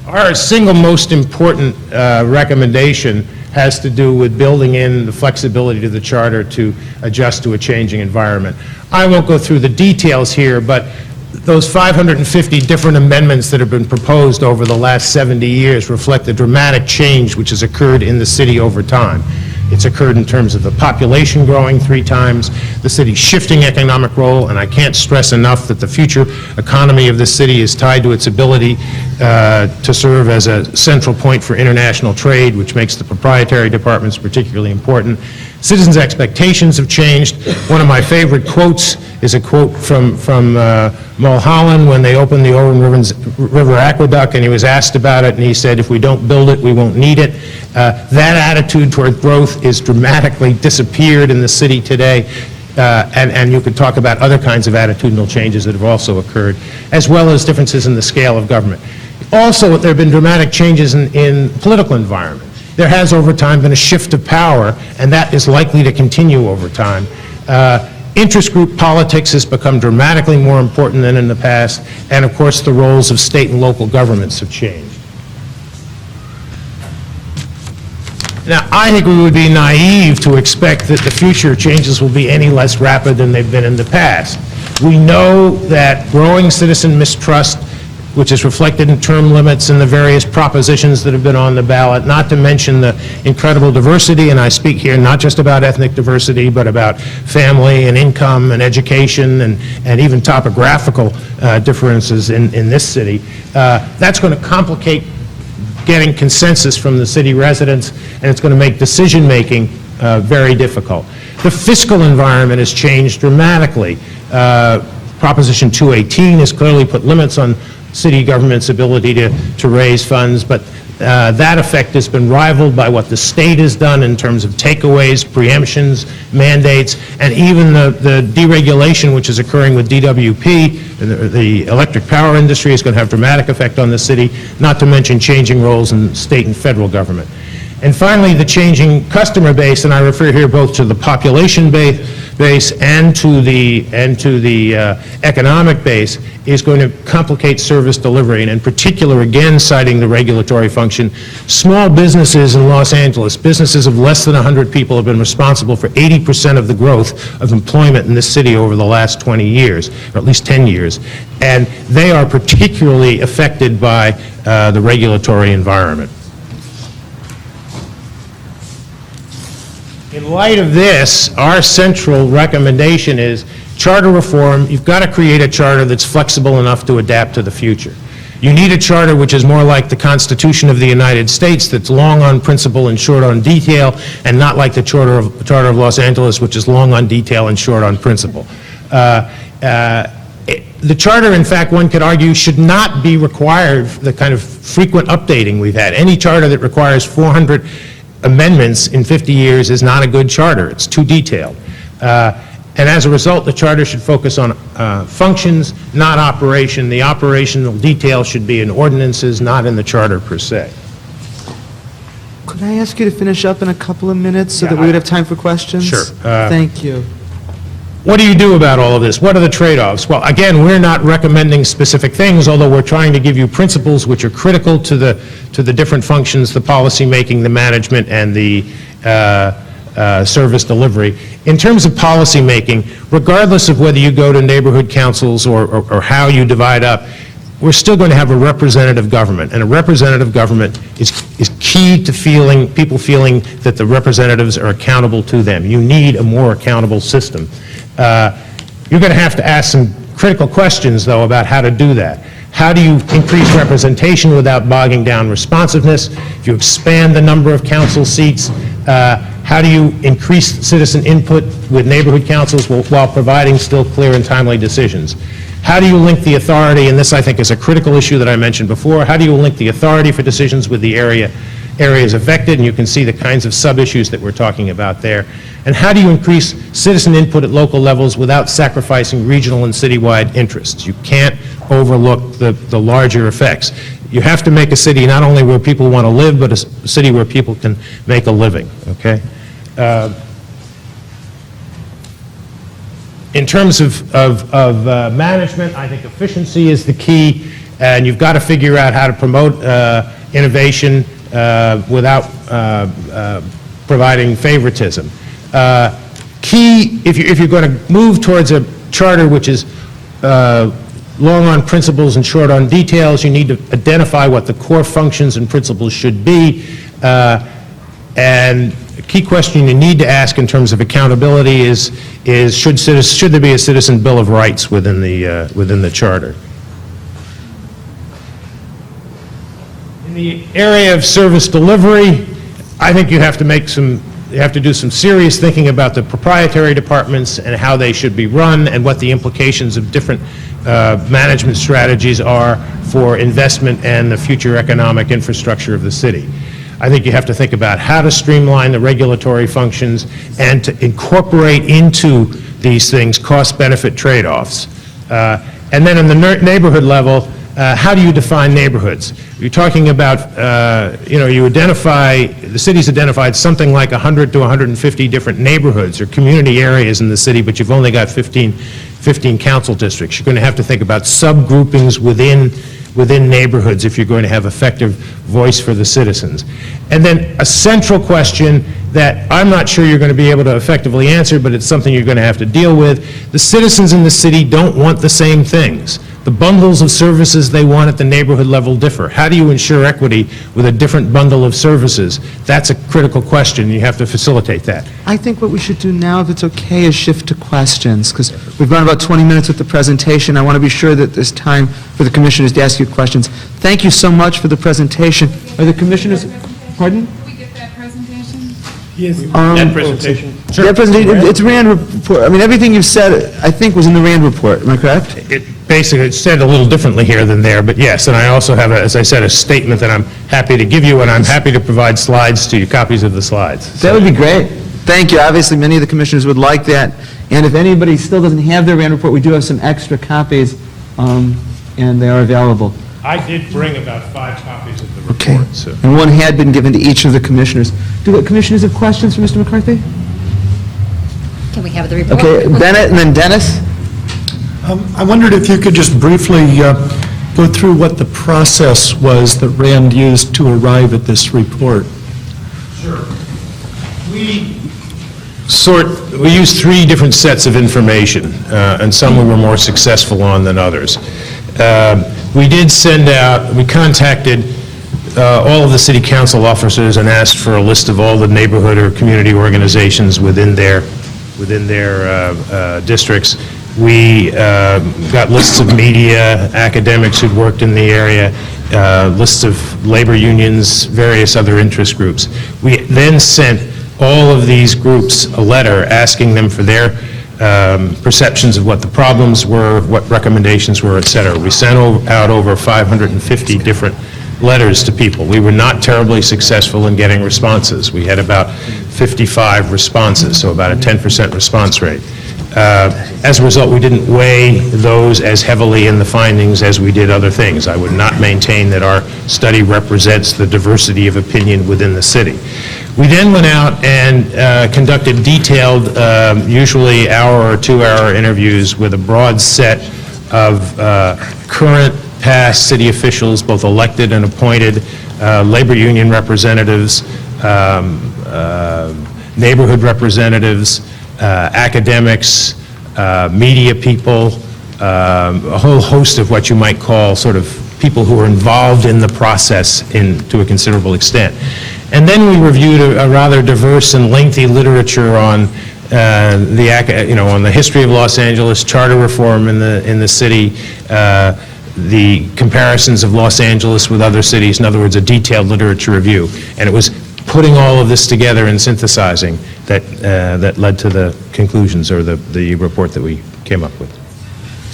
our single most important recommendation has to do with building in the flexibility to the charter to adjust to a changing environment. I won't go through the details here, but those 550 different amendments that have been proposed over the last 70 years reflect the dramatic change which has occurred in the city over time. It's occurred in terms of the population growing 3 times, the city's shifting economic role, and I can't stress enough that the future economy of the city is tied to its ability to serve as a central point for international trade, which makes the proprietary departments particularly important. Citizens' expectations have changed. One of my favorite quotes is a quote from Mulholland when they opened the Owen River Aqueduct, and he was asked about it, and he said, if we don't build it, we won't need it. That attitude toward growth is dramatically disappeared in the city today, and you could talk about other kinds of attitudinal changes that have also occurred, as well as differences in the scale of government. Also, there have been dramatic changes in political environment. There has, over time, been a shift of power, and that is likely to continue over time. Interest group politics has become dramatically more important than in the past, and of course, the roles of state and local governments have changed. Now, I think we would be naive to expect that the future changes will be any less rapid than they've been in the past. We know that growing citizen mistrust, which is reflected in term limits and the various propositions that have been on the ballot, not to mention the incredible diversity, and I speak here not just about ethnic diversity, but about family and income and education and even topographical differences in this city. That's going to complicate getting consensus from the city residents, and it's going to make decision-making very difficult. The fiscal environment has changed dramatically. Proposition 218 has clearly put limits on city government's ability to raise funds, but that effect has been rivaled by what the state has done in terms of takeaways, preemptions, mandates, and even the deregulation which is occurring with DWP. The electric power industry is going to have dramatic effect on the city, not to mention changing roles in state and federal government. And finally, the changing customer base, and I refer here both to the population base and to the economic base, is going to complicate service delivery, and in particular, again, citing the regulatory function, small businesses in Los Angeles, businesses of less than 100 people, have been responsible for 80% of the growth of employment in this city over the last 20 years, or at least 10 years, and they are particularly affected by the regulatory environment. In light of this, our central recommendation is charter reform. You've got to create a charter that's flexible enough to adapt to the future. You need a charter which is more like the Constitution of the United States, that's long on principle and short on detail, and not like the Charter of Los Angeles, which is long on detail and short on principle. The charter, in fact, one could argue, should not be required for the kind of frequent updating we've had. Any charter that requires 400 amendments in 50 years is not a good charter. It's too detailed. And as a result, the charter should focus on functions, not operation. The operational detail should be in ordinances, not in the charter per se. Could I ask you to finish up in a couple of minutes so that we would have time for questions? Sure. Thank you. What do you do about all of this? What are the trade-offs? Well, again, we're not recommending specific things, although we're trying to give you principles which are critical to the different functions, the policy making, the management, and the service delivery. In terms of policy making, regardless of whether you go to neighborhood councils or how you divide up, we're still going to have a representative government, and a representative government is key to people feeling that the representatives are accountable to them. You need a more accountable system. You're going to have to ask some critical questions, though, about how to do that. How do you increase representation without bogging down responsiveness? If you expand the number of council seats, how do you increase citizen input with neighborhood councils while providing still clear and timely decisions? How do you link the authority, and this I think is a critical issue that I mentioned before, how do you link the authority for decisions with the areas affected, and you can see the kinds of sub-issues that we're talking about there. And how do you increase citizen input at local levels without sacrificing regional and citywide interests? You can't overlook the larger effects. You have to make a city not only where people want to live, but a city where people can make a living, okay? In terms of management, I think efficiency is the key, and you've got to figure out how to promote innovation without providing favoritism. Key, if you're going to move towards a charter which is long on principles and short on details, you need to identify what the core functions and principles should be, and a key question you need to ask in terms of accountability is should there be a Citizen Bill of Rights within the charter? In the area of service delivery, I think you have to make some You have to do some serious thinking about the proprietary departments and how they should be run and what the implications of different management strategies are for investment and the future economic infrastructure of the city. I think you have to think about how to streamline the regulatory functions and to incorporate into these things cost-benefit trade-offs. And then on the neighborhood level, how do you define neighborhoods? You're talking about, you identify, the city's identified something like 100 to 150 different neighborhoods or community areas in the city, but you've only got 15 council districts. You're going to have to think about subgroupings within neighborhoods if you're going to have effective voice for the citizens. And then a central question that I'm not sure you're going to be able to effectively answer, but it's something you're going to have to deal with. The citizens in the city don't want the same things. The bundles of services they want at the neighborhood level differ. How do you ensure equity with a different bundle of services? That's a critical question. You have to facilitate that. I think what we should do now, if it's okay, is shift to questions, because we've gone about 20 minutes with the presentation. I want to be sure that there's time for the commissioners to ask you questions. Thank you so much for the presentation. Are the commissioners, pardon? Yes. That presentation? Sure. That presentation, it's Rand report. I mean, everything you've said, I think, was in the Rand report. Am I correct? Basically, it's said a little differently here than there, but yes, and I also have, as I said, a statement that I'm happy to give you, and I'm happy to provide slides to you, copies of the slides. That would be great. Thank you. Obviously, many of the commissioners would like that. And if anybody still doesn't have their Rand report, we do have some extra copies, and they are available. I did bring about 5 copies of the report. Okay. So. And one had been given to each of the commissioners. Do the commissioners have questions for Mr. McCarthy? Can we have the report? Okay, Bennett and then Dennis? I wondered if you could just briefly go through what the process was that Rand used to arrive at this report. Sure. We used 3 different sets of information, and some we were more successful on than others. We contacted all of the city council officers and asked for a list of all the neighborhood or community organizations within their districts. We got lists of media, academics who'd worked in the area, lists of labor unions, various other interest groups. We then sent all of these groups a letter asking them for their perceptions of what the problems were, what recommendations were, et cetera. We sent out over 550 different letters to people. We were not terribly successful in getting responses. We had about 55 responses, so about a 10% response rate. As a result, we didn't weigh those as heavily in the findings as we did other things. I would not maintain that our study represents the diversity of opinion within the city. We then went out and conducted detailed, usually hour or 2-hour interviews with a broad set of current, past city officials, both elected and appointed, labor union representatives, neighborhood representatives, academics, media people, a whole host of what you might call sort of people who are involved in the process to a considerable extent. And then we reviewed a rather diverse and lengthy literature on on the history of Los Angeles, charter reform in the city, the comparisons of Los Angeles with other cities, in other words, a detailed literature review. And it was putting all of this together and synthesizing that led to the conclusions or the report that we came up with.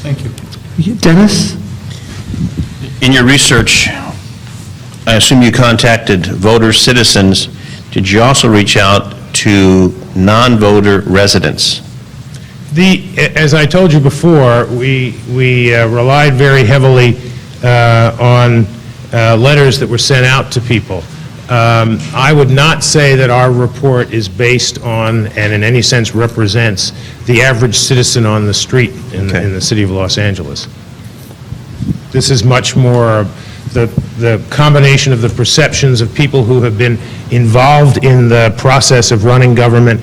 Thank you. Dennis? In your research, I assume you contacted voters, citizens. Did you also reach out to non-voter residents? As I told you before, we relied very heavily on letters that were sent out to people. I would not say that our report is based on and in any sense represents the average citizen on the street in the city of Los Angeles. This is much more the combination of the perceptions of people who have been involved in the process of running government,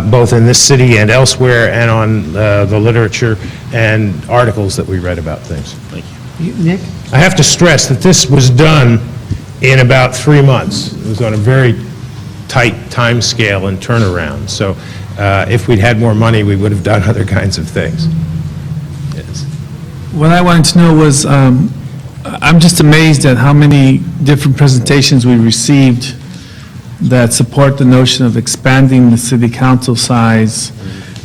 both in this city and elsewhere, and on the literature and articles that we read about things. Thank you. Nick? I have to stress that this was done in about 3 months. It was on a very tight time scale and turnaround. So if we'd had more money, we would have done other kinds of things. Yes. What I wanted to know was, I'm just amazed at how many different presentations we received that support the notion of expanding the city council size.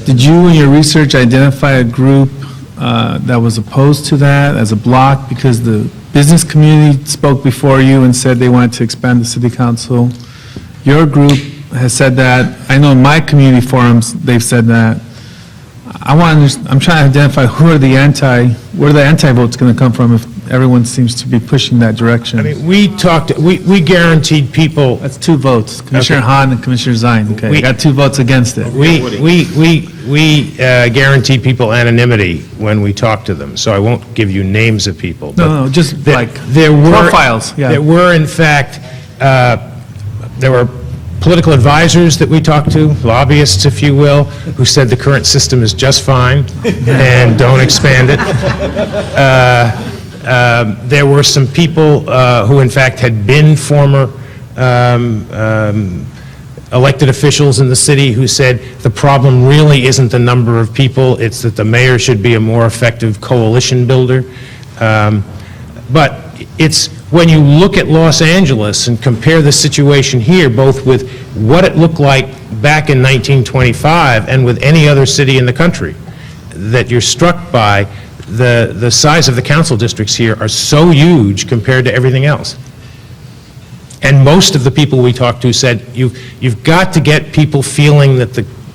Did you, in your research, identify a group that was opposed to that as a block because the business community spoke before you and said they wanted to expand the city council? Your group has said that. I know in my community forums, they've said that. I'm trying to identify where the anti-vote's going to come from if everyone seems to be pushing that direction. I mean, we guaranteed people. That's 2 votes, Commissioner Okay. Hahn and Commissioner Zine. Okay, we got 2 votes against it. We guaranteed people anonymity when we talked to them, so I won't give you names of people. but No, just like there were profiles, yeah. There were, in fact, there were political advisors that we talked to, lobbyists, if you will, who said the current system is just fine and don't expand it. There were some people who, in fact, had been former elected officials in the city who said the problem really isn't the number of people, it's that the mayor should be a more effective coalition builder. But it's when you look at Los Angeles and compare the situation here, both with what it looked like back in 1925 and with any other city in the country, that you're struck by the size of the council districts here are so huge compared to everything else. And most of the people we talked to said, you've got to get people feeling that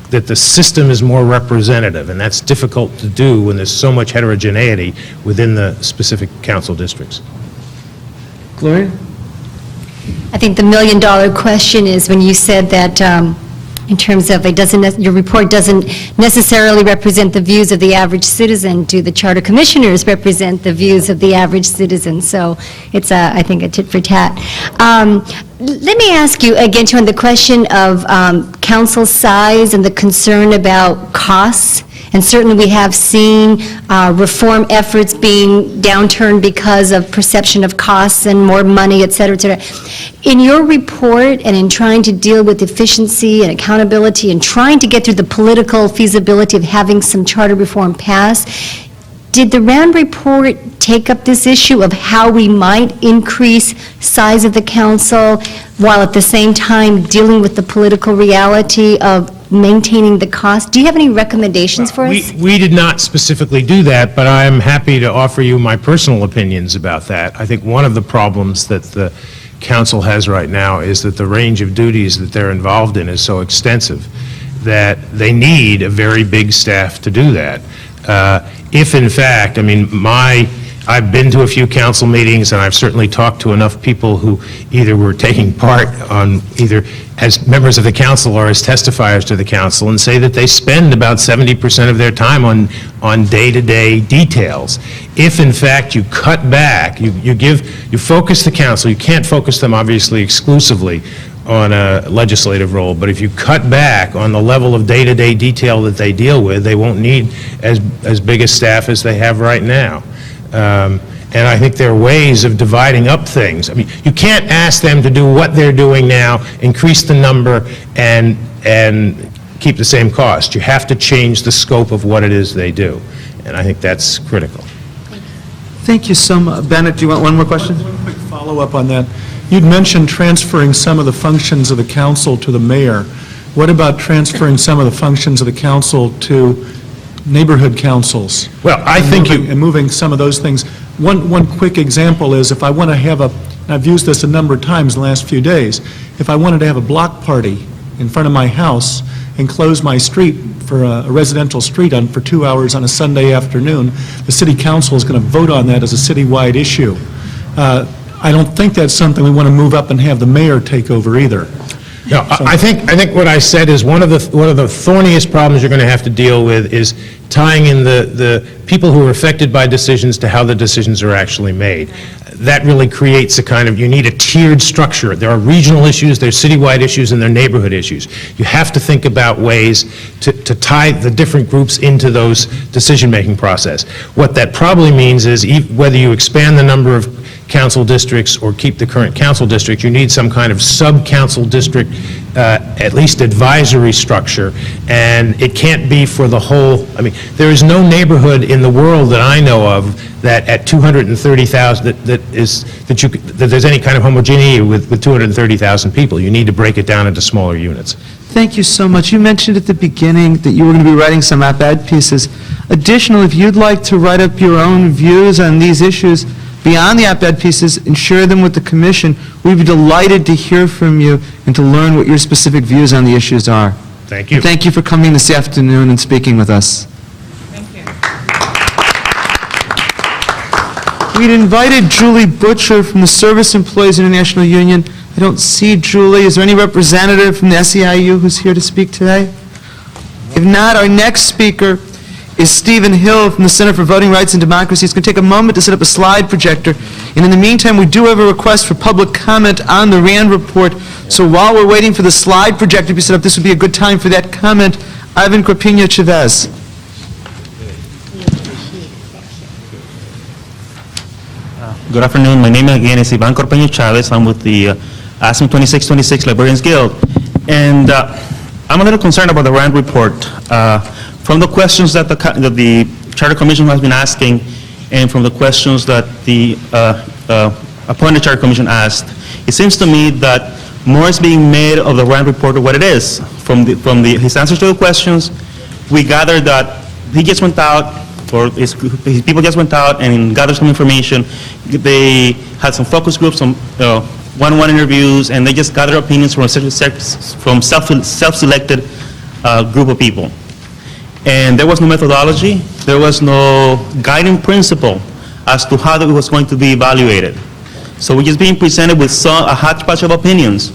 the system is more representative, and that's difficult to do when there's so much heterogeneity within the specific council districts. Gloria? I think the million-dollar question is when you said that in terms of your report doesn't necessarily represent the views of the average citizen. Do the charter commissioners represent the views of the average citizen? So it's, I think, a tit for tat. Let me ask you, again, on the question of council size and the concern about costs. And certainly we have seen reform efforts being downturned because of perception of costs and more money, et cetera, et cetera. In your report and in trying to deal with efficiency and accountability and trying to get through the political feasibility of having some charter reform pass, did the Rand report take up this issue of how we might increase size of the council while at the same time dealing with the political reality of maintaining the cost? Do you have any recommendations for us? We did not specifically do that, but I am happy to offer you my personal opinions about that. I think one of the problems that the council has right now is that the range of duties that they're involved in is so extensive that they need a very big staff to do that. If in fact, I mean, I've been to a few council meetings, and I've certainly talked to enough people who either were taking part on either as members of the council or as testifiers to the council, and say that they spend about 70% of their time on day-to-day details. If in fact you cut back, you focus the council, you can't focus them obviously exclusively on a legislative role, but if you cut back on the level of day-to-day detail that they deal with, they won't need as big a staff as they have right now. And I think there are ways of dividing up things. I mean, you can't ask them to do what they're doing now, increase the number, and keep the same cost. You have to change the scope of what it is they do, and I think that's critical. Thank you so much. Bennett, do you want one more question? One quick follow-up on that. You'd mentioned transferring some of the functions of the council to the mayor. What about transferring some of the functions of the council to neighborhood councils? Well, I think and moving some of those things. One quick example is if I want to have I've used this a number of times in the last few days, if I wanted to have a block party in front of my house and close my street for a residential street for 2 hours on a Sunday afternoon, the city council is going to vote on that as a citywide issue. I don't think that's something we want to move up and have the mayor take over either. No, I think what I said is one of the thorniest problems you're going to have to deal with is tying in the people who are affected by decisions to how the decisions are actually made. That really creates a kind of, you need a tiered structure. There are regional issues, there's citywide issues, and there are neighborhood issues. You have to think about ways to tie the different groups into those decision-making process. What that probably means is whether you expand the number of council districts or keep the current council district. You need some kind of sub-council district, at least advisory structure, and it can't be for the whole, I mean, there is no neighborhood in the world that I know of that at 230,000, that there's any kind of homogeneity with 230,000 people. You need to break it down into smaller units. Thank you so much. You mentioned at the beginning that you were going to be writing some op-ed pieces. Additionally, if you'd like to write up your own views on these issues beyond the op-ed pieces and share them with the commission, we'd be delighted to hear from you and to learn what your specific views on the issues are. Thank you. And thank you for coming this afternoon and speaking with us. We'd invited Julie Butcher from the Service Employees International Union. I don't see Julie. Is there any representative from the SEIU who's here to speak today? If not, our next speaker is Stephen Hill from the Center for Voting Rights and Democracy. He's going to take a moment to set up a slide projector. And in the meantime, we do have a request for public comment on the RAND report. So while we're waiting for the slide projector to be set up, this would be a good time for that comment. Ivan Corpino Chavez. Good afternoon. My name again is Ivan Corpeño Chavez. I'm with the ASME 2626 Librarians Guild. And I'm a little concerned about the RAND report. From the questions that the Charter Commission has been asking and from the questions that the appointed Charter Commission asked, it seems to me that more is being made of the RAND report of what it is. From his answers to the questions, we gathered that he just went out, or his people just went out and gathered some information. They had some focus groups, some one-on-one interviews, and they just gathered opinions from self-selected group of people. And there was no methodology, there was no guiding principle as to how it was going to be evaluated. So we're just being presented with a hodgepodge of opinions.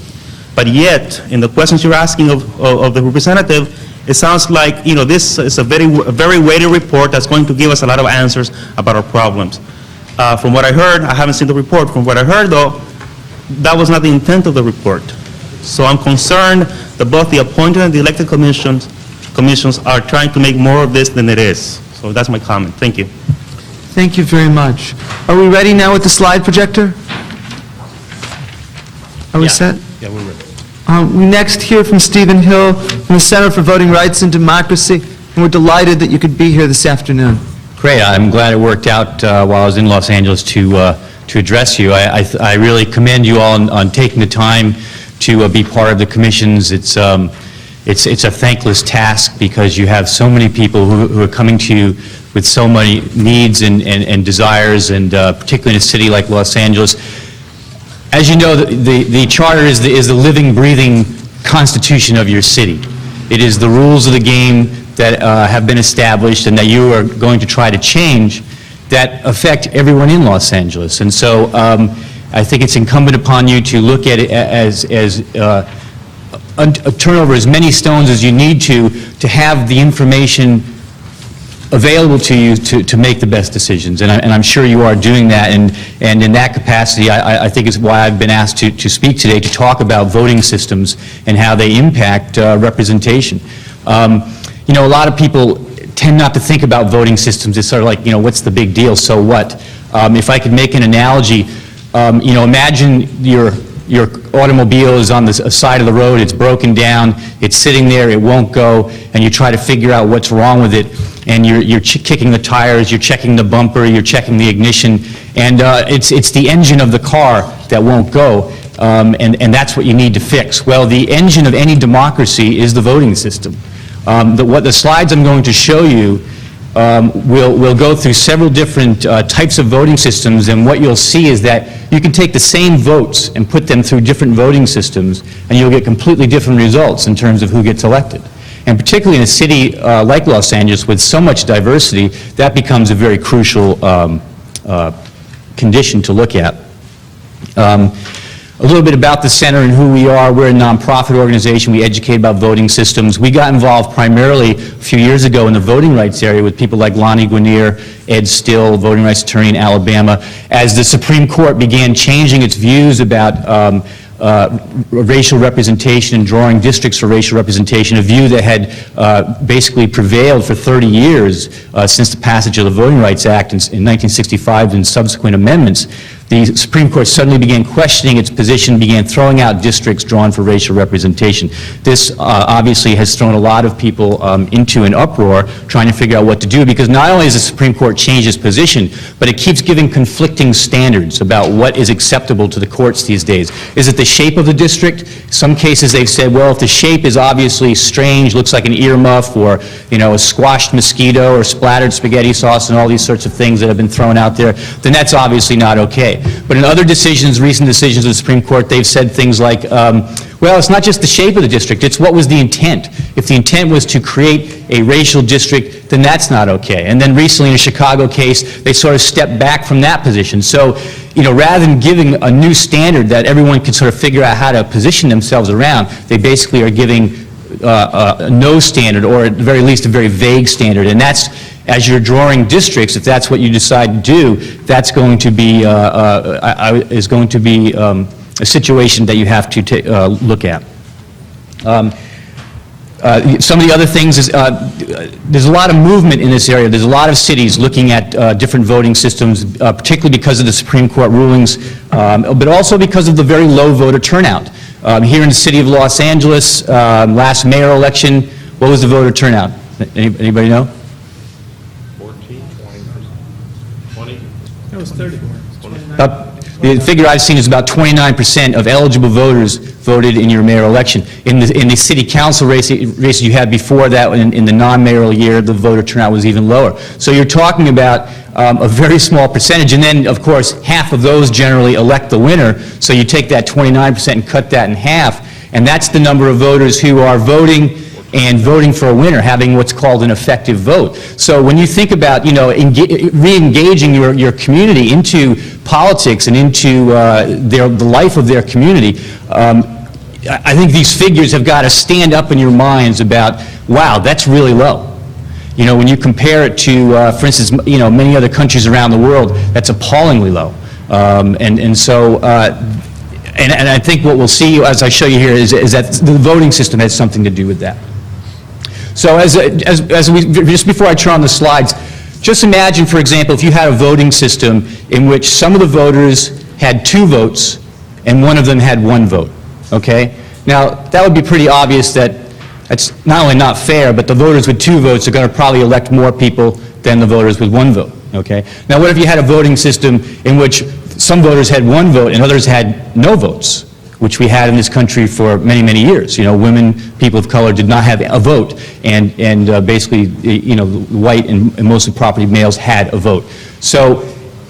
But yet, in the questions you're asking of the representative, it sounds like, this is a very weighty report that's going to give us a lot of answers about our problems. From what I heard, I haven't seen the report. From what I heard, though, that was not the intent of the report. So I'm concerned that both the appointed and the elected commissions are trying to make more of this than it is. So that's my comment. Thank you. Thank you very much. Are we ready now with the slide projector? Are we set? Yeah, we're ready. We next hear from Stephen Hill from the Center for Voting Rights and Democracy, and we're delighted that you could be here this afternoon. Great. I'm glad it worked out while I was in Los Angeles to address you. I really commend you all on taking the time to be part of the commissions. It's a thankless task because you have so many people who are coming to you with so many needs and desires, and particularly in a city like Los Angeles. As you know, the charter is the living, breathing constitution of your city. It is the rules of the game that have been established and that you are going to try to change that affect everyone in Los Angeles. And so I think it's incumbent upon you to look at it as turn over as many stones as you need to have the information available to you to make the best decisions, and I'm sure you are doing that, and in that capacity, I think is why I've been asked to speak today, to talk about voting systems and how they impact representation. A lot of people tend not to think about voting systems. It's sort of like, what's the big deal, so what? If I could make an analogy, imagine your automobile is on the side of the road, it's broken down, it's sitting there, it won't go, and you try to figure out what's wrong with it, and you're kicking the tires, you're checking the bumper, you're checking the ignition, and it's the engine of the car that won't go, and that's what you need to fix. Well, the engine of any democracy is the voting system. What the slides I'm going to show you we'll go through several different types of voting systems, and what you'll see is that you can take the same votes and put them through different voting systems, and you'll get completely different results in terms of who gets elected. And particularly in a city like Los Angeles with so much diversity, that becomes a very crucial condition to look at. A little bit about the center and who we are. We're a nonprofit organization. We educate about voting systems. We got involved primarily a few years ago in the voting rights area with people like Lonnie Guinier, Ed Still, voting rights attorney in Alabama, as the Supreme Court began changing its views about racial representation and drawing districts for racial representation, a view that had basically prevailed for 30 years since the passage of the Voting Rights Act in 1965 and subsequent amendments, the Supreme Court suddenly began questioning its position, began throwing out districts drawn for racial representation. This obviously has thrown a lot of people into an uproar trying to figure out what to do, because not only has the Supreme Court changed its position, but it keeps giving conflicting standards about what is acceptable to the courts these days. Is it the shape of the district? Some cases they've said, well, if the shape is obviously strange, looks like an earmuff or, you know, a squashed mosquito or splattered spaghetti sauce and all these sorts of things that have been thrown out there, then that's obviously not okay. But in other decisions, recent decisions of the Supreme Court, they've said things like, well, it's not just the shape of the district, it's what was the intent. If the intent was to create a racial district, then that's not okay. And then recently in a Chicago case, they sort of stepped back from that position. So, you know, rather than giving a new standard that everyone can sort of figure out how to position themselves around, they basically are giving no standard, or at the very least a very vague standard. And that's, as you're drawing districts, if that's what you decide to do, that's going to be, a situation that you have to look at. Some of the other things is, there's a lot of movement in this area. There's a lot of cities looking at different voting systems, particularly because of the Supreme Court rulings, but also because of the very low voter turnout. Here in the city of Los Angeles, last mayoral election, what was the voter turnout? Anybody know? 14, 20%, 20? It was 30. The figure I've seen is about 29% of eligible voters voted in your mayoral election. In the city council races you had before that, in the non-mayoral year, the voter turnout was even lower. So you're talking about a very small percentage, and then, of course, half of those generally elect the winner, so you take that 29% and cut that in half, and that's the number of voters who are voting and voting for a winner, having what's called an effective vote. So when you think about, you know, re-engaging your community into politics and into the life of their community, I think these figures have got to stand up in your minds about, wow, that's really low. You know, when you compare it to, for instance, you know, many other countries around the world, that's appallingly low. And I think what we'll see as I show you here is that the voting system has something to do with that. So just before I turn on the slides, just imagine, for example, if you had a voting system in which some of the voters had 2 votes and one of them had 1 vote, okay? Now, that would be pretty obvious that it's not only not fair, but the voters with 2 votes are going to probably elect more people than the voters with 1 vote, okay? Now, what if you had a voting system in which some voters had 1 vote and others had no votes, which we had in this country for many, many years. You know, women, people of color did not have a vote, and basically, you know, white and mostly property males had a vote. So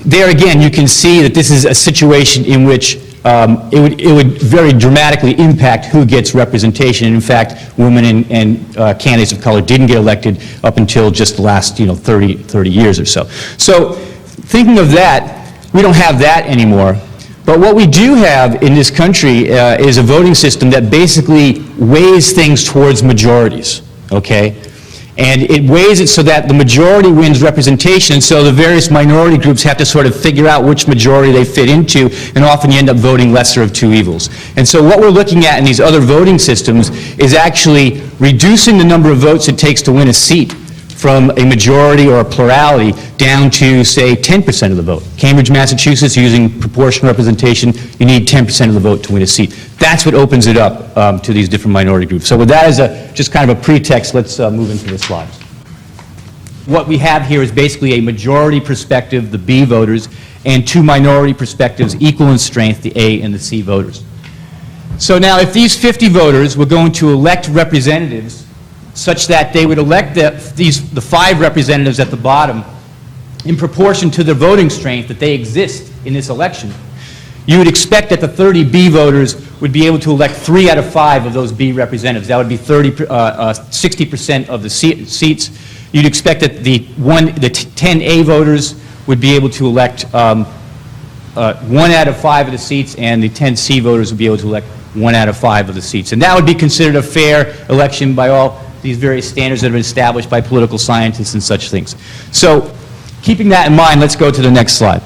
there again, you can see that this is a situation in which it would very dramatically impact who gets representation. And in fact, women and candidates of color didn't get elected up until just the last, you know, 30 years or so. So thinking of that, we don't have that anymore. But what we do have in this country is a voting system that basically weighs things towards majorities, okay? And it weighs it so that the majority wins representation, and so the various minority groups have to sort of figure out which majority they fit into, and often you end up voting lesser of 2 evils. And so what we're looking at in these other voting systems is actually reducing the number of votes it takes to win a seat from a majority or a plurality down to, say, 10% of the vote. Cambridge, Massachusetts, using proportional representation, you need 10% of the vote to win a seat. That's what opens it up to these different minority groups. So with that as just kind of a pretext, let's move into the slides. What we have here is basically a majority perspective, the B voters, and 2 minority perspectives equal in strength, the A and the C voters. So now if these 50 voters were going to elect representatives such that they would elect the 5 representatives at the bottom in proportion to their voting strength that they exist in this election, you would expect that the 30 B voters would be able to elect 3 out of 5 of those B representatives. That would be 60% of the seats. You'd expect that the 10 A voters would be able to elect 1 out of 5 of the seats, and the 10 C voters would be able to elect 1 out of 5 of the seats. And that would be considered a fair election by all these various standards that have been established by political scientists and such things. So, keeping that in mind, let's go to the next slide.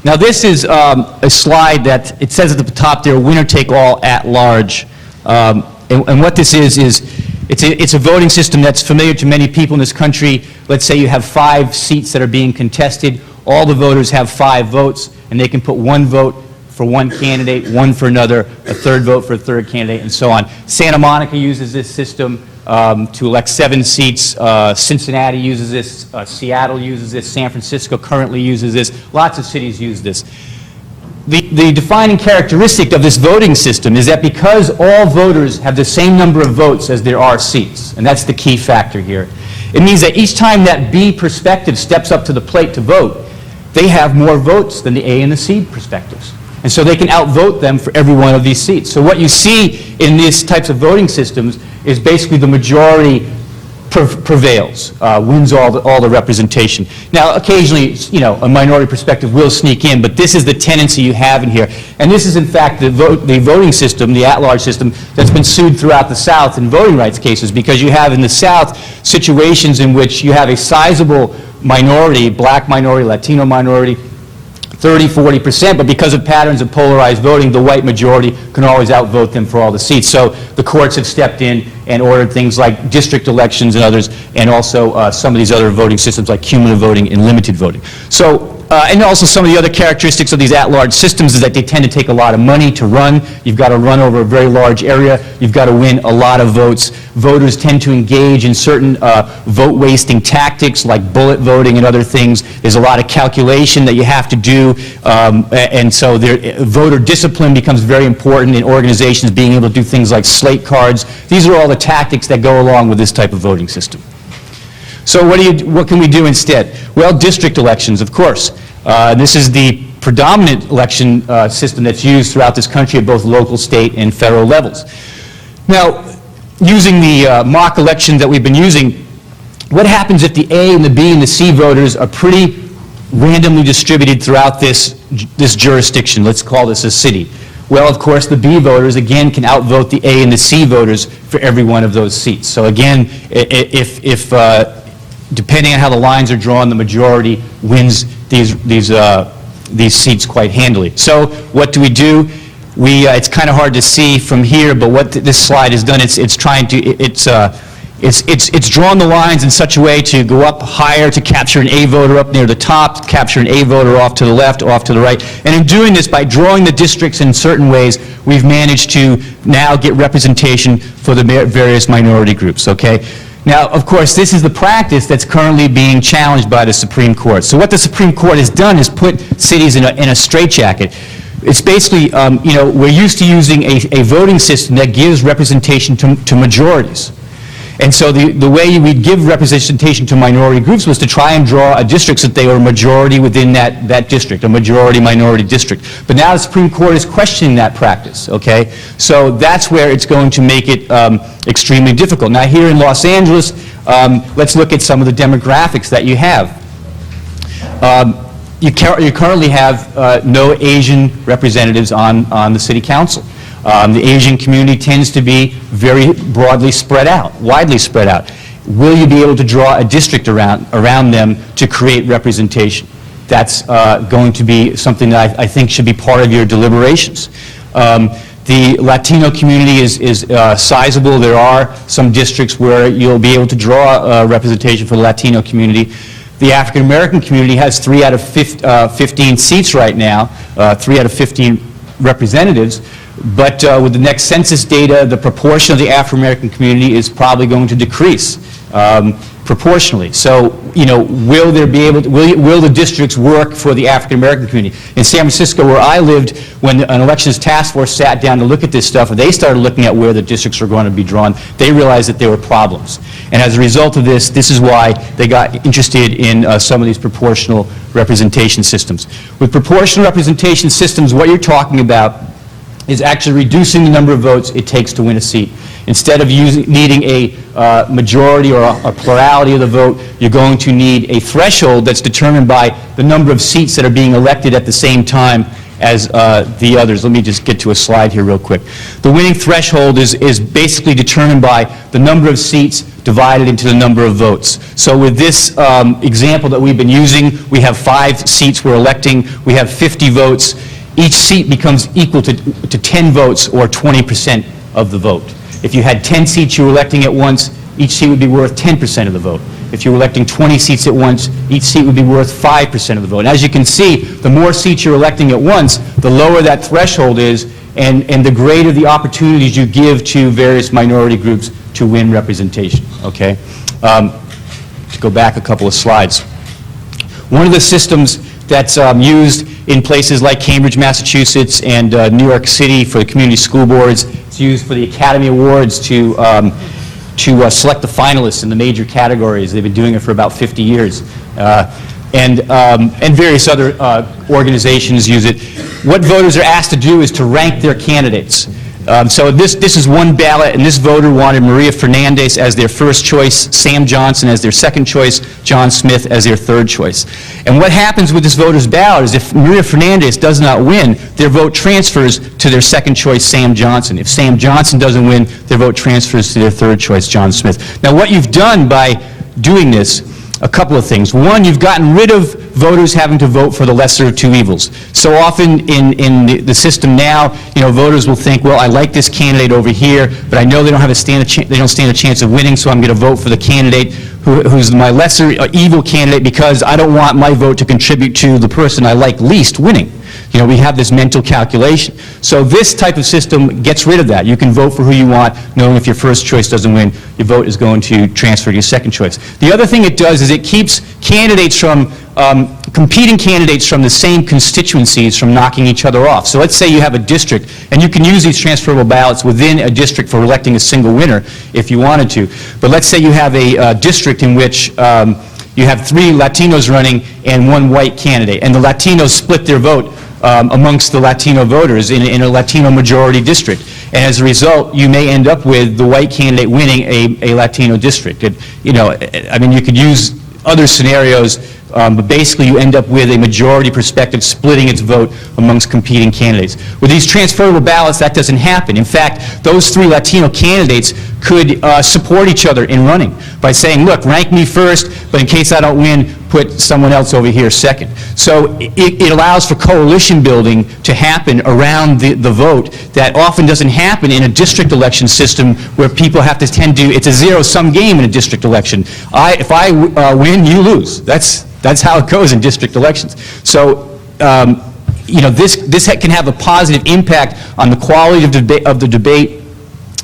Now, this is a slide that, it says at the top there, winner take all at large. And what this is it's a voting system that's familiar to many people in this country. Let's say you have 5 seats that are being contested. All the voters have 5 votes, and they can put 1 vote for one candidate, 1 for another, a 3rd vote for a 3rd candidate, and so on. Santa Monica uses this system to elect 7 seats. Cincinnati uses this. Seattle uses this. San Francisco currently uses this. Lots of cities use this. The defining characteristic of this voting system is that because all voters have the same number of votes as there are seats, and that's the key factor here, it means that each time that B perspective steps up to the plate to vote, they have more votes than the A and the C perspectives. And so they can outvote them for every one of these seats. So what you see in these types of voting systems is basically the majority prevails, wins all the representation. Now, occasionally, you know, a minority perspective will sneak in, but this is the tendency you have in here. And this is, in fact, the voting system, the at-large system, that's been sued throughout the South in voting rights cases, because you have in the South situations in which you have a sizable minority, black minority, Latino minority, 30–40%, but because of patterns of polarized voting, the white majority can always outvote them for all the seats. So the courts have stepped in and ordered things like district elections and others, and also some of these other voting systems like cumulative voting and limited voting. So, and also some of the other characteristics of these at-large systems is that they tend to take a lot of money to run. You've got to run over a very large area. You've got to win a lot of votes. Voters tend to engage in certain vote-wasting tactics like bullet voting and other things. There's a lot of calculation that you have to do, and so voter discipline becomes very important in organizations being able to do things like slate cards. These are all the tactics that go along with this type of voting system. So what can we do instead? Well, district elections, of course. This is the predominant election system that's used throughout this country at both local, state, and federal levels. Now, using the mock election that we've been using, what happens if the A and the B and the C voters are pretty randomly distributed throughout this jurisdiction? Let's call this a city. Well, of course, the B voters, again, can outvote the A and the C voters for every one of those seats. So again, if depending on how the lines are drawn, the majority wins these seats quite handily. So what do? It's kind of hard to see from here, but what this slide has done, it's drawn the lines in such a way to go up higher to capture an A voter up near the top, capture an A voter off to the left, off to the right. And in doing this, by drawing the districts in certain ways, we've managed to now get representation for the various minority groups, okay? Now, of course, this is the practice that's currently being challenged by the Supreme Court. So what the Supreme Court has done is put cities in a straitjacket. It's basically, you know, we're used to using a voting system that gives representation to majorities. And so the way we'd give representation to minority groups was to try and draw a district so that they were a majority within that district, a majority-minority district. But now the Supreme Court is questioning that practice, okay? So that's where it's going to make it extremely difficult. Now here in Los Angeles, let's look at some of the demographics that you have. You currently have no Asian representatives on the city council. The Asian community tends to be very broadly spread out, widely spread out. Will you be able to draw a district around them to create representation? That's going to be something that I think should be part of your deliberations. The Latino community is sizable. There are some districts where you'll be able to draw representation for the Latino community. The African American community has 3 out of 15 seats right now, 3 out of 15 representatives. But with the next census data, the proportion of the African American community is probably going to decrease proportionally. So, you know, will the districts work for the African American community? In San Francisco, where I lived, when an elections task force sat down to look at this stuff, they started looking at where the districts were going to be drawn. They realized that there were problems. And as a result of this, this is why they got interested in some of these proportional representation systems. With proportional representation systems, what you're talking about is actually reducing the number of votes it takes to win a seat. Instead of needing a majority or a plurality of the vote, you're going to need a threshold that's determined by the number of seats that are being elected at the same time as the others. Let me just get to a slide here real quick. The winning threshold is basically determined by the number of seats divided into the number of votes. So with this example that we've been using, we have 5 seats we're electing, we have 50 votes. Each seat becomes equal to 10 votes, or 20% of the vote. If you had 10 seats you were electing at once, each seat would be worth 10% of the vote. If you were electing 20 seats at once, each seat would be worth 5% of the vote. And as you can see, the more seats you're electing at once, the lower that threshold is, and the greater the opportunities you give to various minority groups to win representation, okay? To go back a couple of slides. One of the systems that's used in places like Cambridge, Massachusetts, and New York City for the community school boards, it's used for the Academy Awards to select the finalists in the major categories. They've been doing it for about 50 years. And various other organizations use it. What voters are asked to do is to rank their candidates. So this is one ballot, and this voter wanted Maria Fernandez as their first choice, Sam Johnson as their second choice, John Smith as their third choice. And what happens with this voter's ballot is if Maria Fernandez does not win, their vote transfers to their second choice, Sam Johnson. If Sam Johnson doesn't win, their vote transfers to their third choice, John Smith. Now, what you've done by doing this, a couple of things. One, you've gotten rid of voters having to vote for the lesser of two evils. So often in the system now, voters will think, well, I like this candidate over here, but I know they don't stand a chance of winning, so I'm going to vote for the candidate who's my lesser evil candidate because I don't want my vote to contribute to the person I like least winning. We have this mental calculation. So this type of system gets rid of that. You can vote for who you want, knowing if your first choice doesn't win, your vote is going to transfer to your second choice. The other thing it does is it keeps candidates from, competing candidates from the same constituencies from knocking each other off. So let's say you have a district, and you can use these transferable ballots within a district for electing a single winner if you wanted to. But let's say you have a district in which you have 3 Latinos running and 1 white candidate, and the Latinos split their vote amongst the Latino voters in a Latino majority district. And as a result, you may end up with the white candidate winning a Latino district. I mean, you could use other scenarios, but basically you end up with a majority perspective splitting its vote amongst competing candidates. With these transferable ballots, that doesn't happen. In fact, those 3 Latino candidates could support each other in running by saying, look, rank me first, but in case I don't win, put someone else over here second. So it allows for coalition building to happen around the vote that often doesn't happen in a district election system where people have to it's a zero-sum game in a district election. If I win, you lose. That's how it goes in district elections. So, this can have a positive impact on the quality of the debate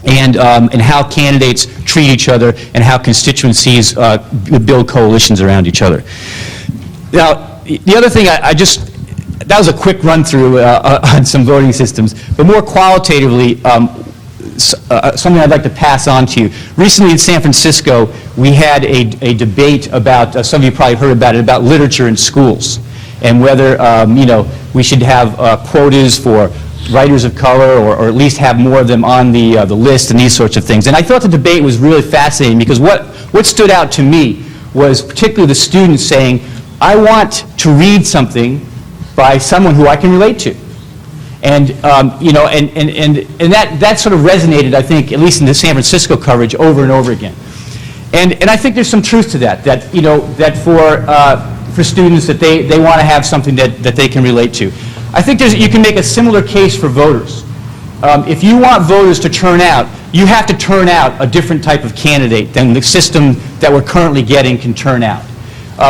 and how candidates treat each other and how constituencies build coalitions around each other. Now, the other thing that was a quick run-through on some voting systems, but more qualitatively, something I'd like to pass on to you. Recently in San Francisco, we had a debate about, some of you probably heard about it, about literature in schools, and whether, we should have quotas for writers of color, or at least have more of them on the list and these sorts of things. And I thought the debate was really fascinating because what stood out to me was particularly the students saying, I want to read something by someone who I can relate to. And, that sort of resonated, I think, at least in the San Francisco coverage, over and over again. And I think there's some truth to that for students that they want to have something that they can relate to. I think you can make a similar case for voters. If you want voters to turn out, you have to turn out a different type of candidate than the system that we're currently getting can turn out.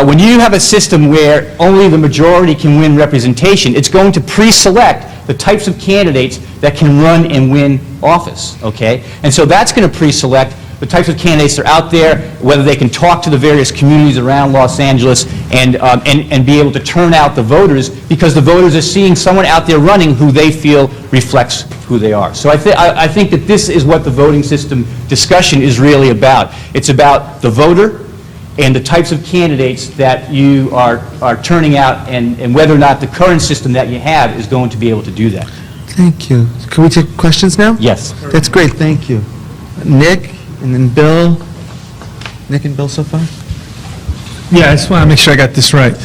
When you have a system where only the majority can win representation, it's going to pre-select the types of candidates that can run and win office, okay? And so that's going to pre-select the types of candidates that are out there, whether they can talk to the various communities around Los Angeles and be able to turn out the voters, because the voters are seeing someone out there running who they feel reflects who they are. So I think that this is what the voting system discussion is really about. It's about the voter and the types of candidates that you are turning out, and whether or not the current system that you have is going to be able to do that. Thank you. Can we take questions now? Yes. That's great, thank you. Nick, and then Bill. Nick and Bill so far? Yeah, I just want to make sure I got this right.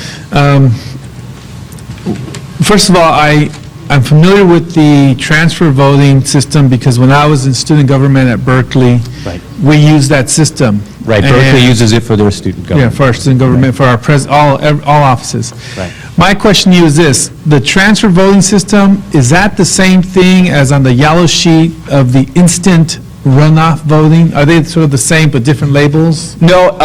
First of all, I I'm familiar with the transfer voting system because when I was in student government at Berkeley, Right. we used that system. Right, Berkeley And- uses it for their student government. Yeah, for our student government, for our all offices. Right. My question to you is this: the transfer voting system, is that the same thing as on the yellow sheet of the instant runoff voting? Are they sort of the same but different labels? No,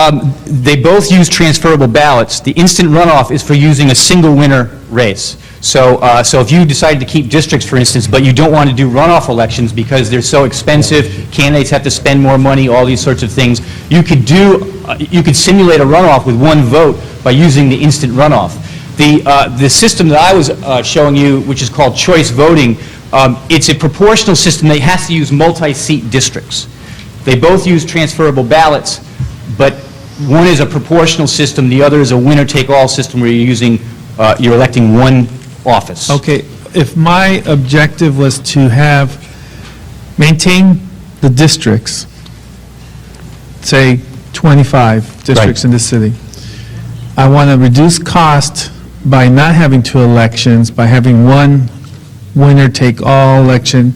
they both use transferable ballots. The instant runoff is for using a single winner race. So if you decided to keep districts, for instance, but you don't want to do runoff elections because they're so expensive, candidates have to spend more money, all these sorts of things, you could simulate a runoff with one vote by using the instant runoff. The system that I was showing you, which is called choice voting, it's a proportional system that has to use multi-seat districts. They both use transferable ballots, but one is a proportional system, the other is a winner-take-all system where you're electing one office. Okay, if my objective was to maintain the districts, say 25 districts in the city, I want to reduce cost by not having two elections, by having one winner-take-all election.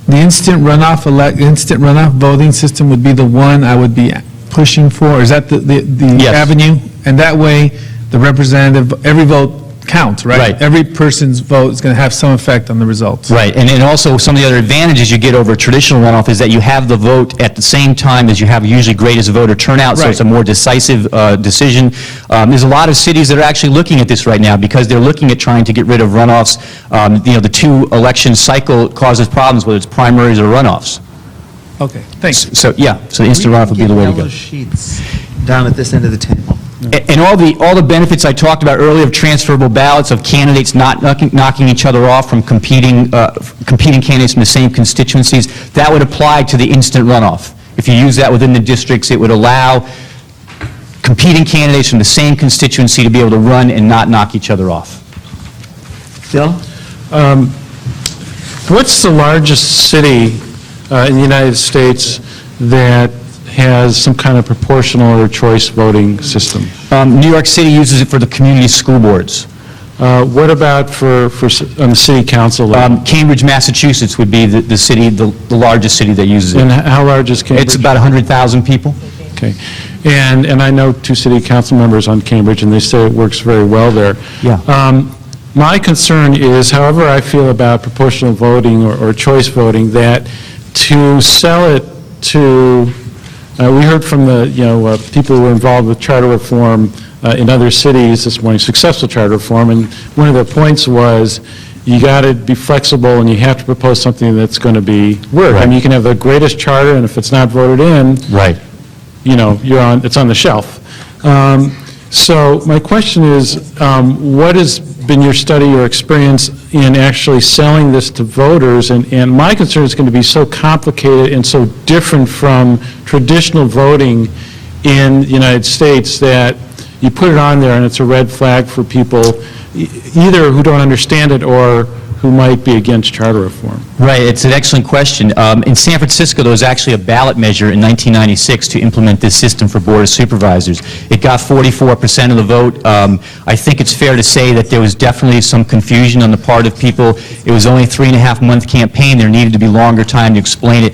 The instant runoff voting system would be the one I would be pushing for? Is that the Yes. avenue? And that way, the representative, every vote counts, right? Right. Every person's vote is going to have some effect on the results. Right, and also some of the other advantages you get over traditional runoff is that you have the vote at the same time as you have usually greatest voter turnout, so Right. it's a more decisive decision. There's a lot of cities that are actually looking at this right now because they're looking at trying to get rid of runoffs. The two-election cycle causes problems, whether it's primaries or runoffs. Okay, thanks. So the instant runoff would be the way to go. Yellow sheets down at this end of the table. And all the benefits I talked about earlier of transferable ballots, of candidates not knocking each other off from competing candidates from the same constituencies, that would apply to the instant runoff. If you use that within the districts, it would allow competing candidates from the same constituency to be able to run and not knock each other off. Bill? What's the largest city in the United States that has some kind of proportional or choice voting system? New York City uses it for the community school boards. What about on the city council level? Cambridge, Massachusetts would be the city, the largest city that uses it. And how large is Cambridge? It's about 100,000 people. Okay. And I know two city council members on Cambridge, and they say it works very well there. Yeah. My concern is, however I feel about proportional voting or choice voting, that to sell it to, we heard from the, people who were involved with charter reform in other cities this morning, successful charter reform, and one of their points was, you got to be flexible and you have to propose something that's going to work. Right. I mean, you can have the greatest charter, and if it's not voted in, Right. it's on the shelf. So my question is, what has been your study or experience in actually selling this to voters? And my concern is going to be so complicated and so different from traditional voting in the United States that you put it on there and it's a red flag for people either who don't understand it or who might be against charter reform. Right, it's an excellent question. In San Francisco, there was actually a ballot measure in 1996 to implement this system for Board of Supervisors. It got 44% of the vote. I think it's fair to say that there was definitely some confusion on the part of people. It was only a 3.5-month campaign. There needed to be longer time to explain it.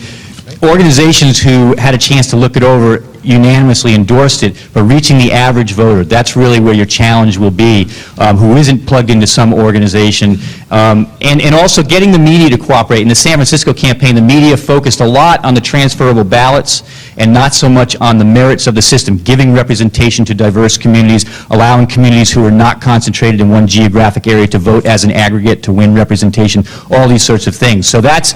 Organizations who had a chance to look it over unanimously endorsed it, but reaching the average voter, that's really where your challenge will be, who isn't plugged into some organization. And also getting the media to cooperate. In the San Francisco campaign, the media focused a lot on the transferable ballots and not so much on the merits of the system, giving representation to diverse communities, allowing communities who are not concentrated in one geographic area to vote as an aggregate to win representation, all these sorts of things. So that's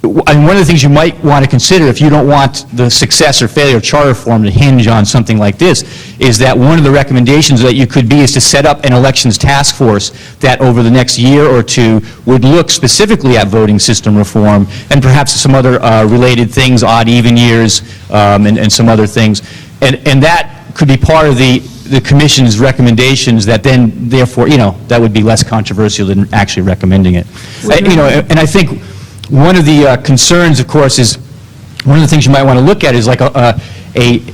and one of the things you might want to consider if you don't want the success or failure of charter reform to hinge on something like this, is that one of the recommendations that you could be is to set up an elections task force that over the next year or two would look specifically at voting system reform and perhaps some other related things, odd even years, and some other things. And that could be part of the commission's recommendations that then, therefore, that would be less controversial than actually recommending it. And I think one of the concerns, of course, is one of the things you might want to look at is like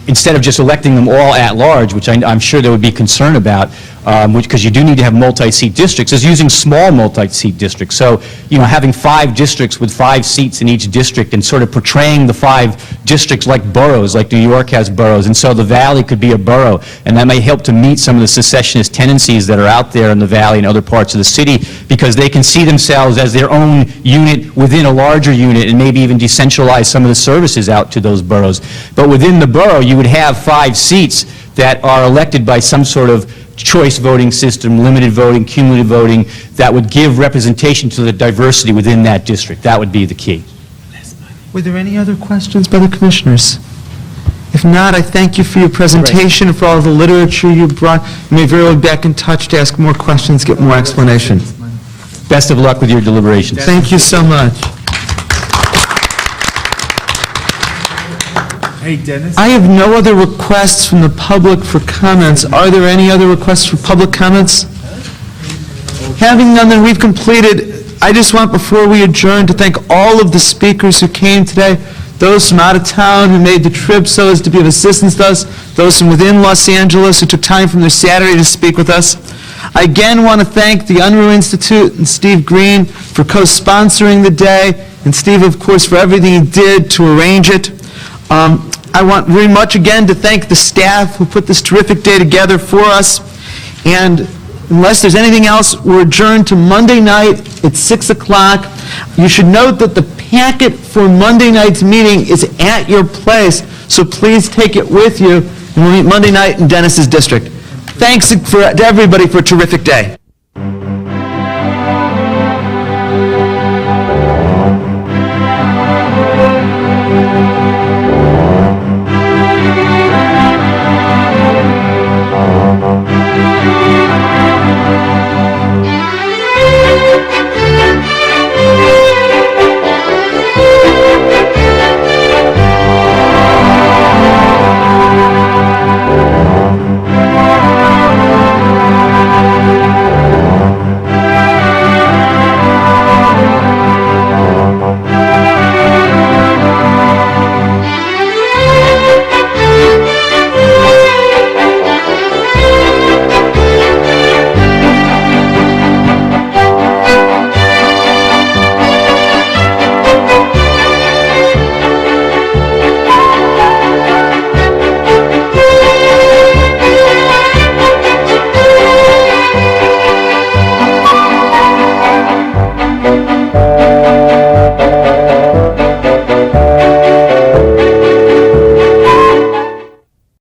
instead of just electing them all at large, which I'm sure there would be concern about, because you do need to have multi-seat districts, is using small multi-seat districts. So, having 5 districts with 5 seats in each district and sort of portraying the 5 districts like boroughs, like New York has boroughs, and so the Valley could be a borough, and that may help to meet some of the secessionist tendencies that are out there in the Valley and other parts of the city, because they can see themselves as their own unit within a larger unit and maybe even decentralize some of the services out to those boroughs. But within the borough, you would have 5 seats that are elected by some sort of choice voting system, limited voting, cumulative voting, that would give representation to the diversity within that district. That would be the key. Were there any other questions by the commissioners? If not, I thank you for your presentation and for all the literature you brought. You may very well be back in touch to ask more questions, get more explanation. Best of luck with your deliberations. Thank you so much. Hey, Dennis? I have no other requests from the public for comments. Are there any other requests for public comments? Having none, then we've completed. I just want, before we adjourn, to thank all of the speakers who came today, those from out of town who made the trip so as to be of assistance to us, those from within Los Angeles who took time from their Saturday to speak with us. I again want to thank the Unruh Institute and Steve Green for co-sponsoring the day, and Steve, of course, for everything he did to arrange it. I want very much again to thank the staff who put this terrific day together for us. And unless there's anything else, we're adjourned to Monday night at 6 o'clock. You should note that the packet for Monday night's meeting is at your place, so please take it with you. And we'll meet Monday night in Dennis's district. Thanks to everybody for a terrific day.